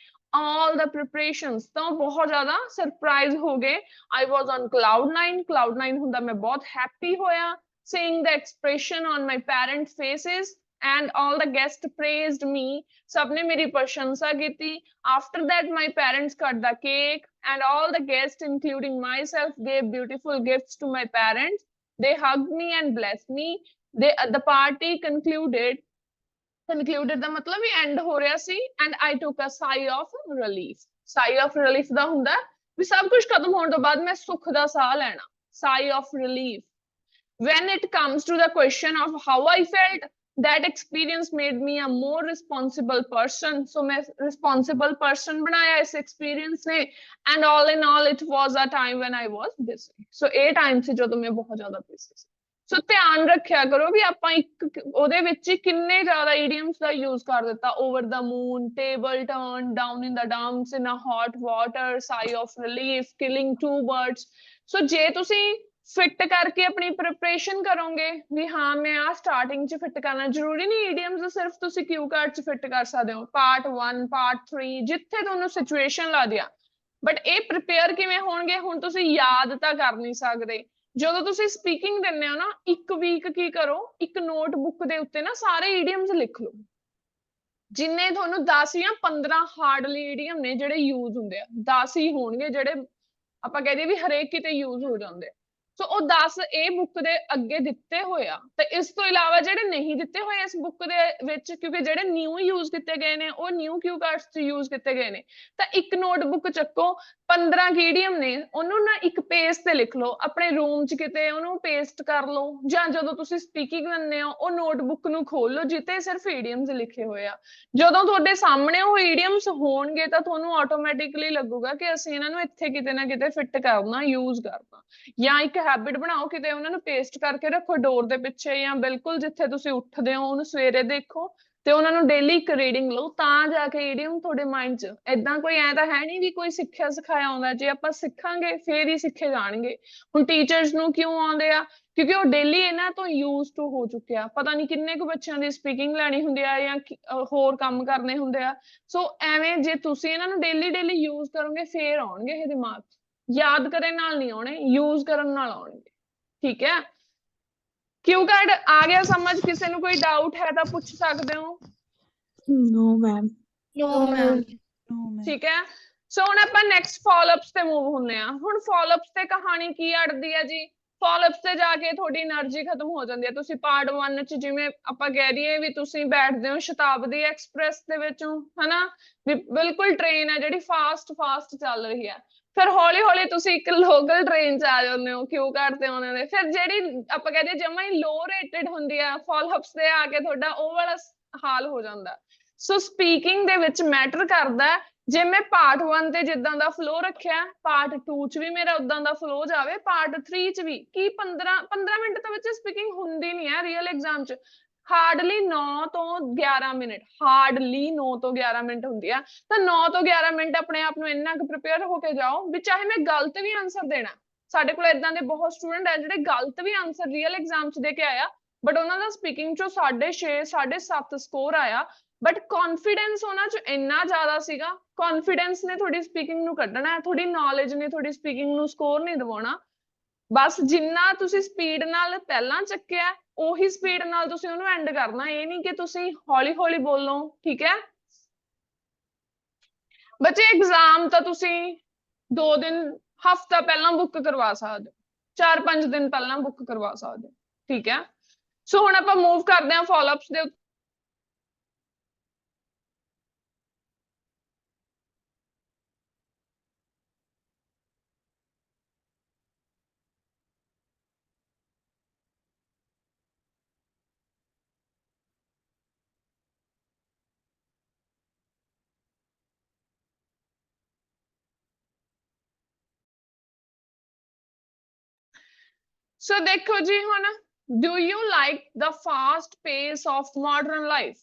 all the preparations ਤਾਂ ਬਹੁਤ ਜ਼ਿਆਦਾ ਸਰਪ੍ਰਾਈਜ਼ ਹੋ ਗਏ I was on cloud 9 ਹੁੰਦਾ ਮੈਂ ਬਹੁਤ ਹੈਪੀ ਹੋਇਆ seeing the expression on my parents' faces and all the guests praised me sabne meri prashansa ਕੀਤੀ after that my parents cut the cake and all the guests including myself gave beautiful gifts to my parents they hugged me and blessed me the party concluded ਦਾ ਮਤਲਬ ਵੀ end ਹੋ ਰਿਹਾ ਸੀ and I took a sigh of relief ਦਾ ਹੁੰਦਾ ਵੀ ਸਭ ਕੁਝ ਖਤਮ ਹੋਣ ਤੋਂ ਬਾਅਦ ਮੈਂ ਸੁੱਖ ਦਾ ਸਾਹ ਲੈਣਾ sigh of relief when it comes to the question of how I felt that experience made me a more responsible person so मैं responsible person बनाया इस experience ने and all in all it was a time when I was busy so ਇਹ time ਸੀ ਜਦੋਂ ਮੈਂ ਬਹੁਤ ਜ਼ਿਆਦਾ busy ਸੀ ਸੋ ਧਿਆਨ ਰੱਖਿਆ ਕਰੋ ਵੀ ਆਪਾਂ ਇੱਕ ਉਹਦੇ ਵਿੱਚ ਕਿੰਨੇ ਜ਼ਿਆਦਾ idioms ਦਾ use ਕਰ ਦਿੱਤਾ over the moon table turn down in the dumps in a hot water sigh of relief killing 2 birds so ਜੇ ਤੁਸੀਂ ਫਿੱਟ ਕਰਕੇ ਆਪਣੀ ਪ੍ਰਿਪਰੇਸ਼ਨ ਕਰੋਗੇ ਵੀ ਹਾਂ ਮੈਂ ਆ ਸਟਾਰਟਿੰਗ 'ਚ ਫਿੱਟ ਕਰਨਾ ਜ਼ਰੂਰੀ ਨਹੀਂ ਈਡੀਅਮਸ ਸਿਰਫ ਤੁਸੀਂ ਕਿਊ ਕਾਰਡ 'ਚ ਫਿੱਟ ਕਰ ਸਕਦੇ ਹੋ ਪਾਰਟ 1 ਪਾਰਟ 3 ਜਿੱਥੇ ਤੁਹਾਨੂੰ ਸਿਚੁਏਸ਼ਨ ਲੱਗਦੀ ਆ ਬਟ ਇਹ ਪ੍ਰਿਪੇਅਰ ਕਿਵੇਂ ਹੋਣਗੇ ਹੁਣ ਤੁਸੀਂ ਯਾਦ ਤਾਂ ਕਰ ਨਹੀਂ ਸਕਦੇ ਜਦੋਂ ਤੁਸੀਂ ਸਪੀਕਿੰਗ ਦਿੰਦੇ ਹੋ ਨਾ ਇੱਕ ਵੀਕ ਕੀ ਕਰੋ ਇੱਕ ਨੋਟਬੁੱਕ ਦੇ ਉੱਤੇ ਨਾ ਸਾਰੇ ਈਡੀਅਮਸ ਲਿਖ ਲਓ ਜਿੰਨੇ ਤੁਹਾਨੂੰ 10 ਜਾਂ 15 ਹਾਰਡਲੀ ਈਡੀਅਮ ਨੇ ਜਿਹੜੇ ਯੂਜ਼ ਹੁੰਦੇ ਆ 10 ਹੀ ਹੋਣਗੇ ਜਿਹੜੇ ਆਪਾਂ ਕਹਦੇ ਵੀ ਹਰੇਕ ਕਿਤੇ ਯੂਜ਼ ਹੋ ਜਾਂਦੇ ਸੋ ਉਹ 10 ਇਹ ਬੁੱਕ ਦੇ ਅੱਗੇ ਦਿੱਤੇ ਹੋਏ ਆ ਤੇ ਇਸ ਤੋਂ ਇਲਾਵਾ ਜਿਹੜੇ ਨਹੀਂ ਦਿੱਤੇ ਹੋਏ ਇਸ ਬੁੱਕ ਦੇ ਵਿੱਚ ਕਿਉਂਕਿ ਜਿਹੜੇ ਨਿਊ ਯੂਜ਼ ਕੀਤੇ ਗਏ ਨੇ ਉਹ ਨਿਊ ਕਿਊ ਕਾਰਡਸ 'ਚ ਯੂਜ਼ ਕੀਤੇ ਗਏ ਨੇ ਤਾਂ ਇੱਕ ਨੋਟਬੁੱਕ ਚੱਕੋ 15 ਕੀਡੀਅਮ ਨੇ ਉਹਨੂੰ ਨਾ ਇੱਕ ਪੇਜ ਤੇ ਲਿਖ ਲਓ ਆਪਣੇ ਰੂਮ 'ਚ ਕਿਤੇ ਉਹਨੂੰ ਪੇਸਟ ਕਰ ਲਓ ਜਾਂ ਜਦੋਂ ਤੁਸੀਂ ਸਪੀਕਿੰਗ ਕਰਨੇ ਹੋ ਉਹ ਨੋਟਬੁੱਕ ਨੂੰ ਖੋਲ ਲਓ ਜਿੱਤੇ ਸਿਰਫ ਈਡੀਅਮਸ ਲਿਖੇ ਹੋਏ ਆ ਜਦੋਂ ਤੁਹਾਡੇ ਸਾਹਮਣੇ ਉਹ ਈਡੀਅਮਸ ਹੋਣਗੇ ਤਾਂ ਤੁਹਾਨੂੰ ਆਟੋਮੈਟਿਕਲੀ ਲੱਗੂਗਾ ਕਿ ਅਸੀਂ ਇਹਨਾਂ ਨੂੰ ਇੱਥੇ ਕਿਤੇ ਨਾ ਕਿਤੇ ਫਿੱਟ ਕਰਨਾ ਯੂਜ਼ ਕਰਨਾ ਜਾਂ ਇੱਕ ਹੈਬਿਟ ਬਣਾਓ ਕਿਤੇ ਉਹਨਾਂ ਨੂੰ ਪੇਸਟ ਕਰਕੇ ਰੱਖੋ ਡੋਰ ਦੇ ਪਿੱਛੇ ਜਾਂ ਬਿਲਕੁਲ ਜਿੱਥੇ ਤੁਸੀਂ ਉੱਠਦੇ ਹੋ ਉਹਨੂੰ ਸਵੇਰੇ ਦੇਖੋ ਤੇ ਉਹਨਾਂ ਨੂੰ ਡੇਲੀ ਇੱਕ ਰੀਡਿੰਗ ਲਓ ਤਾਂ ਜਾ ਕੇ ਈਡੀਅਮ ਤੁਹਾਡੇ ਮਾਈਂਡ 'ਚ ਏਦਾਂ ਕੋਈ ਐਂ ਤਾਂ ਹੈ ਨਹੀਂ ਵੀ ਕੋਈ ਸਿੱਖਿਆ ਸਿਖਾਇਆ ਆਉਂਦਾ ਜੇ ਆਪਾਂ ਸਿੱਖਾਂਗੇ ਫੇਰ ਹੀ ਸਿੱਖੇ ਜਾਣਗੇ ਹੁਣ ਟੀਚਰਸ ਨੂੰ ਕਿਉਂ ਆਉਂਦੇ ਆ ਕਿਉਂਕਿ ਉਹ ਡੇਲੀ ਇਹਨਾਂ ਤੋਂ ਯੂਜ਼ ਟੂ ਹੋ ਚੁੱਕਿਆ ਪਤਾ ਨਹੀਂ ਕਿੰਨੇ ਕੁ ਬੱਚਿਆਂ ਦੀ ਸਪੀਕਿੰਗ ਲੈਣੀ ਹੁੰਦੀ ਆ ਜਾਂ ਹੋਰ ਕੰਮ ਕਰਨੇ ਹੁੰਦੇ ਆ ਸੋ ਐਵੇਂ ਜੇ ਤੁਸੀਂ ਇਹਨਾਂ ਨੂੰ ਡੇਲੀ ਯੂਜ਼ ਕਰੋਗੇ ਫੇਰ ਆਉਣਗੇ ਇਹ ਦਿਮਾਗ 'ਚ ਯਾਦ ਕਰਨ ਨਾਲ ਨਹੀਂ ਆਉਣੇ ਯੂਜ਼ ਕਰਨ ਨਾਲ ਆਉਣਗੇ ਠੀਕ ਹੈ ਕਿਊ ਕਾਰਡ ਆ ਗਿਆ ਸਮਝ ਕਿਸੇ ਨੂੰ ਕੋਈ ਡਾਊਟ ਹੈ ਤਾਂ ਪੁੱਛ ਸਕਦੇ ਹੋ No, ma'am. No, ma'am. ਠੀਕ ਹੈ ਸੋ ਹੁਣ ਆਪਾਂ ਨੈਕਸਟ ਫਾਲੋਅਪਸ ਤੇ ਮੂਵ ਹੁੰਦੇ ਆ ਹੁਣ ਫਾਲੋਅਪਸ ਤੇ ਕਹਾਣੀ ਕੀ ਅੜਦੀ ਹੈ ਜੀ ਫਾਲੋਅਪਸ ਤੇ ਜਾ ਕੇ ਤੁਹਾਡੀ એનર્ਜੀ ਖਤਮ ਹੋ ਜਾਂਦੀ ਹੈ ਤੁਸੀਂ ਪਾਰਟ 1 ਚ ਜਿਵੇਂ ਆਪਾਂ ਕਹਿ ਦਈਏ ਵੀ ਤੁਸੀਂ ਬੈਠਦੇ ਹੋ ਸ਼ਤਾਬਦੀ ਐਕਸਪ੍ਰੈਸ ਦੇ ਵਿੱਚੋਂ ਹਨਾ ਵੀ ਬਿਲਕੁਲ ਟ੍ਰੇਨ ਹੈ ਜਿਹੜੀ ਫਾਸਟ ਚੱਲ ਰਹੀ ਹੈ ਫਿਰ ਹੌਲੀ ਤੁਸੀਂ ਇੱਕ ਲੋਕਲ ਟ੍ਰੇਨ 'ਚ ਆ ਜਾਂਦੇ ਹੋ ਕਿਊ ਕਾਰਡ ਤੇ ਆਉਂਦੇ ਨੇ ਫਿਰ ਜਿਹੜੀ ਆਪਾਂ ਕਹਿੰਦੇ ਜਮਾਂ ਹੀ ਲੋ ਰੇਟਡ ਹੁੰਦੀ ਆ ਫਾਲੋਅਪਸ ਤੇ ਆ ਕੇ ਤੁਹਾਡਾ ਉਹ ਵਾਲਾ ਹਾਲ ਹੋ ਜਾਂਦਾ ਸੋ ਸਪੀਕਿੰਗ ਦੇ ਵਿੱਚ ਮੈਟਰ ਕਰਦਾ ਜੇ ਮੈਂ ਪਾਰਟ 1 ਤੇ ਜਿੱਦਾਂ ਦਾ ਫਲੋ ਰੱਖਿਆ ਪਾਰਟ 2 ਚ ਵੀ ਮੇਰਾ ਉਦਾਂ ਦਾ ਫਲੋ ਜਾਵੇ ਪਾਰਟ 3 ਚ ਵੀ ਕੀ 15 ਮਿੰਟ ਤਾਂ ਵਿੱਚ ਸਪੀਕਿੰਗ ਹੁੰਦੀ ਨਹੀਂ ਹੈ ਰੀਅਲ ਐਗਜ਼ਾਮ ਚ ਹਾਰਡਲੀ 9 ਤੋਂ 11 ਮਿੰਟ ਹਾਰਡਲੀ 9 ਤੋਂ 11 ਮਿੰਟ ਹੁੰਦੀ ਆ ਤਾਂ 9 ਤੋਂ 11 ਮਿੰਟ ਆਪਣੇ ਆਪ ਨੂੰ ਇੰਨਾ ਕੁ ਪ੍ਰਿਪੇਅਰ ਹੋ ਕੇ ਜਾਓ ਵੀ ਚਾਹੇ ਮੈਂ ਗਲਤ ਵੀ ਆਨਸਰ ਦੇਣਾ ਸਾਡੇ ਕੋਲ ਇਦਾਂ ਦੇ ਬਹੁਤ ਸਟੂਡੈਂਟ ਆ ਜਿਹੜੇ ਗਲਤ ਵੀ ਆਨਸਰ ਰੀਅਲ ਐਗਜ਼ਾਮ ਚ ਦੇ ਕੇ ਆਇਆ ਬਟ ਉਹਨਾਂ ਦਾ ਸਪੀਕਿੰਗ ਚੋਂ 6.5 7.5 ਸਕੋਰ ਆਇਆ ਬਟ ਕੌਨਫੀਡੈਂਸ ਉਹਨਾਂ ਚ ਇੰਨਾ ਜ਼ਿਆਦਾ ਸੀਗਾ ਕੌਨਫੀਡੈਂਸ ਨੇ ਤੁਹਾਡੀ ਸਪੀਕਿੰਗ ਨੂੰ ਕੱਢਣਾ ਹੈ ਤੁਹਾਡੀ ਨੌਲੇਜ ਨੇ ਤੁਹਾਡੀ ਸਪੀਕਿੰਗ ਨੂੰ ਸਕੋਰ ਨਹੀਂ ਦਿਵਾਉਣਾ ਬਸ ਜਿੰਨਾ ਤੁਸੀਂ ਸਪੀਡ ਨਾਲ ਪਹਿਲਾਂ ਚੱਕਿਆ ਉਹੀ ਸਪੀਡ ਨਾਲ ਤੁਸੀਂ ਉਹਨੂੰ ਐਂਡ ਕਰਨਾ ਇਹ ਨਹੀਂ ਕਿ ਤੁਸੀਂ ਹੌਲੀ ਬੋਲੋ ਠੀਕ ਹੈ ਬੱਚੇ ਐਗਜ਼ਾਮ ਤਾਂ ਤੁਸੀਂ 2 ਦਿਨ ਹਫਤਾ ਪਹਿਲਾਂ ਬੁੱਕ ਕਰਵਾ ਸਕਦੇ ਹੋ 4-5 ਦਿਨ ਪਹਿਲਾਂ ਬੁੱਕ ਕਰਵਾ ਸਕਦੇ ਹੋ ਠੀਕ ਹੈ ਸੋ ਹੁਣ ਆਪਾਂ ਮੂਵ ਕਰਦੇ ਹਾਂ ਫਾਲੋਅਪਸ ਦੇ ਸੋ ਦੇਖੋ ਜੀ ਹੁਣ, do you like the fast pace of modern life?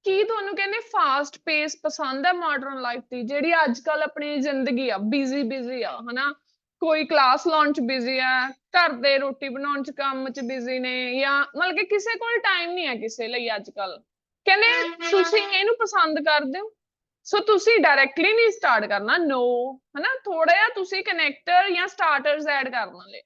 ਕੀ ਤੁਹਾਨੂੰ ਕਹਿੰਦੇ ਫਾਸਟ ਪੇਸ ਪਸੰਦ ਹੈ ਮਾਡਰਨ ਲਾਈਫ ਦੀ, ਜਿਹੜੀ ਅੱਜ ਕੱਲ ਆਪਣੀ ਜ਼ਿੰਦਗੀ ਆ ਬਿਜ਼ੀ ਆ ਹਨਾ? ਕੋਈ ਕਲਾਸ ਲਾਉਣ ਚ ਬਿਜ਼ੀ ਆ, ਘਰ ਦੇ ਰੋਟੀ ਬਣਾਉਣ ਚ ਕੰਮ ਚ ਬਿਜ਼ੀ ਨੇ, ਜਾਂ ਮਤਲਬ ਕਿ ਕਿਸੇ ਕੋਲ ਟਾਈਮ ਨਹੀਂ ਹੈ ਕਿਸੇ ਲਈ ਅੱਜ ਕੱਲ। ਕਹਿੰਦੇ ਤੁਸੀਂ ਇਹਨੂੰ ਪਸੰਦ ਕਰਦੇ ਹੋ? ਸੋ ਤੁਸੀਂ ਡਾਇਰੈਕਟਲੀ ਨਹੀਂ ਸਟਾਰਟ ਕਰਨਾ, ਨੋ, ਹਨਾ? ਥੋੜਾ ਜਿਹਾ ਤੁਸੀਂ ਕਨੈਕਟਰ ਜਾਂ ਸਟਾਰਟਰਸ ਐਡ ਕਰਨਾ ਲੈ।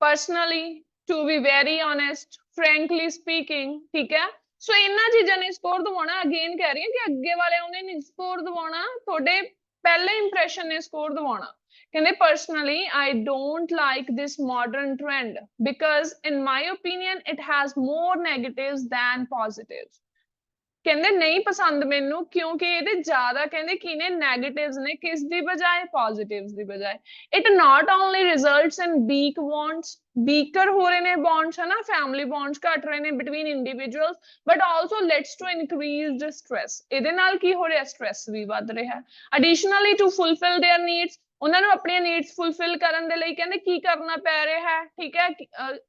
Personally, to be very honest, frankly speaking, ਠੀਕ ਹੈ? ਸੋ ਇਹਨਾਂ ਚੀਜ਼ਾਂ ਨੇ ਸਕੋਰ ਦਿਵਾਉਣਾ। ਅਗੇਨ ਕਹਿ ਰਹੀ ਹਾਂ ਕਿ ਅੱਗੇ ਵਾਲੇ ਉਹਨੇ ਨਹੀਂ ਸਕੋਰ ਦਿਵਾਉਣਾ, ਤੁਹਾਡੇ ਪਹਿਲੇ ਇੰਪ੍ਰੈਸ਼ਨ ਨੇ ਸਕੋਰ ਦਿਵਾਉਣਾ। ਕਹਿੰਦੇ personally I don't like this modern trend because in my opinion it has more negatives than positives. ਕਹਿੰਦੇ ਨਹੀਂ ਪਸੰਦ ਮੈਨੂੰ ਕਿਉਂਕਿ ਇਹਦੇ ਜ਼ਿਆਦਾ ਕਹਿੰਦੇ ਕੀ ਨੇ, ਨੈਗੇਟਿਵਸ ਨੇ, ਕਿਸ ਦੀ ਬਜਾਏ? ਪੋਜ਼ਿਟਿਵਸ ਦੀ ਬਜਾਏ। It not only results in weak bonds, weaker ਹੋ ਰਹੇ ਨੇ ਬੌਂਡਸ, ਹਨਾ? ਫੈਮਿਲੀ ਬੌਂਡਸ ਘਟ ਰਹੇ ਨੇ between individuals, but also lets to increased stress. ਇਹਦੇ ਨਾਲ ਕੀ ਹੋ ਰਿਹਾ? ਸਟ੍ਰੈਸ ਵੀ ਵੱਧ ਰਿਹਾ। Additionally to fulfil their needs, ਉਹਨਾਂ ਨੂੰ ਆਪਣੀਆਂ ਨੀਡਸ ਫੁਲਫਿਲ ਕਰਨ ਦੇ ਲਈ ਕਹਿੰਦੇ ਕੀ ਕਰਨਾ ਪੈ ਰਿਹਾ ਹੈ, ਠੀਕ ਹੈ?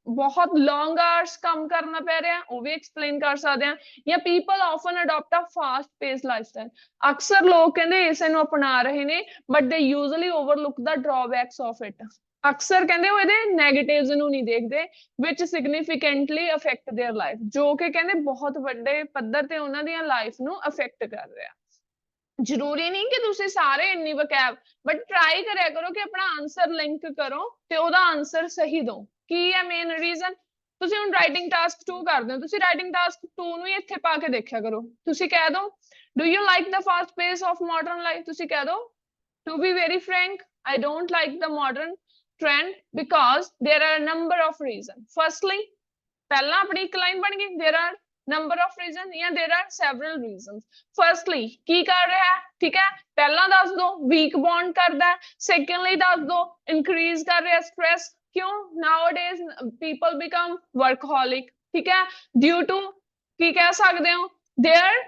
ਬਹੁਤ ਲੌਂਗ ਆਵਰਸ ਕੰਮ ਕਰਨਾ ਪੈ ਰਿਹਾ, ਉਹ ਵੀ ਐਕਸਪਲੇਨ ਕਰ ਸਕਦੇ ਹਾਂ। ਜਾਂ ਪੀਪਲ ਆਫਨ ਅਡਾਪਟ ਅ ਫਾਸਟ ਪੇਸ ਲਾਈਫਸਟਾਈਲ, ਅਕਸਰ ਲੋਕ ਕਹਿੰਦੇ ਇਸੇ ਨੂੰ ਅਪਣਾ ਰਹੇ ਨੇ, but they usually overlook the drawbacks of it. ਅਕਸਰ ਕਹਿੰਦੇ ਉਹ ਇਹਦੇ ਨੈਗੇਟਿਵਸ ਨੂੰ ਨਹੀਂ ਦੇਖਦੇ, which significantly affect their life, ਜੋ ਕਿ ਕਹਿੰਦੇ ਬਹੁਤ ਵੱਡੇ ਪੱਧਰ ਤੇ ਉਹਨਾਂ ਦੀਆਂ ਲਾਈਫ ਨੂੰ ਅਫੈਕਟ ਕਰ ਰਿਹਾ। ਜ਼ਰੂਰੀ ਨਹੀਂ ਕਿ ਤੁਸੀਂ ਸਾਰੇ ਇੰਨੀ ਵਕੈਬ, ਬਟ ਟਰਾਈ ਕਰਿਆ ਕਰੋ ਕਿ ਆਪਣਾ ਆਨਸਰ ਲਿੰਕ ਕਰੋ ਤੇ ਉਹਦਾ ਆਨਸਰ ਸਹੀ ਦਿਓ। ਕੀ ਹੈ ਮੇਨ ਰੀਜ਼ਨ? ਤੁਸੀਂ ਹੁਣ ਰਾਈਟਿੰਗ ਟਾਸਕ 2 ਕਰਦੇ ਹੋ, ਤੁਸੀਂ ਰਾਈਟਿੰਗ ਟਾਸਕ 2 ਨੂੰ ਹੀ ਇੱਥੇ ਪਾ ਕੇ ਦੇਖਿਆ ਕਰੋ। ਤੁਸੀਂ ਕਹਿ ਦਿਓ do you like the fast pace of modern life? ਤੁਸੀਂ ਕਹਿ ਦਿਓ to be very frank I don't like the modern trend because there are a number of reasons. Firstly, ਪਹਿਲਾਂ ਆਪਣੀ ਇੱਕ ਲਾਈਨ ਬਣ ਗਈ, there are number of reasons ਜਾਂ there are several reasons. Firstly, ਕੀ ਕਰ ਰਿਹਾ ਹੈ, ਠੀਕ ਹੈ? ਪਹਿਲਾਂ ਦੱਸ ਦੋ, weak bond ਕਰਦਾ। Secondly, ਦੱਸ ਦੋ, increase ਕਰ ਰਿਹਾ stress। ਕਿਉਂ? Nowadays people become workaholic, ਠੀਕ ਹੈ? Due to ਕੀ ਕਹਿ ਸਕਦੇ ਹੋ, their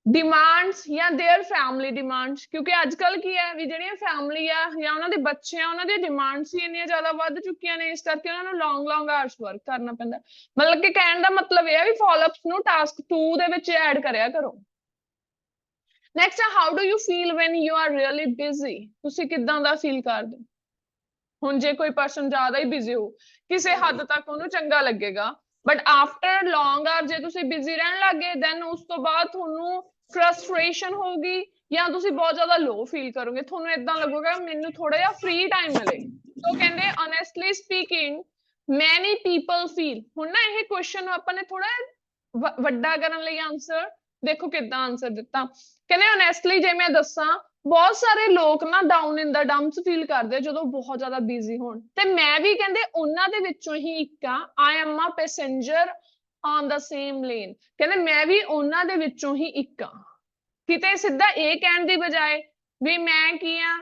ਡਿਮਾਂਡਸ ਜਾਂ देयर ਫੈਮਿਲੀ ਡਿਮਾਂਡਸ, ਕਿਉਂਕਿ ਅੱਜ ਕੱਲ ਕੀ ਹੈ ਵੀ ਜਿਹੜੀਆਂ ਫੈਮਿਲੀ ਆ ਜਾਂ ਉਹਨਾਂ ਦੇ ਬੱਚੇ ਆ, ਉਹਨਾਂ ਦੀਆਂ ਡਿਮਾਂਡਸ ਹੀ ਇੰਨੀਆਂ ਜ਼ਿਆਦਾ ਵੱਧ ਚੁੱਕੀਆਂ ਨੇ, ਇਸ ਕਰਕੇ ਉਹਨਾਂ ਨੂੰ ਲੌਂਗ ਆਵਰਸ ਵਰਕ ਕਰਨਾ ਪੈਂਦਾ। ਮਤਲਬ ਕਿ ਕਹਿਣ ਦਾ ਮਤਲਬ ਇਹ ਹੈ ਵੀ ਫਾਲੋਅਪਸ ਨੂੰ ਟਾਸਕ 2 ਦੇ ਵਿੱਚ ਐਡ ਕਰਿਆ ਕਰੋ। ਨੈਕਸਟ ਹੈ how do you feel when you are really busy? ਤੁਸੀਂ ਕਿੱਦਾਂ ਦਾ ਫੀਲ ਕਰਦੇ ਹੋ? ਹੁਣ ਜੇ ਕੋਈ ਪਰਸਨ ਜ਼ਿਆਦਾ ਹੀ ਬਿਜ਼ੀ ਹੋ, ਕਿਸੇ ਹੱਦ ਤੱਕ ਉਹਨੂੰ ਚੰਗਾ ਲੱਗੇਗਾ, ਬਟ ਆਫਟਰ ਲੌਂਗ ਆਵਰ ਜੇ ਤੁਸੀਂ ਬਿਜ਼ੀ ਰਹਿਣ ਲੱਗ ਗਏ, ਦੈਨ ਉਸ ਤੋਂ ਬਾਅਦ ਤੁਹਾਨੂੰ ਫਰਸਟ੍ਰੇਸ਼ਨ ਹੋਊਗੀ ਜਾਂ ਤੁਸੀਂ ਬਹੁਤ ਜ਼ਿਆਦਾ ਲੋ ਫੀਲ ਕਰੋਗੇ। ਤੁਹਾਨੂੰ ਏਦਾਂ ਲੱਗੂਗਾ ਮੈਨੂੰ ਥੋੜਾ ਜਿਹਾ ਫ੍ਰੀ ਟਾਈਮ ਮਿਲੇ। ਸੋ ਕਹਿੰਦੇ ਓਨੈਸਟਲੀ ਸਪੀਕਿੰਗ ਮੈਨੀ ਪੀਪਲ ਫੀਲ। ਹੁਣ ਨਾ ਇਹ ਕੁਐਸਚਨ ਨੂੰ ਆਪਾਂ ਨੇ ਥੋੜਾ ਵੱਡਾ ਕਰਨ ਲਈ ਆਨਸਰ ਦੇਖੋ ਕਿੱਦਾਂ ਆਨਸਰ ਦਿੱਤਾ। ਕਹਿੰਦੇ ਓਨੈਸਟਲੀ ਜੇ ਮੈਂ ਦੱਸਾਂ, ਬਹੁਤ ਸਾਰੇ ਲੋਕ ਨਾ ਡਾਊਨ ਇਨ ਦਾ ਡੰਪਸ ਫੀਲ ਕਰਦੇ ਜਦੋਂ ਬਹੁਤ ਜ਼ਿਆਦਾ ਬਿਜ਼ੀ ਹੋਣ, ਤੇ ਮੈਂ ਵੀ ਕਹਿੰਦੇ ਉਹਨਾਂ ਦੇ ਵਿੱਚੋਂ ਹੀ ਇੱਕ ਆ। I am a passenger on the same lane, ਕਹਿੰਦੇ ਮੈਂ ਵੀ ਉਹਨਾਂ ਦੇ ਵਿੱਚੋਂ ਹੀ ਇੱਕ ਆ। ਕਿਤੇ ਸਿੱਧਾ ਇਹ ਕਹਿਣ ਦੀ ਬਜਾਏ ਵੀ ਮੈਂ ਕੀ ਆ,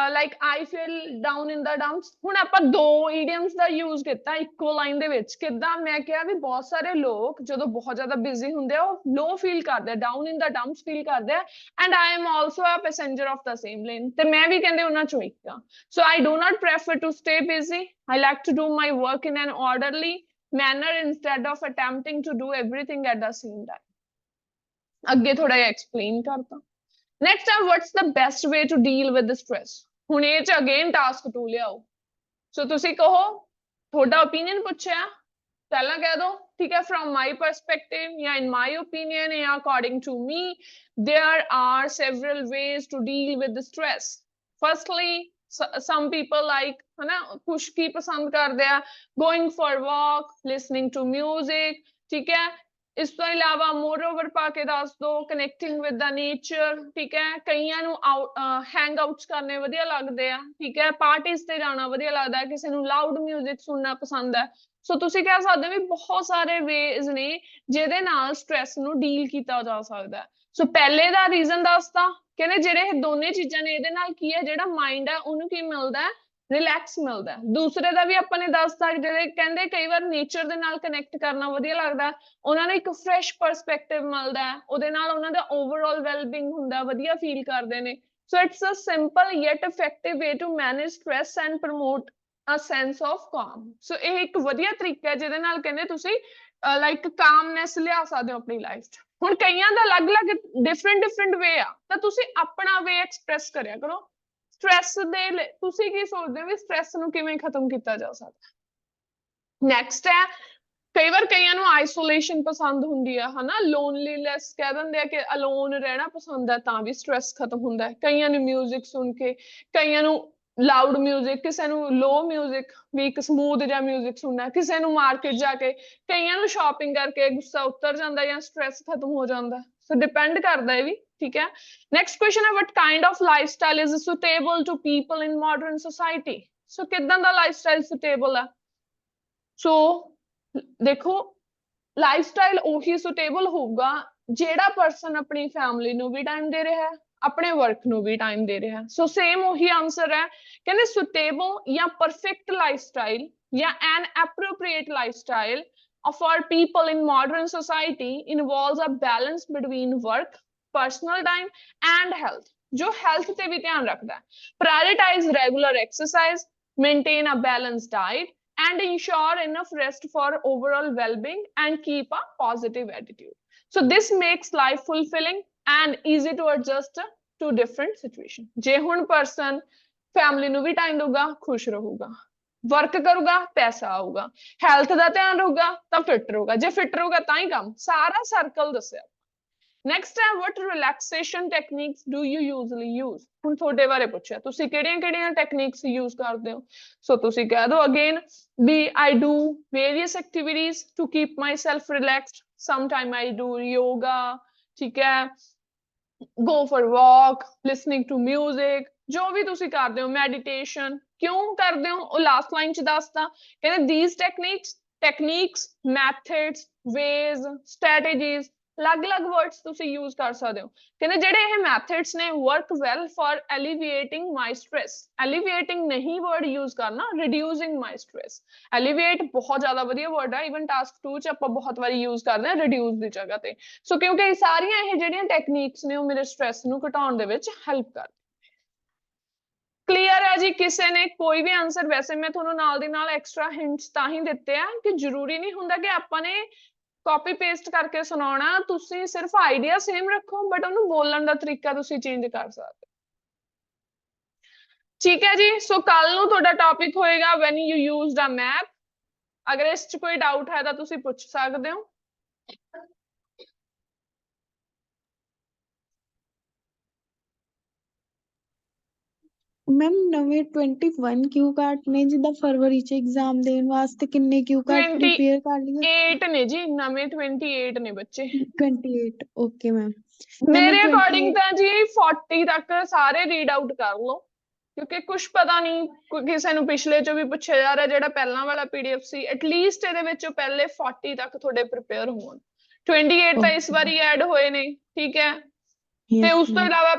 like I feel down in the dumps. ਹੁਣ ਆਪਾਂ 2 ਈਡੀਅਮਸ ਦਾ ਯੂਜ਼ ਕੀਤਾ ਇੱਕੋ ਲਾਈਨ ਦੇ ਵਿੱਚ। ਕਿੱਦਾਂ? ਮੈਂ ਕਿਹਾ ਵੀ ਬਹੁਤ ਸਾਰੇ ਲੋਕ ਜਦੋਂ ਬਹੁਤ ਜ਼ਿਆਦਾ ਬਿਜ਼ੀ ਹੁੰਦੇ ਆ ਉਹ ਲੋ ਫੀਲ ਕਰਦੇ ਆ, ਡਾਊਨ ਇਨ ਦਾ ਡੰਪਸ ਫੀਲ ਕਰਦੇ ਆ, and I am also a passenger of the same lane, ਤੇ ਮੈਂ ਵੀ ਕਹਿੰਦੇ ਉਹਨਾਂ ਚੋਂ ਇੱਕ ਆ। So I do not prefer to stay busy, I like to do my work in an orderly manner instead of attempting to do everything at the same time. ਅੱਗੇ ਥੋੜਾ ਜਿਹਾ ਐਕਸਪਲੇਨ ਕਰਤਾ। ਨੈਕਸਟ ਹੈ what's the best way to deal with the stress? ਹੁਣ ਇਹ ਚ again task 2 ਲਿਆਓ। ਸੋ ਤੁਸੀਂ ਕਹੋ ਤੁਹਾਡਾ ਓਪੀਨੀਅਨ ਪੁੱਛਿਆ, ਪਹਿਲਾਂ ਕਹਿ ਦੋ ਠੀਕ ਹੈ from my perspective ਜਾਂ in my opinion ਜਾਂ according to me there are several ways to deal with the stress. Firstly, some people like ਹਨਾ ਕੁਛ ਕੀ ਪਸੰਦ ਕਰਦੇ ਆ, going for walk, listening to music, ਠੀਕ ਹੈ? ਇਸ ਤੋਂ ਇਲਾਵਾ moreover ਪਾ ਕੇ ਦੱਸ ਦੋ connecting with the nature, ਠੀਕ ਹੈ? ਕਈਆਂ ਨੂੰ hang outs ਕਰਨੇ ਵਧੀਆ ਲੱਗਦੇ ਆ, ਠੀਕ ਹੈ? ਪਾਰਟੀਜ਼ ਤੇ ਜਾਣਾ ਵਧੀਆ ਲੱਗਦਾ ਹੈ, ਕਿਸੇ ਨੂੰ loud music ਸੁਣਨਾ ਪਸੰਦ ਹੈ। ਸੋ ਤੁਸੀਂ ਕਹਿ ਸਕਦੇ ਹੋ ਵੀ ਬਹੁਤ ਸਾਰੇ ਵੇਜ਼ ਨੇ ਜਿਹਦੇ ਨਾਲ ਸਟ੍ਰੈਸ ਨੂੰ ਡੀਲ ਕੀਤਾ ਜਾ ਸਕਦਾ। ਸੋ ਪਹਿਲੇ ਦਾ ਰੀਜ਼ਨ ਦੱਸਤਾ, ਕਹਿੰਦੇ ਜਿਹੜੇ ਇਹ ਦੋਨੇ ਚੀਜ਼ਾਂ ਨੇ ਇਹਦੇ ਨਾਲ ਕੀ ਹੈ, ਜਿਹੜਾ ਮਾਈਂਡ ਹੈ ਉਹਨੂੰ ਕੀ ਮਿਲਦਾ, ਰਿਲੈਕਸ ਮਿਲਦਾ। ਦੂਸਰੇ ਦਾ ਵੀ ਆਪਾਂ ਨੇ ਦੱਸਤਾ, ਜਿਹੜੇ ਕਹਿੰਦੇ ਕਈ ਵਾਰ ਨੇਚਰ ਦੇ ਨਾਲ ਕਨੈਕਟ ਕਰਨਾ ਵਧੀਆ ਲੱਗਦਾ, ਉਹਨਾਂ ਨੂੰ ਇੱਕ ਫਰੈਸ਼ ਪਰਸਪੈਕਟਿਵ ਮਿਲਦਾ, ਉਹਦੇ ਨਾਲ ਉਹਨਾਂ ਦਾ ਓਵਰਆਲ ਵੈਲਬੀਂਗ ਹੁੰਦਾ, ਵਧੀਆ ਫੀਲ ਕਰਦੇ ਨੇ। So it's a simple yet effective way to manage stress and promote a sense of calm. So ਇਹ ਇੱਕ ਵਧੀਆ ਤਰੀਕਾ ਹੈ ਜਿਹਦੇ ਨਾਲ ਕਹਿੰਦੇ ਤੁਸੀਂ ਲਾਈਕ ਕਾਮਨੈਸ ਲਿਆ ਸਕਦੇ ਹੋ ਆਪਣੀ ਲਾਈਫ 'ਚ। ਹੁਣ ਕਈਆਂ ਦਾ ਅਲੱਗ-ਅਲੱਗ ਡਿਫਰੈਂਟ ਵੇ ਆ, ਤਾਂ ਤੁਸੀਂ ਆਪਣਾ ਵੇ ਐਕਸਪ੍ਰੈਸ ਕਰਿਆ ਕਰੋ। ਸਟ੍ਰੈਸ ਦੇ ਲਈ ਤੁਸੀਂ ਕੀ ਸੋਚਦੇ ਹੋ ਵੀ ਸਟ੍ਰੈਸ ਨੂੰ ਕਿਵੇਂ ਖਤਮ ਕੀਤਾ ਜਾ ਸਕਦਾ? ਨੈਕਸਟ ਹੈ, ਕਈ ਵਾਰ ਕਈਆਂ ਨੂੰ ਆਈਸੋਲੇਸ਼ਨ ਪਸੰਦ ਹੁੰਦੀ ਆ, ਹਨਾ, ਲੋਨਲੀਨੈਸ ਕਹਿ ਦਿੰਦੇ ਆ ਕਿ ਅਲੋਨ ਰਹਿਣਾ ਪਸੰਦ ਹੈ, ਤਾਂ ਵੀ ਸਟ੍ਰੈਸ ਖਤਮ ਹੁੰਦਾ ਹੈ। ਕਈਆਂ ਨੂੰ ਮਿਊਜ਼ਿਕ ਸੁਣ ਕੇ, ਕਈਆਂ ਨੂੰ ਲਾਊਡ ਮਿਊਜ਼ਿਕ, ਕਿਸੇ ਨੂੰ ਲੋ ਮਿਊਜ਼ਿਕ ਵੀ ਇੱਕ ਸਮੂਥ ਜਿਹਾ ਮਿਊਜ਼ਿਕ ਸੁਣਨਾ, ਕਿਸੇ ਨੂੰ ਮਾਰਕੀਟ ਜਾ ਕੇ, ਕਈਆਂ ਨੂੰ ਸ਼ਾਪਿੰਗ ਕਰਕੇ ਗੁੱਸਾ ਉਤਰ ਜਾਂਦਾ ਜਾਂ ਸਟ੍ਰੈਸ ਖਤਮ ਹੋ ਜਾਂਦਾ। ਸੋ ਡਿਪੈਂਡ ਕਰਦਾ ਇਹ ਵੀ, ਠੀਕ ਹੈ। ਨੈਕਸਟ ਕੁਐਸਚਨ ਹੈ, what kind of lifestyle is suitable to people in modern society? So ਕਿੱਦਾਂ ਦਾ ਲਾਈਫਸਟਾਈਲ ਸੁਟੇਬਲ ਹੈ? ਸੋ ਦੇਖੋ, ਲਾਈਫਸਟਾਈਲ ਉਹੀ ਸੁਟੇਬਲ ਹੋਊਗਾ ਜਿਹੜਾ ਪਰਸਨ ਆਪਣੀ ਫੈਮਿਲੀ ਨੂੰ ਵੀ ਟਾਈਮ ਦੇ ਰਿਹਾ ਹੈ, ਆਪਣੇ ਵਰਕ ਨੂੰ ਵੀ ਟਾਈਮ ਦੇ ਰਿਹਾ। ਸੋ ਸੇਮ ਉਹੀ ਆਨਸਰ ਹੈ, ਕਹਿੰਦੇ ਸੁਟੇਬਲ ਜਾਂ ਪਰਫੈਕਟ ਲਾਈਫਸਟਾਈਲ ਜਾਂ an appropriate lifestyle for people in modern society involves a balance between work, personal time and health, ਜੋ health ਤੇ ਵੀ ਧਿਆਨ ਰੱਖਦਾ ਹੈ। Prioritize regular exercise, maintain a balanced diet and ensure enough rest for overall well-being and keep a positive attitude. So this makes life fulfilling and easy to adjust to different situations. ਜੇ ਹੁਣ person family ਨੂੰ ਵੀ time ਦਊਗਾ, ਖੁਸ਼ ਰਹੂਗਾ, work ਕਰੂਗਾ, ਪੈਸਾ ਆਊਗਾ, health ਦਾ ਧਿਆਨ ਰਹੂਗਾ ਤਾਂ ਫਿਟ ਰਹੂਗਾ, ਜੇ ਫਿਟ ਰਹੂਗਾ ਤਾਂ ਹੀ ਕੰਮ, ਸਾਰਾ ਸਰਕਲ ਦੱਸਿਆ। ਨੈਕਸਟ ਹੈ, what relaxation techniques do you usually use? ਹੁਣ ਤੁਹਾਡੇ ਬਾਰੇ ਪੁੱਛਿਆ, ਤੁਸੀਂ ਕਿਹੜੀਆਂ ਟੈਕਨੀਕਸ ਯੂਜ਼ ਕਰਦੇ ਹੋ? ਸੋ ਤੁਸੀਂ ਕਹਿ ਦਿਓ ਅਗੇਨ ਵੀ I do various activities to keep myself relaxed. Sometime I do yoga, ਠੀਕ ਹੈ, go for walk, listening to music, ਜੋ ਵੀ ਤੁਸੀਂ ਕਰਦੇ ਹੋ, ਮੈਡੀਟੇਸ਼ਨ ਕਿਉਂ ਕਰਦੇ ਹੋ ਉਹ ਲਾਸਟ ਲਾਈਨ 'ਚ ਦੱਸਦਾ। ਕਹਿੰਦੇ these techniques, methods, ways, strategies, ਅਲੱਗ-ਅਲੱਗ words ਤੁਸੀਂ use ਕਰ ਸਕਦੇ ਹੋ। ਕਹਿੰਦੇ ਜਿਹੜੇ ਇਹ methods ਨੇ work well for alleviating my stress. Alleviating ਨਹੀਂ word use ਕਰਨਾ, reducing my stress. Alleviate ਬਹੁਤ ਜ਼ਿਆਦਾ ਵਧੀਆ word ਹੈ, even task 2 'ਚ ਆਪਾਂ ਬਹੁਤ ਵਾਰੀ use ਕਰਦੇ ਹਾਂ reduce ਦੀ ਜਗ੍ਹਾ ਤੇ। ਸੋ ਕਿਉਂਕਿ ਇਹ ਸਾਰੀਆਂ ਇਹ ਜਿਹੜੀਆਂ ਟੈਕਨੀਕਸ ਨੇ ਉਹ ਮੇਰੇ ਸਟ੍ਰੈਸ ਨੂੰ ਘਟਾਉਣ ਦੇ ਵਿੱਚ ਹੈਲਪ ਕਰਦੀਆਂ। ਕਲੀਅਰ ਹੈ ਜੀ? ਕਿਸੇ ਨੇ ਕੋਈ ਵੀ ਆਨਸਰ? ਵੈਸੇ ਮੈਂ ਤੁਹਾਨੂੰ ਨਾਲ ਦੀ ਨਾਲ ਐਕਸਟਰਾ ਹਿੰਟਸ ਤਾਂ ਹੀ ਦਿੱਤੇ ਆ ਕਿ ਜ਼ਰੂਰੀ ਨਹੀਂ ਹੁੰਦਾ ਕਿ ਆਪਾਂ ਨੇ ਕਾਪੀ ਪੇਸਟ ਕਰਕੇ ਸੁਣਾਉਣਾ, ਤੁਸੀਂ ਸਿਰਫ ਆਈਡੀਆ ਸੇਮ ਰੱਖੋ ਬਟ ਉਹਨੂੰ ਬੋਲਣ ਦਾ ਤਰੀਕਾ ਤੁਸੀਂ ਚੇਂਜ ਕਰ ਸਕਦੇ। ਠੀਕ ਹੈ ਜੀ, ਸੋ ਕੱਲ ਨੂੰ ਤੁਹਾਡਾ ਟੌਪਿਕ ਹੋਏਗਾ when you used a map. ਅਗਰ ਇਸ 'ਚ ਕੋਈ ਡਾਊਟ ਹੈ ਤਾਂ ਤੁਸੀਂ ਪੁੱਛ ਸਕਦੇ ਹੋ। ਮੈਮ ਨਵੇਂ 21 ਕਿਊ ਕਾਰਡ ਨੇ, ਜਿੱਦਾਂ ਫਰਵਰੀ 'ਚ ਐਗਜ਼ਾਮ ਦੇਣ ਵਾਸਤੇ ਕਿੰਨੇ ਕਿਊ ਕਾਰਡ ਪ੍ਰੀਪੇਅਰ ਕਰ ਲਈਏ? 28 ਨੇ ਜੀ, ਨਵੇਂ 28 ਨੇ ਬੱਚੇ। 28 ਓਕੇ ਮੈਮ। ਮੇਰੇ ਅਕੋਰਡਿੰਗ ਤਾਂ ਜੀ 40 ਤੱਕ ਸਾਰੇ ਰੀਡ ਆਊਟ ਕਰ ਲਓ, ਕਿਉਂਕਿ ਕੁਛ ਪਤਾ ਨਹੀਂ ਕਿਸੇ ਨੂੰ ਪਿਛਲੇ 'ਚੋਂ ਵੀ ਪੁੱਛਿਆ ਜਾ ਰਿਹਾ, ਜਿਹੜਾ ਪਹਿਲਾਂ ਵਾਲਾ PDF ਸੀ ਐਟਲੀਸਟ ਇਹਦੇ ਵਿੱਚੋਂ ਪਹਿਲੇ 40 ਤੱਕ ਤੁਹਾਡੇ ਪ੍ਰਿਪੇਅਰ ਹੋਣ। 28 ਤਾਂ ਇਸ ਵਾਰੀ ਐਡ ਹੋਏ ਨੇ, ਠੀਕ ਹੈ, ਤੇ ਉਸ ਤੋਂ ਇਲਾਵਾ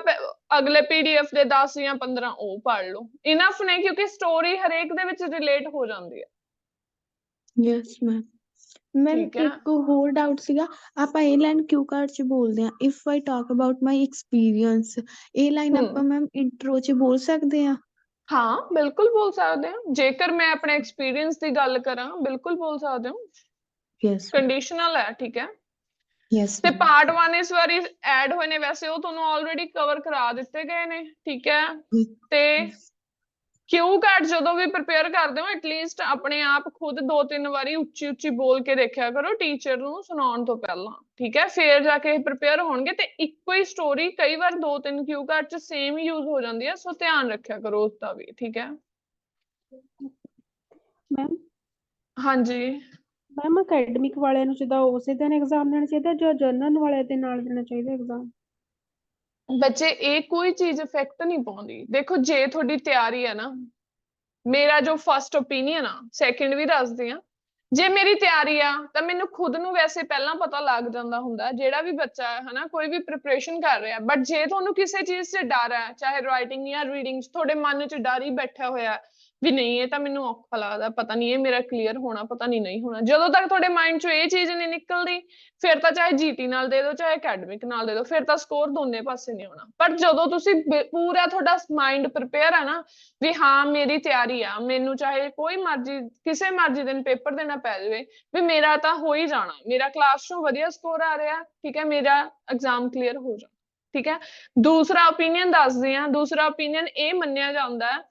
ਅਗਲੇ PDF ਦੇ 10 ਜਾਂ 15 ਉਹ ਪੜ੍ਹ ਲਓ, ਇਨਫ ਨੇ, ਕਿਉਂਕਿ ਸਟੋਰੀ ਹਰੇਕ ਦੇ ਵਿੱਚ ਰਿਲੇਟ ਹੋ ਜਾਂਦੀ ਹੈ। Yes ma'am. ਮੈਮ ਇੱਕ ਹੋਰ ਡਾਊਟ ਸੀਗਾ, ਆਪਾਂ ਇਹ ਲਾਈਨ ਕਿਊ ਕਾਰਡ 'ਚ ਬੋਲਦੇ ਹਾਂ if I talk about my experience, ਇਹ ਲਾਈਨ ਆਪਾਂ ਮੈਮ ਇੰਟਰੋ 'ਚ ਬੋਲ ਸਕਦੇ ਹਾਂ? ਹਾਂ ਬਿਲਕੁਲ ਬੋਲ ਸਕਦੇ ਹੋ, ਜੇਕਰ ਮੈਂ ਆਪਣੇ ਐਕਸਪੀਰੀਅੰਸ ਦੀ ਗੱਲ ਕਰਾਂ ਬਿਲਕੁਲ ਬੋਲ ਸਕਦੇ ਹੋ। ਯੈਸ ਕੰਡੀਸ਼ਨਲ ਹੈ, ਠੀਕ ਹੈ। ਯੈਸ ਤੇ ਪਾਰਟ 1 ਇਸ ਵਾਰੀ ਐਡ ਹੋਏ ਨੇ, ਵੈਸੇ ਉਹ ਤੁਹਾਨੂੰ ਆਲਰੇਡੀ ਕਵਰ ਕਰਾ ਦਿੱਤੇ ਗਏ ਨੇ, ਠੀਕ ਹੈ। ਤੇ ਕਿਊ ਕਾਰਡ ਜਦੋਂ ਵੀ ਪ੍ਰਿਪੇਅਰ ਕਰਦੇ ਹੋ ਐਟਲੀਸਟ ਆਪਣੇ ਆਪ ਖੁਦ 2-3 ਵਾਰੀ ਉੱਚੀ ਬੋਲ ਕੇ ਦੇਖਿਆ ਕਰੋ ਟੀਚਰ ਨੂੰ ਸੁਣਾਉਣ ਤੋਂ ਪਹਿਲਾਂ, ਠੀਕ ਹੈ, ਫੇਰ ਜਾ ਕੇ ਪ੍ਰਿਪੇਅਰ ਹੋਣਗੇ। ਤੇ ਇੱਕੋ ਹੀ ਸਟੋਰੀ ਕਈ ਵਾਰ 2-3 ਕਿਊ ਕਾਰਡ 'ਚ ਸੇਮ ਯੂਜ਼ ਹੋ ਜਾਂਦੀ ਹੈ, ਸੋ ਧਿਆਨ ਰੱਖਿਆ ਕਰੋ ਉਸਦਾ ਵੀ, ਠੀਕ ਹੈ। ਮੈਮ ਹਾਂਜੀ ਮੈਮ ਅਕੈਡਮਿਕ ਵਾਲਿਆਂ ਨੂੰ ਜਿੱਦਾਂ ਉਸੇ ਦਿਨ ਐਗਜ਼ਾਮ ਦੇਣਾ ਚਾਹੀਦਾ ਜਾਂ ਜਨਰਲ ਵਾਲਿਆਂ ਦੇ ਨਾਲ ਦੇਣਾ ਚਾਹੀਦਾ ਐਗਜ਼ਾਮ? ਬੱਚੇ ਇਹ ਕੋਈ ਚੀਜ਼ ਇਫੈਕਟ ਨਹੀਂ ਪਾਉਂਦੀ। ਦੇਖੋ ਜੇ ਤੁਹਾਡੀ ਤਿਆਰੀ ਹੈ ਨਾ, ਮੇਰਾ ਜੋ ਫਸਟ ਓਪੀਨੀਅਨ ਆ, ਸੈਕਿੰਡ ਵੀ ਦੱਸਦੀ ਆ, ਜੇ ਮੇਰੀ ਤਿਆਰੀ ਆ ਤਾਂ ਮੈਨੂੰ ਖੁਦ ਨੂੰ ਵੈਸੇ ਪਹਿਲਾਂ ਪਤਾ ਲੱਗ ਜਾਂਦਾ ਹੁੰਦਾ, ਜਿਹੜਾ ਵੀ ਬੱਚਾ ਹੈ ਹਨਾ, ਕੋਈ ਵੀ ਪ੍ਰਿਪਰੇਸ਼ਨ ਕਰ ਰਿਹਾ। ਬਟ ਜੇ ਤੁਹਾਨੂੰ ਕਿਸੇ ਚੀਜ਼ 'ਚ ਡਰ ਹੈ, ਚਾਹੇ ਰਾਈਟਿੰਗ ਜਾਂ ਰੀਡਿੰਗ 'ਚ ਤੁਹਾਡੇ ਮਨ 'ਚ ਡਰ ਹੀ ਬੈਠਾ ਹੋਇਆ ਵੀ ਨਹੀਂ ਇਹ ਤਾਂ ਮੈਨੂੰ ਔਖਾ ਲੱਗਦਾ, ਪਤਾ ਨਹੀਂ ਇਹ ਮੇਰਾ ਕਲੀਅਰ ਹੋਣਾ, ਪਤਾ ਨਹੀਂ ਹੋਣਾ। ਜਦੋਂ ਤੱਕ ਤੁਹਾਡੇ ਮਾਈਂਡ ਚੋਂ ਇਹ ਚੀਜ਼ ਨਹੀਂ ਨਿਕਲਦੀ, ਫਿਰ ਤਾਂ ਚਾਹੇ ਜੀਟੀ ਨਾਲ ਦੇ ਦਿਓ ਚਾਹੇ ਅਕੈਡਮਿਕ ਨਾਲ ਦੇ ਦਿਓ, ਫਿਰ ਤਾਂ ਸਕੋਰ ਦੋਨੇ ਪਾਸੇ ਨਹੀਂ ਆਉਣਾ। ਪਰ ਜਦੋਂ ਤੁਸੀਂ ਪੂਰਾ ਤੁਹਾਡਾ ਮਾਈਂਡ ਪ੍ਰਿਪੇਅਰ ਹੈ ਨਾ ਵੀ ਹਾਂ ਮੇਰੀ ਤਿਆਰੀ ਆ, ਮੈਨੂੰ ਚਾਹੇ ਕੋਈ ਮਰਜ਼ੀ ਕਿਸੇ ਮਰਜ਼ੀ ਦਿਨ ਪੇਪਰ ਦੇਣਾ ਪੈ ਜਾਵੇ, ਵੀ ਮੇਰਾ ਤਾਂ ਹੋ ਹੀ ਜਾਣਾ, ਮੇਰਾ ਕਲਾਸ ਚੋਂ ਵਧੀਆ ਸਕੋਰ ਆ ਰਿਹਾ, ਠੀਕ ਹੈ, ਮੇਰਾ ਐਗਜ਼ਾਮ ਕਲੀਅਰ ਹੋ ਜਾਣਾ, ਠੀਕ ਹੈ। ਦੂਸਰਾ ਓਪੀਨੀਅਨ ਦੱਸਦੀ ਹਾਂ। ਦੂਸਰਾ ਓਪੀਨੀਅਨ ਇਹ ਮੰਨਿਆ ਜਾਂਦਾ ਹੈ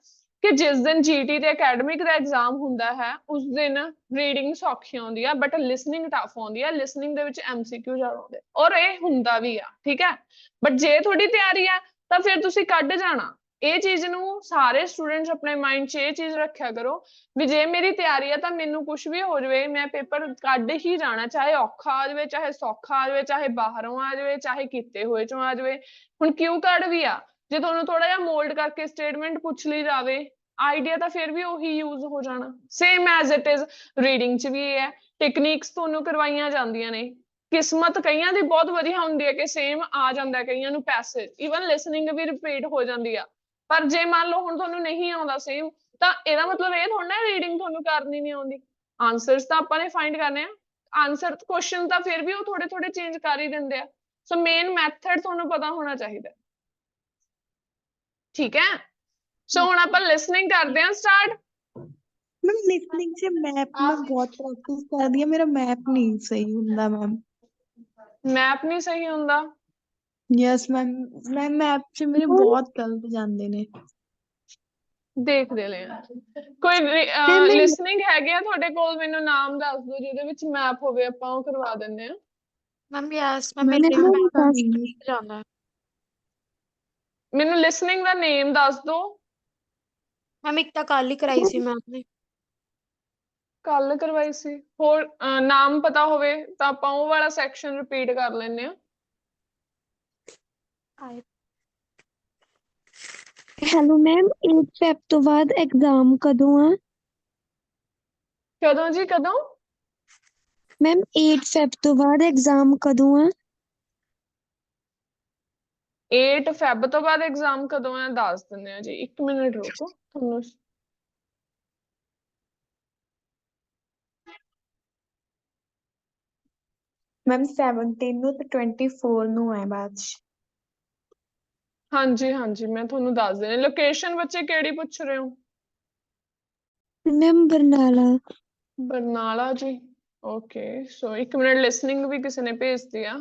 ਕਿ ਜਿਸ ਦਿਨ ਜੀਟੀ ਤੇ ਅਕੈਡਮਿਕ ਦਾ ਐਗਜ਼ਾਮ ਹੁੰਦਾ ਹੈ ਉਸ ਦਿਨ ਰੀਡਿੰਗ ਸੌਖੀ ਆਉਂਦੀ ਆ ਬਟ ਲਿਸਨਿੰਗ ਟਫ ਆਉਂਦੀ ਆ। ਲਿਸਨਿੰਗ ਦੇ ਵਿੱਚ MCQ ਜ਼ਿਆਦਾ ਆਉਂਦੇ ਔਰ ਇਹ ਹੁੰਦਾ ਵੀ ਆ, ਠੀਕ ਹੈ। ਬਟ ਜੇ ਤੁਹਾਡੀ ਤਿਆਰੀ ਆ ਤਾਂ ਫਿਰ ਤੁਸੀਂ ਕੱਢ ਜਾਣਾ। ਇਹ ਚੀਜ਼ ਨੂੰ ਸਾਰੇ ਸਟੂਡੈਂਟਸ ਆਪਣੇ ਮਾਈਂਡ 'ਚ ਇਹ ਚੀਜ਼ ਰੱਖਿਆ ਕਰੋ ਵੀ ਜੇ ਮੇਰੀ ਤਿਆਰੀ ਆ ਤਾਂ ਮੈਨੂੰ ਕੁਝ ਵੀ ਹੋ ਜਾਵੇ ਮੈਂ ਪੇਪਰ ਕੱਢ ਹੀ ਜਾਣਾ, ਚਾਹੇ ਔਖਾ ਆ ਜਾਵੇ ਚਾਹੇ ਸੌਖਾ ਆ ਜਾਵੇ, ਚਾਹੇ ਬਾਹਰੋਂ ਆ ਜਾਵੇ ਚਾਹੇ ਕੀਤੇ ਹੋਏ ਚੋਂ ਆ ਜਾਵੇ। ਹੁਣ ਕਿਊ ਕਾਰਡ ਵੀ ਆ, ਜੇ ਤੁਹਾਨੂੰ ਥੋੜਾ ਜਿਹਾ ਮੋਲਡ ਕਰਕੇ ਸਟੇਟਮੈਂਟ ਪੁੱਛ ਲਈ ਜਾਵੇ ਆਈਡੀਆ ਤਾਂ ਫਿਰ ਵੀ ਉਹੀ ਯੂਜ਼ ਹੋ ਜਾਣਾ। Same as it is reading 'ਚ ਵੀ ਇਹ ਹੈ, ਟੈਕਨੀਕਸ ਤੁਹਾਨੂੰ ਕਰਵਾਈਆਂ ਜਾਂਦੀਆਂ ਨੇ। ਕਿਸਮਤ ਕਈਆਂ ਦੀ ਬਹੁਤ ਵਧੀਆ ਹੁੰਦੀ ਹੈ ਕਿ ਸੇਮ ਆ ਜਾਂਦਾ, ਕਈਆਂ ਨੂੰ ਪੈਸੇਜ ਈਵਨ ਲਿਸਨਿੰਗ ਵੀ ਰਿਪੀਟ ਹੋ ਜਾਂਦੀ ਆ। ਪਰ ਜੇ ਮੰਨ ਲਓ ਹੁਣ ਤੁਹਾਨੂੰ ਨਹੀਂ ਆਉਂਦਾ ਸੇਮ, ਤਾਂ ਇਹਦਾ ਮਤਲਬ ਇਹ ਥੋੜਾ ਨਾ ਰੀਡਿੰਗ ਤੁਹਾਨੂੰ ਕਰਨੀ ਨਹੀਂ ਆਉਂਦੀ। ਆਨਸਰਸ ਤਾਂ ਆਪਾਂ ਨੇ ਫਾਈਂਡ ਕਰਨੇ ਆ, ਆਨਸਰ ਕੁਐਸਚਨ ਤਾਂ ਫਿਰ ਵੀ ਉਹ ਥੋੜੇ ਥੋੜੇ ਚੇਂਜ ਕਰ ਹੀ ਦਿੰਦੇ ਆ। ਸੋ ਮੇਨ ਮੈਥਡ ਤੁਹਾਨੂੰ ਪਤਾ ਹੋਣਾ ਚਾਹੀਦਾ, ਠੀਕ ਹੈ। ਸੋ ਹੁਣ ਆਪਾਂ ਲਿਸਨਿੰਗ ਕਰਦੇ ਹਾਂ ਸਟਾਰਟ। मैम लिसनिंग से मैप में बहुत प्रैक्टिस कर दिया, मेरा मैप नहीं सही ਹੁੰਦਾ मैम। ਮੈਪ ਨਹੀਂ ਸਹੀ ਹੁੰਦਾ? यस मैम, मैम मैप से मेरे बहुत गलत ਜਾਂਦੇ ਨੇ। ਦੇਖਦੇ ਲੈ ਕੋਈ ਲਿਸਨਿੰਗ ਹੈਗੇ ਆ ਤੁਹਾਡੇ ਕੋਲ? ਮੈਨੂੰ ਨਾਮ ਦੱਸ ਦਿਓ ਜਿਹਦੇ ਵਿੱਚ ਮੈਪ ਹੋਵੇ, ਆਪਾਂ ਉਹ ਕਰਵਾ ਦਿੰਦੇ ਆ। ਮੈਮ ਯੈਸ ਮੈਂ ਮੇਰੇ ਮੈਪ ਜਾਂਦਾ। ਮੈਨੂੰ ਲਿਸਨਿੰਗ ਦਾ ਨੇਮ ਦੱਸ ਦਿਓ। ਮੈਮ ਇੱਕ ਤਾਂ ਕੱਲ ਹੀ ਕਰਾਈ ਸੀ ਮੈਮ ਨੇ। ਕੱਲ ਕਰਵਾਈ ਸੀ? ਹੋਰ ਨਾਮ ਪਤਾ ਹੋਵੇ ਤਾਂ ਆਪਾਂ ਉਹ ਵਾਲਾ ਸੈਕਸ਼ਨ ਰਿਪੀਟ ਕਰ ਲੈਂਦੇ ਆ। ਹੈਲੋ ਮੈਮ, 8 ਫੈਬ ਤੋਂ ਬਾਅਦ ਐਗਜ਼ਾਮ ਕਦੋਂ ਆ? ਕਦੋਂ ਜੀ ਕਦੋਂ? ਮੈਮ 8 ਫੈਬ ਤੋਂ ਬਾਅਦ ਐਗਜ਼ਾਮ ਕਦੋਂ ਆ? 8 ਫੈਬ ਤੋਂ ਬਾਅਦ ਐਗਜ਼ਾਮ ਕਦੋਂ ਆ ਦੱਸ ਦਿੰਦੇ ਆ ਜੀ, 1 ਮਿੰਟ ਰੁਕੋ ਤੁਹਾਨੂੰ। ਮੈਮ 17 ਨੂੰ ਤੇ 24 ਨੂੰ ਹੈ ਬਾਅਦ ਚ। ਹਾਂਜੀ ਹਾਂਜੀ ਮੈਂ ਤੁਹਾਨੂੰ ਦੱਸ ਦਿੰਦੀ। ਲੋਕੇਸ਼ਨ ਬੱਚੇ ਕਿਹੜੀ ਪੁੱਛ ਰਹੇ ਹੋ? ਮੈਮ ਬਰਨਾਲਾ। ਬਰਨਾਲਾ ਜੀ, ਓਕੇ। ਸੋ 1 ਮਿੰਟ, ਲਿਸਨਿੰਗ ਵੀ ਕਿਸੇ ਨੇ ਭੇਜਦੀ ਆ।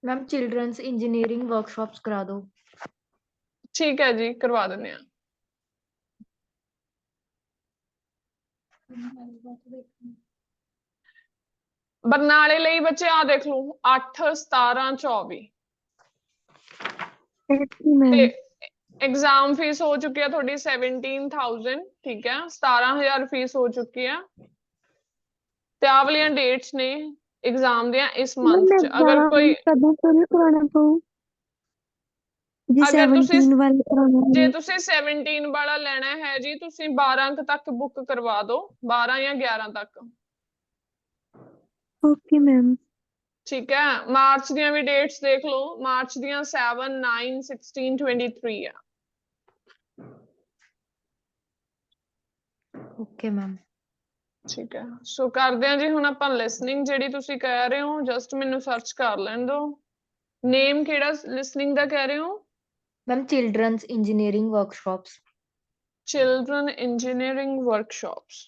ਮੈਮ ਚਿਲਡਰਨਸ ਇੰਜੀਨੀਅਰਿੰਗ ਵਰਕਸ਼ਾਪਸ ਕਰਾ ਦਿਓ। ਠੀਕ ਹੈ ਜੀ, ਕਰਵਾ ਦਿੰਦੇ ਆ। ਬਰਨਾਲੇ ਲਈ ਬੱਚੇ ਆ ਦੇਖ ਲਓ 8 17 24 ਤੇ ਐਗਜ਼ਾਮ ਫੀਸ ਹੋ ਚੁੱਕੀ ਹੈ ਤੁਹਾਡੀ 17,000, ਠੀਕ ਹੈ। 17,000 ਫੀਸ ਹੋ ਚੁੱਕੀ ਹੈ ਤੇ ਆਹ ਵਾਲੀਆਂ ਡੇਟਸ ਨੇ ਐਗਜ਼ਾਮ ਦੀਆਂ ਇਸ ਮੰਥ ਚ। ਅਗਰ ਕੋਈ ਕਦੋਂ ਸ਼ੁਰੂ ਕਰਾਉਣਾ ਪਊ? ਜੇ ਅਗਰ ਤੁਸੀਂ 17 ਵਾਲੇ ਕਰਾਉਣਾ ਜੇ ਹੋਵੇ। ਤੁਸੀਂ 17 ਵਾਲਾ ਲੈਣਾ ਹੈ ਜੀ, ਤੁਸੀਂ 12 ਅੰਕ ਤੱਕ ਬੁੱਕ ਕਰਵਾ ਦਿਓ, 12 ਜਾਂ 11 ਤੱਕ। Okay ma'am. ਠੀਕ ਹੈ। ਮਾਰਚ ਦੀਆਂ ਵੀ ਡੇਟਸ ਦੇਖ ਲਓ, ਮਾਰਚ ਦੀਆਂ 7 9 16 23 ਆ। Okay ma'am. ਠੀਕ ਹੈ। ਸੋ ਕਰਦੇ ਹਾਂ ਜੀ ਹੁਣ ਆਪਾਂ ਲਿਸਨਿੰਗ, ਜਿਹੜੀ ਤੁਸੀਂ ਕਹਿ ਰਹੇ ਹੋ ਜਸਟ ਮੈਨੂੰ ਸਰਚ ਕਰ ਲੈਣ ਦਿਓ। ਨੇਮ ਕਿਹੜਾ ਲਿਸਨਿੰਗ ਦਾ ਕਹਿ ਰਹੇ ਹੋ? Ma'am children's engineering workshops. Children engineering workshops.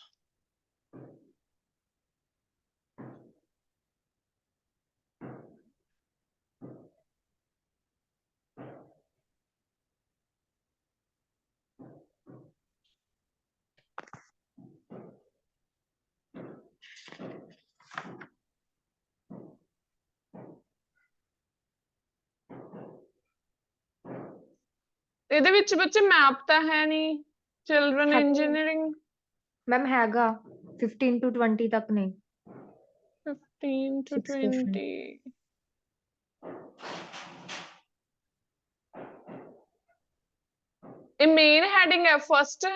ਇਹਦੇ ਵਿੱਚ ਬੱਚੇ ਮੈਪ ਤਾਂ ਹੈ ਨਹੀਂ, ਚਿਲਡਰਨ ਇੰਜੀਨੀਅਰਿੰਗ। ਮੈਮ ਹੈਗਾ 15 to 20 ਤੱਕ ਨੇ। 15 to 20 ਇਹ ਮੇਨ ਹੈਡਿੰਗ ਹੈ, ਫਸਟ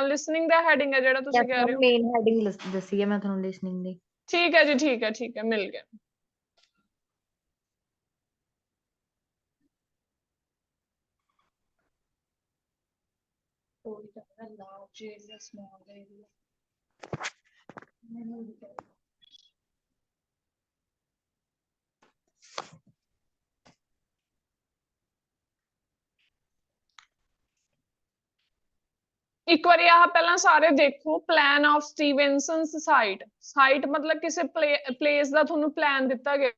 ਲਿਸਨਿੰਗ ਦਾ ਹੈਡਿੰਗ ਹੈ ਜਿਹੜਾ ਤੁਸੀਂ ਕਹਿ ਰਹੇ ਹੋ? ਮੇਨ ਹੈਡਿੰਗ ਦੱਸੀ ਹੈ ਮੈਂ ਤੁਹਾਨੂੰ ਲਿਸਨਿੰਗ ਦੀ। ਠੀਕ ਹੈ ਜੀ, ਠੀਕ ਹੈ, ਠੀਕ ਹੈ, ਮਿਲ ਗਿਆ। large area, small area. ਇੱਕ ਵਾਰੀ ਆਹ ਪਹਿਲਾਂ ਸਾਰੇ ਦੇਖੋ ਪਲਾਨ ਆਫ ਸਟੀਵਨਸਨ ਸਾਈਟ ਮਤਲਬ ਕਿਸੇ ਪਲੇਸ ਦਾ ਤੁਹਾਨੂੰ ਪਲਾਨ ਦਿੱਤਾ ਗਿਆ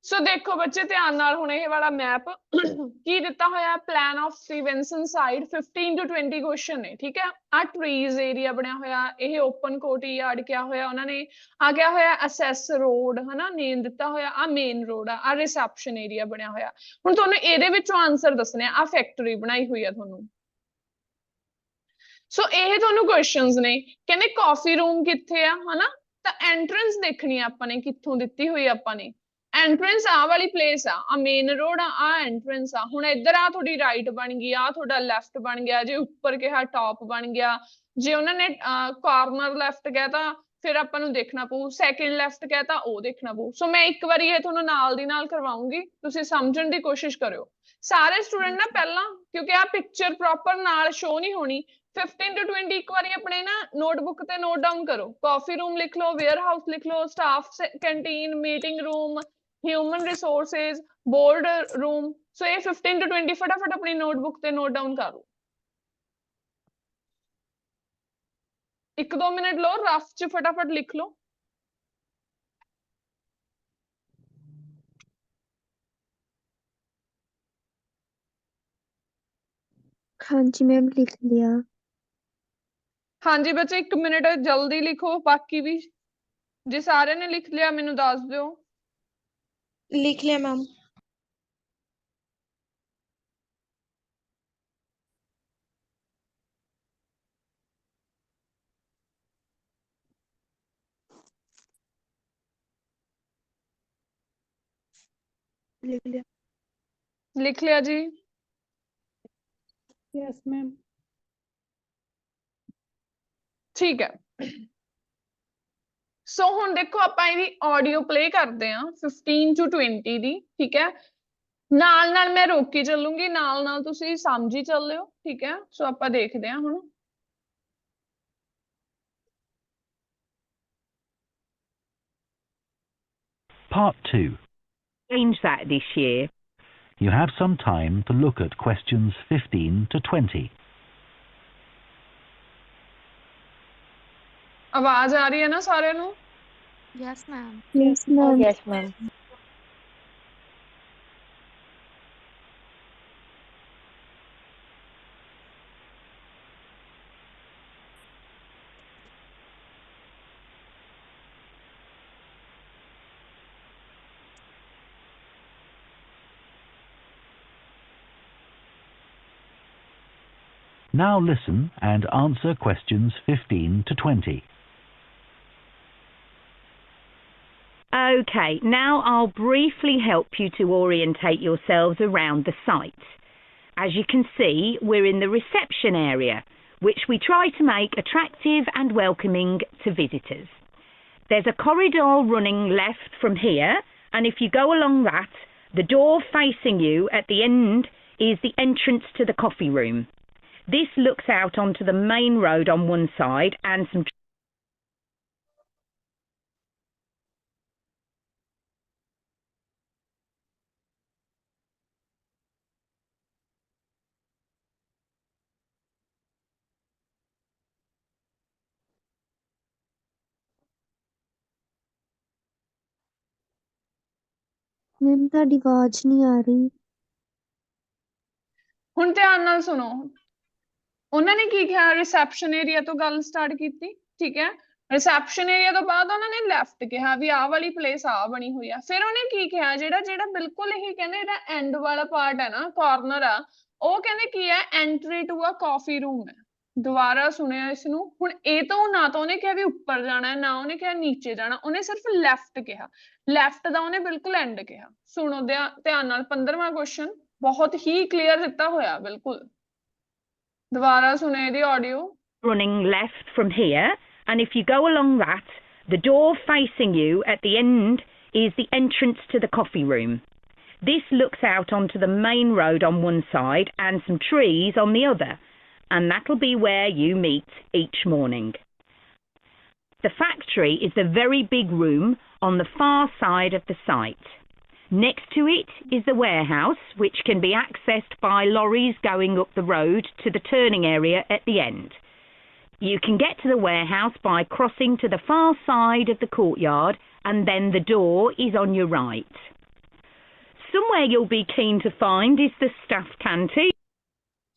ਸੋ ਦੇਖੋ ਬੱਚੇ ਧਿਆਨ ਨਾਲ ਹੁਣ ਇਹ ਵਾਲਾ ਮੈਪ ਕੀ ਦਿੱਤਾ ਹੋਇਆ plan of Stevenson side 15 to 20 question ਨੇ ਠੀਕ ਹੈ ਆ ਟਰੀਜ਼ ਏਰੀਆ ਬਣਿਆ ਹੋਇਆ ਇਹ ਓਪਨ ਕੋਰਟ ਯਾਰਡ ਕਿਆ ਹੋਇਆ ਉਹਨਾਂ ਨੇ ਆ ਗਿਆ ਹੋਇਆ ਅਸੈਸ ਰੋਡ ਹਨਾ ਨੇਮ ਦਿੱਤਾ ਹੋਇਆ ਆ ਮੇਨ ਰੋਡ ਆ ਰਿਸੈਪਸ਼ਨ ਏਰੀਆ ਬਣਿਆ ਹੋਇਆ ਹੁਣ ਤੁਹਾਨੂੰ ਇਹਦੇ ਵਿੱਚੋਂ ਆਨਸਰ ਦੱਸਣੇ ਆ ਫੈਕਟਰੀ ਬਣਾਈ ਹੋਈ ਆ ਤੁਹਾਨੂੰ ਸੋ ਇਹ ਤੁਹਾਨੂੰ ਕੁਐਸਚਨਸ ਨੇ ਕਹਿੰਦੇ ਕਾਫੀ ਰੂਮ ਕਿੱਥੇ ਆ ਹਨਾ ਤਾਂ ਐਂਟਰੈਂਸ ਦੇਖਣੀ ਆ ਆਪਾਂ ਨੇ ਕਿੱਥੋਂ ਦਿੱਤੀ ਹੋਈ ਆਪਾਂ ਨੇ ਐਂਟਰੈਂਸ ਆ ਵਾਲੀ ਪਲੇਸ ਆ ਮੇਨ ਰੋਡ ਆ ਐਂਟਰੈਂਸ ਆ ਹੁਣ ਇੱਧਰ ਆ ਤੁਹਾਡੀ ਰਾਈਟ ਬਣ ਗਈ ਆ ਤੁਹਾਡਾ ਲੈਫਟ ਬਣ ਗਿਆ ਜੇ ਉੱਪਰ ਕਿਹਾ ਟਾਪ ਬਣ ਗਿਆ ਜੇ ਉਹਨਾਂ ਨੇ ਕਾਰਨਰ ਲੈਫਟ ਕਿਹਾ ਤਾਂ ਫਿਰ ਆਪਾਂ ਨੂੰ ਦੇਖਣਾ ਪਊ ਸੈਕਿੰਡ ਲੈਫਟ ਕਿਹਾ ਤਾਂ ਉਹ ਦੇਖਣਾ ਪਊ ਸੋ ਮੈਂ ਇੱਕ ਵਾਰੀ ਇਹ ਤੁਹਾਨੂੰ ਨਾਲ ਦੀ ਨਾਲ ਕਰਵਾਉਂਗੀ ਤੁਸੀਂ ਸਮਝਣ ਦੀ ਕੋਸ਼ਿਸ਼ ਕਰਿਓ ਸਾਰੇ ਸਟੂਡੈਂਟ ਨਾ ਪਹਿਲਾਂ ਕਿਉਂਕਿ ਆ ਪਿਕਚਰ ਪ੍ਰੋਪਰ ਨਾਲ ਸ਼ੋ ਨਹੀਂ ਹੋਣੀ 15 to 20 ਇੱਕ ਵਾਰੀ ਆਪਣੇ ਨਾ ਨੋਟਬੁੱਕ ਤੇ ਨੋਟ ਡਾਊਨ ਕਰੋ ਕਾਫੀ ਰੂਮ ਲਿਖ ਲਓ ਵੇਅਰ ਹਾਊਸ ਲਿਖ ਲਓ staff canteen meeting room human resources board room so ਇਹ 15 to 20 ਫਟਾਫਟ ਆਪਣੀ ਨੋਟਬੁੱਕ ਤੇ ਨੋਟ ਡਾਊਨ ਕਰ ਲਓ 1-2 ਮਿੰਟ ਲਓ ਰਫ ਚ ਫਟਾਫਟ ਲਿਖ ਲਓ ਹਾਂਜੀ ਮੈਮ ਲਿਖ ਲਿਆ ਹਾਂਜੀ ਬੱਚੇ 1 ਮਿੰਟ ਜਲਦੀ ਲਿਖੋ ਬਾਕੀ ਵੀ ਜੇ ਸਾਰਿਆਂ ਨੇ ਲਿਖ ਲਿਆ ਮੈਨੂੰ ਦੱਸ ਦਿਓ ਲਿਖ ਲਿਆ ਮੈਮ ਲਿਖ ਲਿਆ ਲਿਖ ਲਿਆ ਜੀ ਯੈਸ ਮੈਮ ਠੀਕ ਹੈ ਸੋ ਹੁਣ ਦੇਖੋ ਆਪਾਂ ਇਹਦੀ ਆਡੀਓ ਪਲੇ ਕਰਦੇ ਆ 15 to 20 ਦੀ ਠੀਕ ਹੈ ਨਾਲ ਨਾਲ ਮੈਂ ਰੋਕੀ ਚੱਲੂੰਗੀ ਨਾਲ ਨਾਲ ਤੁਸੀਂ ਸਮਝੀ ਚੱਲਿਓ ਠੀਕ ਹੈ ਸੋ ਆਪਾਂ ਦੇਖਦੇ ਹਾਂ ਹੁਣ Part 2. Change that this year. You have some time to look at questions 15 to 20. ਆਵਾਜ਼ ਆ ਰਹੀ ਹੈ ਨਾ ਸਾਰਿਆਂ ਨੂੰ Yes, ma'am. Yes, ma'am. Yes, ma'am. Now listen and answer questions 15 to 20. Okay, now I'll briefly help you to orientate yourselves around the site. As you can see, we're in the reception area, which we try to make attractive and welcoming to visitors. There's a corridor running left from here, and if you go along that, the door facing you at the end is the entrance to the coffee room. This looks out onto the main road on one side and some ma'am ਤੁਹਾਡੀ ਆਵਾਜ਼ ਨਹੀਂ ਆ ਰਹੀ ਹੁਣ ਧਿਆਨ ਨਾਲ ਸੁਣੋ ਉਹਨਾਂ ਨੇ ਕੀ ਕਿਹਾ ਰਿਸੈਪਸ਼ਨ ਏਰੀਆ ਤੋਂ ਗੱਲ ਸਟਾਰਟ ਕੀਤੀ ਠੀਕ ਹੈ ਰਿਸੈਪਸ਼ਨ ਏਰੀਆ ਤੋਂ ਬਾਅਦ ਉਹਨਾਂ ਨੇ ਲੈਫਟ ਕਿਹਾ ਵੀ ਆਹ ਵਾਲੀ ਪਲੇਸ ਆ ਬਣੀ ਹੋਈ ਆ ਫਿਰ ਉਹਨੇ ਕੀ ਕਿਹਾ ਜਿਹੜਾ ਬਿਲਕੁਲ ਇਹ ਕਹਿੰਦੇ ਇਹਦਾ ਐਂਡ ਵਾਲਾ ਪਾਰਟ ਹੈ ਨਾ ਕਾਰਨਰ ਆ ਉਹ ਕਹਿੰਦੇ ਕੀ ਹੈ entry to a coffee room ਹੈ ਦੁਬਾਰਾ ਸੁਣਿਆ ਇਸ ਨੂੰ ਹੁਣ ਇਹ ਤੋਂ ਨਾ ਤਾਂ ਉਹਨੇ ਕਿਹਾ ਵੀ ਉੱਪਰ ਜਾਣਾ ਨਾ ਉਹਨੇ ਕਿਹਾ ਨੀਚੇ ਜਾਣਾ ਉਹਨੇ ਸਿਰਫ ਲੈਫਟ ਕਿਹਾ ਲੈਫਟ ਦਾ ਉਹਨੇ ਬਿਲਕੁਲ ਐਂਡ ਕਿਹਾ ਸੁਣੋ ਧਿਆਨ ਨਾਲ 15ਵਾਂ ਕੁਐਸਚਨ बहुत ही क्लियर दिता होया बिल्कुल दोबारा सुने the audio running left from here, and if you go along that, the door facing you at the end is the entrance to the coffee room. This looks out onto the main road on one side and some trees on the other, and that'll be where you meet each morning. The factory is the very big room on the far side of the site. Next to it is the warehouse, which can be accessed by lorries going up the road to the turning area at the end. You can get to the warehouse by crossing to the far side of the courtyard, and then the door is on your right. Somewhere you'll be keen to find is the staff canteen.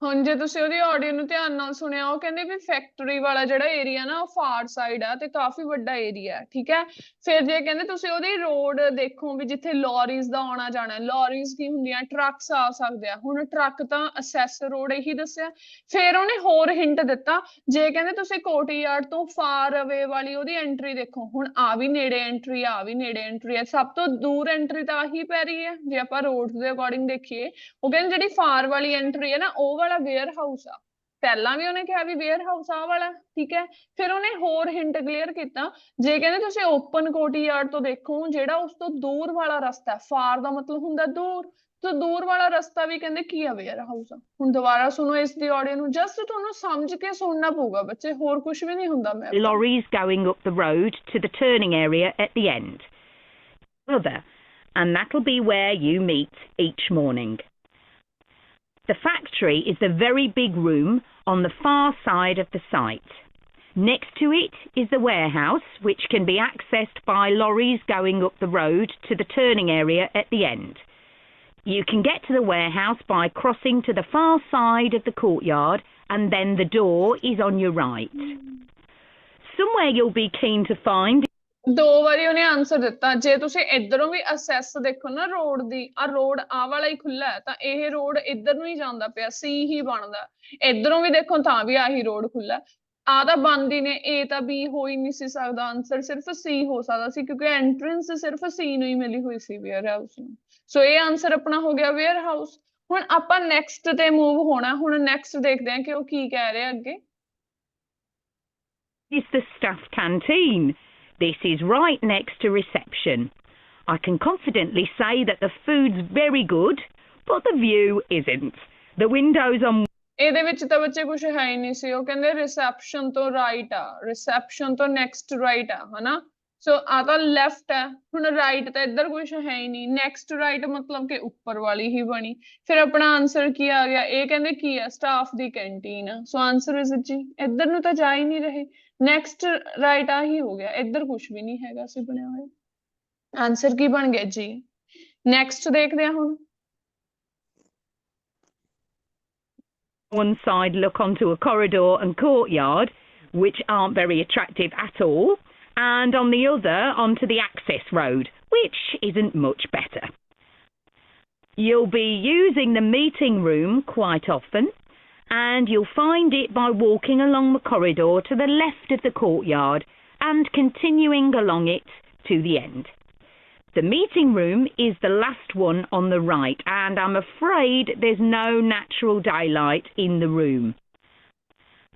ਹੁਣ ਜੇ ਤੁਸੀਂ ਉਹਦੀ audio ਨੂੰ ਧਿਆਨ ਨਾਲ ਸੁਣਿਆ ਉਹ ਕਹਿੰਦੇ ਵੀ ਫੈਕਟਰੀ ਵਾਲਾ ਜਿਹੜਾ ਏਰੀਆ ਨਾ ਉਹ ਫਾਰ ਸਾਈਡ ਆ ਤੇ ਕਾਫੀ ਵੱਡਾ ਏਰੀਆ ਠੀਕ ਹੈ ਫਿਰ ਜੇ ਕਹਿੰਦੇ ਤੁਸੀਂ ਉਹਦੀ ਰੋਡ ਦੇਖੋ ਵੀ ਜਿੱਥੇ ਲੌਰੀਜ਼ ਦਾ ਆਉਣਾ ਜਾਣਾ ਲੌਰੀਜ਼ ਕੀ ਹੁੰਦੀਆਂ ਟਰੱਕਸ ਆ ਸਕਦੇ ਆ ਹੁਣ ਟਰੱਕ ਤਾਂ ਅਸੈਸ ਰੋਡ ਇਹੀ ਦੱਸਿਆ ਫਿਰ ਉਹਨੇ ਹੋਰ ਹਿੰਟ ਦਿੱਤਾ ਜੇ ਕਹਿੰਦੇ ਤੁਸੀਂ ਕੋਰਟਯਾਰਡ ਤੋਂ ਫਾਰ ਅਵੇ ਵਾਲੀ ਉਹਦੀ ਐਂਟਰੀ ਦੇਖੋ ਹੁਣ ਆ ਵੀ ਨੇੜੇ ਐਂਟਰੀ ਆ ਵੀ ਨੇੜੇ ਐਂਟਰੀ ਆ ਸਭ ਤੋਂ ਦੂਰ ਐਂਟਰੀ ਤਾਂ ਆਹੀ ਪੈ ਰਹੀ ਹੈ ਜੇ ਆਪਾਂ ਰੋਡ ਦੇ ਅਕੋਰਡਿੰਗ ਦੇਖੀਏ ਉਹ ਕਹਿੰਦੇ ਜਿਹੜੀ ਫਾਰ ਵਾਲੀ ਐਂਟਰੀ ਹੈ ਨਾ ਉਹ ਵਾਲਾ ਵੇਅਰ ਹਾਊਸ ਆ ਪਹਿਲਾਂ ਵੀ ਉਹਨੇ ਕਿਹਾ ਵੀ ਵੇਅਰ ਹਾਊਸ ਆ ਵਾਲਾ ਠੀਕ ਹੈ ਫਿਰ ਉਹਨੇ ਹੋਰ ਹਿੰਟ ਕਲੀਅਰ ਕੀਤਾ ਜੇ ਕਹਿੰਦੇ ਤੁਸੀਂ ਓਪਨ ਕੋਰਟਯਾਰਡ ਤੋਂ ਦੇਖੋ ਜਿਹੜਾ ਉਸ ਤੋਂ ਦੂਰ ਵਾਲਾ ਰਸਤਾ ਫਾਰ ਦਾ ਮਤਲਬ ਹੁੰਦਾ ਦੂਰ ਤੋਂ ਦੂਰ ਵਾਲਾ ਰਸਤਾ ਵੀ ਕਹਿੰਦੇ ਕੀ ਆ ਵੇਅਰ ਹਾਊਸ ਆ ਹੁਣ ਦੁਬਾਰਾ ਸੁਣੋ ਇਸ ਦੀ ਆਡੀਓ ਨੂੰ ਜਸਟ ਤੁਹਾਨੂੰ ਸਮਝ ਕੇ ਸੁਣਨਾ ਪਊਗਾ ਬੱਚੇ ਹੋਰ ਕੁਝ ਵੀ ਨਹੀਂ ਹੁੰਦਾ ਮੈਂ Lorries going up the road to the turning area at the end. Other, and that'll be where you meet each morning. The factory is the very big room on the far side of the site. Next to it is the warehouse, which can be accessed by lorries going up the road to the turning area at the end. You can get to the warehouse by crossing to the far side of the courtyard, and then the door is on your right. Somewhere you'll be keen to find ਦੋ ਵਾਰੀ ਉਹਨੇ answer ਦਿੱਤਾ ਜੇ ਤੁਸੀਂ ਇਧਰੋਂ ਵੀ assess ਦੇਖੋ ਨਾ road ਦੀ ਆ ਰੋਡ ਆ ਵਾਲਾ ਹੀ ਖੁੱਲਾ ਹੈ ਤਾਂ ਇਹ ਰੋਡ ਇੱਧਰ ਨੂੰ ਹੀ ਜਾਂਦਾ ਪਿਆ ਸੀ ਹੀ ਬਣਦਾ ਇਧਰੋਂ ਵੀ ਦੇਖੋ ਤਾਂ ਵੀ ਆਹੀ ਰੋਡ ਖੁੱਲਾ ਆ ਤਾਂ ਬੰਦ ਹੀ ਨੇ ਏ ਤਾਂ ਬੀ ਹੋ ਹੀ ਨਹੀਂ ਸੀ ਸਕਦਾ ਆਨਸਰ ਸਿਰਫ ਸੀ ਹੋ ਸਕਦਾ ਸੀ ਕਿਉਂਕਿ ਐਂਟਰੈਂਸ ਸਿਰਫ ਸੀ ਨੂੰ ਹੀ ਮਿਲੀ ਹੋਈ ਸੀ ਵੇਅਰ ਹਾਊਸ ਨੂੰ ਸੋ ਇਹ ਆਨਸਰ ਆਪਣਾ ਹੋ ਗਿਆ ਵੇਅਰ ਹਾਊਸ ਹੁਣ ਆਪਾਂ ਨੈਕਸਟ ਤੇ ਮੂਵ ਹੋਣਾ ਹੁਣ ਨੈਕਸਟ ਦੇਖਦੇ ਹਾਂ ਕਿ ਉਹ ਕੀ ਕਹਿ ਰਿਹਾ ਅੱਗੇ is the staff canteen. This is right next to reception. I can confidently say that the food's very good, but the view isn't. The windows on ਇਹਦੇ ਵਿੱਚ ਤਾਂ ਬੱਚੇ ਕੁਝ ਹੈ ਹੀ ਨਹੀਂ ਸੀ ਉਹ ਕਹਿੰਦੇ ਰਿਸੈਪਸ਼ਨ ਤੋਂ ਰਾਈਟ ਆ ਰਿਸੈਪਸ਼ਨ ਤੋਂ ਨੈਕਸਟ ਰਾਈਟ ਆ ਹਨਾ ਸੋ ਆ ਤਾਂ ਲੈਫਟ ਹੈ ਹੁਣ ਰਾਈਟ ਤਾਂ ਇੱਧਰ ਕੁਝ ਹੈ ਹੀ ਨਹੀਂ ਨੈਕਸਟ ਰਾਈਟ ਮਤਲਬ ਕਿ ਉੱਪਰ ਵਾਲੀ ਹੀ ਬਣੀ ਫਿਰ ਆਪਣਾ ਆਨਸਰ ਕੀ ਆ ਗਿਆ ਇਹ ਕਹਿੰਦੇ ਕੀ ਆ ਸਟਾਫ ਦੀ ਕੈਂਟੀਨ ਆ ਸੋ ਆਨਸਰ ਇਜ਼ ਜੀ ਇੱਧਰ ਨੂੰ ਤਾਂ ਜਾ ਹੀ ਨਹੀਂ ਰਹੇ ਨੈਕਸਟ ਰਾਈਟ ਆ ਹੀ ਹੋ ਗਿਆ ਇੱਧਰ ਕੁਝ ਵੀ ਨਹੀਂ ਹੈਗਾ ਸੀ ਬਣਿਆ ਹੋਇਆ ਆਨਸਰ ਕੀ ਬਣ ਗਿਆ ਜੀ ਨੈਕਸਟ ਦੇਖਦੇ ਹਾਂ ਹੁਣ one side look onto a corridor and courtyard, which aren't very attractive at all, and on the other onto the access road, which isn't much better. You'll be using the meeting room quite often, and you'll find it by walking along the corridor to the left of the courtyard and continuing along it to the end. The meeting room is the last one on the right, and I'm afraid there's no natural daylight in the room.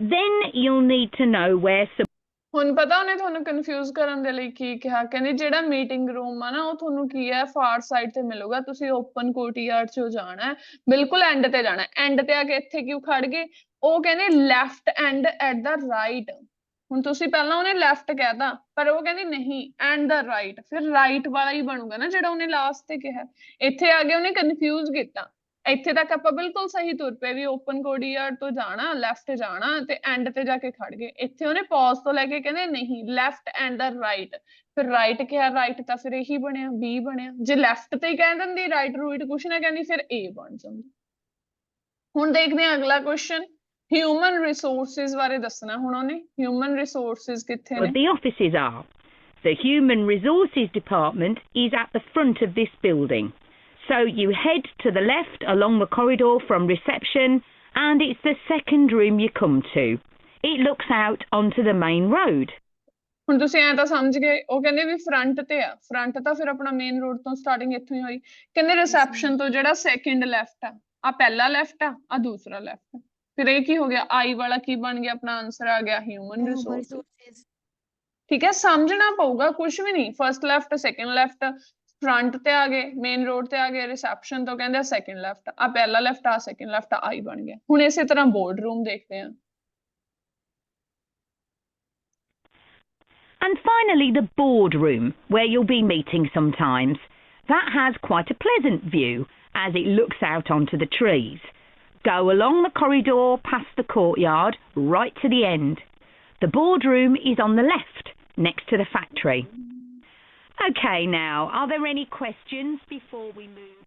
Then you'll need to know where ਹੁਣ ਪਤਾ ਉਹਨੇ ਤੁਹਾਨੂੰ confuse ਕਰਨ ਦੇ ਲਈ ਕੀ ਕਿਹਾ ਕਹਿੰਦੇ ਜਿਹੜਾ ਮੀਟਿੰਗ ਰੂਮ ਆ ਨਾ ਉਹ ਤੁਹਾਨੂੰ ਕੀ ਹੈ ਫਾਰ ਸਾਈਡ ਤੇ ਮਿਲੂਗਾ ਤੁਸੀਂ ਓਪਨ ਕੋਰਟਯਾਰਡ ਚੋਂ ਜਾਣਾ ਹੈ ਬਿਲਕੁਲ ਐਂਡ ਤੇ ਜਾਣਾ ਐਂਡ ਤੇ ਆ ਕੇ ਇੱਥੇ ਕਿਉਂ ਖੜ ਗਏ ਉਹ ਕਹਿੰਦੇ left end at the right ਹੁਣ ਤੁਸੀਂ ਪਹਿਲਾਂ ਉਹਨੇ ਲੈਫਟ ਕਹਿਤਾ ਪਰ ਉਹ ਕਹਿੰਦੀ ਨਹੀਂ ਐਂਡ ਦਾ ਰਾਈਟ ਫਿਰ ਰਾਈਟ ਵਾਲਾ ਹੀ ਬਣੂਗਾ ਨਾ ਜਿਹੜਾ ਉਹਨੇ ਲਾਸਟ ਤੇ ਕਿਹਾ ਇੱਥੇ ਆ ਕੇ ਉਹਨੇ ਕਨਫਿਊਜ਼ ਕੀਤਾ ਇੱਥੇ ਤੱਕ ਆਪਾਂ ਬਿਲਕੁਲ ਸਹੀ ਤੁਰ ਪਏ ਵੀ ਓਪਨ ਕੋਰਟਯਾਰਡ ਤੋਂ ਜਾਣਾ ਲੈਫਟ ਜਾਣਾ ਤੇ ਐਂਡ ਤੇ ਜਾ ਕੇ ਖੜ ਗਏ ਇੱਥੇ ਉਹਨੇ ਪੌਜ਼ ਤੋਂ ਲੈ ਕੇ ਕਹਿੰਦੇ ਨਹੀਂ ਲੈਫਟ ਐਂਡ ਦਾ ਰਾਈਟ ਫਿਰ ਰਾਈਟ ਕਿਹਾ ਰਾਈਟ ਤਾਂ ਫਿਰ ਇਹੀ ਬਣਿਆ ਬੀ ਬਣਿਆ ਜੇ ਲੈਫਟ ਤੇ ਹੀ ਕਹਿ ਦਿੰਦੀ ਰਾਈਟ ਰੂਟ ਕੁਛ ਨਾ ਕਹਿੰਦੀ ਫਿਰ ਏ ਬਣ ਜਾਂਦਾ ਹੁਣ ਦੇਖਦੇ ਹਾਂ ਅਗਲਾ ਕੁਐਸਚਨ ਹਿਊਮਨ ਰਿਸੋਰਸਿਸ ਬਾਰੇ ਦੱਸਣਾ ਹੁਣ ਉਹਨੇ ਹਿਊਮਨ ਰਿਸੋਰਸਿਸ ਕਿੱਥੇ ਨੇ the offices are. The Human Resources Department is at the front of this building. So you head to the left along the corridor from reception, and it's the second room you come to. It looks out onto the main road. ਹੁਣ ਤੁਸੀਂ ਐ ਤਾਂ ਸਮਝ ਗਏ ਉਹ ਕਹਿੰਦੇ ਵੀ front ਤੇ ਆ ਫਰੰਟ ਤਾਂ ਫਿਰ ਆਪਣਾ ਮੇਨ ਰੋਡ ਤੋਂ ਸਟਾਰਟਿੰਗ ਇੱਥੋਂ ਹੀ ਹੋਈ ਕਹਿੰਦੇ ਰਿਸੈਪਸ਼ਨ ਤੋਂ ਜਿਹੜਾ ਸੈਕਿੰਡ ਲੈਫਟ ਆ ਪਹਿਲਾ ਲੈਫਟ ਆ ਦੂਸਰਾ ਲੈਫਟ ਫਿਰ ਇਹ ਕੀ ਹੋ ਗਿਆ ਆਈ ਵਾਲਾ ਕੀ ਬਣ ਗਿਆ ਆਪਣਾ ਆਨਸਰ ਆ ਗਿਆ ਹਿਊਮਨ ਰਿਸੋਰਸਿਸ ਠੀਕ ਹੈ ਸਮਝਣਾ ਪਊਗਾ ਕੁਝ ਵੀ ਨਹੀਂ first left second left front ਤੇ ਆ ਗਏ ਮੇਨ ਰੋਡ ਤੇ ਆ ਗਏ ਰਿਸੈਪਸ਼ਨ ਤੋਂ ਕਹਿੰਦੇ ਸੈਕਿੰਡ ਲੈਫਟ ਆ ਪਹਿਲਾ ਲੈਫਟ ਆ ਸੈਕਿੰਡ ਲੈਫਟ ਆਈ ਬਣ ਗਿਆ ਹੁਣ ਇਸੇ ਤਰ੍ਹਾਂ ਬੋਰਡ ਰੂਮ ਦੇਖਦੇ ਆ And finally, the boardroom, where you'll be meeting sometimes. That has quite a pleasant view as it looks out onto the trees. Go along the corridor past the courtyard right to the end. The boardroom is on the left, next to the factory. Okay, now, are there any questions before we move?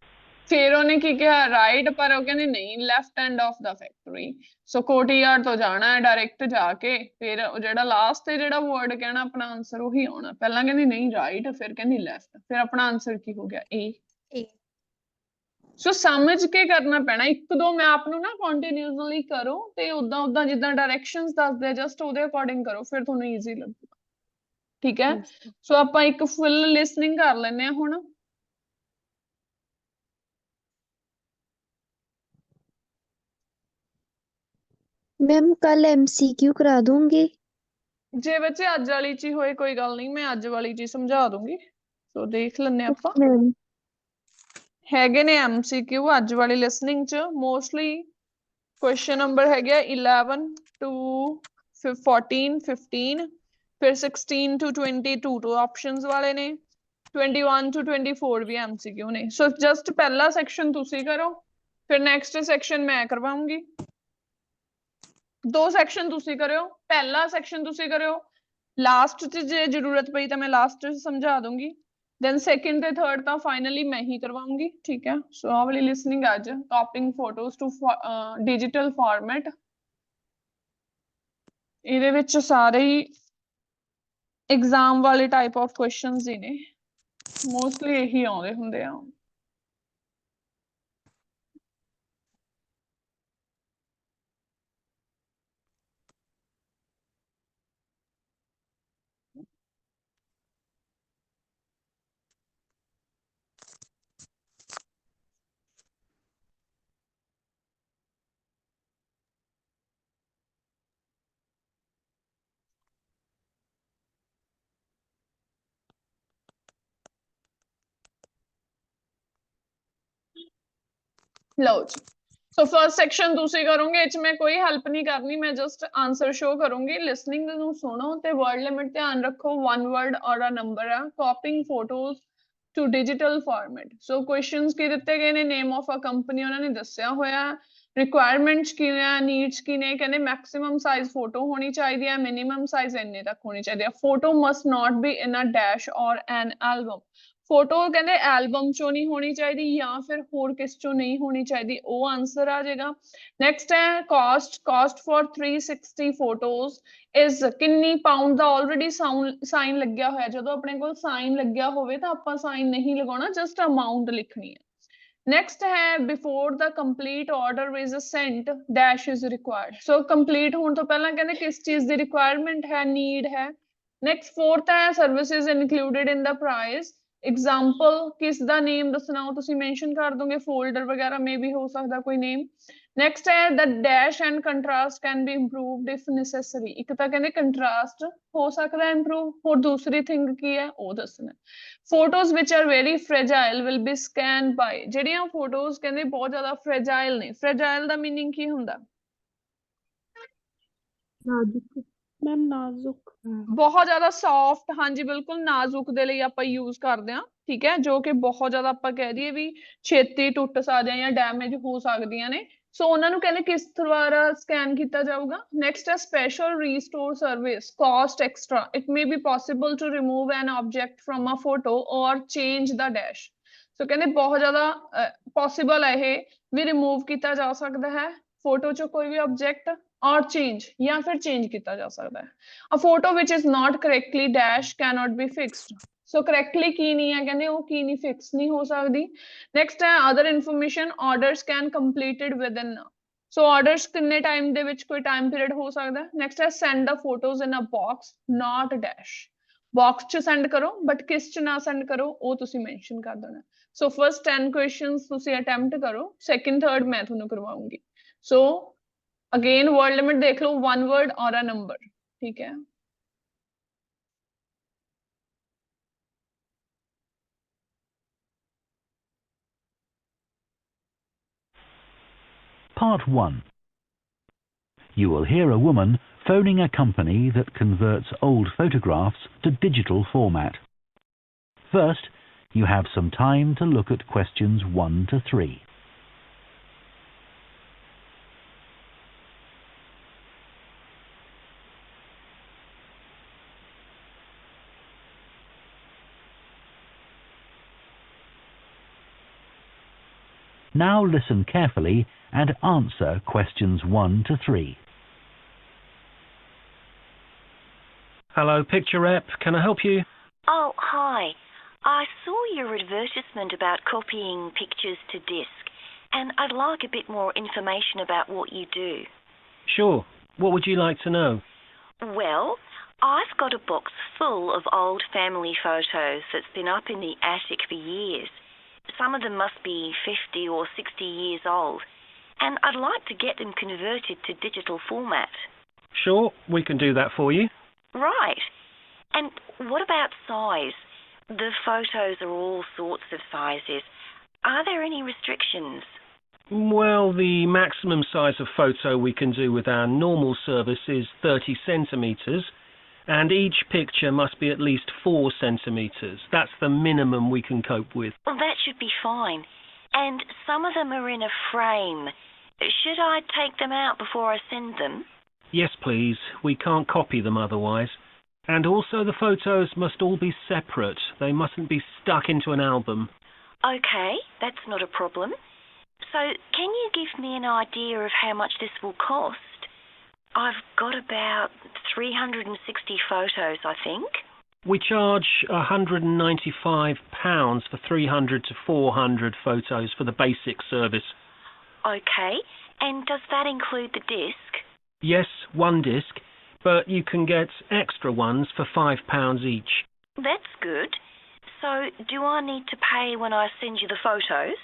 ਫਿਰ ਉਹਨੇ ਕੀ ਕਿਹਾ right ਪਰ ਉਹ ਕਹਿੰਦੇ ਨਹੀਂ left end of the factory so courtyard ਤੋਂ ਜਾਣਾ ਹੈ ਡਾਇਰੈਕਟ ਜਾ ਕੇ ਫਿਰ ਉਹ ਜਿਹੜਾ ਲਾਸਟ ਤੇ ਜਿਹੜਾ ਵਰਡ ਕਹਿਣਾ ਆਪਣਾ ਆਨਸਰ ਉਹੀ ਆਉਣਾ ਪਹਿਲਾਂ ਕਹਿੰਦੀ ਨਹੀਂ ਰਾਈਟ ਫਿਰ ਕਹਿੰਦੀ ਲੈਫਟ ਫਿਰ ਆਪਣਾ ਆਨਸਰ ਕੀ ਹੋ ਗਿਆ ਏ ਸੋ ਸਮਝ ਕੇ ਕਰਨਾ ਪੈਣਾ ਇੱਕ ਦੋ ਮੈਪ ਨੂੰ ਨਾ ਕੰਟੀਨਿਊਸਲੀ ਕਰੋ ਤੇ ਉਦਾਂ ਜਿੱਦਾਂ ਡਾਇਰੈਕਸ਼ਨਸ ਦੱਸਦੇ ਜਸਟ ਉਹਦੇ ਅਕੋਰਡਿੰਗ ਕਰੋ ਫਿਰ ਤੁਹਾਨੂੰ ਈਜ਼ੀ ਲੱਗੂਗਾ ਠੀਕ ਹੈ ਸੋ ਆਪਾਂ ਇੱਕ ਫੁੱਲ ਲਿਸਨਿੰਗ ਕਰ ਲੈਂਦੇ ਆ ਹੁਣ मैम कल एमसीक्यू करा दूंगी ਜੇ ਬੱਚੇ ਅੱਜ ਵਾਲੀ ਚ ਹੀ ਹੋਏ ਕੋਈ ਗੱਲ ਨਹੀਂ ਮੈਂ ਅੱਜ ਵਾਲੀ ਚ ਹੀ ਸਮਝਾ ਦੂੰਗੀ ਸੋ ਦੇਖ ਲੈਂਦੇ ਆਪਾਂ मैम ਹੈਗੇ ਨੇ ਐਮਸੀਕਿਊ ਅੱਜ ਵਾਲੀ ਲਿਸਨਿੰਗ ਚ ਮੋਸਟਲੀ ਕੁਐਸਚਨ ਨੰਬਰ ਹੈਗੇ 11 to 14 15 ਫਿਰ 16 to 22 ਤੋਂ ਆਪਸ਼ਨਸ ਵਾਲੇ ਨੇ 21 to 24 ਵੀ ਐਮਸੀਕਿਊ ਨੇ ਸੋ ਜਸਟ ਪਹਿਲਾ ਸੈਕਸ਼ਨ ਤੁਸੀਂ ਕਰੋ ਫਿਰ ਨੈਕਸਟ ਸੈਕਸ਼ਨ ਮੈਂ ਕਰਵਾਉਂਗੀ ਦੋ ਸੈਕਸ਼ਨ ਤੁਸੀਂ ਕਰਿਓ ਪਹਿਲਾ ਸੈਕਸ਼ਨ ਤੁਸੀਂ ਕਰਿਓ ਲਾਸਟ ਚ ਜੇ ਜ਼ਰੂਰਤ ਪਈ ਤਾਂ ਮੈਂ ਲਾਸਟ ਚ ਸਮਝਾ ਦੂੰਗੀ ਦੈਨ ਸੈਕਿੰਡ ਤੇ ਥਰਡ ਤਾਂ ਫਾਈਨਲੀ ਮੈਂ ਹੀ ਕਰਵਾਉਂਗੀ ਠੀਕ ਹੈ ਸੋ ਆਹ ਵਾਲੀ ਲਿਸਨਿੰਗ ਅੱਜ copying photos to digital format ਇਹਦੇ ਵਿੱਚ ਸਾਰੇ ਹੀ ਐਗਜ਼ਾਮ ਵਾਲੇ ਟਾਈਪ ਆਫ ਕੁਐਸਚਨਸ ਹੀ ਨੇ ਮੋਸਟਲੀ ਇਹੀ ਆਉਂਦੇ ਹੁੰਦੇ ਆ ਲਓ ਜੀ ਸੋ ਫਰਸਟ ਸੈਕਸ਼ਨ ਤੁਸੀਂ ਕਰੋਗੇ ਇਹ ਚ ਮੈਂ ਕੋਈ ਹੈਲਪ ਨਹੀਂ ਕਰਨੀ ਮੈਂ ਜਸਟ ਆਨਸਰ ਸ਼ੋ ਕਰੂੰਗੀ ਲਿਸਨਿੰਗ ਨੂੰ ਸੁਣੋ ਤੇ ਵਰਡ ਲਿਮਿਟ ਧਿਆਨ ਰੱਖੋ ਵਨ ਵਰਡ ਔਰ ਅ ਨੰਬਰ ਆ copying photos to digital format so questions ਕੀ ਦਿੱਤੇ ਗਏ ਨੇ ਨੇਮ ਆਫ ਅ ਕੰਪਨੀ ਉਹਨਾਂ ਨੇ ਦੱਸਿਆ ਹੋਇਆ ਰਿਕੁਆਇਰਮੈਂਟਸ ਕੀ ਨੇ ਨੀਡਸ ਕੀ ਨੇ ਕਹਿੰਦੇ ਮੈਕਸਿਮਮ ਸਾਈਜ਼ ਫੋਟੋ ਹੋਣੀ ਚਾਹੀਦੀ ਹੈ ਮਿਨੀਮਮ ਸਾਈਜ਼ ਇੰਨੇ ਤੱਕ ਹੋਣੀ ਚਾਹੀਦੀ ਹੈ photo must not be in a dash or an album photo ਕਹਿੰਦੇ ਐਲਬਮ ਚੋਂ ਨਹੀਂ ਹੋਣੀ ਚਾਹੀਦੀ ਜਾਂ ਫਿਰ ਹੋਰ ਕਿਸ ਚੋਂ ਨਹੀਂ ਹੋਣੀ ਚਾਹੀਦੀ ਉਹ ਆਨਸਰ ਆ ਜਾਏਗਾ ਨੈਕਸਟ ਹੈ ਕਾਸਟ ਫॉर 360 ਫੋਟੋਜ਼ ਇਜ਼ ਕਿੰਨੀ ਪਾਉਂਡ ਦਾ ਆਲਰੇਡੀ ਸਾਈਨ ਲੱਗਿਆ ਹੋਇਆ ਜਦੋਂ ਆਪਣੇ ਕੋਲ ਸਾਈਨ ਲੱਗਿਆ ਹੋਵੇ ਤਾਂ ਆਪਾਂ ਸਾਈਨ ਨਹੀਂ ਲਗਾਉਣਾ ਜਸਟ ਅਮਾਉਂਟ ਲਿਖਣੀ ਹੈ ਨੈਕਸਟ ਹੈ before the complete order is sent dash is required so complete ਹੋਣ ਤੋਂ ਪਹਿਲਾਂ ਕਹਿੰਦੇ ਕਿਸ ਚੀਜ਼ ਦੀ ਰਿਕੁਆਇਰਮੈਂਟ ਹੈ ਨੀਡ ਹੈ ਨੈਕਸਟ ਫੋਰਥ ਹੈ services included in the price example किस दा नेम दसना हो तुसी मेंशन कर दोगे फोल्डर वगैरह में भी हो सकता कोई नेम नेक्स्ट है the dash and contrast can be improved if necessary एक तो कहंदे कंट्रास्ट हो सकता है इंप्रूव और दूसरी थिंग की है वो दसना photos which are very fragile will be scan by जेहड़ियां फोटोज कहंदे बहुत ज्यादा फ्रेजाइल ने फ्रेजाइल दा मीनिंग की हुंदा नाजुक मैम नाजुक बहुत ज्यादा सॉफ्ट हाँ जी बिल्कुल नाजुक दे लई आपां यूज करदे हां ठीक है जो कि बहुत ज्यादा आपां कह दईए भी छेती टुट सकदे या डैमेज हो सकदियां ने सो उन्हां नूं कहंदे किस द्वारा स्कैन किया जाऊगा नैक्सट है special restore service cost extra it may be possible to remove an object from a photo or change the dash so कहंदे बहुत ज्यादा पॉसिबल है ये भी रिमूव किया जा सकता है फोटो चो कोई भी ऑब्जेक्ट और चेंज या फिर चेंज किया जा सकता है a photo which is not correctly dash cannot be fixed so correctly की नहीं है कहंदे वो की नहीं fix नहीं हो सकती next है other information orders can completed within so orders कितने time दे विच कोई time period हो सकता है next है send the photos in a box not dash box 'ਚ ਸੈਂਡ ਕਰੋ ਬਟ ਕਿਸ 'ਚ ਨਾ ਸੈਂਡ ਕਰੋ ਉਹ ਤੁਸੀਂ ਮੈਂਸ਼ਨ ਕਰ ਦੇਣਾ। ਸੋ ਫਸਟ 10 ਕੁਐਸਚਨਸ ਤੁਸੀਂ ਅਟੈਂਪਟ ਕਰੋ, ਸੈਕਿੰਡ ਥਰਡ ਮੈਂ ਤੁਹਾਨੂੰ ਕਰਵਾਉਂਗੀ। ਸੋ ਅਗੇਨ ਵਰਡ ਲਿਮਿਟ ਦੇਖ ਲਓ, 1 word ਔਰ ਅ ਨੰਬਰ, ਠੀਕ ਹੈ। Part 1. You will hear a woman phoning a company that converts old photographs to digital format. First, you have some time to look at questions 1 to 3. Now listen carefully and answer questions 1 to 3. Hello, Picture Rep. Can I help you? Oh, hi. I saw your advertisement about copying pictures to disk, and I'd like a bit more information about what you do. Sure. What would you like to know? Well, I've got a box full of old family photos that's been up in the attic for years. Some of them must be 50 or 60 years old, and I'd like to get them converted to digital format. Sure, we can do that for you. Right. And what about size? The photos are all sorts of sizes. Are there any restrictions? Well, the maximum size of photo we can do with our normal service is 30 centimetres, and each picture must be at least 4 centimetres. That's the minimum we can cope with. Well, that should be fine. And some of them are in a frame. Should I take them out before I send them? Yes, please. We can't copy them otherwise. And also the photos must all be separate. They mustn't be stuck into an album. Okay, that's not a problem. So, can you give me an idea of how much this will cost? I've got about 360 photos, I think. We charge £195 for 300 to 400 photos for the basic service. Okay, and does that include the disc? Yes, one disc, but you can get extra ones for £5 each. That's good. So, do I need to pay when I send you the photos?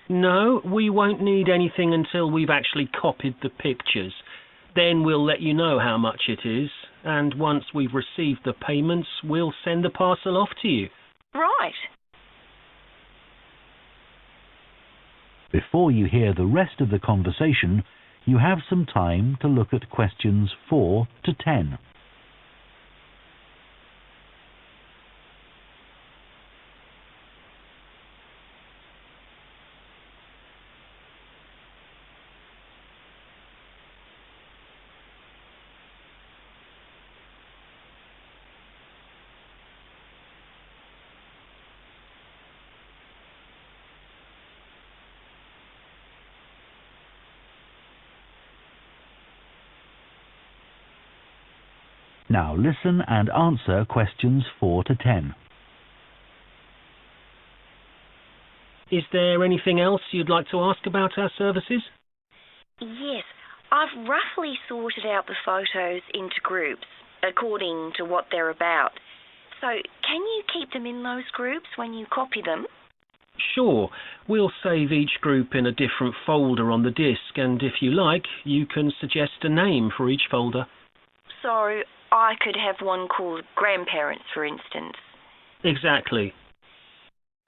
No, we won't need anything until we've actually copied the pictures. Then we'll let you know how much it is, and once we've received the payments, we'll send the parcel off to you. Right. Before you hear the rest of the conversation, you have some time to look at questions 4 to 10. Now listen and answer questions 4 to 10. Is there anything else you'd like to ask about our services? Yes, I've roughly sorted out the photos into groups, according to what they're about. So, can you keep them in those groups when you copy them? Sure. We'll save each group in a different folder on the disk, and if you like, you can suggest a name for each folder. So, I could have one called Grandparents, for instance. Exactly.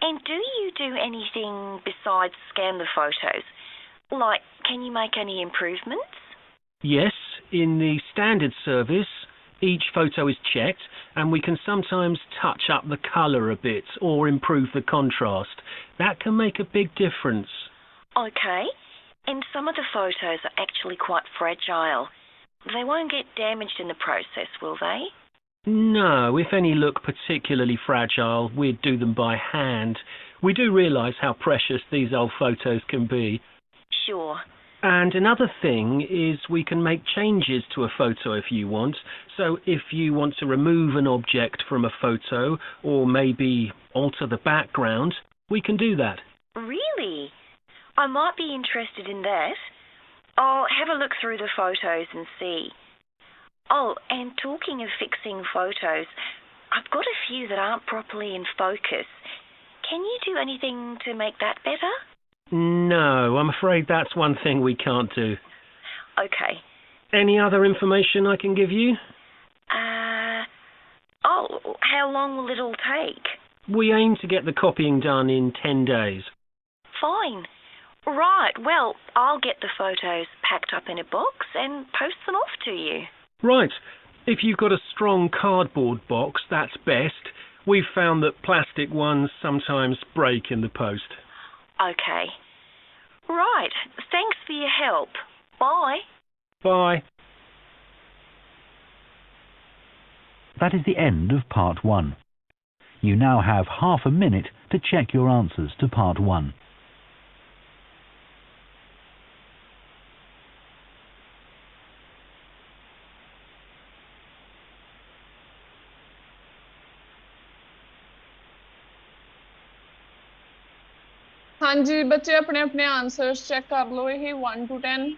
And do you do anything besides scan the photos? Like, can you make any improvements? Yes, in the standard service, each photo is checked, and we can sometimes touch up the colour a bit or improve the contrast. That can make a big difference. Okay. And some of the photos are actually quite fragile. They won't get damaged in the process, will they? No, if any look particularly fragile, we'd do them by hand. We do realise how precious these old photos can be. Sure. And another thing is we can make changes to a photo if you want. So if you want to remove an object from a photo or maybe alter the background, we can do that. Really? I might be interested in that. I'll have a look through the photos and see. Oh, and talking of fixing photos, I've got a few that aren't properly in focus. Can you do anything to make that better? No, I'm afraid that's one thing we can't do. Okay. Any other information I can give you? Oh, how long will it all take? We aim to get the copying done in 10 days. Fine. Right, well, I'll get the photos packed up in a box and post them off to you. Right. If you've got a strong cardboard box, that's best. We've found that plastic ones sometimes break in the post. Okay. Right, thanks for your help. Bye. Bye. That is the end of part 1. You now have half a minute to check your answers to part 1. ਹਾਂਜੀ ਬੱਚੇ ਆਪਣੇ ਆਪਣੇ answers check ਕਰ ਲਓ ਇਹ 1 to 10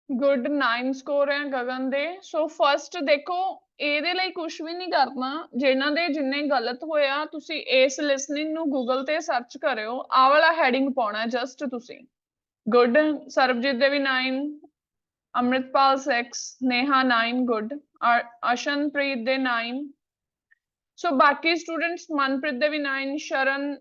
good 9 score ਹੈ ਗਗਨ ਦੇ so first ਦੇਖੋ ਇਹਦੇ ਲਈ ਕੁਝ ਵੀ ਨਹੀਂ ਕਰਨਾ ਜਿਨ੍ਹਾਂ ਦੇ ਜਿੰਨੇ ਗਲਤ ਹੋਇਆ ਤੁਸੀਂ ਇਸ ਲਿਸਨਿੰਗ ਨੂੰ ਗੂਗਲ ਤੇ ਸਰਚ ਕਰਿਓ ਆਹ ਵਾਲਾ ਹੈਡਿੰਗ ਪਾਉਣਾ ਜਸਟ ਤੁਸੀਂ ਗੁੱਡ ਸਰਬਜੀਤ ਦੇ ਵੀ 9 ਅੰਮ੍ਰਿਤਪਾਲ 6 ਨੇਹਾ 9 ਗੁੱਡ ਅਸ਼ਨਪ੍ਰੀਤ ਦੇ 9 ਸੋ ਬਾਕੀ ਸਟੂਡੈਂਟਸ ਮਨਪ੍ਰੀਤ ਦੇ ਵੀ 9 ਸ਼ਰਨ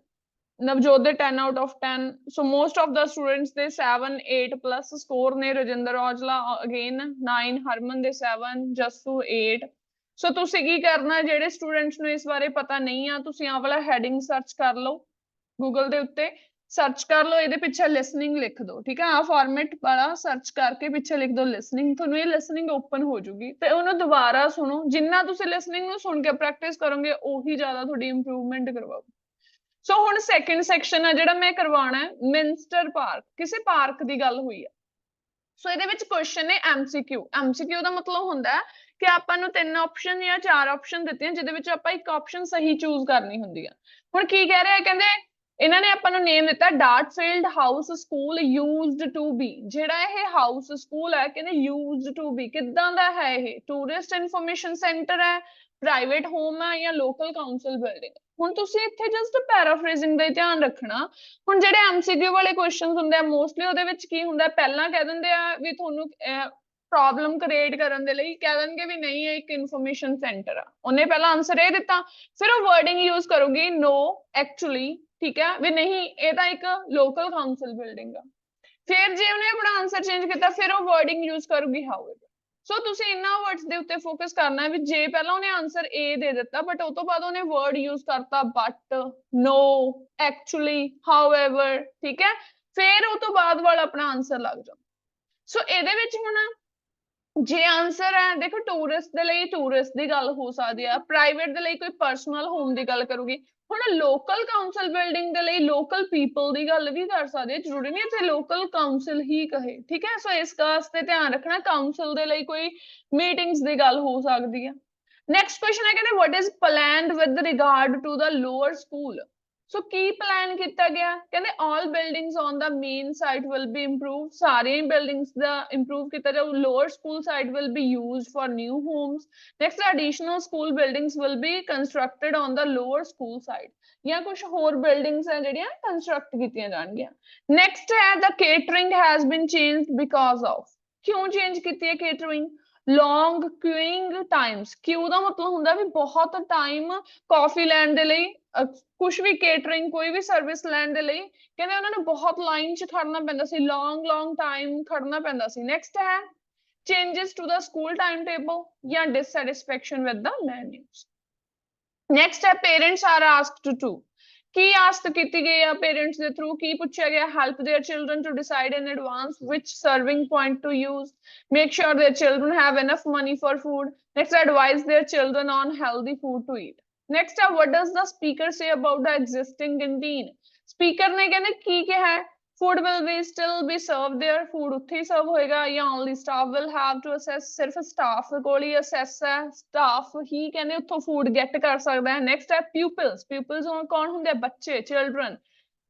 ਨਵਜੋਤ ਦੇ 10 out of 10 so most of the students ਦੇ 7 8 plus score ਨੇ ਰਜਿੰਦਰ ਔਜਲਾ again 9 ਹਰਮਨ ਦੇ 7 ਜਸੂ 8 ਸੋ ਤੁਸੀਂ ਕੀ ਕਰਨਾ ਜਿਹੜੇ ਸਟੂਡੈਂਟਸ ਨੂੰ ਇਸ ਬਾਰੇ ਪਤਾ ਨਹੀਂ ਆ ਤੁਸੀਂ ਆਹ ਵਾਲਾ ਹੈਡਿੰਗ ਸਰਚ ਕਰ ਲਓ ਗੂਗਲ ਦੇ ਉੱਤੇ ਸਰਚ ਕਰ ਲਓ ਇਹਦੇ ਪਿੱਛੇ ਲਿਸਨਿੰਗ ਲਿਖ ਦਿਓ ਠੀਕ ਹੈ ਆਹ ਫਾਰਮੈਟ ਵਾਲਾ ਸਰਚ ਕਰਕੇ ਪਿੱਛੇ ਲਿਖ ਦਿਓ ਲਿਸਨਿੰਗ ਤੁਹਾਨੂੰ ਇਹ ਲਿਸਨਿੰਗ ਓਪਨ ਹੋ ਜੂਗੀ ਤੇ ਉਹਨੂੰ ਦੁਬਾਰਾ ਸੁਣੋ ਜਿੰਨਾ ਤੁਸੀਂ ਲਿਸਨਿੰਗ ਨੂੰ ਸੁਣ ਕੇ ਪ੍ਰੈਕਟਿਸ ਕਰੋਗੇ ਉਹੀ ਜ਼ਿਆਦਾ ਤੁਹਾਡੀ ਇੰਪਰੂਵਮੈਂਟ ਕਰਵਾਓ ਸੋ ਹੁਣ ਸੈਕੰਡ ਸੈਕਸ਼ਨ ਆ ਜਿਹੜਾ ਮੈਂ ਕਰਵਾਉਣਾ ਹੈ ਮਿੰਸਟਰ ਪਾਰਕ ਕਿਸੇ ਪਾਰਕ ਦੀ ਗੱਲ ਹੋਈ ਹੈ ਸੋ ਇਹਦੇ ਵਿੱਚ ਕੁਐਸਚਨ ਹੈ ਐਮਸੀਕਿਊ ਦਾ ਮਤਲਬ ਹੁੰਦਾ ਹੈ ਕਿ ਆਪਾਂ ਨੂੰ 3 ਆਪਸ਼ਨ ਜਾਂ 4 ਆਪਸ਼ਨ ਦਿੱਤੀਆਂ ਜਿਹਦੇ ਵਿੱਚ ਆਪਾਂ ਇੱਕ ਆਪਸ਼ਨ ਸਹੀ ਚੂਜ਼ ਕਰਨੀ ਹੁੰਦੀ ਆ ਹੁਣ ਕੀ ਕਹਿ ਰਿਹਾ ਕਹਿੰਦੇ ਇਹਨਾਂ ਨੇ ਆਪਾਂ ਨੂੰ ਨੇਮ ਦਿੱਤਾ Dartfield house school used to be ਜਿਹੜਾ ਇਹ ਹਾਊਸ ਸਕੂਲ ਹੈ ਕਹਿੰਦੇ ਯੂਜ਼ਡ ਟੂ ਬੀ ਕਿੱਦਾਂ ਦਾ ਹੈ ਇਹ ਟੂਰਿਸਟ ਇਨਫੋਰਮੇਸ਼ਨ ਸੈਂਟਰ ਹੈ ਪ੍ਰਾਈਵੇਟ ਹੋਮ ਹੈ ਜਾਂ ਲੋਕਲ ਕਾਉਂਸਲ ਬਿਲਡਿੰਗ ਹੁਣ ਤੁਸੀਂ ਇੱਥੇ ਜਸਟ ਪੈਰਾਫਰੇਜ਼ਿੰਗ ਦਾ ਧਿਆਨ ਰੱਖਣਾ ਹੁਣ ਜਿਹੜੇ ਐਮਸੀਕਿਊ ਵਾਲੇ ਕੁਐਸਚਨਸ ਹੁੰਦੇ ਆ ਮੋਸਟਲੀ ਉਹਦੇ ਵਿੱਚ ਕੀ ਹੁੰਦਾ ਪਹਿਲਾਂ ਕਹਿ ਦਿੰਦੇ ਆ ਵੀ ਤੁਹਾਨੂੰ ਪ੍ਰੋਬਲਮ ਕ੍ਰੀਏਟ ਕਰਨ ਦੇ ਲਈ ਕਹਿ ਦੇਣਗੇ ਵੀ ਨਹੀਂ ਇਹ ਇੱਕ ਇਨਫੋਰਮੇਸ਼ਨ ਸੈਂਟਰ ਆ ਉਹਨੇ ਪਹਿਲਾਂ ਆਨਸਰ ਇਹ ਦਿੱਤਾ ਫਿਰ ਉਹ ਵਰਡਿੰਗ ਯੂਜ਼ ਕਰੂਗੀ ਨੋ ਐਕਚੁਅਲੀ ਠੀਕ ਹੈ ਵੀ ਨਹੀਂ ਇਹ ਤਾਂ ਇੱਕ ਲੋਕਲ ਕਾਉਂਸਲ ਬਿਲਡਿੰਗ ਆ ਫਿਰ ਜੇ ਉਹਨੇ ਆਪਣਾ ਆਨਸਰ ਚੇਂਜ ਕੀਤਾ ਫਿਰ ਉਹ ਵਰਡਿੰਗ ਯੂਜ਼ ਕਰੂਗੀ ਹਾਊਐਵਰ ਸੋ ਤੁਸੀਂ ਇਹਨਾਂ ਵਰਡਸ ਦੇ ਉੱਤੇ ਫੋਕਸ ਕਰਨਾ ਹੈ ਵੀ ਜੇ ਪਹਿਲਾਂ ਉਹਨੇ ਆਨਸਰ A ਦੇ ਦਿੱਤਾ ਬਟ ਉਹ ਤੋਂ ਬਾਅਦ ਉਹਨੇ ਵਰਡ ਯੂਜ਼ ਕਰਤਾ ਬਟ ਨੋ ਐਕਚੁਅਲੀ ਹਾਊਐਵਰ ਠੀਕ ਹੈ ਫਿਰ ਉਹ ਤੋਂ ਬਾਅਦ ਵਾਲਾ ਆਪਣਾ ਆਨਸਰ ਲੱਗ ਜਾਓ ਸੋ ਇਹਦੇ ਵਿੱਚ ਹੁਣ ਜੇ ਆਨਸਰ ਹੈ ਦੇਖੋ ਟੂਰਿਸਟ ਦੇ ਲਈ ਟੂਰਿਸਟ ਦੀ ਗੱਲ ਹੋ ਸਕਦੀ ਆ ਪ੍ਰਾਈਵੇਟ ਦੇ ਲਈ ਕੋਈ ਪਰਸਨਲ ਹੋਮ ਦੀ ਗੱਲ ਕਰੂਗੀ ਹੁਣ ਲੋਕਲ ਕਾਉਂਸਲ ਬਿਲਡਿੰਗ ਦੇ ਲਈ ਲੋਕਲ ਪੀਪਲ ਦੀ ਗੱਲ ਵੀ ਕਰ ਸਕਦੇ ਆ ਜ਼ਰੂਰੀ ਨਹੀਂ ਇੱਥੇ ਲੋਕਲ ਕਾਉਂਸਲ ਹੀ ਕਹੇ ਠੀਕ ਹੈ ਸੋ ਇਸ ਵਾਸਤੇ ਧਿਆਨ ਰੱਖਣਾ ਕਾਉਂਸਲ ਦੇ ਲਈ ਕੋਈ ਮੀਟਿੰਗਸ ਦੀ ਗੱਲ ਹੋ ਸਕਦੀ ਹੈ ਨੈਕਸਟ ਕੁਐਸਚਨ ਹੈ ਕਹਿੰਦੇ what is planned with regard to the lower school so ਕੀ ਪਲਾਨ ਕੀਤਾ ਗਿਆ ਕਹਿੰਦੇ all buildings on the main site will be improve ਸਾਰੀਆਂ ਬਿਲਡਿੰਗਸ ਦਾ ਇੰਪਰੂਵ ਕੀਤਾ ਜਾਊ lower school site will be used for new homes next additional school buildings will be constructed on the lower school site ਜਾਂ ਕੁਝ ਹੋਰ buildings ਹੈ ਜਿਹੜੀਆਂ construct ਕੀਤੀਆਂ ਜਾਣਗੀਆਂ ਨੈਕਸਟ ਹੈ the catering has been changed because of ਕਿਉਂ change ਕੀਤੀ ਹੈ catering long queuing times, queue ਦਾ ਮਤਲਬ ਹੁੰਦਾ ਵੀ ਬਹੁਤ ਟਾਈਮ ਕਾਫੀ ਲੈਣ ਦੇ ਲਈ, ਕੁਝ ਵੀ ਕੇਟਰਿੰਗ ਕੋਈ ਵੀ ਸਰਵਿਸ ਲੈਣ ਦੇ ਲਈ ਕਹਿੰਦੇ ਉਹਨਾਂ ਨੂੰ ਬਹੁਤ ਲਾਈਨ 'ਚ ਖੜਨਾ ਪੈਂਦਾ ਸੀ, long time ਖੜਨਾ ਪੈਂਦਾ ਸੀ। ਨੈਕਸਟ ਹੈ changes to the school timetable ਜਾਂ dissatisfaction with the menus। Next ਹੈ parents are asked to, Ki ask ਕੀਤੀ ਗਈ ਆ ਪੇਰੈਂਟਸ ਦੇ ਥਰੂ, ਕੀ ਪੁੱਛਿਆ ਗਿਆ, help their children to decide in advance which serving point to use, make sure their children have enough money for food, next advise their children on healthy food to eat। next ਹੈ what does the speaker say about the existing canteen, speaker ਨੇ ਕਹਿੰਦੇ ਕੀ ਕਿਹਾ ਹੈ, food will be still be served there, food ਉੱਥੇ ਹੀ ਸਰਵ ਹੋਏਗਾ, ਜਾਂ only staff will have to assess, ਸਿਰਫ staff ਕੋਲ ਹੀ assess ਹੈ, staff ਹੀ ਕਹਿੰਦੇ ਉੱਥੋਂ food get ਕਰ ਸਕਦਾ ਹੈ। next ਹੈ pupils, pupils ਕੌਣ ਹੁੰਦੇ ਆ, ਬੱਚੇ, children।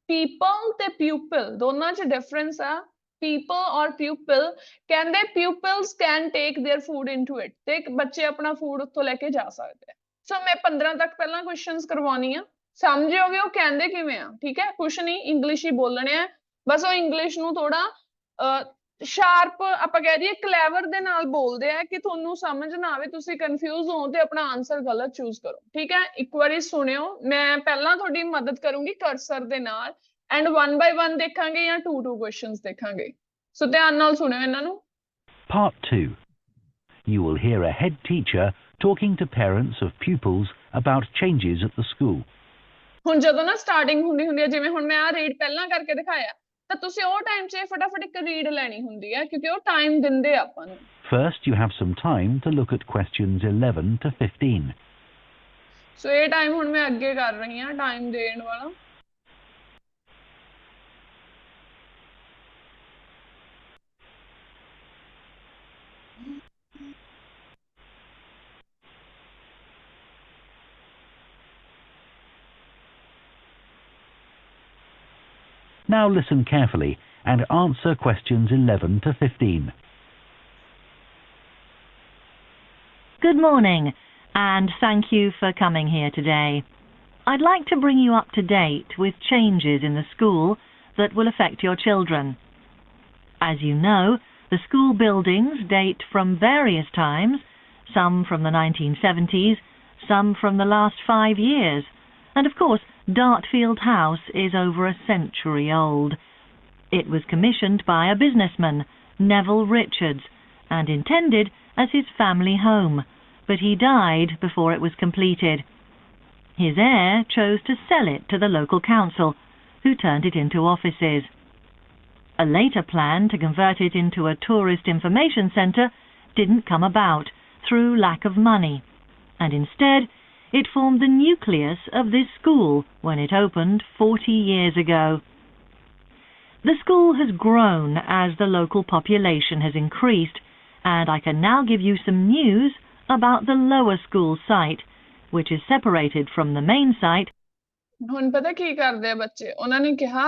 people ਤੇ pupil ਦੋਨਾਂ 'ਚ difference ਆ, people ਔਰ pupil ਕਹਿੰਦੇ pupils can take their food into it, ਤੇ ਬੱਚੇ ਆਪਣਾ food ਉੱਥੋਂ ਲੈ ਕੇ ਜਾ ਸਕਦੇ ਆ। ਸੋ ਮੈਂ 15 ਤੱਕ ਪਹਿਲਾਂ questions ਕਰਵਾਉਣੀ ਆ, ਸਮਝਿਓਗੇ ਉਹ ਕਹਿੰਦੇ ਕਿਵੇਂ ਆ, ਠੀਕ ਹੈ, ਕੁਛ ਨਹੀਂ ਇੰਗਲਿਸ਼ ਹੀ ਬੋਲਣੇ ਆ, ਬਸ ਉਹ ਇੰਗਲਿਸ਼ ਨੂੰ ਥੋੜਾ ਸ਼ਾਰਪ ਆਪਾਂ ਕਹਿ ਦਈਏ ਕਲੈਵਰ ਦੇ ਨਾਲ ਬੋਲਦੇ ਆ ਕਿ ਤੁਹਾਨੂੰ ਸਮਝ ਨਾ ਆਵੇ, ਤੁਸੀਂ ਕਨਫਿਊਜ਼ ਹੋ ਤੇ ਆਪਣਾ ਆਨਸਰ ਗਲਤ ਚੂਜ਼ ਕਰੋ, ਠੀਕ ਹੈ। ਇੱਕ ਵਾਰੀ ਸੁਣਿਓ, ਮੈਂ ਪਹਿਲਾਂ ਤੁਹਾਡੀ ਮਦਦ ਕਰੂੰਗੀ ਕਰਸਰ ਦੇ ਨਾਲ ਐਂਡ 1 by 1 ਦੇਖਾਂਗੇ ਜਾਂ 2 ਕੁਐਸਚਨਸ ਦੇਖਾਂਗੇ, ਸੋ ਧਿਆਨ ਨਾਲ ਸੁਣਿਓ ਇਹਨਾਂ ਨੂੰ। Part 2. You will hear a head teacher talking to parents of pupils about changes at the school. ਹੁਣ ਜਦੋਂ ਨਾ ਸਟਾਰਟਿੰਗ ਹੁੰਦੀ ਹੈ, ਜਿਵੇਂ ਹੁਣ ਮੈਂ ਆਹ ਰੀਡ ਪਹਿਲਾਂ ਕਰਕੇ ਦਿਖਾਇਆ, ਤਾਂ ਤੁਸੀਂ ਉਹ ਟਾਈਮ 'ਚ ਫਟਾਫਟ ਇੱਕ ਰੀਡ ਲੈਣੀ ਹੁੰਦੀ ਹੈ ਕਿਉਂਕਿ ਉਹ ਟਾਈਮ ਦਿੰਦੇ ਆ ਆਪਾਂ ਨੂੰ। First, you have some time to look at questions 11 to 15. ਸੋ ਇਹ ਟਾਈਮ ਹੁਣ ਮੈਂ ਅੱਗੇ ਕਰ ਰਹੀ ਹਾਂ, ਟਾਈਮ ਦੇਣ ਵਾਲਾ। Now listen carefully and answer questions 11 to 15. Good morning, and thank you for coming here today. I'd like to bring you up to date with changes in the school that will affect your children. As you know, the school buildings date from various times, some from the 1970s, some from the last 5 years, and of course, Dartfield House is over a century old. It was commissioned by a businessman, Neville Richards, and intended as his family home, but he died before it was completed. His heir chose to sell it to the local council, who turned it into offices. A later plan to convert it into a tourist information centre didn't come about through lack of money, and instead it formed the nucleus of this school when it opened 40 years ago. The school has grown as the local population has increased, and I can now give you some news about the lower school site, which is separated from the main site. ਹੁਣ ਪਤਾ ਕੀ ਕਰਦੇ ਆ ਬੱਚੇ, ਉਹਨਾਂ ਨੇ ਕਿਹਾ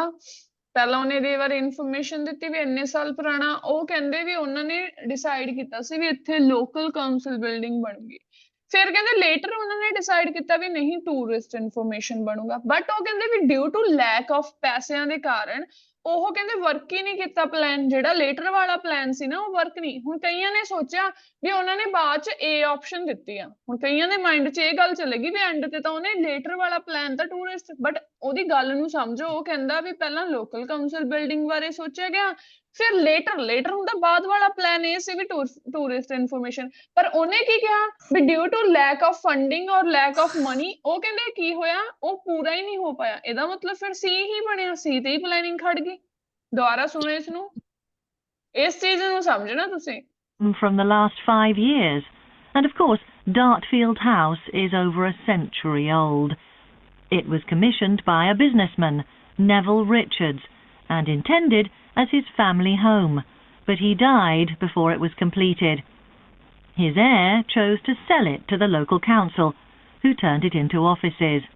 ਪਹਿਲਾਂ ਉਹਨੇ ਇਹਦੇ ਬਾਰੇ ਇਨਫੋਰਮੇਸ਼ਨ ਦਿੱਤੀ ਵੀ ਇੰਨੇ ਸਾਲ ਪੁਰਾਣਾ, ਉਹ ਕਹਿੰਦੇ ਵੀ ਉਹਨਾਂ ਨੇ ਡਿਸਾਈਡ ਕੀਤਾ ਸੀ ਵੀ ਇੱਥੇ ਲੋਕਲ ਕਾਉਂਸਲ ਬਿਲਡਿੰਗ ਬਣੂਗੀ, ਫਿਰ ਕਹਿੰਦੇ ਲੇਟਰ ਉਹਨਾਂ ਨੇ ਡਿਸਾਈਡ ਕੀਤਾ ਵੀ ਨਹੀਂ ਟੂਰਿਸਟ ਇਨਫੋਰਮੇਸ਼ਨ ਬਣੂਗਾ, ਬਟ ਉਹ ਕਹਿੰਦੇ ਵੀ ਡਿਊ ਟੂ ਲੈਕ ਆਫ ਪੈਸਿਆਂ ਦੇ ਕਾਰਨ ਉਹ ਕਹਿੰਦੇ ਵਰਕ ਹੀ ਨਹੀਂ ਕੀਤਾ ਪਲਾਨ, ਜਿਹੜਾ ਲੇਟਰ ਵਾਲਾ ਪਲਾਨ ਸੀ ਨਾ ਉਹ ਵਰਕ ਨਹੀਂ। ਹੁਣ ਕਈਆਂ ਨੇ ਸੋਚਿਆ ਵੀ ਉਹਨਾਂ ਨੇ ਬਾਅਦ ਚ ਏ ਆਪਸ਼ਨ ਦਿੱਤੀ ਆ, ਹੁਣ ਕਈਆਂ ਦੇ ਮਾਈਂਡ 'ਚ ਇਹ ਗੱਲ ਚੱਲੇਗੀ ਵੀ ਐਂਡ ਤੇ ਤਾਂ ਉਹਨੇ ਲੇਟਰ ਵਾਲਾ ਪਲਾਨ ਤਾਂ ਟੂਰਿਸਟ, ਬਟ ਉਹਦੀ ਗੱਲ ਨੂੰ ਸਮਝੋ, ਉਹ ਕਹਿੰਦਾ ਵੀ ਪਹਿਲਾਂ ਲੋਕਲ ਕਾਉਂਸਲ ਬਿਲਡਿੰਗ ਬਾਰੇ ਸੋਚਿਆ ਗਿਆ, ਫਿਰ ਲੇਟਰ ਹੁੰਦਾ ਬਾਅਦ ਵਾਲਾ ਪਲਾਨ ਇਹ ਸੀ ਵੀ ਟੂਰਿਸਟ ਇਨਫੋਰਮੇਸ਼ਨ, ਪਰ ਉਹਨੇ ਕੀ ਕਿਹਾ ਵੀ due to lack of funding or lack of money, ਉਹ ਕਹਿੰਦੇ ਕੀ ਹੋਇਆ ਉਹ ਪੂਰਾ ਹੀ ਨਹੀਂ ਹੋ ਪਾਇਆ। ਇਹਦਾ ਮਤਲਬ ਫਿਰ ਸੀ ਹੀ ਬਣਿਆ, ਸੀ ਤੇ ਹੀ ਪਲੈਨਿੰਗ ਖੜ ਗਈ। ਦੁਬਾਰਾ ਸੁਣੋ ਇਸ ਨੂੰ, ਇਸ ਚੀਜ਼ ਨੂੰ ਸਮਝਣਾ ਤੁਸੀਂ। From the last 5 years, and of course Dartfield House is over a century old. It was commissioned by a businessman, Neville Richards, and intended as his family home, but he died before it was completed. His heir chose to sell it to the local council, who turned it into offices.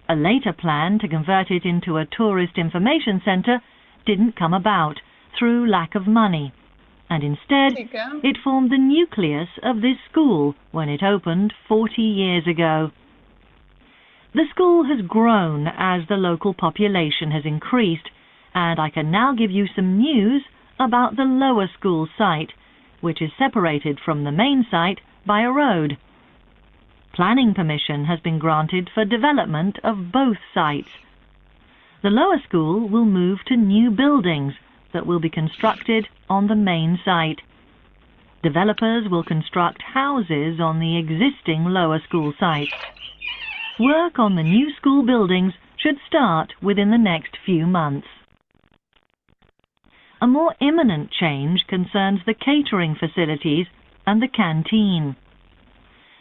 A later plan to convert it into a tourist information centre didn't come about through lack of money, and instead it formed the nucleus of this school when it opened 40 years ago. The school has grown as the local population has increased, and I can now give you some news about the lower school site, which is separated from the main site by a road. Planning permission has been granted for development of both sites. The lower school will move to new buildings that will be constructed on the main site. Developers will construct houses on the existing lower school site. Work on the new school buildings should start within the next few months. A more imminent change concerns the catering facilities and the canteen.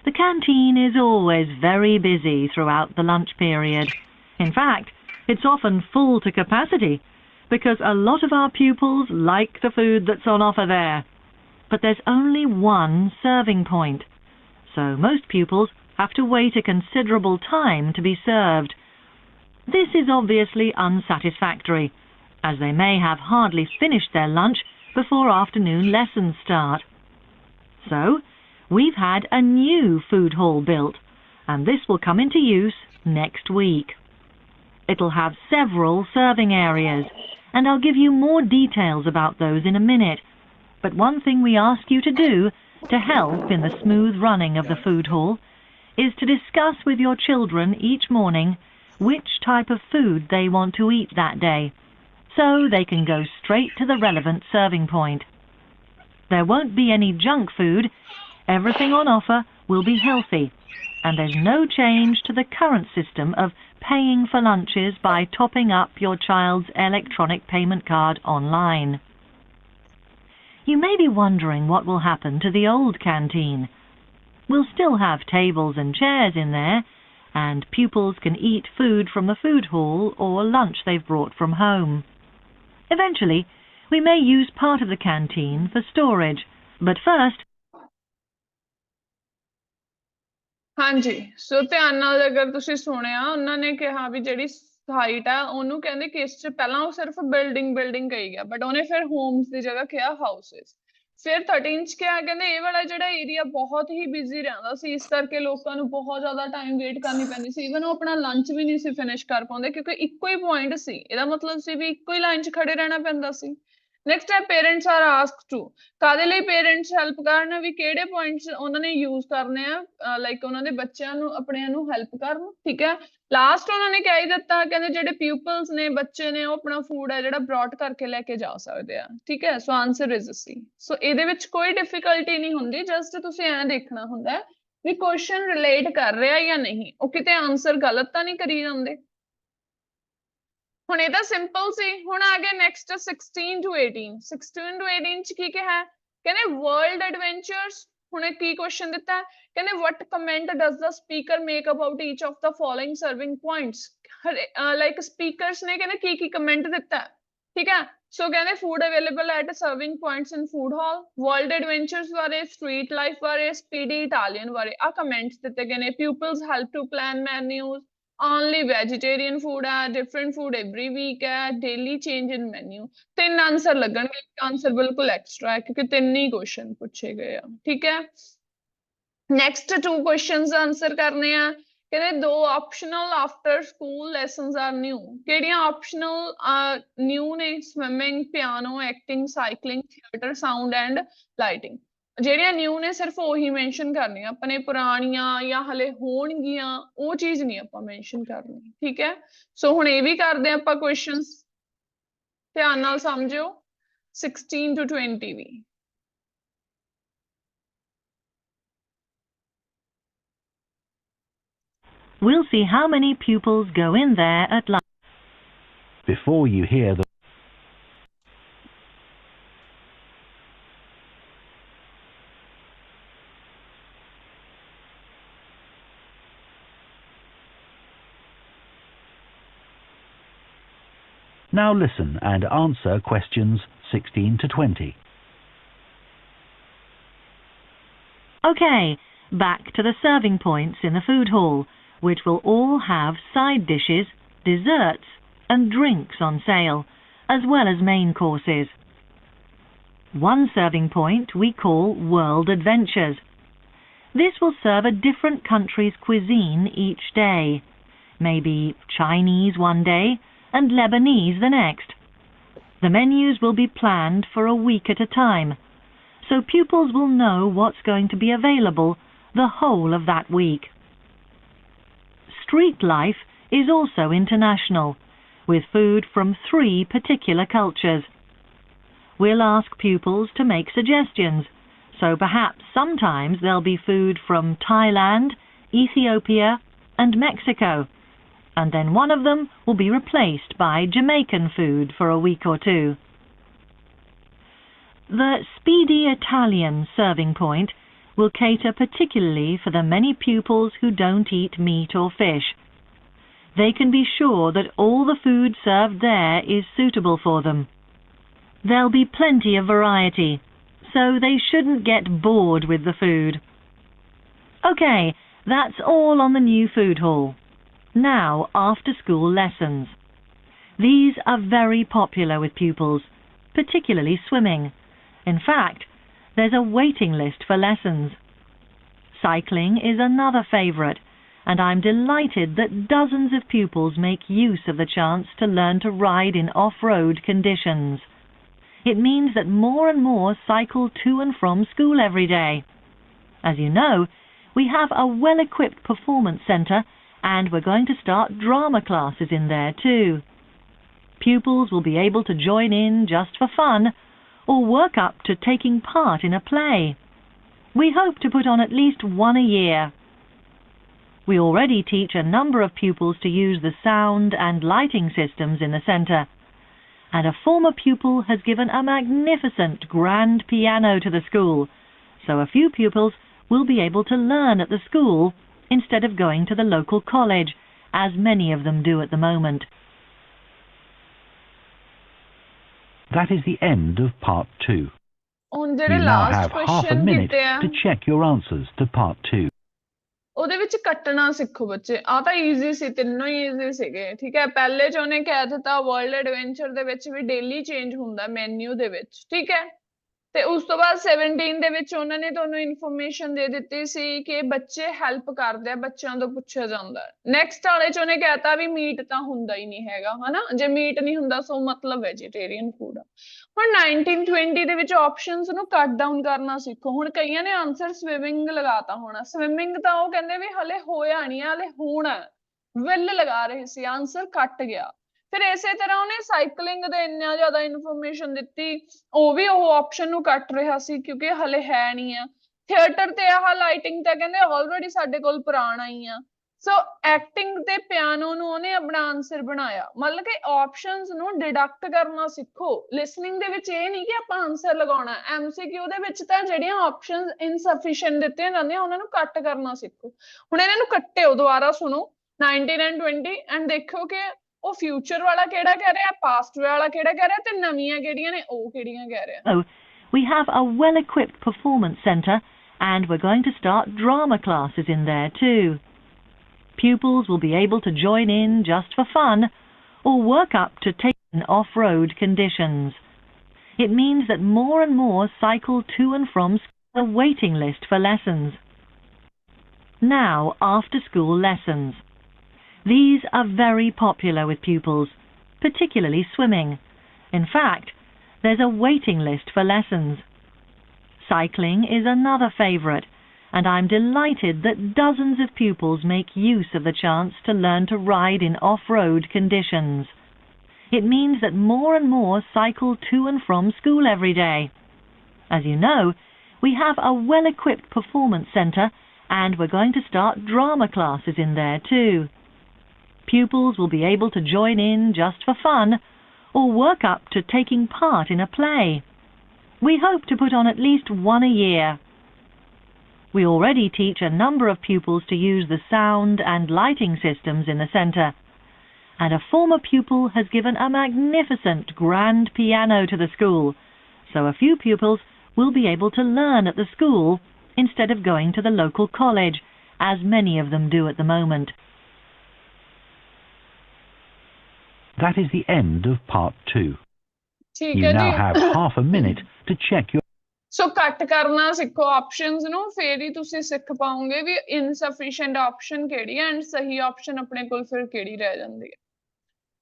The canteen is always very busy throughout the lunch period. In fact, it's often full to capacity because a lot of our pupils like the food that's on offer there. But there's only one serving point, so most pupils have to wait a considerable time to be served. This is obviously unsatisfactory, as they may have hardly finished their lunch before afternoon lessons start. So, we've had a new food hall built, and this will come into use next week. It'll have several serving areas, and I'll give you more details about those in a minute. But one thing we ask you to do to help in the smooth running of the food hall is to discuss with your children each morning which type of food they want to eat that day, so they can go straight to the relevant serving point. There won't be any junk food. Everything on offer will be healthy, and there's no change to the current system of paying for lunches by topping up your child's electronic payment card online. You may be wondering what will happen to the old canteen. We'll still have tables and chairs in there, and pupils can eat food from the food hall or lunch they've brought from home. Eventually, we may use part of the canteen for storage, but first, ਹਾਂਜੀ ਸੋ ਧਿਆਨ ਨਾਲ ਅਗਰ ਤੁਸੀਂ ਸੁਣਿਆ ਉਹਨਾਂ ਨੇ ਕਿਹਾ ਵੀ ਜਿਹੜੀ ਸਾਈਟ ਆ ਉਹਨੂੰ ਕਹਿੰਦੇ ਕਿ ਇਸ ਚ ਪਹਿਲਾਂ ਉਹ ਸਿਰਫ ਬਿਲਡਿੰਗ ਕਹੀ ਗਿਆ ਬਟ ਉਹਨੇ ਫਿਰ ਹੋਮਸ ਦੀ ਜਗ੍ਹਾ ਕਿਹਾ ਹਾਊਸਸ ਫਿਰ 13 ਚ ਕਿਹਾ ਕਹਿੰਦੇ ਇਹ ਵਾਲਾ ਜਿਹੜਾ ਏਰੀਆ ਬਹੁਤ ਹੀ ਬਿਜ਼ੀ ਰਹਿੰਦਾ ਸੀ ਇਸ ਕਰਕੇ ਲੋਕਾਂ ਨੂੰ ਬਹੁਤ ਜ਼ਿਆਦਾ ਟਾਈਮ ਵੇਟ ਕਰਨੀ ਪੈਂਦੀ ਸੀ ਈਵਨ ਉਹ ਆਪਣਾ ਲੰਚ ਵੀ ਨਹੀਂ ਸੀ ਫਿਨਿਸ਼ ਕਰ ਪਾਉਂਦੇ ਕਿਉਂਕਿ ਇੱਕੋ ਹੀ ਪੁਆਇੰਟ ਸੀ ਇਹਦਾ ਮਤਲਬ ਸੀ ਵੀ ਇੱਕੋ ਹੀ ਲਾਈਨ 'ਚ ਖੜੇ ਰਹਿਣਾ ਪੈਂਦਾ ਸੀ ਨੈਕਸਟ ਹੈ ਪੇਰੈਂਟਸ ਆਰ ਆਸਕ ਟੂ ਕਾਹਦੇ ਲਈ ਪੇਰੈਂਟਸ ਹੈਲਪ ਕਰਨ ਵੀ ਕਿਹੜੇ ਪੁਆਇੰਟਸ ਉਹਨਾਂ ਨੇ ਯੂਜ਼ ਕਰਨੇ ਆ ਲਾਈਕ ਉਹਨਾਂ ਦੇ ਬੱਚਿਆਂ ਨੂੰ ਆਪਣਿਆਂ ਨੂੰ ਹੈਲਪ ਕਰਨ ਠੀਕ ਹੈ ਲਾਸਟ ਉਹਨਾਂ ਨੇ ਕਹਿ ਹੀ ਦਿੱਤਾ ਕਹਿੰਦੇ ਜਿਹੜੇ ਪਿਊਪਲਸ ਨੇ ਬੱਚੇ ਨੇ ਉਹ ਆਪਣਾ ਫੂਡ ਹੈ ਜਿਹੜਾ ਬ੍ਰੌਟ ਕਰਕੇ ਲੈ ਕੇ ਜਾ ਸਕਦੇ ਆ ਠੀਕ ਹੈ ਸੋ ਆਨਸਰ ਇਜ਼ ਸੀ ਸੋ ਇਹਦੇ ਵਿੱਚ ਕੋਈ ਡਿਫਿਕਲਟੀ ਨਹੀਂ ਹੁੰਦੀ ਜਸਟ ਤੁਸੀਂ ਐਂ ਦੇਖਣਾ ਹੁੰਦਾ ਵੀ ਕੁਐਸਚਨ ਰਿਲੇਟ ਕਰ ਰਿਹਾ ਜਾਂ ਨਹੀਂ ਉਹ ਕਿਤੇ ਆਨਸਰ ਗਲਤ ਤਾਂ ਨਹੀਂ ਕਰੀ ਜਾਂਦੇ ਹੁਣ ਇਹ ਤਾਂ ਸਿੰਪਲ ਸੀ ਹੁਣ ਆ ਗਿਆ ਨੈਕਸਟ 16 to 18 ਚ ਕੀ ਕਿਹਾ ਕਹਿੰਦੇ ਵਰਲਡ ਐਡਵੈਂਚਰਸ ਹੁਣ ਕੀ ਕੁਐਸਚਨ ਦਿੱਤਾ ਕਹਿੰਦੇ what comment does the speaker make about each of the following serving points like speakers ਨੇ ਕਹਿੰਦੇ ਕੀ ਕਮੈਂਟ ਦਿੱਤਾ ਠੀਕ ਹੈ ਸੋ ਕਹਿੰਦੇ food available at serving points in food hall world adventures ਬਾਰੇ street life ਬਾਰੇ speedy Italian ਬਾਰੇ ਆ ਕਮੈਂਟਸ ਦਿੱਤੇ ਗਏ ਨੇ pupils help to plan menus only vegetarian food ਹੈ different food every week ਹੈ daily change in menu ਤਿੰਨ ਆਨਸਰ ਲੱਗਣਗੇ ਇੱਕ ਆਨਸਰ ਬਿਲਕੁਲ ਐਕਸਟਰਾ ਹੈ ਕਿਉਂਕਿ ਤਿੰਨ ਹੀ ਕੁਐਸਚਨ ਪੁੱਛੇ ਗਏ ਆ ਠੀਕ ਹੈ ਨੈਕਸਟ 2 ਕੁਐਸਚਨਸ ਆਨਸਰ ਕਰਨੇ ਆ ਕਹਿੰਦੇ ਦੋ optional after school lessons are new ਕਿਹੜੀਆਂ ਆਪਸ਼ਨਲ ਨਿਊ ਨੇ swimming piano acting cycling theatre sound and lighting ਜਿਹੜੀਆਂ ਨਿਊ ਨੇ ਸਿਰਫ ਉਹੀ ਮੈਂਸ਼ਨ ਕਰਨੀਆਂ ਆਪਾਂ ਨੇ ਪੁਰਾਣੀਆਂ ਜਾਂ ਹਲੇ ਹੋਣਗੀਆਂ ਉਹ ਚੀਜ਼ ਨਹੀਂ ਆਪਾਂ ਮੈਂਸ਼ਨ ਕਰਨੀ ਠੀਕ ਹੈ ਸੋ ਹੁਣ ਇਹ ਵੀ ਕਰਦੇ ਆਪਾਂ ਕੁਐਸਚਨਸ ਧਿਆਨ ਨਾਲ ਸਮਝਿਓ 16 to 20 we we'll see how many pupils go in there at lunch. Before you hear the Now listen and answer questions 16 to 20. Okay, back to the serving points in the food hall, which will all have side dishes, desserts and drinks on sale, as well as main courses. One serving point we call World Adventures. This will serve a different country's cuisine each day, maybe Chinese one day and Lebanese the next. The menus will be planned for a week at a time, so pupils will know what's going to be available the whole of that week. Street life is also international, with food from 3 particular cultures. We'll ask pupils to make suggestions, so perhaps sometimes there'll be food from Thailand, Ethiopia, and Mexico, and then one of them will be replaced by Jamaican food for a week or 2. The Speedy Italian serving point will cater particularly for the many pupils who don't eat meat or fish. They can be sure that all the food served there is suitable for them. There'll be plenty of variety, so they shouldn't get bored with the food. Okay, that's all on the new food hall. Now, after-school lessons. These are very popular with pupils, particularly swimming. In fact, there's a waiting list for lessons. Cycling is another favourite, and I'm delighted that dozens of pupils make use of the chance to learn to ride in off-road conditions. It means that more and more cycle to and from school every day. As you know, we have a well-equipped performance centre, and we're going to start drama classes in there too. Pupils will be able to join in just for fun, or work up to taking part in a play. We hope to put on at least 1 a year. We already teach a number of pupils to use the sound and lighting systems in the centre, and a former pupil has given a magnificent grand piano to the school, so a few pupils will be able to learn at the school instead of going to the local college, as many of them do at the moment. That is the end of part 2. ਹੁਣ You ਜਿਹੜੇ now last have half a question minute ਕੀਤੇ ਆ to check your answers to part 2. ਉਹਦੇ ਵਿੱਚ ਕੱਟਣਾ ਸਿੱਖੋ ਬੱਚੇ। ਆ ਤਾਂ ਈਜ਼ੀ ਸੀ, ਤਿੰਨੋਂ ਹੀ ਈਜ਼ੀ ਸੀਗੇ, ਠੀਕ ਹੈ। ਪਹਿਲੇ ਚ ਉਹਨੇ ਕਹਿ ਦਿੱਤਾ ਵਰਲਡ ਐਡਵੈਂਚਰ ਦੇ ਵਿੱਚ ਵੀ ਡੇਲੀ ਚੇਂਜ ਹੁੰਦਾ ਮੈਨਿਊ ਦੇ ਵਿੱਚ, ਠੀਕ ਹੈ। ਤੇ ਉਸ ਤੋਂ ਬਾਅਦ 17 ਦੇ ਵਿੱਚ ਉਹਨਾਂ ਨੇ ਤੁਹਾਨੂੰ ਇਨਫੋਰਮੇਸ਼ਨ ਦੇ ਦਿੱਤੀ ਸੀ ਕਿ ਬੱਚੇ ਹੈਲਪ ਕਰਦੇ ਆ, ਬੱਚਿਆਂ ਤੋਂ ਪੁੱਛਿਆ ਜਾਂਦਾ। ਨੈਕਸਟ ਵਾਲੇ ਚ ਉਹਨੇ ਕਹਿਤਾ ਵੀ ਮੀਟ ਤਾਂ ਹੁੰਦਾ ਹੀ ਨਹੀਂ ਹੈਗਾ, ਹਨਾ। ਜੇ ਮੀਟ ਨਹੀਂ ਹੁੰਦਾ ਸੋ ਮਤਲਬ ਵੈਜੀਟੇਰੀਅਨ ਫੂਡ ਆ। ਹੁਣ 1920 ਦੇ ਵਿੱਚ ਆਪਸ਼ਨਸ ਨੂੰ ਕੱਟ ਡਾਊਨ ਕਰਨਾ ਸਿੱਖੋ। ਹੁਣ ਕਈਆਂ ਨੇ ਆਨਸਰ ਸਵਿਮਿੰਗ ਲਗਾਤਾ ਹੋਣਾ। ਸਵਿਮਿੰਗ ਤਾਂ ਉਹ ਕਹਿੰਦੇ ਵੀ ਹਲੇ ਹੋਇਆ ਨਹੀਂ, ਹਲੇ ਹੋਣਾ। ਵਿਲ ਲਗਾ ਰਹੇ ਸੀ, ਆਨਸਰ ਕੱਟ ਗਿਆ। ਫਿਰ ਇਸੇ ਤਰ੍ਹਾਂ ਉਹਨੇ ਸਾਈਕਲਿੰਗ ਦੇ ਇੰਨਾ ਜ਼ਿਆਦਾ ਇਨਫੋਰਮੇਸ਼ਨ ਦਿੱਤੀ, ਉਹ ਵੀ ਉਹ ਆਪਸ਼ਨ ਨੂੰ ਕੱਟ ਰਿਹਾ ਸੀ ਕਿਉਂਕਿ ਹਲੇ ਹੈ ਨਹੀਂ ਆ। ਥੀਏਟਰ ਤੇ ਆਹ ਲਾਈਟਿੰਗ ਤਾਂ ਕਹਿੰਦੇ ਆਲਰੇਡੀ ਸਾਡੇ ਕੋਲ ਪੁਰਾਣਾ ਹੀ ਆ। ਸੋ ਐਕਟਿੰਗ ਤੇ ਪਿਆਨੋ ਨੂੰ ਉਹਨੇ ਆਪਣਾ ਆਨਸਰ ਬਣਾਇਆ। ਮਤਲਬ ਕਿ ਆਪਸ਼ਨਸ ਨੂੰ ਡਿਡਕਟ ਕਰਨਾ ਸਿੱਖੋ। ਲਿਸਨਿੰਗ ਦੇ ਵਿੱਚ ਇਹ ਨਹੀਂ ਕਿ ਆਪਾਂ ਆਨਸਰ ਲਗਾਉਣਾ। MCQ ਦੇ ਵਿੱਚ ਤਾਂ ਜਿਹੜੀਆਂ ਆਪਸ਼ਨਸ ਇਨਸਫੀਸ਼ੀਐਂਟ ਦਿੱਤੀਆਂ ਜਾਂਦੀਆਂ ਉਹਨਾਂ ਨੂੰ ਕੱਟ ਕਰਨਾ ਸਿੱਖੋ। ਹੁਣ ਇਹਨਾਂ ਨੂੰ ਕੱਟਿਓ, ਦੁਬਾਰਾ ਸੁਣੋ 19 and 20 ਐਂਡ ਦੇਖੋ ਕਿ ਉਹ ਫਿਊਚਰ ਵਾਲਾ ਕਿਹੜਾ ਕਹਿ ਰਿਹਾ, ਪਾਸਟ ਵਾਲਾ ਕਿਹੜਾ ਕਹਿ ਰਿਹਾ, ਤੇ ਨਵੀਆਂ ਕਿਹੜੀਆਂ ਨੇ ਉਹ ਕਿਹੜੀਆਂ ਕਹਿ ਰਿਹਾ। So, we have a well-equipped performance centre, and we're going to start drama classes in there too. Pupils will be able to join in just for fun, or work up to take in off-road conditions. It means that more and more cycle to and from school, a waiting list for lessons. Now, after-school lessons. These are very popular with pupils, particularly swimming. In fact, there's a waiting list for lessons. Cycling is another favourite, and I'm delighted that dozens of pupils make use of the chance to learn to ride in off-road conditions. It means that more and more cycle to and from school every day. As you know, we have a well-equipped performance centre, and we're going to start drama classes in there too. Pupils will be able to join in just for fun, or work up to taking part in a play. We hope to put on at least 1 a year. We already teach a number of pupils to use the sound and lighting systems in the centre, and a former pupil has given a magnificent grand piano to the school, so a few pupils will be able to learn at the school instead of going to the local college, as many of them do at the moment. That is the end of part 2. ਠੀਕ You ਹੈ now ਜੀ। have half a minute to check your... ਸੋ ਕੱਟ ਕਰਨਾ ਸਿੱਖੋ options ਨੂੰ, ਫੇਰ ਹੀ ਤੁਸੀਂ ਸਿੱਖ ਪਾਓਗੇ ਵੀ ਇਨਸਫੀਸ਼ੀਐਂਟ ਆਪਸ਼ਨ ਕਿਹੜੀ ਹੈ ਐਂਡ ਸਹੀ ਆਪਸ਼ਨ ਆਪਣੇ ਕੋਲ ਫਿਰ ਕਿਹੜੀ ਰਹਿ ਜਾਂਦੀ ਹੈ।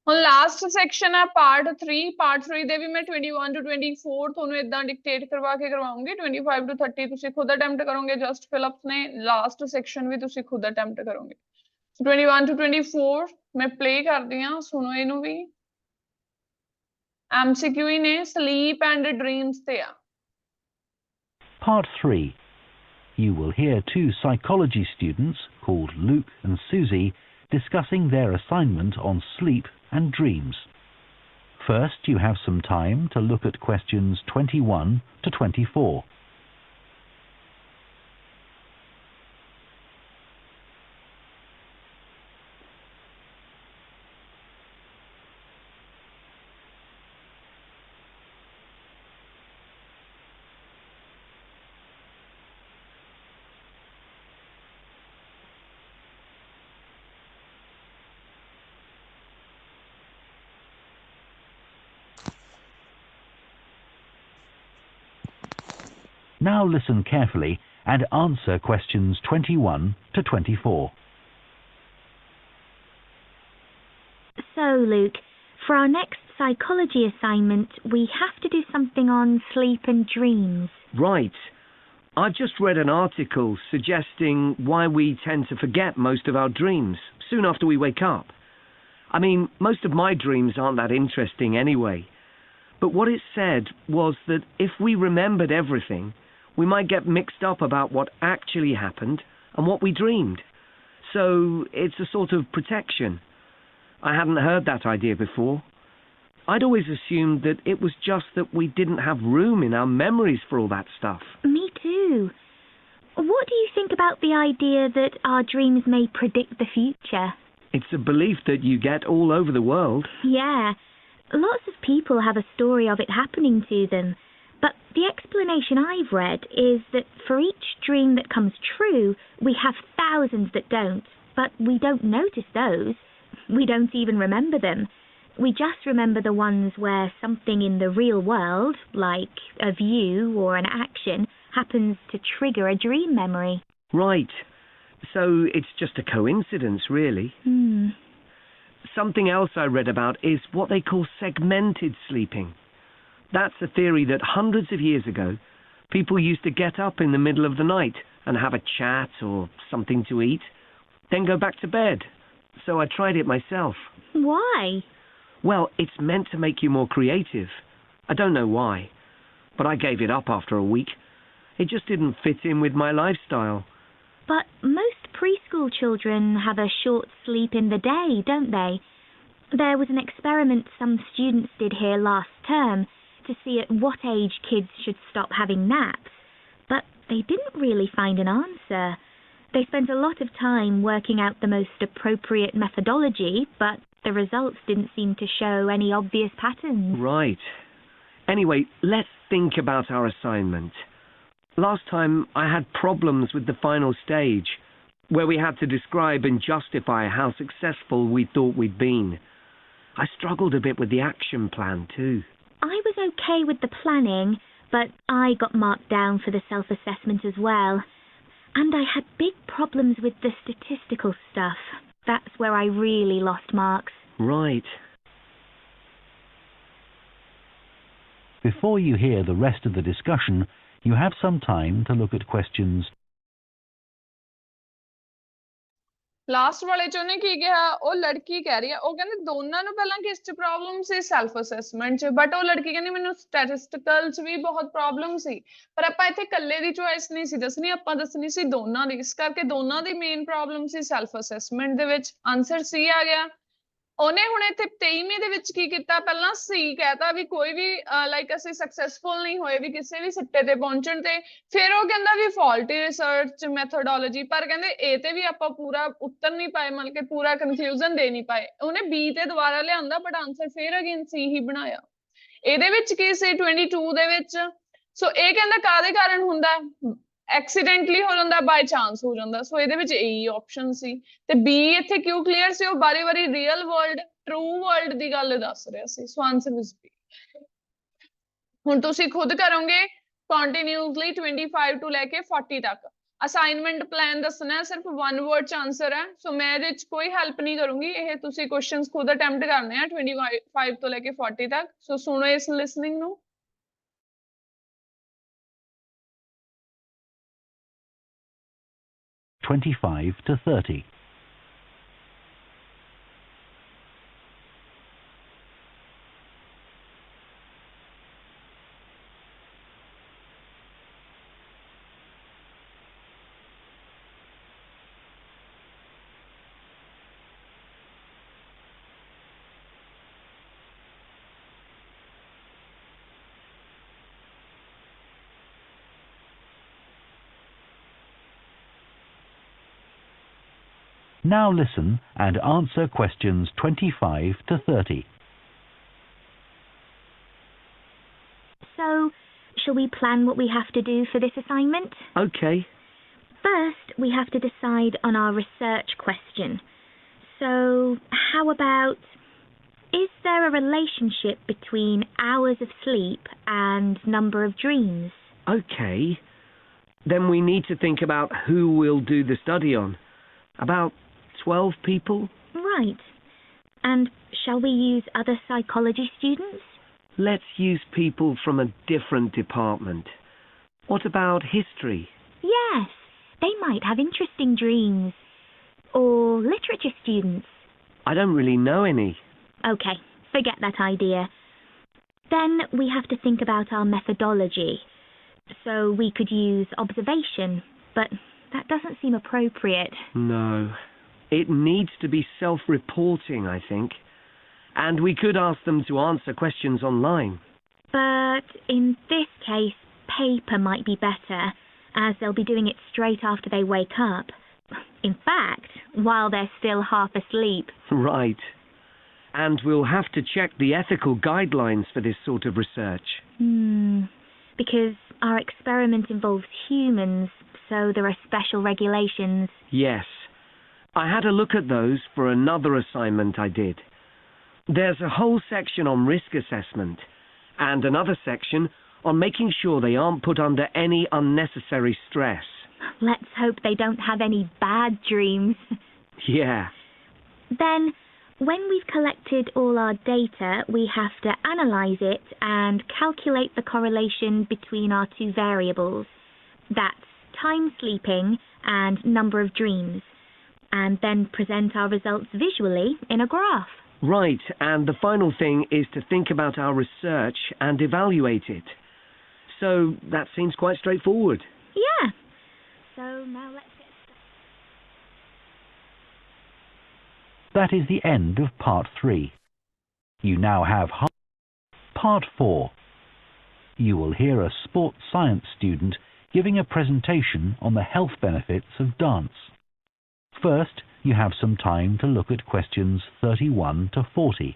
ਹੁਣ ਲਾਸਟ ਸੈਕਸ਼ਨ ਹੈ ਪਾਰਟ 3 ਪਾਰਟ 3 ਦੇ ਵੀ ਮੈਂ 21 to 24 ਤੁਹਾਨੂੰ ਇਦਾਂ ਡਿਕਟੇਟ ਕਰਵਾ ਕੇ ਕਰਵਾਉਂਗੀ 25 to 30 ਤੁਸੀਂ ਖੁਦ ਅਟੈਂਪਟ ਕਰੋਗੇ ਜਸਟ ਫਿਲਅਪਸ ਨੇ ਲਾਸਟ ਸੈਕਸ਼ਨ ਵੀ ਤੁਸੀਂ ਖੁਦ ਅਟੈਂਪਟ ਕਰੋਗੇ 21 to 24 ਮੈਂ ਪਲੇ ਕਰਦੀ ਹਾਂ ਸੁਣੋ ਇਹਨੂੰ ਵੀ MCQ ਹੀ ਨੇ sleep and dreams ਤੇ ਆ Part 3. You will hear two psychology students called Luke and Susie discussing their assignment on sleep and dreams. First, you have some time to look at questions 21 to 24. Now listen carefully and answer questions 21 to 24. So, Luke, for our next psychology assignment, we have to do something on sleep and dreams. Right. I've just read an article suggesting why we tend to forget most of our dreams soon after we wake up. I mean, most of my dreams aren't that interesting anyway. But what it said was that if we remembered everything, we might get mixed up about what actually happened and what we dreamed. So it's a sort of protection. I hadn't heard that idea before. I'd always assumed that it was just that we didn't have room in our memories for all that stuff. Me too. What do you think about the idea that our dreams may predict the future? It's a belief that you get all over the world. Yeah. Lots of people have a story of it happening to them. But the explanation I've read is that for each dream that comes true, we have thousands that don't, but we don't notice those. We don't even remember them. We just remember the ones where something in the real world, like a view or an action, happens to trigger a dream memory. Right. So it's just a coincidence, really. Something else I read about is what they call segmented sleeping. That's a theory that hundreds of years ago, people used to get up in the middle of the night and have a chat or something to eat, then go back to bed. So I tried it myself. Why? Well, it's meant to make you more creative. I don't know why, but I gave it up after a week. It just didn't fit in with my lifestyle. But most preschool children have a short sleep in the day, don't they? There was an experiment some students did here last term to see at what age kids should stop having naps, but they didn't really find an answer. They spent a lot of time working out the most appropriate methodology, but the results didn't seem to show any obvious patterns. Right. Anyway, let's think about our assignment. Last time I had problems with the final stage, where we had to describe and justify how successful we thought we'd been. I struggled a bit with the action plan too. I was okay with the planning, but I got marked down for the self-assessment as well. And I had big problems with the statistical stuff. That's where I really lost marks. Right. Before you hear the rest of the discussion, you have some time to look at questions. Last ਵਾਲੇ ਚ ਉਹਨੇ ਕੀ ਕਿਹਾ ਉਹ ਲੜਕੀ ਕਹਿ ਰਹੀ ਆ ਉਹ ਕਹਿੰਦੇ ਦੋਨਾਂ ਨੂੰ ਪਹਿਲਾਂ ਕਿਸ ਚ ਪ੍ਰੋਬਲਮ ਸੀ ਸੈਲਫ ਅਸੈਸਮੈਂਟ ਚ ਬਟ ਉਹ ਲੜਕੀ ਕਹਿੰਦੀ ਮੈਨੂੰ ਸਟੈਟਿਸਟੀਕਲ ਚ ਵੀ ਬਹੁਤ ਪ੍ਰੋਬਲਮ ਸੀ ਪਰ ਆਪਾਂ ਇੱਥੇ ਇਕੱਲੇ ਦੀ ਚੋਇਸ ਨਹੀਂ ਸੀ ਦੱਸਣੀ ਆਪਾਂ ਦੱਸਣੀ ਸੀ ਦੋਨਾਂ ਦੀ ਇਸ ਕਰਕੇ ਦੋਨਾਂ ਦੀ ਮੇਨ ਪ੍ਰੋਬਲਮ ਸੀ ਸੈਲਫ ਅਸੈਸਮੈਂਟ ਦੇ ਵਿੱਚ ਆਨਸਰ ਸੀ ਆ ਗਿਆ ਉਹਨੇ ਹੁਣ ਇੱਥੇ 23ਵੀਂ ਦੇ ਵਿੱਚ ਕੀ ਕੀਤਾ ਪਹਿਲਾਂ ਸੀ ਕਹਿਤਾ ਵੀ ਕੋਈ ਵੀ ਲਾਈਕ ਅਸੀਂ ਸਕਸੈਸਫੁਲ ਨਹੀਂ ਹੋਏ ਵੀ ਕਿਸੇ ਵੀ ਸਿੱਟੇ ਤੇ ਪਹੁੰਚਣ ਤੇ ਫਿਰ ਉਹ ਕਹਿੰਦਾ ਵੀ ਫਾਲਟੀ ਰਿਸਰਚ ਮੈਥੋਡੋਲੋਜੀ ਪਰ ਕਹਿੰਦੇ ਇਹ ਤੇ ਵੀ ਆਪਾਂ ਪੂਰਾ ਉੱਤਰ ਨਹੀਂ ਪਾਏ ਮਤਲਬ ਕਿ ਪੂਰਾ ਕਨਕਲੂਜਨ ਦੇ ਨਹੀਂ ਪਾਏ ਉਹਨੇ ਬੀ ਤੇ ਦੁਬਾਰਾ ਲਿਆਂਦਾ ਬਟ ਆਨਸਰ ਫਿਰ ਅਗੇਨ ਸੀ ਹੀ ਬਣਾਇਆ ਇਹਦੇ ਵਿੱਚ ਕੀ ਸੀ 22 ਦੇ ਵਿੱਚ ਸੋ ਇਹ ਕਹਿੰਦਾ ਕਾਹਦੇ ਕਾਰਨ ਹੁੰਦਾ ਐਕਸੀਡੈਂਟਲੀ ਹੋ ਜਾਂਦਾ ਬਾਈ ਚਾਂਸ ਹੋ ਜਾਂਦਾ ਸੋ ਇਹਦੇ ਵਿੱਚ ਇਹੀ ਆਪਸ਼ਨ ਸੀ ਤੇ ਬੀ ਇੱਥੇ ਕਿਉਂ ਕਲੀਅਰ ਸੀ ਉਹ ਬਾਰੀ ਰੀਅਲ ਵਰਲਡ ਟਰੂ ਵਰਲਡ ਦੀ ਗੱਲ ਦੱਸ ਰਿਹਾ ਸੀ ਸੋ ਆਨਸਰ ਇਜ਼ ਬੀ ਹੁਣ ਤੁਸੀਂ ਖੁਦ ਕਰੋਗੇ ਕੰਟੀਨਿਊਸਲੀ 25 ਤੋਂ ਲੈ ਕੇ 40 ਤੱਕ ਅਸਾਈਨਮੈਂਟ ਪਲਾਨ ਦੱਸਣਾ ਹੈ, ਸਿਰਫ 1 word 'ਚ ਆਨਸਰ ਹੈ। ਸੋ ਮੈਂ ਇਹਦੇ 'ਚ ਕੋਈ ਹੈਲਪ ਨਹੀਂ ਕਰੂੰਗੀ, ਇਹ ਤੁਸੀਂ ਕੁਐਸਚਨਸ ਖੁਦ ਅਟੈਂਪਟ ਕਰਨੇ ਆ 25 ਤੋਂ ਲੈ ਕੇ 40 ਤੱਕ। ਸੋ ਸੁਣੋ ਇਸ ਲਿਸਨਿੰਗ ਨੂੰ। (25 to 30). Now listen and answer questions 25 to 30. So, shall we plan what we have to do for this assignment? Okay. First, we have to decide on our research question. So, how about, is there a relationship between hours of sleep and number of dreams? Okay. Then we need to think about who we'll do the study on. About 12 people? Right. And shall we use other psychology students? Let's use people from a different department. What about history? Yes, they might have interesting dreams. Or literature students. I don't really know any. Okay, forget that idea. Then we have to think about our methodology. So we could use observation, but that doesn't seem appropriate. No. It needs to be self-reporting, I think. And we could ask them to answer questions online. But in this case, paper might be better, as they'll be doing it straight after they wake up. In fact, while they're still half asleep. Right. And we'll have to check the ethical guidelines for this sort of research. Because our experiment involves humans, so there are special regulations. Yes. I had a look at those for another assignment I did. There's a whole section on risk assessment, and another section on making sure they aren't put under any unnecessary stress. Let's hope they don't have any bad dreams. Yeah. Then, when we've collected all our data, we have to analyse it and calculate the correlation between our two variables. That's time sleeping and number of dreams. And then present our results visually in a graph. Right, and the final thing is to think about our research and evaluate it. So that seems quite straightforward. Yeah. So now let's get started. That is the end of part 3. You now have part 4. You will hear a sports science student giving a presentation on the health benefits of dance. First, you have some time to look at questions 31 to 40.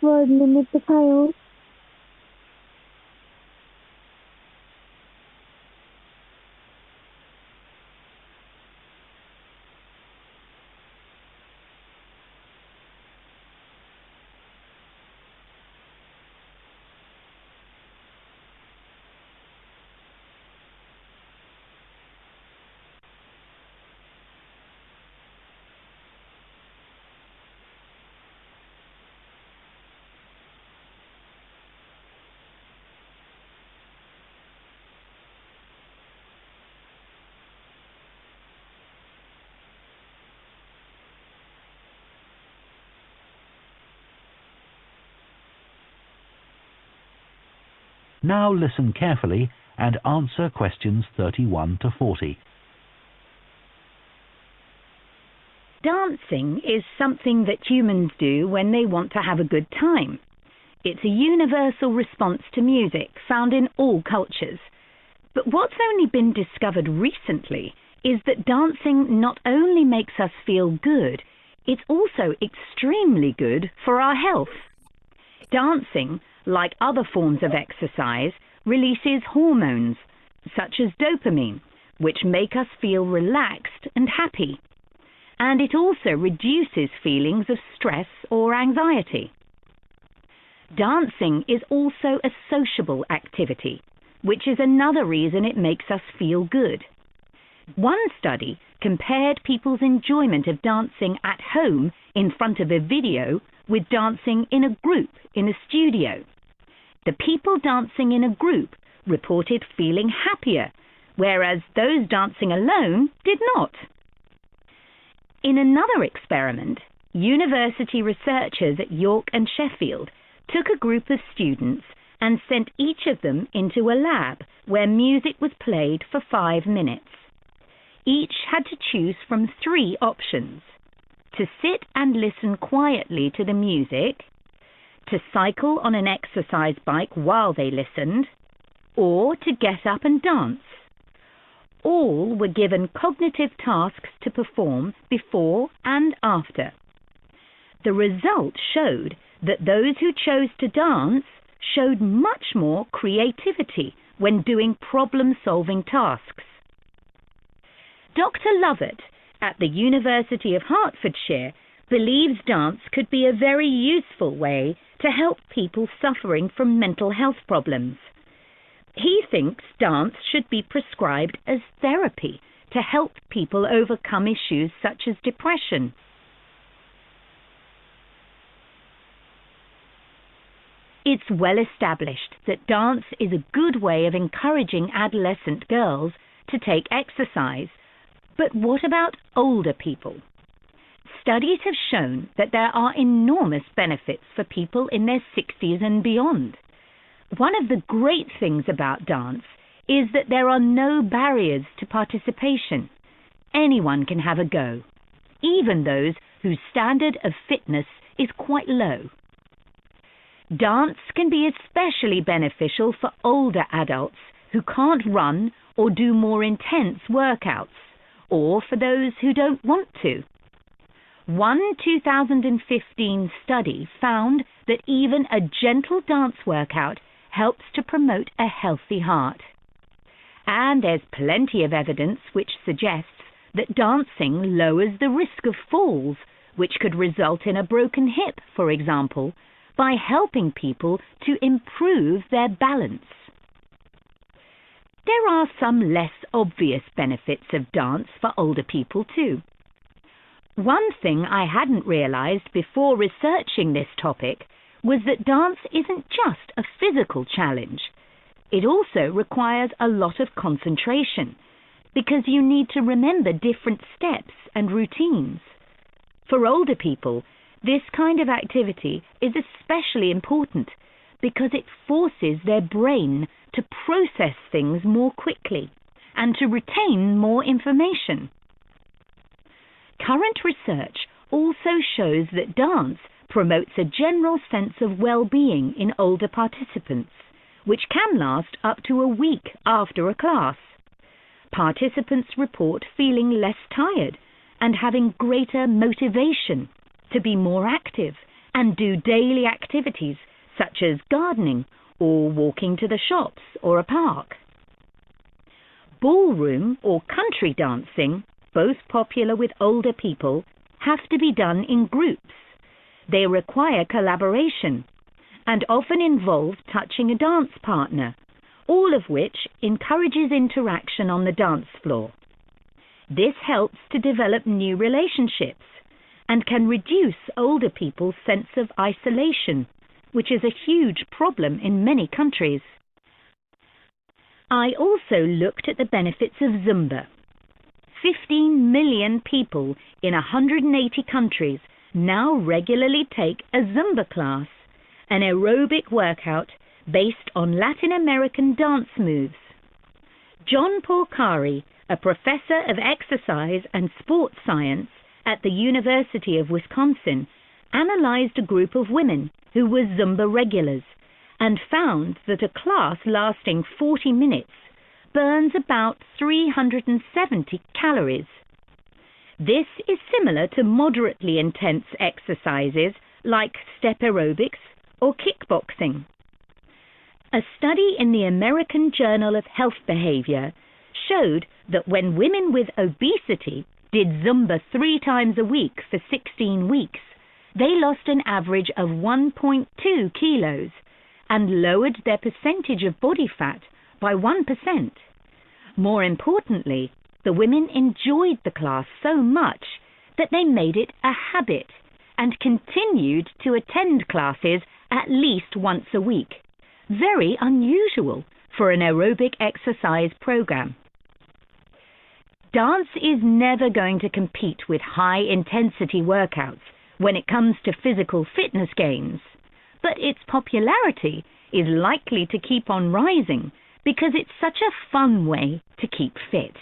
word limit दिखाओ। Now listen carefully and answer questions 31 to 40. Dancing is something that humans do when they want to have a good time. It's a universal response to music found in all cultures. But what's only been discovered recently is that dancing not only makes us feel good, it's also extremely good for our health. Dancing, like other forms of exercise, releases hormones, such as dopamine, which make us feel relaxed and happy. And it also reduces feelings of stress or anxiety. Dancing is also a sociable activity, which is another reason it makes us feel good. One study compared people's enjoyment of dancing at home in front of a video with dancing in a group in a studio. The people dancing in a group reported feeling happier, whereas those dancing alone did not. In another experiment, university researchers at York and Sheffield took a group of students and sent each of them into a lab where music was played for 5 minutes. Each had to choose from 3 options: to sit and listen quietly to the music, to cycle on an exercise bike while they listened, or to get up and dance. All were given cognitive tasks to perform before and after. The results showed that those who chose to dance showed much more creativity when doing problem-solving tasks. Dr. Lovett at the University of Hertfordshire believes dance could be a very useful way to help people suffering from mental health problems. He thinks dance should be prescribed as therapy to help people overcome issues such as depression. It's well established that dance is a good way of encouraging adolescent girls to take exercise. But what about older people? Studies have shown that there are enormous benefits for people in their 60s and beyond. One of the great things about dance is that there are no barriers to participation. Anyone can have a go, even those whose standard of fitness is quite low. Dance can be especially beneficial for older adults who can't run or do more intense workouts, or for those who don't want to. One 2015 study found that even a gentle dance workout helps to promote a healthy heart. And there's plenty of evidence which suggests that dancing lowers the risk of falls, which could result in a broken hip, for example, by helping people to improve their balance. There are some less obvious benefits of dance for older people too. One thing I hadn't realized before researching this topic was that dance isn't just a physical challenge. It also requires a lot of concentration, because you need to remember different steps and routines. For older people, this kind of activity is especially important because it forces their brain to process things more quickly and to retain more information. Current research also shows that dance promotes a general sense of well-being in older participants, which can last up to a week after a class. Participants report feeling less tired and having greater motivation to be more active and do daily activities such as gardening or walking to the shops or a park. Ballroom or country dancing, both popular with older people, have to be done in groups. They require collaboration and often involve touching a dance partner, all of which encourages interaction on the dance floor. This helps to develop new relationships and can reduce older people's sense of isolation, which is a huge problem in many countries. I also looked at the benefits of Zumba. 15 million people in 180 countries now regularly take a Zumba class, an aerobic workout based on Latin American dance moves. John Porcari, a professor of exercise and sports science at the University of Wisconsin, analyzed a group of women who were Zumba regulars and found that a class lasting 40 minutes burns about 370 calories. This is similar to moderately intense exercises like step aerobics or kickboxing. A study in the American Journal of Health Behavior showed that when women with obesity did Zumba 3 times a week for 16 weeks, they lost an average of 1.2 kilos and lowered their percentage of body fat by 1%. More importantly, the women enjoyed the class so much that they made it a habit and continued to attend classes at least once a week. Very unusual for an aerobic exercise program. Dance is never going to compete with high-intensity workouts when it comes to physical fitness gains, but its popularity is likely to keep on rising because it's such a fun way to keep fit.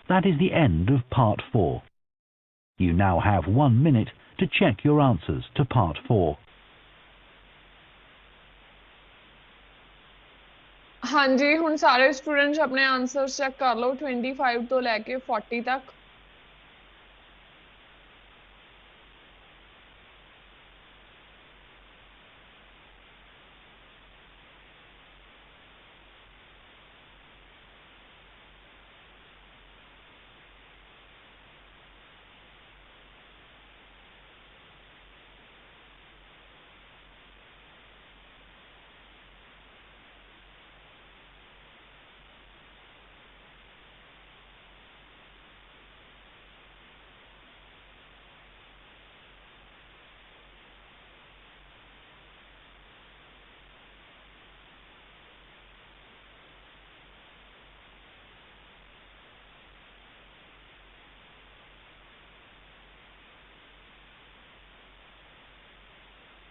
That is the end of part 4. You now have 1 minute to check your answers to part 4. ਹਾਂਜੀ ਹੁਣ ਸਾਰੇ students ਆਪਣੇ answers check ਕਰ ਲਓ 25 ਤੋਂ ਲੈ ਕੇ 40 ਤੱਕ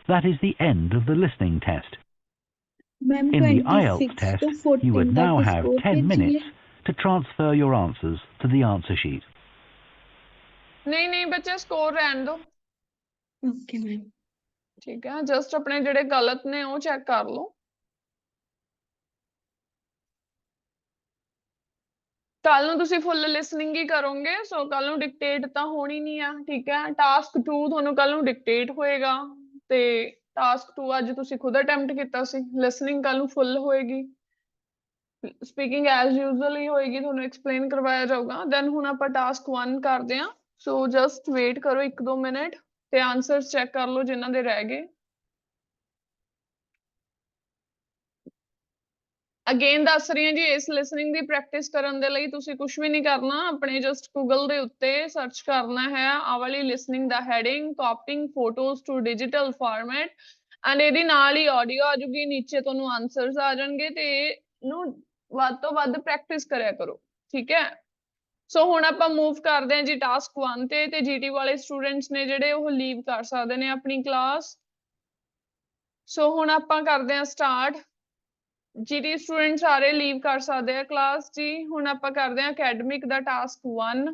That is the end of the listening test. Ma'am, In the 26 IELTS test, to you 14 would now ਤੱਕ have score 10 ਭੇਜੀ minutes ਹੈ। to transfer your answers to the answer sheet. ਨਹੀਂ ਨਹੀਂ ਬੱਚੇ ਸਕੋਰ ਰਹਿਣ ਦਿਓ Okay, ma'am. ਠੀਕ ਹੈ ਜਸਟ ਆਪਣੇ ਜਿਹੜੇ ਗਲਤ ਨੇ ਉਹ ਚੈੱਕ ਕਰ ਲਓ ਕੱਲ ਨੂੰ ਤੁਸੀਂ ਫੁੱਲ ਲਿਸਨਿੰਗ ਹੀ ਕਰੋਗੇ ਸੋ ਕੱਲ ਨੂੰ ਡਿਕਟੇਟ ਤਾਂ ਹੋਣੀ ਨਹੀਂ ਆ ਠੀਕ ਹੈ ਟਾਸਕ 2 ਤੁਹਾਨੂੰ ਕੱਲ ਨੂੰ ਡਿਕਟੇਟ ਹੋਏਗਾ ਤੇ ਟਾਸਕ 2 ਅੱਜ ਤੁਸੀਂ ਖੁਦ ਅਟੈਂਪਟ ਕੀਤਾ ਸੀ ਲਿਸਨਿੰਗ ਕੱਲ ਨੂੰ ਫੁੱਲ ਹੋਏਗੀ ਸਪੀਕਿੰਗ ਐਜ਼ ਯੂਜ਼ੁਅਲ ਹੀ ਹੋਏਗੀ ਤੁਹਾਨੂੰ ਐਕਸਪਲੇਨ ਕਰਵਾਇਆ ਜਾਊਗਾ ਦੈਨ ਹੁਣ ਆਪਾਂ ਟਾਸਕ 1 ਕਰਦੇ ਹਾਂ ਸੋ ਜਸਟ ਵੇਟ ਕਰੋ 1-2 ਮਿੰਟ ਤੇ ਆਨਸਰਸ ਚੈੱਕ ਕਰ ਲਓ ਜਿਨ੍ਹਾਂ ਦੇ ਰਹਿ ਗਏ ਅਗੇਨ ਦੱਸ ਰਹੀ ਹਾਂ ਜੀ ਇਸ ਲਿਸਨਿੰਗ ਦੀ ਪ੍ਰੈਕਟਿਸ ਕਰਨ ਦੇ ਲਈ ਤੁਸੀਂ ਕੁਝ ਵੀ ਨਹੀਂ ਕਰਨਾ ਆਪਣੇ ਜਸਟ ਗੂਗਲ ਦੇ ਉੱਤੇ ਸਰਚ ਕਰਨਾ ਹੈ ਆਹ ਵਾਲੀ ਲਿਸਨਿੰਗ ਦਾ heading copying photos to digital format and ਇਹਦੇ ਨਾਲ ਹੀ ਆਡੀਓ ਆ ਜੂਗੀ ਨੀਚੇ ਤੁਹਾਨੂੰ ਆਨਸਰਸ ਆ ਜਾਣਗੇ ਤੇ ਇਹਨੂੰ ਵੱਧ ਤੋਂ ਵੱਧ ਪ੍ਰੈਕਟਿਸ ਕਰਿਆ ਕਰੋ ਠੀਕ ਹੈ ਸੋ ਹੁਣ ਆਪਾਂ ਮੂਵ ਕਰਦੇ ਹਾਂ ਜੀ ਟਾਸਕ 1 ਤੇ ਜੀਟੀ ਵਾਲੇ ਸਟੂਡੈਂਟਸ ਨੇ ਜਿਹੜੇ ਉਹ ਲੀਵ ਕਰ ਸਕਦੇ ਨੇ ਆਪਣੀ ਕਲਾਸ ਸੋ ਹੁਣ ਆਪਾਂ ਕਰਦੇ ਹਾਂ ਸਟਾਰਟ ਜੀਟੀ ਸਟੂਡੈਂਟ ਸਾਰੇ ਲੀਵ ਕਰ ਸਕਦੇ ਆ ਕਲਾਸ ਜੀ ਹੁਣ ਆਪਾਂ ਕਰਦੇ ਹਾਂ ਅਕੈਡਮਿਕ ਦਾ ਟਾਸਕ 1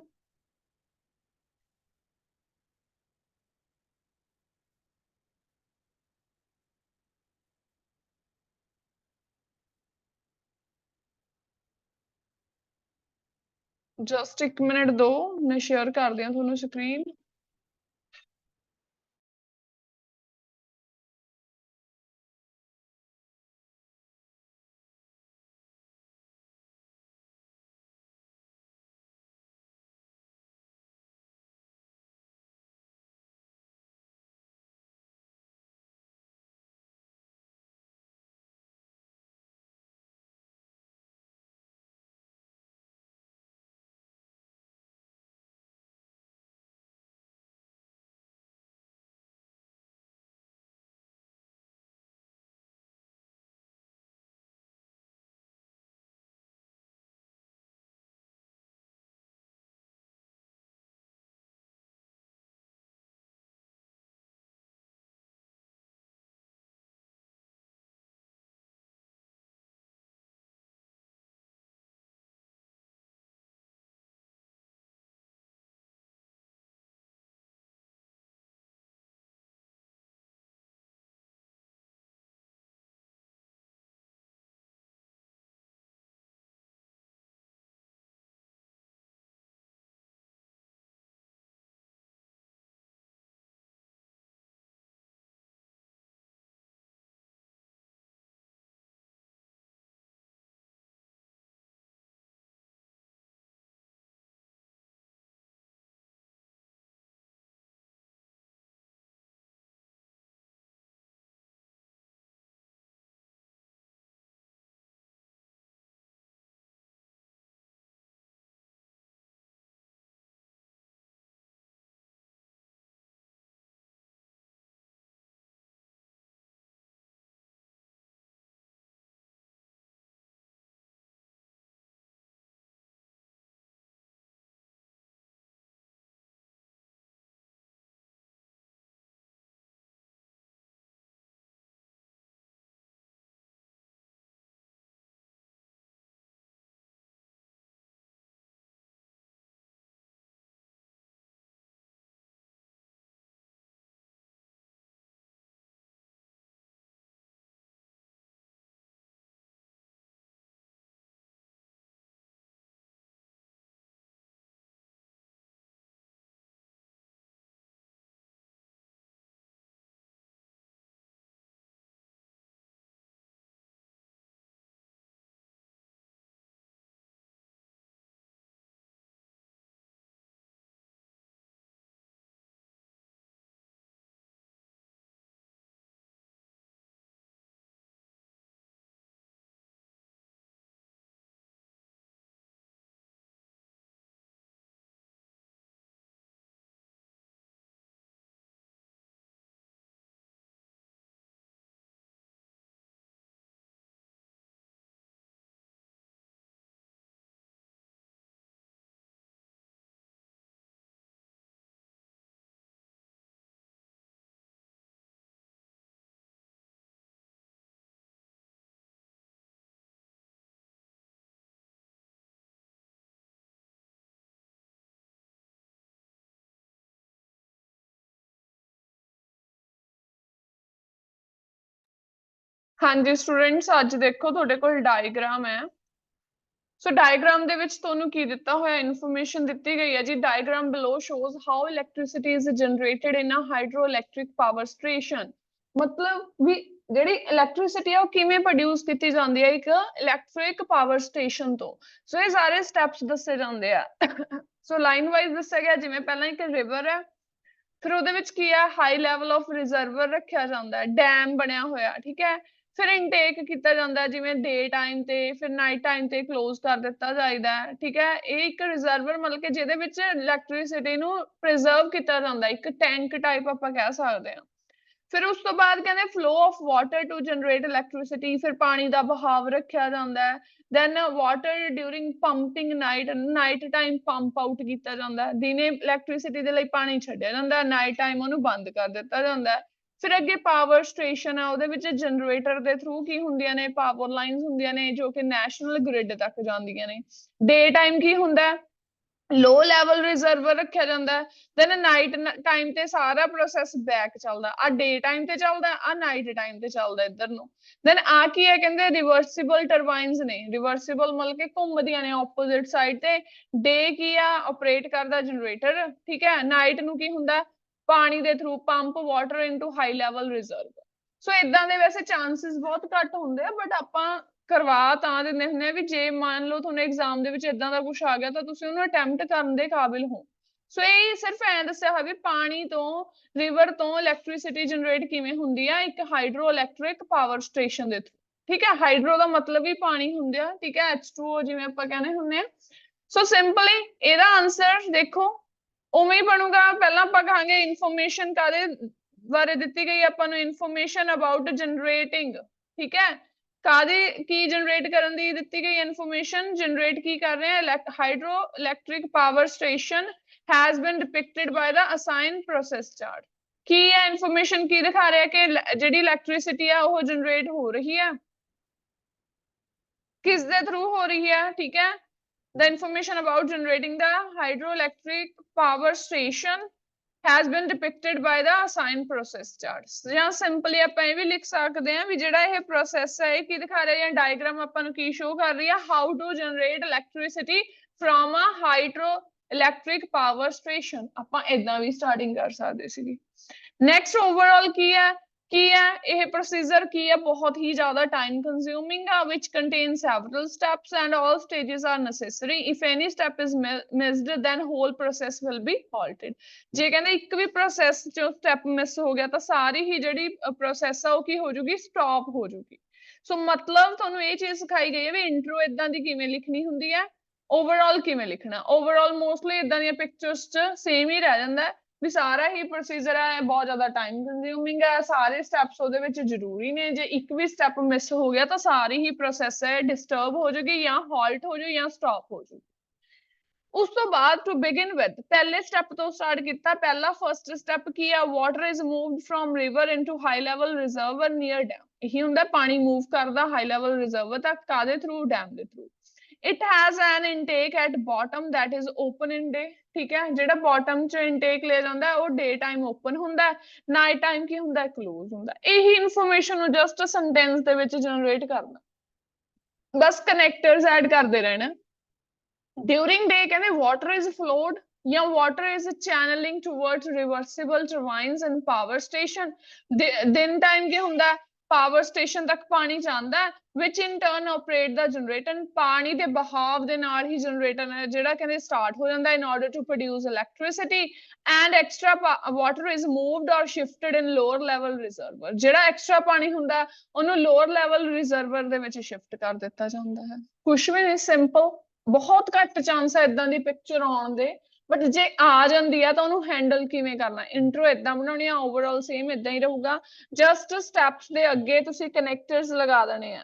ਜਸਟ 1 ਮਿੰਟ ਦੋ ਮੈਂ ਸ਼ੇਅਰ ਕਰਦੀ ਹਾਂ ਤੁਹਾਨੂੰ ਸਕਰੀਨ ਹਾਂਜੀ ਸਟੂਡੈਂਟਸ, ਅੱਜ ਦੇਖੋ ਤੁਹਾਡੇ ਕੋਲ ਡਾਇਗ੍ਰਾਮ ਹੈ। ਸੋ ਡਾਇਗ੍ਰਾਮ ਦੇ ਵਿੱਚ ਤੁਹਾਨੂੰ ਕੀ ਦਿੱਤਾ ਹੋਇਆ ਇਨਫੋਰਮੇਸ਼ਨ ਦਿੱਤੀ ਗਈ ਹੈ ਜੀ। Diagram below shows how electricity is generated in a hydro electric power station. ਮਤਲਬ ਵੀ ਜਿਹੜੀ ਇਲੈਕਟ੍ਰਿਸਿਟੀ ਆ ਉਹ ਕਿਵੇਂ ਪ੍ਰੋਡਿਊਸ ਕੀਤੀ ਜਾਂਦੀ ਹੈ ਇੱਕ ਇਲੈਕਟ੍ਰਿਕ ਪਾਵਰ ਸਟੇਸ਼ਨ ਤੋਂ। ਸੋ ਇਹ ਸਾਰੇ ਸਟੈਪਸ ਦੱਸੇ ਜਾਂਦੇ ਆ। ਸੋ ਲਾਈਨ ਵਾਈਜ਼ ਦੱਸਿਆ ਗਿਆ, ਜਿਵੇਂ ਪਹਿਲਾਂ ਇੱਕ ਰਿਵਰ ਹੈ, ਫਿਰ ਉਹਦੇ ਵਿੱਚ ਕੀ ਹੈ ਹਾਈ ਲੈਵਲ ਆਫ ਰਿਜ਼ਰਵਰ ਰੱਖਿਆ ਜਾਂਦਾ ਹੈ, ਡੈਮ ਬਣਿਆ ਹੋਇਆ, ਠੀਕ ਹੈ। ਫਿਰ ਇਨਟੇਕ ਕੀਤਾ ਜਾਂਦਾ ਜਿਵੇਂ ਡੇ ਟਾਈਮ ਤੇ, ਫਿਰ ਨਾਈਟ ਟਾਈਮ ਤੇ ਕਲੋਜ਼ ਕਰ ਦਿੱਤਾ ਜਾਈਦਾ ਹੈ, ਠੀਕ ਹੈ। ਇਹ ਇੱਕ ਰਿਜ਼ਰਵਰ ਮਤਲਬ ਕਿ ਜਿਹਦੇ ਵਿੱਚ ਇਲੈਕਟ੍ਰਿਸਿਟੀ ਨੂੰ ਪ੍ਰੀਜ਼ਰਵ ਕੀਤਾ ਜਾਂਦਾ, ਇੱਕ ਟੈਂਕ ਟਾਈਪ ਆਪਾਂ ਕਹਿ ਸਕਦੇ ਹਾਂ। ਫਿਰ ਉਸ ਤੋਂ ਬਾਅਦ ਕਹਿੰਦੇ flow of water to generate electricity, ਫਿਰ ਪਾਣੀ ਦਾ ਬਹਾਵ ਰੱਖਿਆ ਜਾਂਦਾ ਹੈ। Then water during pumping night time pump out ਕੀਤਾ ਜਾਂਦਾ ਹੈ। ਦਿਨੇ ਇਲੈਕਟ੍ਰਿਸਿਟੀ ਦੇ ਲਈ ਪਾਣੀ ਛੱਡਿਆ ਜਾਂਦਾ, ਨਾਈਟ ਟਾਈਮ ਉਹਨੂੰ ਬੰਦ ਕਰ ਦਿੱਤਾ ਜਾਂਦਾ ਹੈ। ਫਿਰ ਅੱਗੇ ਪਾਵਰ ਸਟੇਸ਼ਨ ਆ, ਉਹਦੇ ਵਿੱਚ ਜਨਰੇਟਰ ਦੇ ਥਰੂ ਕੀ ਹੁੰਦੀਆਂ ਨੇ, ਪਾਵਰ ਲਾਈਨਸ ਹੁੰਦੀਆਂ ਨੇ ਜੋ ਕਿ ਨੈਸ਼ਨਲ ਗ੍ਰਿਡ ਤੱਕ ਜਾਂਦੀਆਂ ਨੇ। ਡੇ ਟਾਈਮ ਕੀ ਹੁੰਦਾ, ਲੋ ਲੈਵਲ ਰਿਜ਼ਰਵਰ ਰੱਖਿਆ ਜਾਂਦਾ ਹੈ। ਦੈਨ ਨਾਈਟ ਟਾਈਮ ਤੇ ਸਾਰਾ ਪ੍ਰੋਸੈਸ ਬੈਕ ਚੱਲਦਾ, ਆ ਡੇ ਟਾਈਮ ਤੇ ਚੱਲਦਾ, ਆ ਨਾਈਟ ਟਾਈਮ ਤੇ ਚੱਲਦਾ ਇੱਧਰ ਨੂੰ। ਦੈਨ ਆ ਕੀ ਹੈ ਕਹਿੰਦੇ ਰਿਵਰਸੀਬਲ ਟਰਬਾਈਨਸ ਨੇ, ਰਿਵਰਸੀਬਲ ਮਤਲਬ ਕਿ ਘੁੰਮਦੀਆਂ ਨੇ ਆਪੋਜ਼ਿਟ ਸਾਈਡ ਤੇ। ਡੇ ਕੀ ਆ ਆਪਰੇਟ ਕਰਦਾ ਜਨਰੇਟਰ, ਠੀਕ ਹੈ। ਨਾਈਟ ਨੂੰ ਕੀ ਹੁੰਦਾ ਪਾਣੀ ਦੇ through pump water into high level reserve. So ਇਦਾਂ ਦੇ ਵੈਸੇ ਚਾਂਸਸ ਬਹੁਤ ਘੱਟ ਹੁੰਦੇ ਆ, ਬਟ ਆਪਾਂ ਕਰਵਾ ਤਾਂ ਦਿੰਦੇ ਹੁੰਦੇ ਆ ਵੀ ਜੇ ਮੰਨ ਲਓ ਤੁਹਾਨੂੰ ਐਗਜ਼ਾਮ ਦੇ ਵਿੱਚ ਇਦਾਂ ਦਾ ਕੁਝ ਆ ਗਿਆ ਤਾਂ ਤੁਸੀਂ ਉਹਨੂੰ ਅਟੈਂਪਟ ਕਰਨ ਦੇ ਕਾਬਿਲ ਹੋ। ਸੋ ਇਹ ਸਿਰਫ ਐਂ ਦੱਸਿਆ ਹੋਇਆ ਵੀ ਪਾਣੀ ਤੋਂ ਰਿਵਰ ਤੋਂ ਇਲੈਕਟ੍ਰਿਸਿਟੀ ਜਨਰੇਟ ਕਿਵੇਂ ਹੁੰਦੀ ਆ ਇੱਕ ਹਾਈਡਰੋ ਇਲੈਕਟ੍ਰਿਕ ਪਾਵਰ ਸਟੇਸ਼ਨ ਦੇ ਥਰੂ, ਠੀਕ ਹੈ। ਹਾਈਡਰੋ ਦਾ ਮਤਲਬ ਵੀ ਪਾਣੀ ਹੁੰਦੇ ਆ, ਠੀਕ ਹੈ, H2O ਜਿਵੇਂ ਆਪਾਂ ਕਹਿੰਦੇ ਹੁੰਦੇ ਆ। ਸੋ ਸਿੰਪਲੀ ਇਹਦਾ ਆਨਸਰ ਦੇਖੋ ਉਵੇਂ ਹੀ ਬਣੂਗਾ। ਪਹਿਲਾਂ ਆਪਾਂ ਕਹਾਂਗੇ ਇਨਫੋਰਮੇਸ਼ਨ ਕਾਦੇ ਬਾਰੇ ਦਿੱਤੀ ਗਈ ਆਪਾਂ ਨੂੰ, ਇਨਫੋਰਮੇਸ਼ਨ ਅਬਾਊਟ ਜਨਰੇਟਿੰਗ, ਠੀਕ ਹੈ। ਕਾਦੀ ਕੀ ਜਨਰੇਟ ਕਰਨ ਦੀ ਦਿੱਤੀ ਗਈ ਇਨਫੋਰਮੇਸ਼ਨ, ਜਨਰੇਟ ਕੀ ਕਰ ਰਹੇ ਆ hydro electric power station has been depicted by the assign process chart. ਕੀ ਹੈ ਇਨਫੋਰਮੇਸ਼ਨ ਕੀ ਦਿਖਾ ਰਿਹਾ ਕਿ ਜਿਹੜੀ ਇਲੈਕਟ੍ਰਿਸਿਟੀ ਆ ਉਹ ਜਨਰੇਟ ਹੋ ਰਹੀ ਹੈ, ਕਿਸ ਦੇ ਥਰੂ ਹੋ ਰਹੀ ਹੈ, ਠੀਕ ਹੈ। The information about generating the hydroelectric power station has been depicted by the assigned process charts। ਜਾਂ ਸਿੰਪਲੀ ਆਪਾਂ ਇਹ ਵੀ ਲਿਖ ਸਕਦੇ ਹਾਂ ਵੀ ਜਿਹੜਾ ਇਹ ਪ੍ਰੋਸੈਸ ਹੈ ਇਹ ਕੀ ਦਿਖਾ ਰਿਹਾ ਹੈ, ਡਾਇਗਰਾਮ ਆਪਾਂ ਨੂੰ ਕੀ ਸ਼ੋ ਕਰ ਰਹੀ ਹੈ, how to generate electricity from a hydro electric power station. ਆਪਾਂ ਇਦਾਂ ਵੀ ਸਟਾਰਟਿੰਗ ਕਰ ਸਕਦੇ ਸੀਗੇ। ਨੈਕਸਟ ਓਵਰਆਲ ਕੀ ਹੈ ਇਹ ਪ੍ਰੋਸੀਜਰ ਕੀ ਹੈ, ਬਹੁਤ ਹੀ ਜ਼ਿਆਦਾ ਟਾਈਮ ਕੰਜ਼ਿਊਮਿੰਗ ਆ, which contains several steps and all stages are necessary। if any step is missed then whole process will be halted। ਜੇ ਕਹਿੰਦੇ ਇੱਕ ਵੀ ਪ੍ਰੋਸੈਸ ਚੋਂ ਸਟੈਪ ਮਿਸ ਹੋ ਗਿਆ ਤਾਂ ਸਾਰੀ ਹੀ ਜਿਹੜੀ ਪ੍ਰੋਸੈਸ ਆ ਉਹ ਕੀ ਹੋ ਜੂਗੀ, ਸਟਾਪ ਹੋ ਜੂਗੀ। ਸੋ ਮਤਲਬ ਤੁਹਾਨੂੰ ਇਹ ਚੀਜ਼ ਸਿਖਾਈ ਗਈ ਹੈ ਵੀ ਇੰਟਰੋ ਇਦਾਂ ਦੀ ਕਿਵੇਂ ਲਿਖਣੀ ਹੁੰਦੀ ਹੈ, ਓਵਰਆਲ ਕਿਵੇਂ ਲਿਖਣਾ। ਓਵਰਆਲ ਮੋਸਟਲੀ ਇਦਾਂ ਦੀਆਂ ਪਿਕਚਰਸ 'ਚ ਸੇਮ ਹੀ ਰਹਿ ਜਾਂਦਾ ਵੀ ਸਾਰਾ ਹੀ ਪ੍ਰੋਸੀਜਰ ਹੈ ਬਹੁਤ ਜ਼ਿਆਦਾ ਟਾਈਮ ਕੰਜ਼ਿਊਮਿੰਗ ਹੈ, ਸਾਰੇ ਸਟੈਪਸ ਉਹਦੇ ਵਿੱਚ ਜ਼ਰੂਰੀ ਨੇ। ਜੇ ਇੱਕ ਵੀ ਸਟੈਪ ਮਿਸ ਹੋ ਗਿਆ ਤਾਂ ਸਾਰੀ ਹੀ ਪ੍ਰੋਸੈਸ ਹੈ ਡਿਸਟਰਬ ਹੋ ਜਾਊਗੀ, ਜਾਂ ਹਾਲਟ ਹੋ ਜਾਊ ਜਾਂ ਸਟਾਪ ਹੋ ਜਾਊ। ਉਸ ਤੋਂ ਬਾਅਦ ਟੂ ਬਿਗਿਨ ਵਿਦ ਪਹਿਲੇ ਸਟੈਪ ਤੋਂ ਸਟਾਰਟ ਕੀਤਾ। ਪਹਿਲਾ ਫਰਸਟ ਸਟੈਪ ਕੀ ਆ, water is moved from river into high level reservoir near dam. ਇਹੀ ਹੁੰਦਾ ਪਾਣੀ ਮੂਵ ਕਰਦਾ ਹਾਈ ਲੈਵਲ ਰਿਜ਼ਰਵਰ ਤੱਕ, ਕਾਦੇ ਥਰੂ, ਡੈਮ ਦੇ through. It has an intake at bottom that is open in day, ਠੀਕ ਹੈ। ਜਿਹੜਾ bottom ਚ intake ਲੈ ਜਾਂਦਾ ਉਹ ਡੇ ਟਾਈਮ ਓਪਨ ਹੁੰਦਾ, ਨਾਈਟ ਟਾਈਮ ਕੀ ਹੁੰਦਾ ਕਲੋਜ਼ ਹੁੰਦਾ। ਇਹੀ ਇਨਫੋਰਮੇਸ਼ਨ ਨੂੰ ਜਸਟ ਸੈਂਟੈਂਸ ਦੇ ਵਿੱਚ ਜਨਰੇਟ ਕਰਨਾ, ਬਸ ਕਨੈਕਟਰਸ ਐਡ ਕਰਦੇ ਰਹਿਣਾ। ਡਿਊਰਿੰਗ ਡੇ ਕਹਿੰਦੇ ਵਾਟਰ ਇਜ਼ ਫਲੋਡ ਜਾਂ water is channelling towards reversible turbines and power station. ਦਿਨ ਟਾਈਮ ਕੀ ਹੁੰਦਾ ਪਾਵਰ ਸਟੇਸ਼ਨ ਤੱਕ ਪਾਣੀ ਜਾਂਦਾ, which in turn operate the generator। ਪਾਣੀ ਦੇ ਬਹਾਵ ਦੇ ਨਾਲ ਹੀ ਜਨਰੇਟਰ ਜਿਹੜਾ ਕਹਿੰਦੇ ਸਟਾਰਟ ਹੋ ਜਾਂਦਾ in order to produce electricity and extra water is moved or shifted in lower level reservoir। ਜਿਹੜਾ ਐਕਸਟਰਾ ਪਾਣੀ ਹੁੰਦਾ ਉਹਨੂੰ ਲੋਅਰ ਲੈਵਲ ਰਿਜ਼ਰਵਰ ਦੇ ਵਿੱਚ ਸ਼ਿਫਟ ਕਰ ਦਿੱਤਾ ਜਾਂਦਾ ਹੈ। ਕੁਛ ਵੀ ਨਹੀਂ, ਸਿੰਪਲ, ਬਹੁਤ ਘੱਟ ਚਾਂਸ ਹੈ ਇਦਾਂ ਦੀ ਪਿਕਚਰ ਆਉਣ ਦੇ, ਬਟ ਜੇ ਆ ਜਾਂਦੀ ਆ ਤਾਂ ਉਹਨੂੰ ਹੈਂਡਲ ਕਿਵੇਂ ਕਰਨਾ। ਇੰਟਰੋ ਇਦਾਂ ਬਣਾਉਣੀ ਆ, ਓਵਰਆਲ ਸੇਮ ਇਦਾਂ ਹੀ ਰਹੂਗਾ, ਜਸਟ ਸਟੈਪਸ ਦੇ ਅੱਗੇ ਤੁਸੀਂ ਕਨੈਕਟਰਸ ਲਗਾ ਦੇਣੇ ਆ।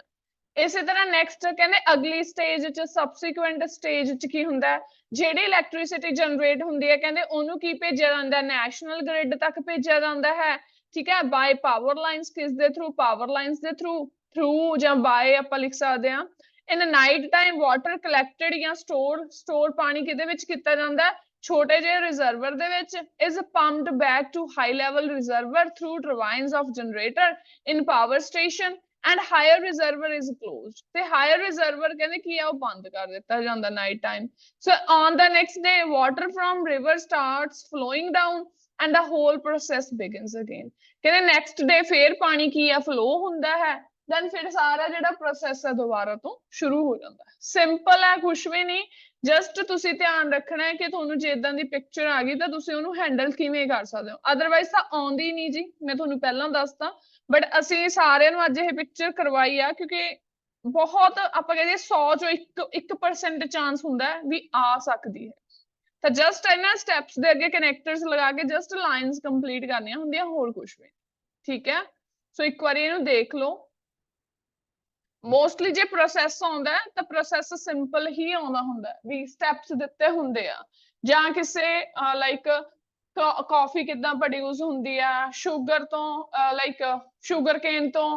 ਇਸੇ ਤਰ੍ਹਾਂ ਨੈਕਸਟ ਕਹਿੰਦੇ ਅਗਲੀ ਸਟੇਜ ਚ ਸਬਸੀਕੁਐਂਟ ਸਟੇਜ ਚ ਕੀ ਹੁੰਦਾ, ਜਿਹੜੀ ਇਲੈਕਟ੍ਰਿਸਿਟੀ ਜਨਰੇਟ ਹੁੰਦੀ ਹੈ ਕਹਿੰਦੇ ਉਹਨੂੰ ਕੀ ਭੇਜਿਆ ਜਾਂਦਾ, ਨੈਸ਼ਨਲ ਗ੍ਰਿਡ ਤੱਕ ਭੇਜਿਆ ਜਾਂਦਾ ਹੈ, ਠੀਕ ਹੈ, ਬਾਏ ਪਾਵਰ ਲਾਈਨਸ। ਕਿਸ ਦੇ ਥਰੂ, ਪਾਵਰ ਲਾਈਨਸ ਦੇ ਥਰੂ ਜਾਂ ਬਾਏ ਆਪਾਂ ਲਿਖ ਸਕਦੇ ਹਾਂ। ਇਨ ਨਾਈਟ ਟਾਈਮ ਵਾਟਰ ਕਲੈਕਟਡ ਜਾਂ ਸਟੋਰ ਪਾਣੀ ਕਿਹਦੇ ਵਿੱਚ ਕੀਤਾ ਜਾਂਦਾ, ਛੋਟੇ ਜਿਹੇ ਰਿਜ਼ਰਵਰ ਦੇ ਵਿੱਚ, is pumped back to high level reservoir through turbines of generator in power station and higher reservoir is closed ਤੇ ਹਾਇਰ ਰਿਜ਼ਰਵਰ ਕਹਿੰਦੇ ਕੀ ਆ ਉਹ ਬੰਦ ਕਰ ਦਿੱਤਾ ਜਾਂਦਾ night time so on the next day water from river starts flowing down and the whole process begins again ਕਹਿੰਦੇ ਨੈਕਸਟ ਡੇ ਫੇਰ ਪਾਣੀ ਕੀ ਆ ਫਲੋ ਹੁੰਦਾ ਹੈ ਦੈਨ ਫਿਰ ਸਾਰਾ ਜਿਹੜਾ ਪ੍ਰੋਸੈਸ ਹੈ ਦੁਬਾਰਾ ਤੋਂ ਸ਼ੁਰੂ ਹੋ ਜਾਂਦਾ ਹੈ ਸਿੰਪਲ ਹੈ ਕੁਛ ਵੀ ਨਹੀਂ ਜਸਟ ਤੁਸੀਂ ਧਿਆਨ ਰੱਖਣਾ ਹੈ ਕਿ ਤੁਹਾਨੂੰ ਜੇ ਇਦਾਂ ਦੀ ਪਿਕਚਰ ਆ ਗਈ ਤਾਂ ਤੁਸੀਂ ਉਹਨੂੰ ਹੈਂਡਲ ਕਿਵੇਂ ਕਰ ਸਕਦੇ ਹੋ ਅਦਰਵਾਈਜ਼ ਤਾਂ ਆਉਂਦੀ ਨਹੀਂ ਜੀ ਮੈਂ ਤੁਹਾਨੂੰ ਪਹਿਲਾਂ ਦੱਸਤਾ ਬਟ ਅਸੀਂ ਸਾਰਿਆਂ ਨੂੰ ਅੱਜ ਇਹ ਪਿਕਚਰ ਕਰਵਾਈ ਆ ਕਿਉਂਕਿ ਬਹੁਤ ਆਪਾਂ ਕਹਿੰਦੇ 100 ਚੋਂ 1% ਚਾਂਸ ਹੁੰਦਾ ਹੈ ਵੀ ਆ ਸਕਦੀ ਹੈ ਤਾਂ ਜਸਟ ਇਹਨਾਂ ਸਟੈਪਸ ਦੇ ਅੱਗੇ ਕਨੈਕਟਰਸ ਲਗਾ ਕੇ ਜਸਟ ਲਾਈਨਸ ਕੰਪਲੀਟ ਕਰਨੀਆਂ ਹੁੰਦੀਆਂ ਹੋਰ ਕੁਝ ਵੀ ਠੀਕ ਹੈ ਸੋ ਇੱਕ ਵਾਰੀ ਇਹਨੂੰ ਦੇਖ ਲਓ ਮੋਸਟਲੀ ਜੇ ਪ੍ਰੋਸੈਸ ਆਉਂਦਾ ਹੈ ਤਾਂ ਪ੍ਰੋਸੈਸ ਸਿੰਪਲ ਹੀ ਆਉਂਦਾ ਹੁੰਦਾ ਵੀ ਸਟੈਪਸ ਦਿੱਤੇ ਹੁੰਦੇ ਆ ਜਾਂ ਕਿਸੇ ਲਾਈਕ ਕਾਫੀ ਕਿੱਦਾਂ ਪ੍ਰੋਡਿਊਸ ਹੁੰਦੀ ਆ ਸ਼ੂਗਰ ਤੋਂ ਲਾਈਕ ਸ਼ੂਗਰ ਕੇਨ ਤੋਂ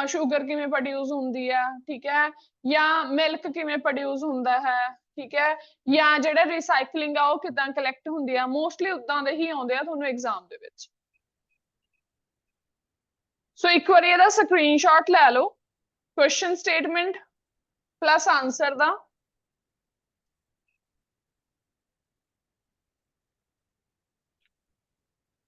ਸ਼ੂਗਰ ਕਿਵੇਂ ਪ੍ਰੋਡਿਊਸ ਹੁੰਦੀ ਆ ਠੀਕ ਹੈ ਜਾਂ ਮਿਲਕ ਕਿਵੇਂ ਪ੍ਰੋਡਿਊਸ ਹੁੰਦਾ ਹੈ ਠੀਕ ਹੈ ਜਾਂ ਜਿਹੜਾ ਰੀਸਾਈਕਲਿੰਗ ਆ ਉਹ ਕਿੱਦਾਂ ਕਲੈਕਟ ਹੁੰਦੀ ਆ ਮੋਸਟਲੀ ਉਦਾਂ ਦੇ ਹੀ ਆਉਂਦੇ ਆ ਤੁਹਾਨੂੰ ਐਗਜ਼ਾਮ ਦੇ ਵਿੱਚ ਸੋ ਇੱਕ ਵਾਰੀ ਇਹਦਾ ਸਕਰੀਨਸ਼ਾਟ ਲੈ ਲਓ question statement plus answer ਦਾ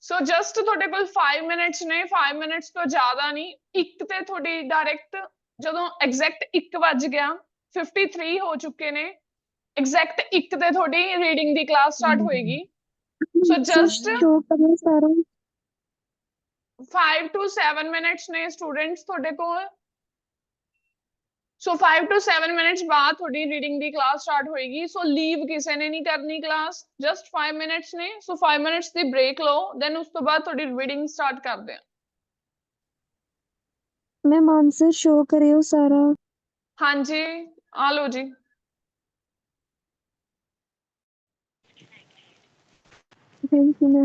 ਸੋ ਜਸਟ ਤੁਹਾਡੇ ਕੋਲ 5 ਮਿੰਟਸ ਨੇ 5 ਮਿੰਟਸ ਤੋਂ ਜ਼ਿਆਦਾ ਨਹੀਂ ਇੱਕ ਤੇ ਤੁਹਾਡੀ ਡਾਇਰੈਕਟ ਜਦੋਂ ਐਗਜ਼ੈਕਟ 1 ਵੱਜ ਗਿਆ 53 ਹੋ ਚੁੱਕੇ ਨੇ ਐਗਜ਼ੈਕਟ 1 ਤੇ ਤੁਹਾਡੀ ਰੀਡਿੰਗ ਦੀ ਕਲਾਸ ਸਟਾਰਟ ਹੋਏਗੀ ਸੋ ਜਸਟ 5 to 7 ਮਿੰਟਸ ਨੇ ਸਟੂਡੈਂਟਸ ਤੁਹਾਡੇ ਕੋਲ ਸੋ 5 to 7 ਮਿੰਟਸ ਬਾਅਦ ਤੁਹਾਡੀ ਰੀਡਿੰਗ ਦੀ ਕਲਾਸ ਸਟਾਰਟ ਹੋਏਗੀ ਸੋ ਲੀਵ ਕਿਸੇ ਨੇ ਨਹੀਂ ਕਰਨੀ ਕਲਾਸ ਜਸਟ 5 ਮਿੰਟਸ ਨੇ ਸੋ 5 ਮਿੰਟਸ ਦੀ ਬ੍ਰੇਕ ਲਓ ਦੈਨ ਉਸ ਤੋਂ ਬਾਅਦ ਤੁਹਾਡੀ ਰੀਡਿੰਗ ਸਟਾਰਟ ਕਰਦੇ ਆ ਮੈਮ ਆਨਸਰ ਸ਼ੋ ਕਰਿਓ ਸਾਰਾ ਹਾਂਜੀ ਆ ਲਓ ਜੀ thank you ma'am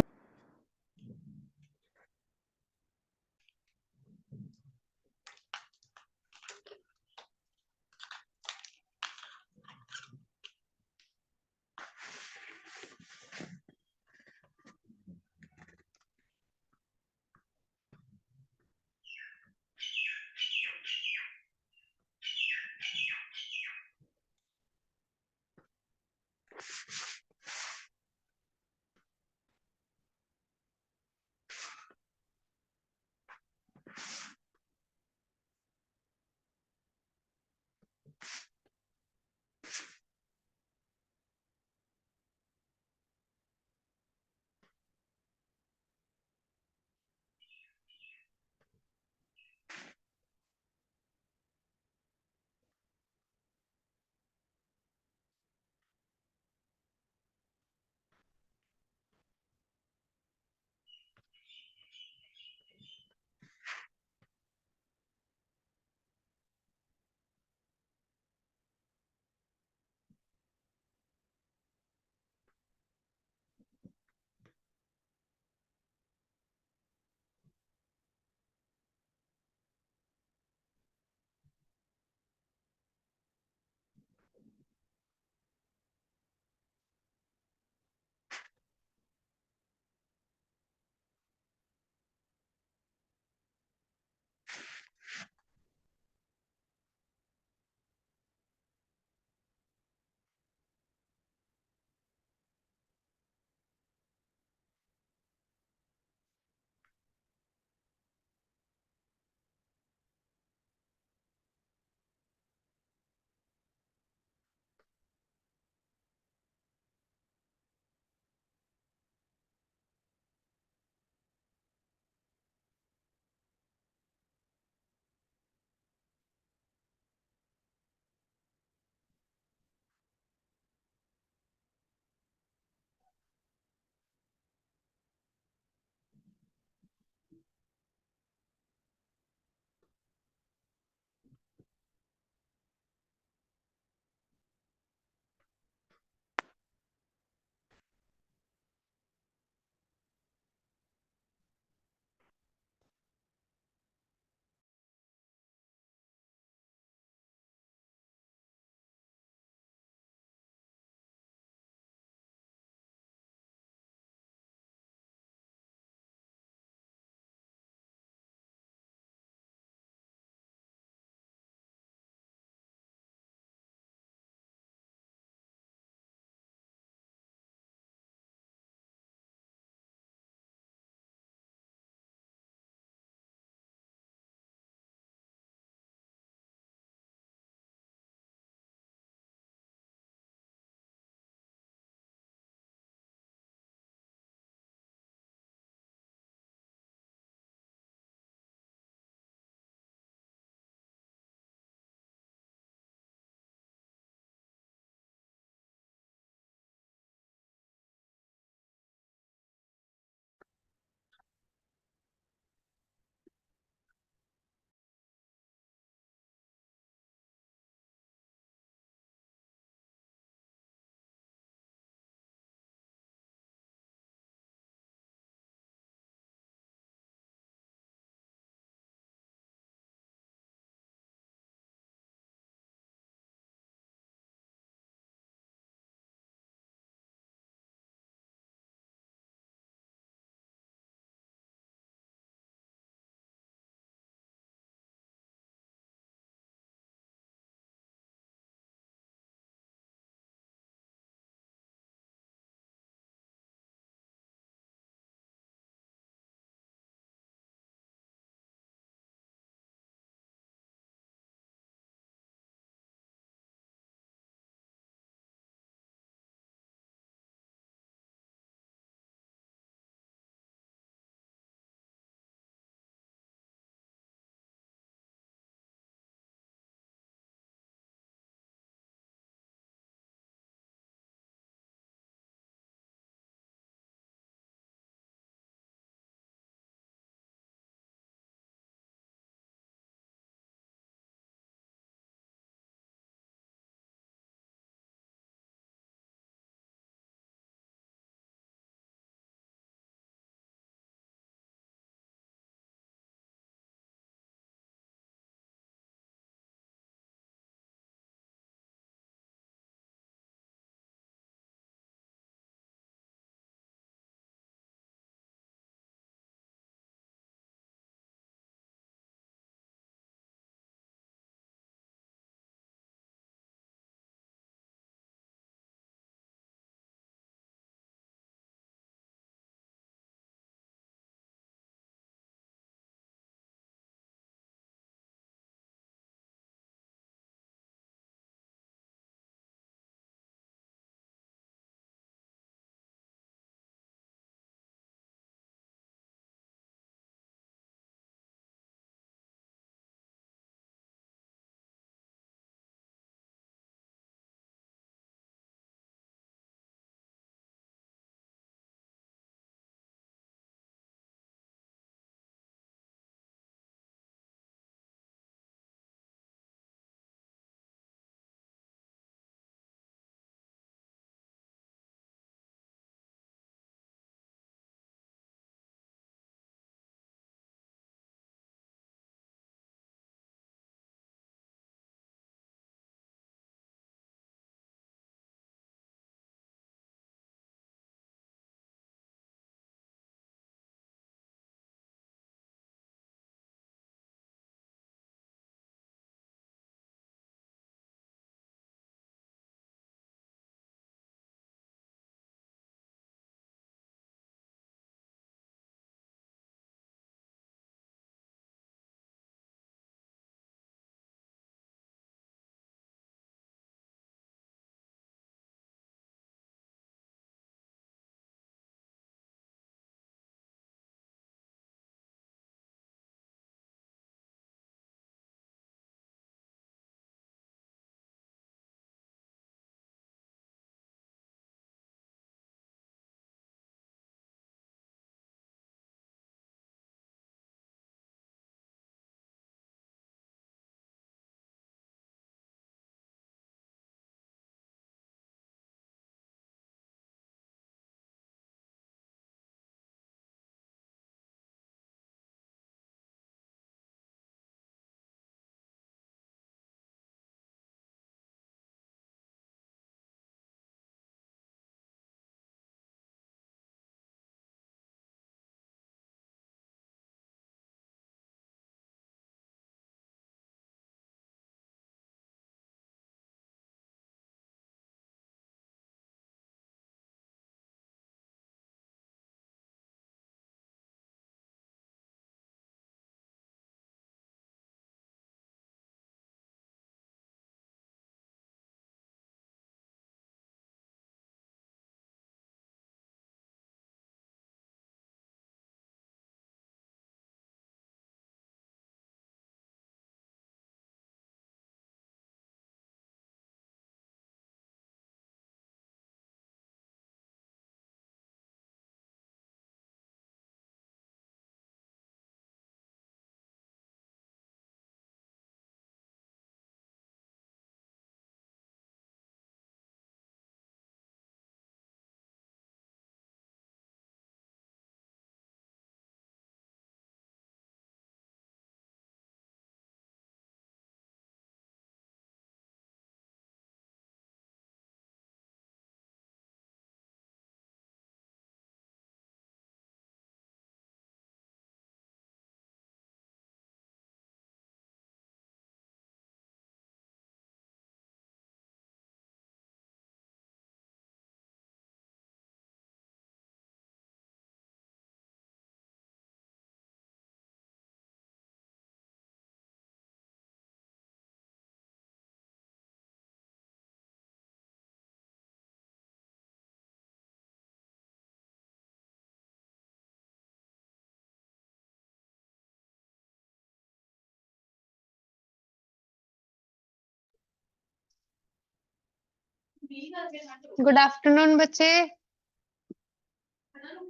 good afternoon बच्चे।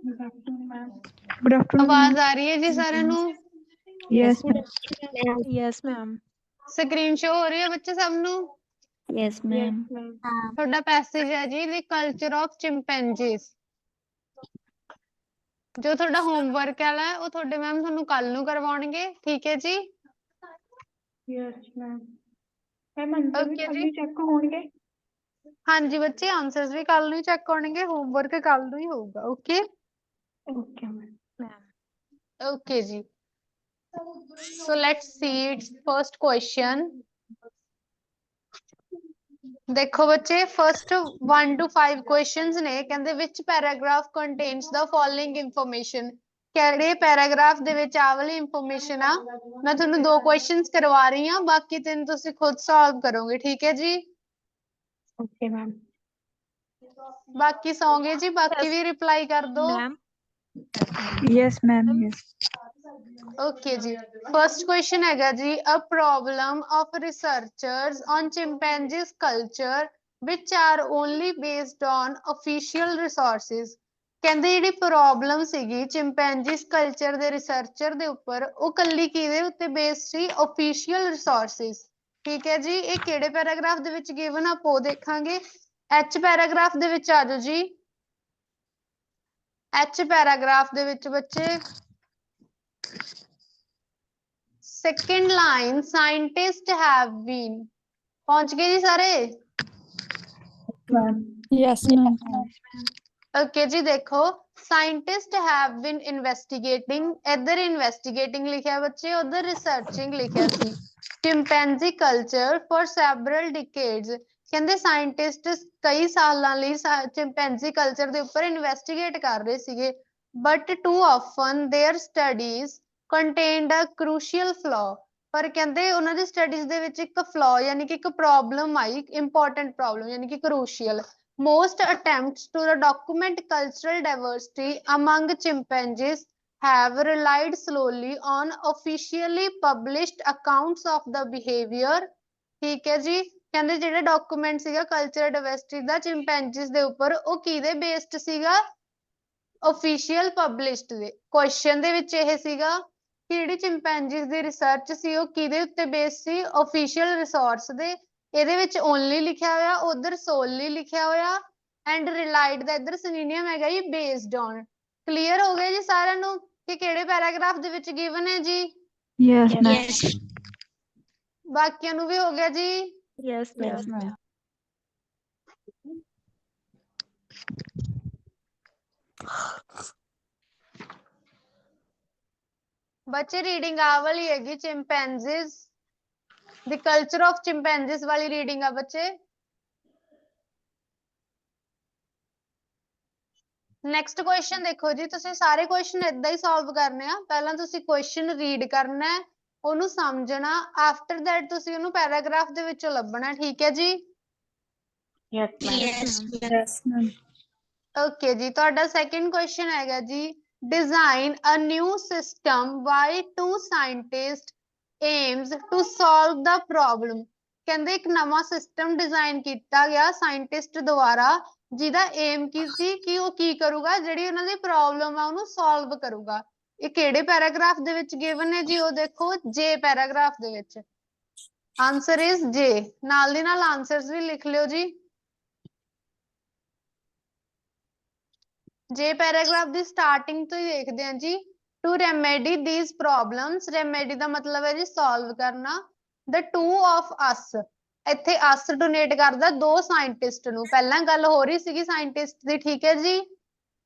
Good afternoon, आवाज ma'am. आ रही है जी सारे नू? Yes, ma'am. Yes, ma'am. Screen show ਹੋ ਰਹੀ ਹੈ ਬੱਚੇ ਸਭ ਨੂੰ? Yes, ma'am. ਤੁਹਾਡਾ ਪੈਸੇਜ ਹੈ ਜੀ ਦੀ ਕਲਚਰ ਆਫ ਚਿੰਪੈਂਜੀਜ਼। ਜੋ ਤੁਹਾਡਾ ਹੋਮਵਰਕ ਹੈ ਉਹ ਤੁਹਾਡੇ ਮੈਮ ਤੁਹਾਨੂੰ ਕੱਲ ਨੂੰ ਕਰਵਾਉਣਗੇ, ਠੀਕ ਹੈ ਜੀ? Yes ma'am. ਮੈਮ ਆਨਸਰ ਵੀ Okay ਕੱਲ ਜੀ। ਹੀ ਚੈੱਕ ਹੋਣਗੇ? ਹਾਂਜੀ ਬੱਚੇ, ਆਨਸਰਸ ਵੀ ਕੱਲ ਨੂੰ ਹੀ ਚੈੱਕ ਹੋਣਗੇ, ਹੋਮਵਰਕ ਕੱਲ ਨੂੰ ਹੀ ਹੋਊਗਾ। Okay okay ma'am. ਓਕੇ ਜੀ। So let's see it's first question. ਦੇਖੋ ਬੱਚੇ, ਫਰਸਟ 1 to 5 ਕੁਐਸਚਨਸ ਨੇ। ਕਹਿੰਦੇ ਵਿਚ paragraph contains the following information. ਕਿਹੜੇ ਪੈਰਾਗ੍ਰਾਫ ਦੇ ਵਿੱਚ ਆਹ ਵਾਲੀ ਇਨਫੋਰਮੇਸ਼ਨ ਆ? ਮੈਂ ਤੁਹਾਨੂੰ 2 ਕੁਐਸਚਨਸ ਕਰਵਾ ਰਹੀ ਹਾਂ, ਬਾਕੀ 3 ਤੁਸੀਂ ਖੁਦ ਸੋਲਵ ਕਰੋਗੇ, ਠੀਕ ਹੈ ਜੀ? Okay ma'am. ਬਾਕੀ ਸੌਂਗੇ ਜੀ, ਬਾਕੀ ਵੀ ਰਿਪਲਾਈ ਕਰ ਦੋ। Ma'am. Yes, ma'am. Yes. Okay ਜੀ। ਫਰਸਟ ਕੁਐਸਚਨ ਹੈਗਾ ਜੀ, a problem of researchers on chimpanzees culture ਵਿਚ are only based on official resources. ਕਹਿੰਦੇ ਜਿਹੜੀ ਪ੍ਰੋਬਲਮ ਸੀਗੀ ਚਿੰਪੈਂਜੀਜ਼ ਕਲਚਰ ਦੇ ਰਿਸਰਚਰ ਦੇ ਉੱਪਰ, ਉਹ ਕੱਲੀ ਕਿਹਦੇ ਉੱਤੇ ਬੇਸਡ ਸੀ? Official resources. ਠੀਕ ਹੈ ਜੀ। ਇਹ ਕਿਹੜੇ ਪੈਰਾਗ੍ਰਾਫ ਦੇ ਵਿੱਚ ਗਿਵਨ ਆਪਾਂ ਉਹ ਦੇਖਾਂਗੇ। ਐਚ ਪੈਰਾਗ੍ਰਾਫ ਦੇ ਵਿੱਚ ਆ ਜਾਓ ਜੀ। ਐਚ ਪੈਰਾਗ੍ਰਾਫ ਦੇ ਵਿੱਚ ਬੱਚੇ second line, scientist have been. ਪਹੁੰਚ ਗਏ ਜੀ ਸਾਰੇ? Yes, ma'am. ਓਕੇ ਜੀ। ਦੇਖੋ, ਸਾਇੰਟਿਸਟ ਹੈਵ ਬੀਨ ਇਨਵੈਸਟੀਗੇਟਿੰਗ, ਇੱਧਰ ਇਨਵੈਸਟੀਗੇਟਿੰਗ ਲਿਖਿਆ ਬੱਚੇ, ਉਧਰ ਰਿਸਰਚਿੰਗ ਲਿਖਿਆ ਸੀ। ਚਿੰਪੈਂਜੀ ਕਲਚਰ ਫॉर ਸੈਵਰਲ ਡਿਕੇਡਸ। ਕਹਿੰਦੇ ਸਾਇੰਟਿਸਟ ਕਈ ਸਾਲਾਂ ਲਈ ਚਿੰਪੈਂਜੀ ਕਲਚਰ ਦੇ ਉੱਪਰ ਇਨਵੈਸਟੀਗੇਟ ਕਰ ਰਹੇ ਸੀਗੇ, but too often their studies contained a crucial flaw. ਪਰ ਕਹਿੰਦੇ ਉਹਨਾਂ ਦੀ ਸਟੱਡੀਜ਼ ਦੇ ਵਿੱਚ ਇੱਕ ਫਲॉ ਯਾਨੀ ਕਿ ਇੱਕ ਪ੍ਰੋਬਲਮ ਆਈ, ਇੰਪੋਰਟੈਂਟ ਪ੍ਰੋਬਲਮ ਯਾਨੀ ਕਿ crucial. Most attempts to document cultural diversity among chimpanzees have relied solely on officially published accounts of the behavior। ਠੀਕ ਹੈ ਜੀ। ਕਹਿੰਦੇ ਜਿਹੜਾ ਡਾਕੂਮੈਂਟ ਸੀਗਾ ਕਲਚਰਲ ਡਾਇਵਰਸਿਟੀ ਦਾ ਚਿੰਪੈਂਜੀਜ਼ ਦੇ ਉੱਪਰ, ਉਹ ਕਿਹਦੇ ਬੇਸਡ ਸੀਗਾ? official published ਦੇ। ਕੁਐਸਚਨ ਦੇ ਵਿੱਚ ਇਹ ਸੀਗਾ ਕਿ ਜਿਹੜੀ ਚਿੰਪੈਂਜੀਜ਼ ਦੀ ਰਿਸਰਚ ਸੀ ਉਹ ਕਿਹਦੇ ਉੱਤੇ ਬੇਸਡ ਸੀ? official ਰਿਸੋਰਸ ਦੇ। ਇਹਦੇ ਵਿੱਚ ਓਨਲੀ ਲਿਖਿਆ ਹੋਇਆ, ਉਧਰ ਸੋਲਲੀ ਲਿਖਿਆ ਹੋਇਆ, ਐਂਡ ਰਿਲਾਈਡ ਦਾ ਇੱਧਰ ਸਿਨੋਨਿਮ ਹੈਗਾ ਜੀ ਬੇਸਡ ਔਨ। ਕਲੀਅਰ ਹੋ ਗਿਆ ਜੀ ਸਾਰਿਆਂ ਨੂੰ ਕਿ ਕਿਹੜੇ ਪੈਰਾਗ੍ਰਾਫ ਦੇ ਵਿੱਚ ਗਿਵਨ ਹੈ ਜੀ? Yes, ma'am. ਬਾਕੀਆਂ ਨੂੰ ਵੀ ਹੋ ਗਿਆ ਜੀ? Yes, ma'am. Yes, ma'am. ਬੱਚੇ ਰੀਡਿੰਗ ਆ ਵਾਲੀ ਹੈਗੀ ਚਿੰਪੈਂਜੀਜ਼, ਦ ਕਲਚਰ ਆਫ ਚਿੰਪੈਂਜੀਜ਼ ਵਾਲੀ ਰੀਡਿੰਗ ਆ ਬੱਚੇ। ਨੈਕਸਟ ਕੁਐਸਚਨ ਦੇਖੋ ਜੀ, ਤੁਸੀਂ ਸਾਰੇ ਕੁਐਸਚਨ ਏਦਾਂ ਹੀ ਸੋਲਵ ਕਰਨੇ ਆ। ਪਹਿਲਾਂ ਤੁਸੀਂ ਕੁਐਸਚਨ ਰੀਡ ਕਰਨਾ ਹੈ, ਉਹਨੂੰ ਸਮਝਣਾ, ਆਫਟਰ ਦੈਟ ਤੁਸੀਂ ਉਹਨੂੰ ਪੈਰਾਗ੍ਰਾਫ ਦੇ ਵਿੱਚੋਂ ਲੱਭਣਾ, ਠੀਕ ਹੈ ਜੀ? Yes, ma'am. ਓਕੇ ਜੀ। ਤੁਹਾਡਾ ਸੈਕਿੰਡ ਕੁਐਸਚਨ ਹੈਗਾ ਜੀ, design a new system by 2 scientist aims to solve the problem. ਕਹਿੰਦੇ ਇੱਕ ਨਵਾਂ ਸਿਸਟਮ ਡਿਜ਼ਾਈਨ ਕੀਤਾ ਗਿਆ ਸਾਇੰਟਿਸਟ ਦੁਆਰਾ, ਜਿਹਦਾ ਏਮ ਕੀ ਸੀ ਕਿ ਉਹ ਕੀ ਕਰੂਗਾ? ਜਿਹੜੀ ਉਹਨਾਂ ਦੀ ਪ੍ਰੋਬਲਮ ਆ ਉਹਨੂੰ ਸੋਲਵ ਕਰੂਗਾ। ਇਹ ਕਿਹੜੇ ਪੈਰਾਗ੍ਰਾਫ ਦੇ ਵਿੱਚ ਗਿਵਨ ਹੈ ਜੀ? ਉਹ ਦੇਖੋ, ਜੇ ਪੈਰਾਗ੍ਰਾਫ ਦੇ ਵਿੱਚ। ਆਂਸਰ ਇਜ਼ ਜੇ। ਨਾਲ ਦੀ ਨਾਲ ਆਂਸਰਸ ਵੀ ਲਿਖ ਲਿਓ ਜੀ। ਜੇ ਪੈਰਾਗ੍ਰਾਫ ਦੀ ਸਟਾਰਟਿੰਗ ਤੋਂ ਹੀ ਦੇਖਦੇ ਹਾਂ ਜੀ। To remedy these problems, remedy ਦਾ ਮਤਲਬ ਹੈ ਜੀ ਸੋਲਵ ਕਰਨਾ। ਦ ਟੂ ਆਫ ਅਸ, ਇੱਥੇ ਅਸ ਡੋਨੇਟ ਕਰਦਾ 2 ਸਾਇੰਟਿਸਟ ਨੂੰ। ਪਹਿਲਾਂ ਗੱਲ ਹੋ ਰਹੀ ਸੀਗੀ ਸਾਇੰਟਿਸਟ ਦੀ, ਠੀਕ ਹੈ ਜੀ?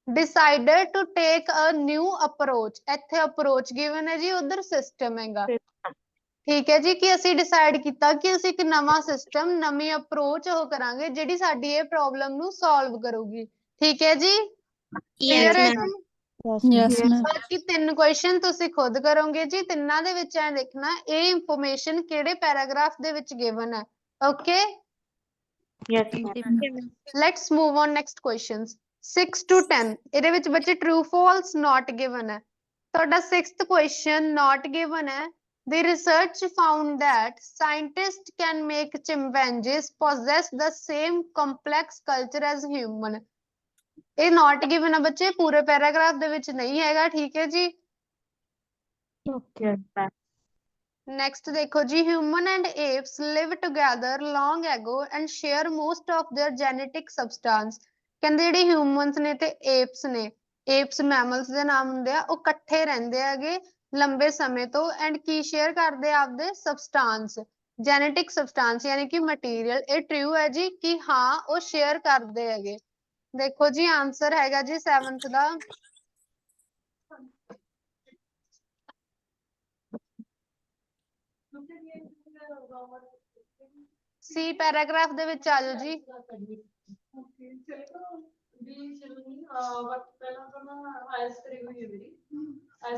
Decided to take a new approach, ਇੱਥੇ ਅਪਰੋਚ ਗਿਵਨ ਹੈ ਜੀ, ਉਧਰ ਸਿਸਟਮ ਹੈਗਾ। ਠੀਕ ਹੈ ਜੀ, ਕਿ ਅਸੀਂ ਡਿਸਾਈਡ ਕੀਤਾ ਕਿ ਅਸੀਂ ਇੱਕ ਨਵਾਂ ਸਿਸਟਮ, ਨਵੀਂ ਅਪਰੋਚ ਉਹ ਕਰਾਂਗੇ ਜਿਹੜੀ ਸਾਡੀ ਇਹ ਪ੍ਰੋਬਲਮ ਨੂੰ ਸੋਲਵ ਕਰੂਗੀ। ਠੀਕ ਹੈ ਜੀ? ਕਲੀਅਰ ਹੈ ਜੀ? Yes, ma'am. ਬਾਕੀ 3 ਕੁਐਸਚਨ ਤੁਸੀਂ ਖੁਦ ਕਰੋਗੇ ਜੀ। ਤਿੰਨਾਂ ਦੇ ਵਿੱਚ ਐ ਦੇਖਣਾ ਇਹ ਇਨਫੋਰਮੇਸ਼ਨ ਕਿਹੜੇ ਪੈਰਾਗ੍ਰਾਫ ਦੇ ਵਿੱਚ ਗਿਵਨ ਹੈ। Okay, let's move on next questions. 6 to 10 ਇਹਦੇ ਵਿੱਚ ਬੱਚੇ ਟਰੂ ਫਾਲਸ ਨਾਟ ਗਿਵਨ ਹੈ। ਤੁਹਾਡਾ 6th ਕੁਐਸਚਨ ਨਾਟ ਗਿਵਨ ਹੈ, The research found that scientists can make chimpanzees possess the same complex culture as human. ਇਹ not given ਆ ਬੱਚੇ, ਪੂਰੇ ਪੈਰਾਗ੍ਰਾਫ ਦੇ ਵਿੱਚ ਨਹੀਂ ਹੈਗਾ, ਠੀਕ ਹੈ ਜੀ। Okay. Next ਦੇਖੋ ਜੀ, human and apes live together long ago and share most of their genetic substance। ਕਹਿੰਦੇ ਜਿਹੜੇ humans ਨੇ ਤੇ apes ਨੇ, apes mammals ਦੇ ਨਾਮ ਹੁੰਦੇ ਆ, ਉਹ ਇਕੱਠੇ ਰਹਿੰਦੇ ਹੈਗੇ ਲੰਬੇ ਸਮੇਂ ਤੋਂ and ਕੀ share ਕਰਦੇ ਆ ਆਪਦੇ substance, genetic substance ਯਾਨੀ ਕਿ material। ਇਹ true ਹੈ ਜੀ ਕਿ ਹਾਂ ਉਹ share ਕਰਦੇ ਹੈਗੇ। ਦੇਖੋ ਜੀ ਆਨਸਰ ਹੈਗਾ ਜੀ 7th ਦਾ ਸੀ ਪੈਰਾਗ੍ਰਾਫ ਦੇ ਵਿੱਚ ਆ ਜਾਓ ਜੀ।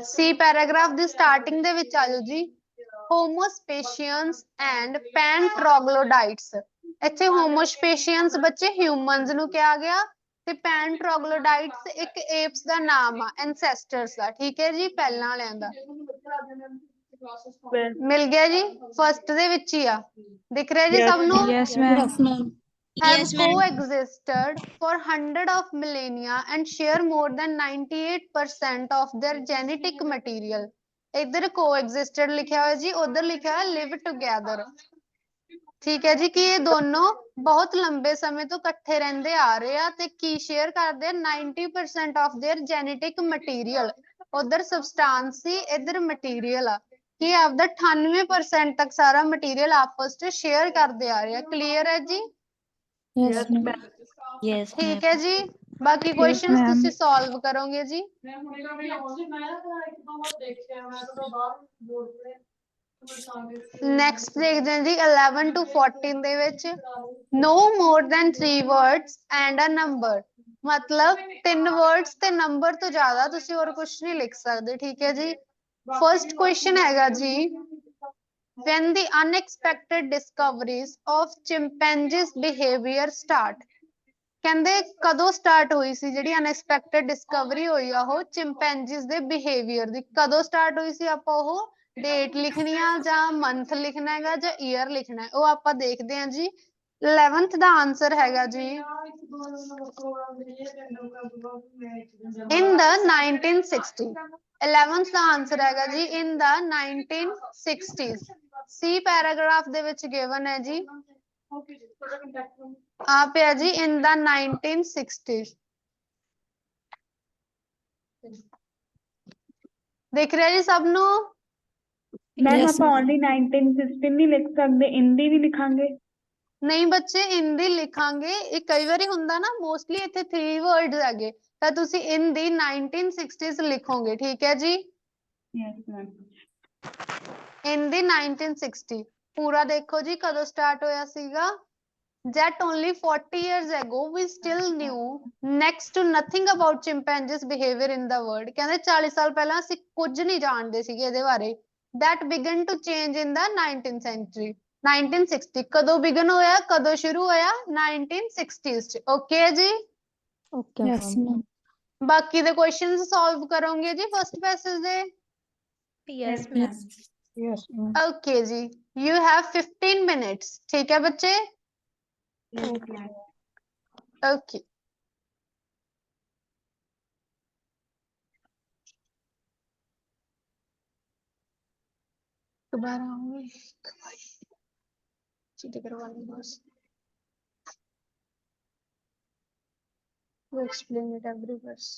ਸੀ ਪੈਰਾਗ੍ਰਾਫ ਦੀ ਸਟਾਰਟਿੰਗ ਦੇ ਵਿੱਚ ਆ ਜਾਓ ਜੀ। ਹੋਮੋਸਪੇਸ਼ੀਅਨਸ ਐਂਡ ਪੈਨਟ੍ਰੋਗਲੋਡਾਈਟਸ। ਇੱਥੇ ਹੋਮੋਸਪੇਸ਼ੀਅਨਸ ਬੱਚੇ ਹਿਊਮਨਸ ਨੂੰ ਕਿਹਾ ਗਿਆ ਤੇ ਪੈਨਟ੍ਰੋਗਲੋਡਾਈਟਸ ਇੱਕ ਏਪਸ ਦਾ ਨਾਮ ਆ, ਐਂਸੈਸਟਰਸ ਦਾ, ਠੀਕ ਹੈ ਜੀ, ਪਹਿਲਾਂ ਵਾਲਿਆਂ ਦਾ। ਮਿਲ ਗਿਆ ਜੀ, ਫਸਟ ਦੇ ਵਿੱਚ ਹੀ ਆ, ਦਿਖ ਰਿਹਾ ਜੀ ਸਭ ਨੂੰ? Yes, ma'am. Have coexisted for hundred of millennia and share more than 98% of their genetic material। ਇੱਧਰ coexisted ਲਿਖਿਆ ਹੋਇਆ ਜੀ, ਉਧਰ ਲਿਖਿਆ ਹੋਇਆ live together। ਠੀਕ ਹੈ ਜੀ, ਕਿ ਇਹ ਦੋਨੋਂ ਬਹੁਤ ਲੰਬੇ ਸਮੇਂ ਤੋਂ ਇਕੱਠੇ ਰਹਿੰਦੇ ਆ ਰਹੇ ਆ ਤੇ ਕੀ ਸ਼ੇਅਰ ਕਰਦੇ ਆ 90% of their genetic material। ਉਧਰ substance ਸੀ, ਇੱਧਰ material ਆ, ਕਿ ਆਪਦਾ 98% ਤੱਕ ਸਾਰਾ ਮਟੀਰੀਅਲ ਆਪਸ ਚ ਸ਼ੇਅਰ ਕਰਦੇ ਆ ਰਹੇ ਆ। ਕਲੀਅਰ ਹੈ ਜੀ? Yes, ma'am. Yes, ਠੀਕ ma'am. ਹੈ ਜੀ, ਬਾਕੀ Yes, ਕੁਐਸਚਨਸ ma'am. ਤੁਸੀਂ ਸੋਲਵ ਕਰੋਗੇ ਜੀ। ਨੈਕਸਟ ਦੇਖਦੇ ਹਾਂ ਜੀ 11 to 14 ਦੇ ਵਿੱਚ no more than 3 words and a number। ਮਤਲਬ 3 words ਤੇ ਨੰਬਰ ਤੋਂ ਜ਼ਿਆਦਾ ਤੁਸੀਂ ਹੋਰ ਕੁਝ ਨਹੀਂ ਲਿਖ ਸਕਦੇ, ਠੀਕ ਹੈ ਜੀ। ਫਰਸਟ ਕੁਐਸਚਨ ਹੈਗਾ ਜੀ, when the unexpected discoveries of chimpanzees behavior start। ਕਹਿੰਦੇ ਕਦੋਂ ਸਟਾਰਟ ਹੋਈ ਸੀ ਜਿਹੜੀ ਅਨਐਕਸਪੈਕਟਡ ਡਿਸਕਵਰੀ ਹੋਈ ਆ ਉਹ ਚਿੰਪੈਂਜੀਜ਼ ਦੇ ਬਿਹੇਵੀਅਰ ਦੀ, ਕਦੋਂ ਸਟਾਰਟ ਹੋਈ ਸੀ? ਆਪਾਂ ਉਹ ਡੇਟ ਲਿਖਣੀ ਆ ਜਾਂ ਮੰਥ ਲਿਖਣਾ ਹੈਗਾ ਜਾਂ ਈਅਰ ਲਿਖਣਾ ਹੈ, ਉਹ ਆਪਾਂ ਦੇਖਦੇ ਹਾਂ ਜੀ। 11th ਦਾ ਆਨਸਰ ਹੈਗਾ ਜੀ in the 1960। 11th the answer ਹੈਗਾ ਜੀ in the 1960s। C paragraph ਦੇ ਵਿੱਚ ਗਿਵਨ ਹੈ ਜੀ, ਆ ਪਿਆ ਜੀ in the 1960s। ਦਿਖ ਰਿਹਾ ਜੀ ਸਭ ਨੂੰ? ਮੈਮ ਆਪਾਂ ਓਨਲੀ 1916 ਨਹੀਂ ਲਿਖ ਸਕਦੇ, ਇੰਦੀ ਵੀ ਲਿਖਾਂਗੇ? ਨਹੀਂ ਬੱਚੇ ਹਿੰਦੀ ਲਿਖਾਂਗੇ, ਇਹ ਕਈ ਵਾਰੀ ਹੁੰਦਾ ਨਾ, ਮੋਸਟਲੀ ਇੱਥੇ 3 ਵਰਡਸ ਹੈਗੇ ਤਾਂ ਤੁਸੀਂ ਇਨ ਦੀ 1960s ਲਿਖੋਗੇ, ਠੀਕ ਹੈ ਜੀ। Yes ma'am. in the 1960 ਪੂਰਾ ਦੇਖੋ ਜੀ ਕਦੋਂ ਸਟਾਰਟ ਹੋਇਆ ਸੀਗਾ। That only 40 years ago we still knew next to nothing about chimpanzees behavior in the world। ਕਹਿੰਦੇ 40 ਸਾਲ ਪਹਿਲਾਂ ਅਸੀਂ ਕੁਝ ਨਹੀਂ ਜਾਣਦੇ ਸੀਗੇ ਇਹਦੇ ਬਾਰੇ। That began to change in the 19th century। 1960 ਕਦੋਂ ਬਿਗਨ ਹੋਇਆ, ਕਦੋਂ ਸ਼ੁਰੂ ਹੋਇਆ? 1960s ਚ। ਓਕੇ ਜੀ? Okay, Yes, ma'am. ਬਾਕੀ ਦੇ ਕੁਐਸਚਨਸ ਸੋਲਵ ਕਰੋਗੇ ਜੀ ਫਸਟ ਪੈਸੇਜ ਦੇ? Yes, ma'am. Yes, ma'am. Okay ਜੀ, you have 15 minutes। ਠੀਕ ਹੈ ਬੱਚੇ? Okay। दोबारा आऊंगी चीजें करवानी बस। We explain it every verse।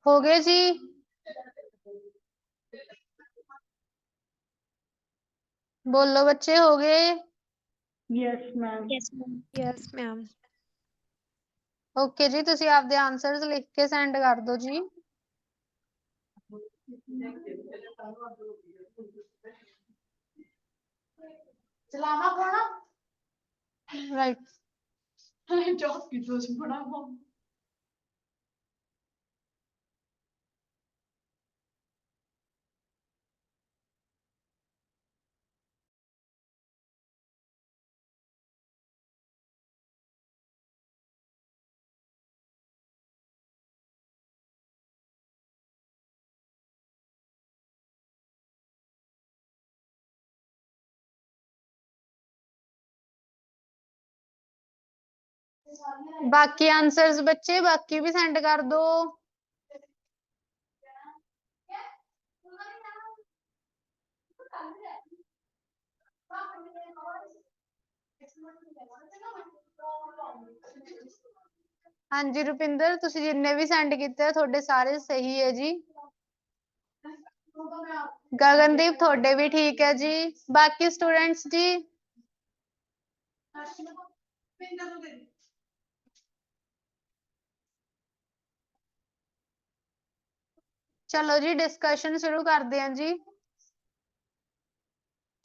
हो गए जी? बोलो बच्चे, हो गए? Yes ma'am. Yes ma'am. Yes ma'am. Okay जी, तुसी आपदे आंसर्स लिख के सेंड कर दो जी। चलावा कौन? राइट। जॉब की तो बड़ा बाकी आंसर्स बच्चे बाकी भी सेंड कर दो। हाँ जी रुपिंदर, तुसी जिन्ने भी सेंड किते थोड़े सारे सही है जी। गगनदीप थोड़े भी ठीक है जी। बाकी स्टूडेंट्स जी? चलो जी डिस्कशन शुरू करते हैं जी।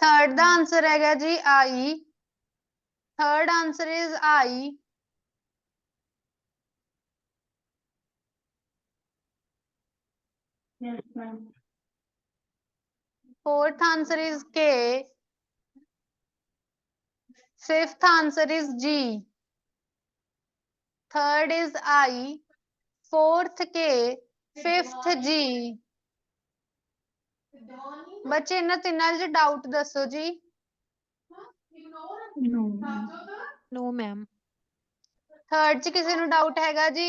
थर्ड दा आंसर है जी I. Third answer is I. Yes ma'am. Fourth answer is K. Fifth answer is G. Third is I, fourth K, fifth G. बच्चे इन्हां तिन्हां च डाउट दसो जी। No ma'am. No ma'am. Third च किसी नु डाउट हैगा जी?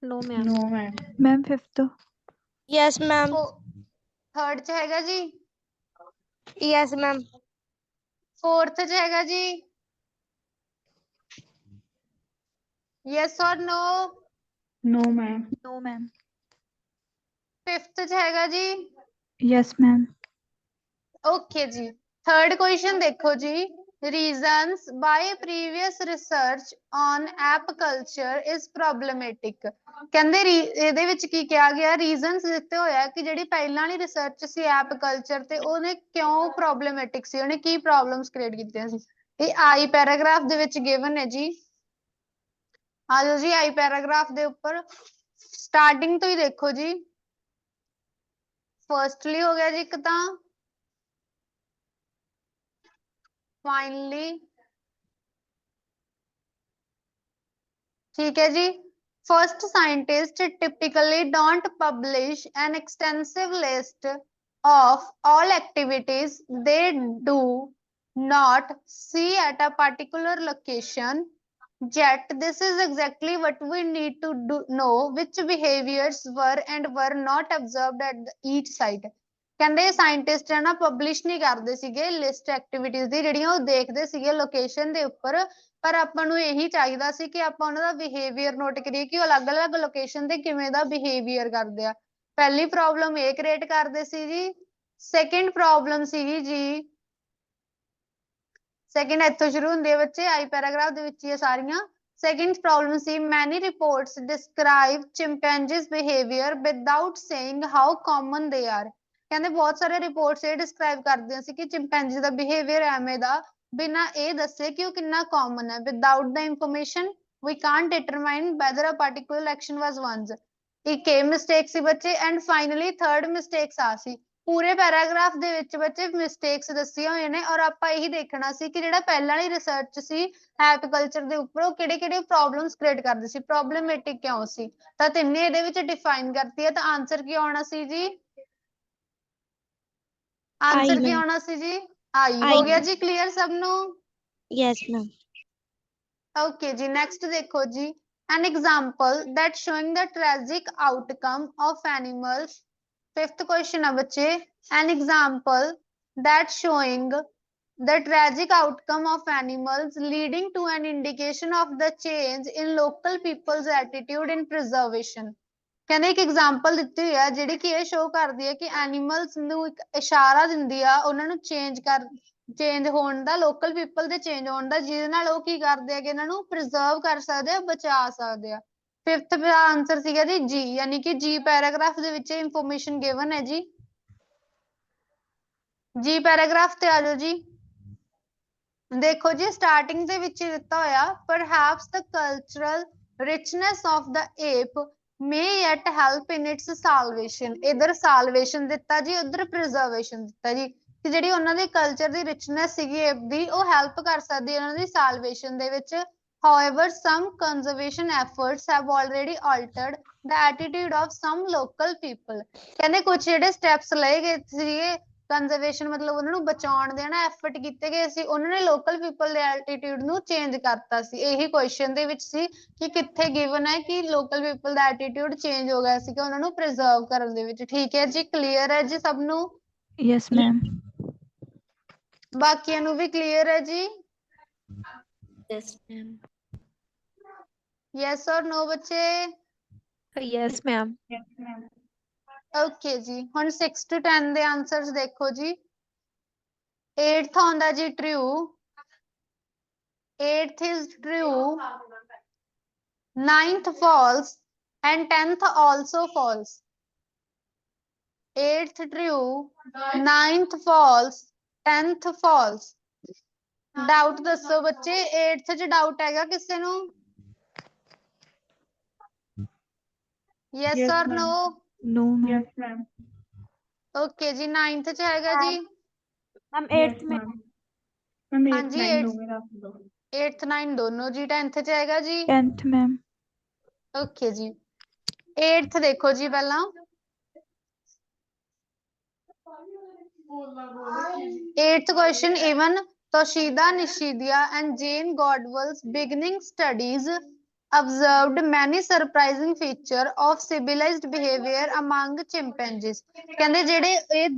No ma'am. No ma'am. Ma'am fifth. Yes ma'am. Third च हैगा जी? Yes ma'am. फोर्थ च हैगा जी? यस और no? No ma'am. No ma'am. Fifth च हैगा जी? Yes ma'am. ओके जी। थर्ड क्वेश्चन देखो जी। Reasons by previous research on ape culture is problematic. कहंदे ਇਹਦੇ ਵਿੱਚ ਕੀ ਕਿਹਾ ਗਿਆ? ਰੀਜ਼ਨਸ ਦਿੱਤੇ ਹੋਇਆ ਕਿ ਜਿਹੜੀ ਪਹਿਲਾਂ ਵਾਲੀ ਰਿਸਰਚ ਸੀ ਐਪ ਕਲਚਰ ਤੇ ਉਹਨੇ ਕਿਉਂ ਪ੍ਰੋਬਲਮੈਟਿਕ ਸੀ, ਉਹਨੇ ਕੀ ਪ੍ਰੋਬਲਮਸ ਕ੍ਰੀਏਟ ਕੀਤੀਆਂ ਸੀ। ਇਹ ਆਈ ਪੈਰਾਗ੍ਰਾਫ ਦੇ ਵਿੱਚ ਗਿਵਨ ਹੈ ਜੀ। ਆ ਜਾਓ ਜੀ ਆਈ ਪੈਰਾਗ੍ਰਾਫ ਦੇ ਉੱਪਰ ਸਟਾਰਟਿੰਗ ਤੋਂ ਹੀ ਦੇਖੋ ਜੀ। ਫਰਸਟਲੀ ਹੋ ਗਿਆ ਜੀ ਇੱਕ ਤਾਂ finally, ठीक है जी। First, scientists typically don't publish an extensive list of all activities they do not see at a particular location. Yet, this is exactly what we need to know which behaviors were and were not observed at each site. ਕਹਿੰਦੇ scientist ਹੈ ਨਾ publish ਨਹੀਂ ਕਰਦੇ ਸੀਗੇ list activities ਦੀ ਜਿਹੜੀਆਂ ਉਹ ਦੇਖਦੇ ਸੀਗੇ ਲੋਕੇਸ਼ਨ ਦੇ ਉੱਪਰ, ਪਰ ਆਪਾਂ ਨੂੰ ਇਹੀ ਚਾਹੀਦਾ ਸੀ ਕਿ ਆਪਾਂ ਉਹਨਾਂ ਦਾ ਬਿਹੇਵੀਅਰ ਨੋਟ ਕਰੀਏ ਕਿ ਉਹ ਅਲੱਗ-ਅਲੱਗ ਲੋਕੇਸ਼ਨ ਤੇ ਕਿਵੇਂ ਦਾ ਬਿਹੇਵੀਅਰ ਕਰਦੇ ਆ। ਪਹਿਲੀ ਪ੍ਰੋਬਲਮ ਇਹ ਕ੍ਰੀਏਟ ਕਰਦੇ ਸੀ ਜੀ। ਸੈਕਿੰਡ ਪ੍ਰੋਬਲਮ ਸੀਗੀ ਜੀ, ਸੈਕਿੰਡ ਇੱਥੋਂ ਸ਼ੁਰੂ ਹੁੰਦੀ ਹੈ ਬੱਚੇ, ਆਈ ਪੈਰਾਗ੍ਰਾਫ ਦੇ ਵਿੱਚ ਹੀ ਸਾਰੀਆਂ। Second problem C many reports describe chimpanzees behavior without saying how common they are. ਕਹਿੰਦੇ ਬਹੁਤ ਸਾਰੇ ਰਿਪੋਰਟਸ ਇਹ ਡਿਸਕ੍ਰਾਈਬ ਕਰਦੀਆਂ ਸੀ ਕਿ ਚਿੰਪੈਂਜੀ ਦਾ ਬਿਹੇਵੀਅਰ ਐਵੇਂ ਦਾ ਬਿਨਾਂ ਇਹ ਦੱਸੇ ਕਿ ਉਹ ਕਿੰਨਾ ਕਾਮਨ ਹੈ। Without the information we can't determine whether a particular action was one's. ਇੱਕ ਇਹ ਮਿਸਟੇਕ ਸੀ ਬੱਚੇ ਐਂਡ ਫਾਈਨਲੀ ਥਰਡ ਮਿਸਟੇਕਸ ਆ ਸੀ। ਪੂਰੇ ਪੈਰਾਗ੍ਰਾਫ ਦੇ ਵਿੱਚ ਬੱਚੇ ਮਿਸਟੇਕਸ ਦੱਸੀਆਂ ਹੋਈਆਂ ਨੇ ਔਰ ਆਪਾਂ ਇਹੀ ਦੇਖਣਾ ਸੀ ਕਿ ਜਿਹੜਾ ਪਹਿਲਾਂ ਵਾਲੀ ਰਿਸਰਚ ਸੀ ਐਪ ਕਲਚਰ ਦੇ ਉੱਪਰ ਉਹ ਕਿਹੜੇ-ਕਿਹੜੇ ਪ੍ਰੋਬਲਮਸ ਕ੍ਰੀਏਟ ਕਰਦੇ ਸੀ, ਪ੍ਰੋਬਲਮੈਟਿਕ ਕਿਉਂ ਸੀ। ਤਾਂ ਤਿੰਨੇ ਇਹਦੇ ਵਿੱਚ ਡਿਫਾਈਨ ਕਰਤੀ ਹੈ ਤਾਂ ਆਨਸਰ ਕੀ ਆਉਣਾ ਸੀ ਜੀ? ਆਨਸਰ ਕੀ ਆਉਣਾ ਸੀ ਜੀ? ਆਈ। ਹੋ ਗਿਆ ਜੀ ਕਲੀਅਰ ਸਭ ਨੂੰ? Yes ma'am. ਓਕੇ ਜੀ ਨੈਕਸਟ ਦੇਖੋ ਜੀ। an example that showing the tragic outcome of animals. Fifth question ਹੈ ਬੱਚੇ। an example that showing the tragic outcome of animals leading to an indication of the change in local people's attitude in preservation. ਕਹਿੰਦੇ ਇੱਕ example ਦਿੱਤੀ ਹੋਈ ਆ ਜਿਹੜੀ ਕਿ ਇਹ ਸ਼ੋ ਕਰਦੀ ਹੈ ਕਿ ਐਨੀਮਲਸ ਨੂੰ ਇੱਕ ਇਸ਼ਾਰਾ ਦਿੰਦੀ ਆ ਉਹਨਾਂ ਨੂੰ ਚੇਂਜ ਹੋਣ ਦਾ, ਲੋਕਲ ਪੀਪਲ ਦੇ ਚੇਂਜ ਹੋਣ ਦਾ, ਜਿਹਦੇ ਨਾਲ ਉਹ ਕੀ ਕਰਦੇ ਆ ਕਿ ਇਹਨਾਂ ਨੂੰ ਪ੍ਰੀਜ਼ਰਵ ਕਰ ਸਕਦੇ ਆ, ਬਚਾ ਸਕਦੇ ਆ। 5th ਦਾ ਆਨਸਰ ਸੀਗਾ ਜੀ ਜੀ, ਯਾਨੀ ਕਿ ਜੀ ਪੈਰਾਗ੍ਰਾਫ ਦੇ ਵਿੱਚ ਇਨਫੋਰਮੇਸ਼ਨ ਗਿਵਨ ਹੈ ਜੀ। ਜੀ ਪੈਰਾਗ੍ਰਾਫ ਤੇ ਆ ਜਾਓ ਜੀ। ਦੇਖੋ ਜੀ ਸਟਾਰਟਿੰਗ ਦੇ ਵਿੱਚ ਦਿੱਤਾ ਹੋਇਆ perhaps the cultural richness of the ape may yet help in its salvation। ਇਧਰ salvation ਦਿੱਤਾ ਜੀ, ਉਧਰ preservation ਦਿੱਤਾ ਜੀ ਕਿ ਜਿਹੜੀ ਉਹਨਾਂ ਦੀ ਕਲਚਰ ਦੀ richness ਸੀਗੀ ਏਪ ਦੀ, ਉਹ ਹੈਲਪ ਕਰ ਸਕਦੀ ਹੈ ਉਹਨਾਂ ਦੀ salvation ਦੇ ਵਿੱਚ। However, some conservation efforts have already altered the attitude of some local people। ਕਹਿੰਦੇ ਕੁਝ ਜਿਹੜੇ ਸਟੈਪਸ ਲਏ ਗਏ ਸੀਗੇ ਕੰਜ਼ਰਵੇਸ਼ਨ ਮਤਲਬ ਉਹਨਾਂ ਨੂੰ ਬਚਾਉਣ ਦੇ ਨਾ ਐਫਰਟ ਕੀਤੇ ਗਏ ਸੀ, ਉਹਨਾਂ ਨੇ ਲੋਕਲ ਪੀਪਲ ਦੇ ਐਟੀਟਿਊਡ ਨੂੰ ਚੇਂਜ ਕਰਤਾ ਸੀ। ਇਹੀ ਕੁਐਸਚਨ ਦੇ ਵਿੱਚ ਸੀ ਕਿ ਕਿੱਥੇ ਗਿਵਨ ਹੈ ਕਿ ਲੋਕਲ ਪੀਪਲ ਦਾ ਐਟੀਟਿਊਡ ਚੇਂਜ ਹੋ ਗਿਆ ਸੀ ਕਿ ਉਹਨਾਂ ਨੂੰ ਪ੍ਰੀਜ਼ਰਵ ਕਰਨ ਦੇ ਵਿੱਚ। ਠੀਕ ਹੈ ਜੀ, ਕਲੀਅਰ ਹੈ ਜੀ ਸਭ ਨੂੰ? Yes, ma'am. ਬਾਕੀਆਂ ਨੂੰ ਵੀ ਕਲੀਅਰ ਹੈ ਜੀ? Yes, ma'am. ਯੈਸ ਔਰ ਨੋ ਬੱਚੇ? Yes, ma'am. Yes, ma'am. Okay ਜੀ, ਹੁਣ 6 to 10 ਦੇ ਆਨਸਰਸ ਦੇਖੋ ਜੀ। 8th ਆਉਂਦਾ ਜੀ true, 8th is true, 9th false and 10th also false। 8th true, 9th false, 10th false। Doubt ਦੱਸੋ ਬੱਚੇ, 8th ਚ ਡਾਊਟ ਹੈਗਾ ਕਿਸੇ ਨੂੰ? Yes or no? No, ma'am. Yes, ma'am. Okay ਜੀ, 9th ਚ ਹੈਗਾ ਜੀ? मैम Yes, 8th में ma'am. Ma'am, 8th, ਹਾਂਜੀ 9 8th, दोगे आप दो। 8th 9 ਦੋਨੋਂ ਜੀ। 10th ਚ ਹੈਗਾ ਜੀ? 10th, ma'am. ਓਕੇ ਜੀ, 8th ਦੇਖੋ ਜੀ ਪਹਿਲਾਂ। 8th question, even Toshida Nishida and Jane Godwell's beginning studies observed many surprising feature of civilized behavior among chimpanzees। ਕਹਿੰਦੇ ਜਿਹੜੇ ਇਹ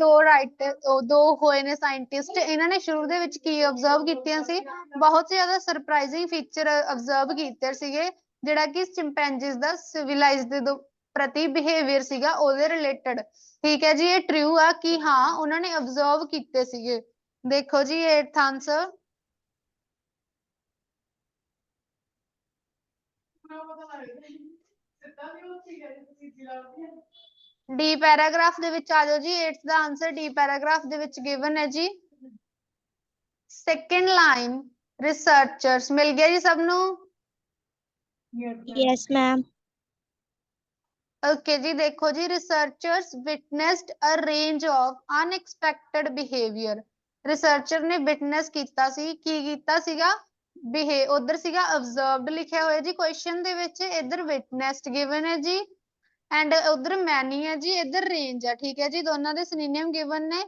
ਦੋ ਹੋਏ ਨੇ ਸਾਇੰਟਿਸਟ, ਇਹਨਾਂ ਨੇ ਸ਼ੁਰੂ ਦੇ ਵਿੱਚ ਕੀ observe ਕੀਤੀਆਂ ਸੀ? ਬਹੁਤ ਜ਼ਿਆਦਾ ਸਰਪ੍ਰਾਈਜ਼ਿੰਗ ਫੀਚਰ observe ਕੀਤੇ ਸੀਗੇ ਜਿਹੜਾ ਕਿ chimpanzees ਦਾ civilized ਦੇ ਪ੍ਰਤੀ ਬਿਹੇਵੀਅਰ ਸੀਗਾ ਉਹਦੇ ਰਿਲੇਟਡ। ਠੀਕ ਹੈ ਜੀ, ਇਹ ਟਰੂ ਆ ਕਿ ਹਾਂ ਉਹਨਾਂ ਨੇ observe ਕੀਤੇ ਸੀਗੇ। ਦੇਖੋ ਜੀ 8th ਆਨਸਰ। ਡੀ ਪੈਰਾਗ੍ਰਾਫ ਦੇ ਵਿੱਚ ਆ ਜਾਓ ਜੀ। 8th ਦਾ ਆਨਸਰ ਡੀ ਪੈਰਾਗ੍ਰਾਫ ਦੇ ਵਿੱਚ ਗਿਵਨ ਹੈ ਜੀ। ਸੈਕੰਡ ਲਾਈਨ ਰਿਸਰਚਰਸ ਮਿਲ ਗਿਆ ਜੀ ਸਭ ਨੂੰ? Yes, ma'am. ਓਕੇ ਜੀ, ਦੇਖੋ ਜੀ researchers witnessed a range of unexpected behaviour. Researcher ਨੇ ਵਿਟਨੈਸ ਕੀਤਾ ਸੀ, ਕੀ ਕੀਤਾ ਸੀਗਾ? ਉਧਰ ਸੀਗਾ observed ਲਿਖਿਆ ਹੋਇਆ ਜੀ ਕੁਐਸਚਨ ਦੇ ਵਿੱਚ, ਇੱਧਰ ਵਿਟਨੈਸਡ ਗਿਵਨ ਹੈ ਜੀ ਐਂਡ ਉਧਰ ਮੈਨੀ ਹੈ ਜੀ, ਇੱਧਰ ਰੇਂਜ ਹੈ। ਠੀਕ ਹੈ ਜੀ, ਦੋਨਾਂ ਦੇ ਸਿਨੋਨਿਮ ਗਿਵਨ ਨੇ।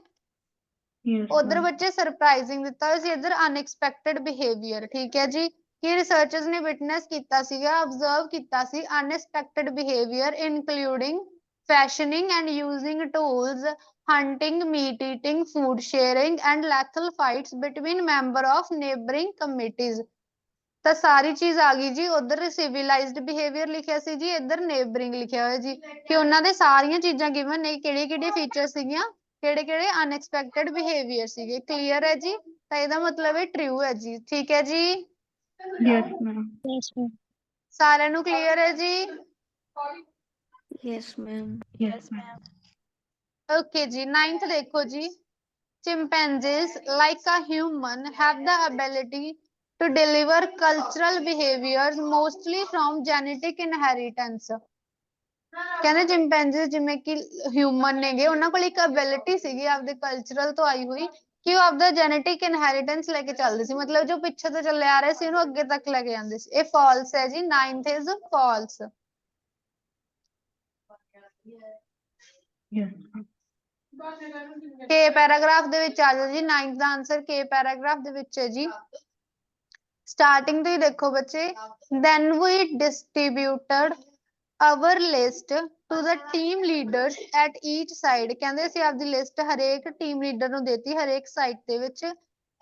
ਉਧਰ ਬੱਚੇ ਸਰਪ੍ਰਾਈਜ਼ਿੰਗ ਦਿੱਤਾ ਹੋਇਆ ਸੀ, ਇੱਧਰ ਅਨਐਕਸਪੈਕਟਡ ਬਿਹੇਵੀਅਰ। ਠੀਕ ਹੈ ਜੀ, ਕਿ ਰਿਸਰਚਰਸ ਨੇ ਵਿਟਨੈਸ ਕੀਤਾ ਸੀਗਾ, observe ਕੀਤਾ ਸੀ unexpected behaviour including fashioning and using tools, hunting, meat eating, food sharing and lethal fights between member of neighboring committees। ਤਾਂ ਸਾਰੀ ਚੀਜ਼ ਆ ਗਈ ਜੀ। ਉਧਰ ਸਿਵਲਾਈਜ਼ਡ ਬਿਹੇਵੀਅਰ ਲਿਖਿਆ ਸੀ ਜੀ, ਇੱਧਰ ਨੇਬਰਿੰਗ ਲਿਖਿਆ ਹੋਇਆ ਜੀ ਕਿ ਉਹਨਾਂ ਦੇ ਸਾਰੀਆਂ ਚੀਜ਼ਾਂ ਗਿਵਨ ਨੇ, ਕਿਹੜੇ ਕਿਹੜੇ ਫੀਚਰ ਸੀਗੀਆਂ, ਕਿਹੜੇ ਕਿਹੜੇ ਅਨਐਕਸਪੈਕਟਡ ਬਿਹੇਵੀਅਰ ਸੀਗੇ। ਕਲੀਅਰ ਹੈ ਜੀ? ਤਾਂ ਇਹਦਾ ਮਤਲਬ ਇਹ ਟਰੂ ਹੈ ਜੀ। ਠੀਕ ਹੈ ਜੀ? Yes, ma'am. Yes, ma'am. ਸਾਰਿਆਂ ਨੂੰ ਕਲੀਅਰ ਹੈ ਜੀ? Yes, ma'am. Yes, ma'am. Okay ਜੀ, 9th ਦੇਖੋ ਜੀ। Chimpanzees, like a human, have the ability to deliver cultural behaviors mostly from genetic inheritance। ਕਹਿੰਦੇ chimpanzees ਜਿਵੇਂ ਕਿ ਹਿਊਮਨ ਨੇਗੇ, ਉਹਨਾਂ ਕੋਲ ਇੱਕ ਐਬਿਲਿਟੀ ਸੀਗੀ ਆਪਦੇ ਕਲਚਰਲ ਤੋਂ ਆਈ ਹੋਈ ਕਿ ਉਹ ਆਪਦਾ ਜੈਨੇਟਿਕ ਇਨਹੈਰੀਟੈਂਸ ਲੈ ਕੇ ਚੱਲਦੇ ਸੀ, ਮਤਲਬ ਜੋ ਪਿੱਛੇ ਤੋਂ ਚੱਲੇ ਆ ਰਹੇ ਸੀ ਉਹਨੂੰ ਅੱਗੇ ਤੱਕ ਲੈ ਕੇ ਜਾਂਦੇ ਸੀ। ਇਹ ਫਾਲਸ ਹੈ ਜੀ, 9th is false। Yes. K paragraph ਦੇ ਵਿੱਚ ਆ ਜਾਓ ਜੀ। 9th ਦਾ ਆਨਸਰ ਕੇ ਪੈਰਾਗ੍ਰਾਫ ਦੇ ਵਿੱਚ ਹੈ ਜੀ। ਸਟਾਰਟਿੰਗ ਤੋਂ ਹੀ ਦੇਖੋ ਬੱਚੇ। then we distributed our list to the team leaders at each side। ਕਹਿੰਦੇ ਅਸੀਂ ਆਪਦੀ ਲਿਸਟ ਹਰੇਕ ਟੀਮ ਲੀਡਰ ਨੂੰ ਦੇਤੀ ਹਰੇਕ ਸਾਈਡ ਦੇ ਵਿੱਚ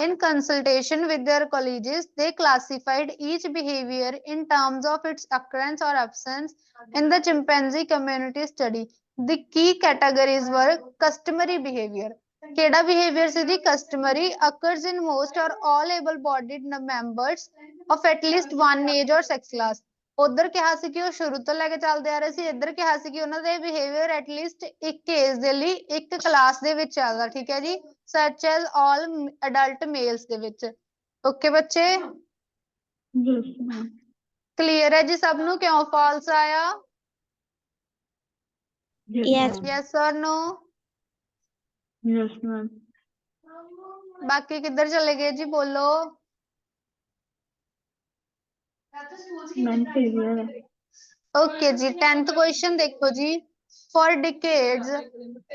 In consultation with their colleagues, they classified each behavior in terms of its occurrence or absence in the chimpanzee community study. The key categories were customary behavior. ਕਿਹੜਾ behavior ਸੀ ਜੀ? Customary occurs in most or all able-bodied members of at least one age or sex class. ਉਧਰ ਕਿਹਾ ਸੀ ਕਿ ਉਹ ਸ਼ੁਰੂ ਤੋਂ ਲੈ ਕੇ ਚੱਲਦੇ ਆ ਰਹੇ ਸੀ, ਇੱਧਰ ਕਿਹਾ ਸੀ ਕਿ ਉਹਨਾਂ ਦੇ ਬਿਹੇਵੀਅਰ ਐਟਲੀਸਟ ਇੱਕ ਏਜ ਦੇ ਲਈ ਇੱਕ ਕਲਾਸ ਦੇ ਵਿੱਚ ਚੱਲਦਾ, ਠੀਕ ਹੈ ਜੀ, ਸੱਚ ਐਜ਼ ਆਲ ਅਡਲਟ ਮੇਲਸ ਦੇ ਵਿੱਚ। ਓਕੇ ਬੱਚੇ, Yes, ma'am. ਕਲੀਅਰ ਹੈ ਜੀ ਸਭ ਨੂੰ? ਕਿਉਂ ਫਾਲਸ ਆਇਆ? Yes, ma'am. Yes or no? Yes, ma'am. ਬਾਕੀ ਕਿੱਧਰ ਚਲੇ ਗਏ ਜੀ, ਬੋਲੋ। Ma'am, clear है. Okay जी, 10th question देखो जी। For decades,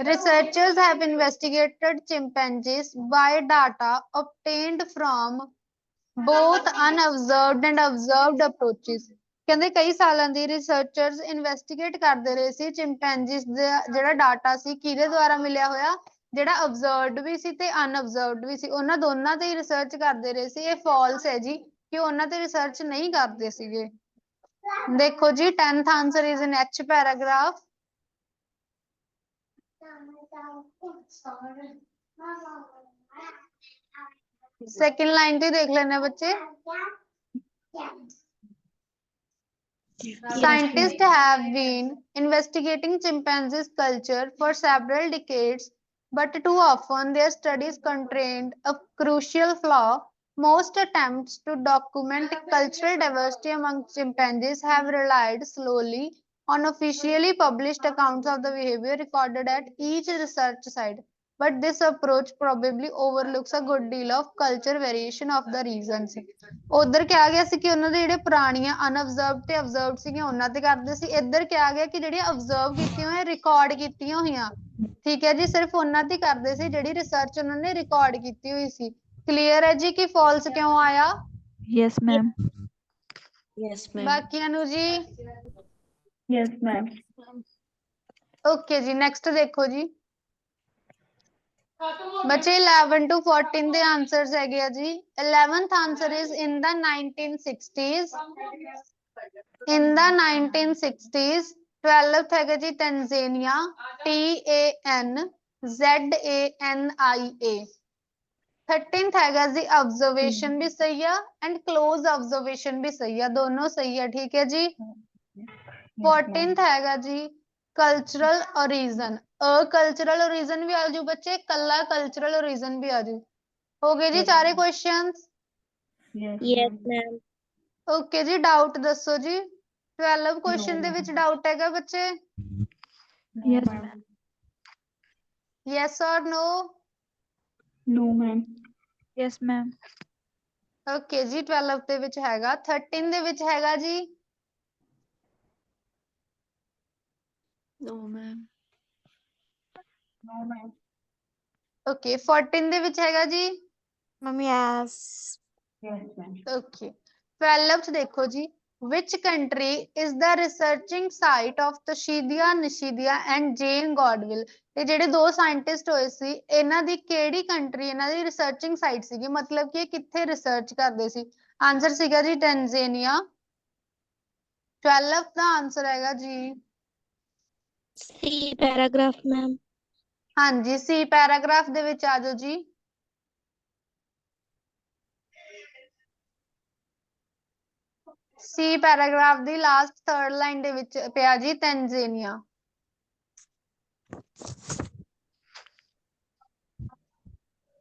researchers have investigated chimpanzees by data obtained from both unobserved and observed approaches. ਕਹਿੰਦੇ ਕਈ ਸਾਲਾਂ ਦੀ ਰਿਸਰਚਰਸ ਇਨਵੈਸਟੀਗੇਟ ਕਰਦੇ ਰਹੇ ਸੀ ਚਿੰਪੈਂਜੀਸ ਦਾ ਜਿਹੜਾ ਡਾਟਾ ਸੀ ਕਿਹਦੇ ਦੁਆਰਾ ਮਿਲਿਆ ਹੋਇਆ, ਜਿਹੜਾ ਅਬਜ਼ਰਵਡ ਵੀ ਸੀ ਤੇ ਅਨਅਬਜ਼ਰਵਡ ਵੀ ਸੀ, ਉਹਨਾਂ ਦੋਨਾਂ ਤੇ ਹੀ ਰਿਸਰਚ ਕਰਦੇ ਰਹੇ ਸੀ। ਇਹ ਫਾਲਸ ਹੈ ਜੀ ਕਿ ਉਹਨਾਂ ਤੇ ਰਿਸਰਚ ਨਹੀਂ ਕਰਦੇ ਸੀਗੇ। ਦੇਖੋ ਜੀ 10th answer is in H paragraph. Second line पे देख लेना बच्चे। Scientists have been investigating chimpanzees culture for several decades, but too often their studies contained a crucial flaw. Most attempts to document cultural diversity among chimpanzees have relied solely on officially published accounts of the behavior recorded at each research site. But this approach probably overlooks a good deal of culture variation of the regions. ਉਧਰ ਕਿਹਾ ਗਿਆ ਸੀ ਕਿ ਉਹਨਾਂ ਦੇ ਜਿਹੜੇ ਪੁਰਾਣੀਆਂ ਅਨਅਬਜ਼ਰਵਡ ਤੇ ਅਬਜ਼ਰਵਡ ਸੀਗੀਆਂ ਉਹਨਾਂ ਤੇ ਕਰਦੇ ਸੀ, ਇੱਧਰ ਕਿਹਾ ਗਿਆ ਕਿ ਜਿਹੜੀਆਂ ਅਬਜ਼ਰਵ ਕੀਤੀਆਂ ਹੋਈਆਂ ਰਿਕਾਰਡ ਕੀਤੀਆਂ ਹੋਈਆਂ, ਠੀਕ ਹੈ ਜੀ, ਸਿਰਫ ਉਹਨਾਂ ਤੇ ਕਰਦੇ ਸੀ ਜਿਹੜੀ ਰਿਸਰਚ ਉਹਨਾਂ ਨੇ ਰਿਕਾਰਡ ਕੀਤੀ ਹੋਈ ਸੀ। ਕਲੀਅਰ ਹੈ ਜੀ ਕਿ ਫਾਲਸ ਕਿਉਂ ਆਇਆ? Yes, ma'am. Yes, ma'am. ਬਾਕੀਆਂ ਨੂੰ ਜੀ? Yes, ma'am. ਓਕੇ ਜੀ, ਨੈਕਸਟ ਦੇਖੋ ਜੀ ਬੱਚੇ 11 to 14 ਦੇ ਆਨਸਰਸ ਹੈਗੇ ਆ ਜੀ। 11th answer is in the 1960s, in the 1960s। 12th ਹੈਗਾ ਜੀ ਤੰਜ਼ਾਨੀਆ, TANZANIA। 13th ਹੈਗਾ ਜੀ observation ਵੀ ਸਹੀ ਆ and close observation ਵੀ ਸਹੀ ਆ, ਦੋਨੋਂ ਸਹੀ ਆ, ਠੀਕ ਹੈ ਜੀ। 14th ਹੈਗਾ ਜੀ ਕਲਚਰਲ origin, ਕਲਚਰਲ origin ਵੀ ਆਜੂ ਬੱਚੇ, ਕੱਲਾ ਕਲਚਰਲ origin ਵੀ ਆਜੂ। ਹੋ ਗਏ ਜੀ ਚਾਰੇ ਕੁਐਸਚਨਸ? Yes, ma'am. ਓਕੇ ਜੀ, ਡਾਊਟ ਦੱਸੋ ਜੀ। 12 ਕੁਐਸਚਨ ਦੇ ਵਿੱਚ ਡਾਊਟ ਹੈਗਾ ਬੱਚੇ? Yes, ma'am. Yes or no? No, ma'am. Yes, ma'am. Okay ਜੀ, 12 ਦੇ ਵਿੱਚ ਹੈਗਾ। 13 ਦੇ ਵਿੱਚ ਹੈਗਾ ਜੀ? No, ma'am. No, ma'am. Okay, 14 ਦੇ ਵਿੱਚ ਹੈਗਾ ਜੀ? Ma'am, yes. Yes, ma'am. Okay, 12th ਦੇਖੋ ਜੀ। Which country is the researching site of Toshidia Nishidia and Jane Goodall? ਇਹ ਜਿਹੜੇ ਦੋ ਸਾਇੰਟਿਸਟ ਹੋਏ ਸੀ, ਇਹਨਾਂ ਦੀ ਕਿਹੜੀ ਕੰਟਰੀ ਇਹਨਾਂ ਦੀ ਰਿਸਰਚਿੰਗ ਸਾਈਟ ਸੀਗੀ, ਮਤਲਬ ਕਿ ਇਹ ਕਿੱਥੇ ਰਿਸਰਚ ਕਰਦੇ ਸੀ? ਆਨਸਰ ਸੀਗਾ ਜੀ ਟੈਂਜ਼ਾਨੀਆ। 12th ਦਾ ਆਨਸਰ ਹੈਗਾ ਜੀ C paragraph, ma'am. ਹਾਂਜੀ, ਸੀ ਪੈਰਾਗ੍ਰਾਫ ਦੇ ਵਿੱਚ ਆ ਜਾਓ ਜੀ। ਸੀ ਪੈਰਾਗ੍ਰਾਫ ਦੀ ਲਾਸਟ ਥਰਡ ਲਾਈਨ ਦੇ ਵਿੱਚ ਪਿਆ ਜੀ ਤੰਜ਼ਾਨੀਆ।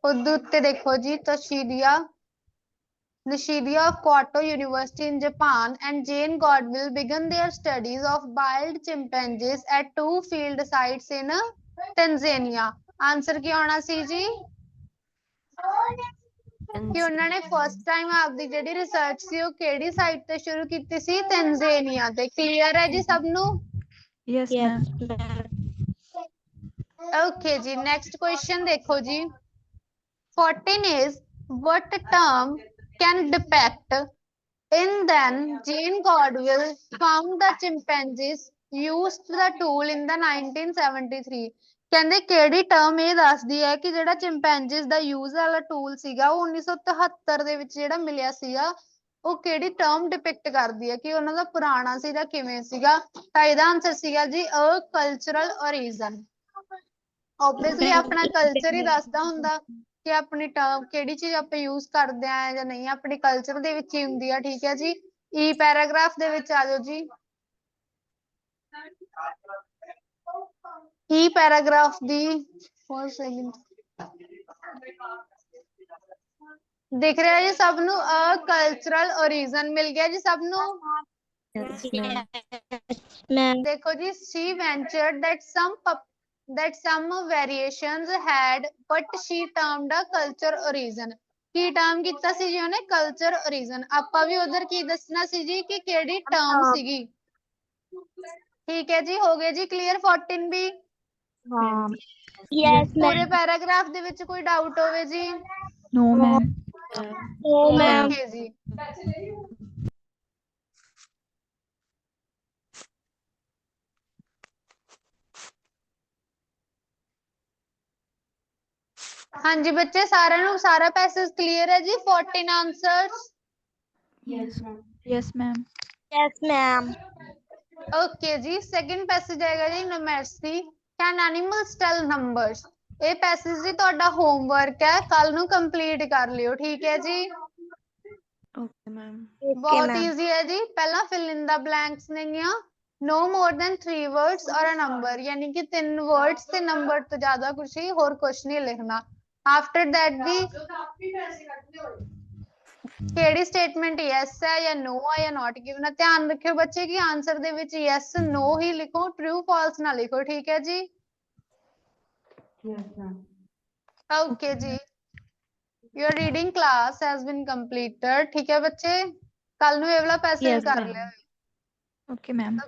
ਉਹਦੇ ਉੱਤੇ ਦੇਖੋ ਜੀ ਤੋਸ਼ੀਦੀਆ Nishidia of Kyoto University in Japan and Jane Goodall began their studies of wild chimpanzees at two field sites in Tanzania. Answer ਕੀ ਆਉਣਾ ਸੀ ਜੀ? ਕਿ ਉਹਨਾਂ ਨੇ ਫਸਟ ਟਾਈਮ ਆਪਦੀ ਜਿਹੜੀ ਰਿਸਰਚ ਸੀ ਉਹ ਕਿਹੜੀ ਸਾਈਟ ਤੇ ਸ਼ੁਰੂ ਕੀਤੀ ਸੀ? ਤੰਜ਼ਾਨੀਆ ਤੇ। ਕਲੀਅਰ ਹੈ ਜੀ ਸਭ ਨੂੰ? Yes, Yes, ma'am. ma'am. Okay ਜੀ, ਨੈਕਸਟ ਕੁਐਸਚਨ ਦੇਖੋ ਜੀ। 14 is what term can depict in then Jane Goodall found the chimpanzees used the tool in the 1973। ਕਹਿੰਦੇ ਕਿਹੜੀ ਟਰਮ ਇਹ ਦੱਸਦੀ ਹੈ ਕਿ ਜਿਹੜਾ ਚਿੰਪੈਂਜੀਸ ਦਾ ਯੂਜ਼ ਵਾਲਾ ਟੂਲ ਸੀਗਾ ਉਹ 1973 ਦੇ ਵਿੱਚ ਜਿਹੜਾ ਮਿਲਿਆ ਸੀਗਾ ਉਹ ਕਿਹੜੀ ਟਰਮ ਡਿਪਿਕਟ ਕਰਦੀ ਹੈ ਕਿ ਉਹਨਾਂ ਦਾ ਪੁਰਾਣਾ ਸੀ ਜਾਂ ਕਿਵੇਂ ਸੀਗਾ। ਤਾਂ ਇਹਦਾ ਆਨਸਰ ਸੀਗਾ ਜੀ ਅ ਕਲਚਰਲ ਓਰੀਜਨ। ਓਬਵੀਅਸਲੀ ਆਪਣਾ ਕਲਚਰ ਹੀ ਦੱਸਦਾ ਹੁੰਦਾ ਕਿ ਆਪਣੀ ਟਰਮ ਕਿਹੜੀ ਚੀਜ਼ ਆਪਾਂ ਯੂਜ਼ ਕਰਦੇ ਆ ਜਾਂ ਨਹੀਂ, ਆਪਣੀ ਕਲਚਰ ਦੇ ਵਿੱਚ ਹੀ ਹੁੰਦੀ ਆ। ਠੀਕ ਹੈ ਜੀ। ਈ ਪੈਰਾਗ੍ਰਾਫ ਦੇ ਵਿੱਚ ਆ ਜਾਓ ਜੀ। ਈ ਪੈਰਾਗ੍ਰਾਫ ਦੀ ਦਿਖ ਰਿਹਾ ਜੀ ਸਭ ਨੂੰ ਅ ਕਲਚਰਲ ਓਰੀਜਨ ਮਿਲ ਗਿਆ ਜੀ ਸਭ ਨੂੰ। Yes, ma'am. ਦੇਖੋ ਜੀ she ventured that some variations had but she termed a culture origin। Ki term ਕੀਤਾ ਸੀ ਜੀ ਉਹਨੇ ਕਲਚਰ ਓਰੀਜਨ। ਆਪਾਂ ਵੀ ਉਧਰ ਕੀ ਦੱਸਣਾ ਸੀ ਜੀ ਕਿ ਕਿਹੜੀ ਟਰਮ ਸੀਗੀ। ਠੀਕ ਹੈ ਜੀ, ਹੋ ਗਏ ਜੀ ਕਲੀਅਰ 14 ਵੀ। Yes, ਪੂਰੇ ma'am. ਪੈਰਾਗ੍ਰਾਫ ਦੇ ਵਿੱਚ ਕੋਈ ਡਾਊਟ ਹੋਵੇ ਜੀ? No, ma'am. No, ma'am. Okay ਜੀ। ਹਾਂਜੀ ਬੱਚੇ ਸਾਰਿਆਂ ਨੂੰ ਸਾਰਾ ਪੈਸੇਜ ਕਲੀਅਰ ਹੈ ਜੀ 14 answers. Yes, yes, ma'am. Yes, ma'am. Okay ਜੀ ਸੈਕਿੰਡ ਪੈਸੇਜ ਆਏਗਾ ਜੀ ਨਮੈਸੀ ਕੈਨ ਐਨੀਮਲਸ ਟੈਲ ਨੰਬਰਸ। ਇਹ ਪੈਸੇਜ ਜੀ ਤੁਹਾਡਾ ਹੋਮਵਰਕ ਹੈ, ਕੱਲ ਨੂੰ ਕੰਪਲੀਟ ਕਰ ਲਿਓ। ਠੀਕ ਹੈ ਜੀ। Okay, ma'am. ਬਹੁਤ ਈਜ਼ੀ ਹੈ ਜੀ। ਪਹਿਲਾਂ ਫਿਲ ਇਨ ਦਾ ਬਲੈਂਕਸ ਨੇਗੀਆਂ no more than 3 words or a number, यानी कि 3 words ਤੇ number ਤੋਂ ਜ਼ਿਆਦਾ ਕੁਝ ਹੀ ਹੋਰ ਕੁਝ ਨਹੀਂ ਲਿਖਣਾ। after that ਦੀ ਕਿਹੜੀ ਸਟੇਟਮੈਂਟ ਯੈਸ ਹੈ ਜਾਂ ਨੋ ਹੈ ਜਾਂ ਨਾਟ ਗਿਵਨ ਹੈ। ਧਿਆਨ ਰੱਖਿਓ ਬੱਚੇ ਕਿ ਆਨਸਰ ਦੇ ਵਿੱਚ ਯੈਸ ਨੋ ਹੀ ਲਿਖੋ, ਟਰੂ ਫਾਲਸ ਨਾ ਲਿਖੋ। ਠੀਕ ਹੈ ਜੀ। ਓਕੇ ਜੀ। your reading class has been completed। ਠੀਕ ਹੈ ਬੱਚੇ, ਕੱਲ ਨੂੰ ਇਹ ਵਾਲਾ ਪੈਸੇਜ Yes, ਕਰ ma'am. ਲਿਓ। Okay, ma'am.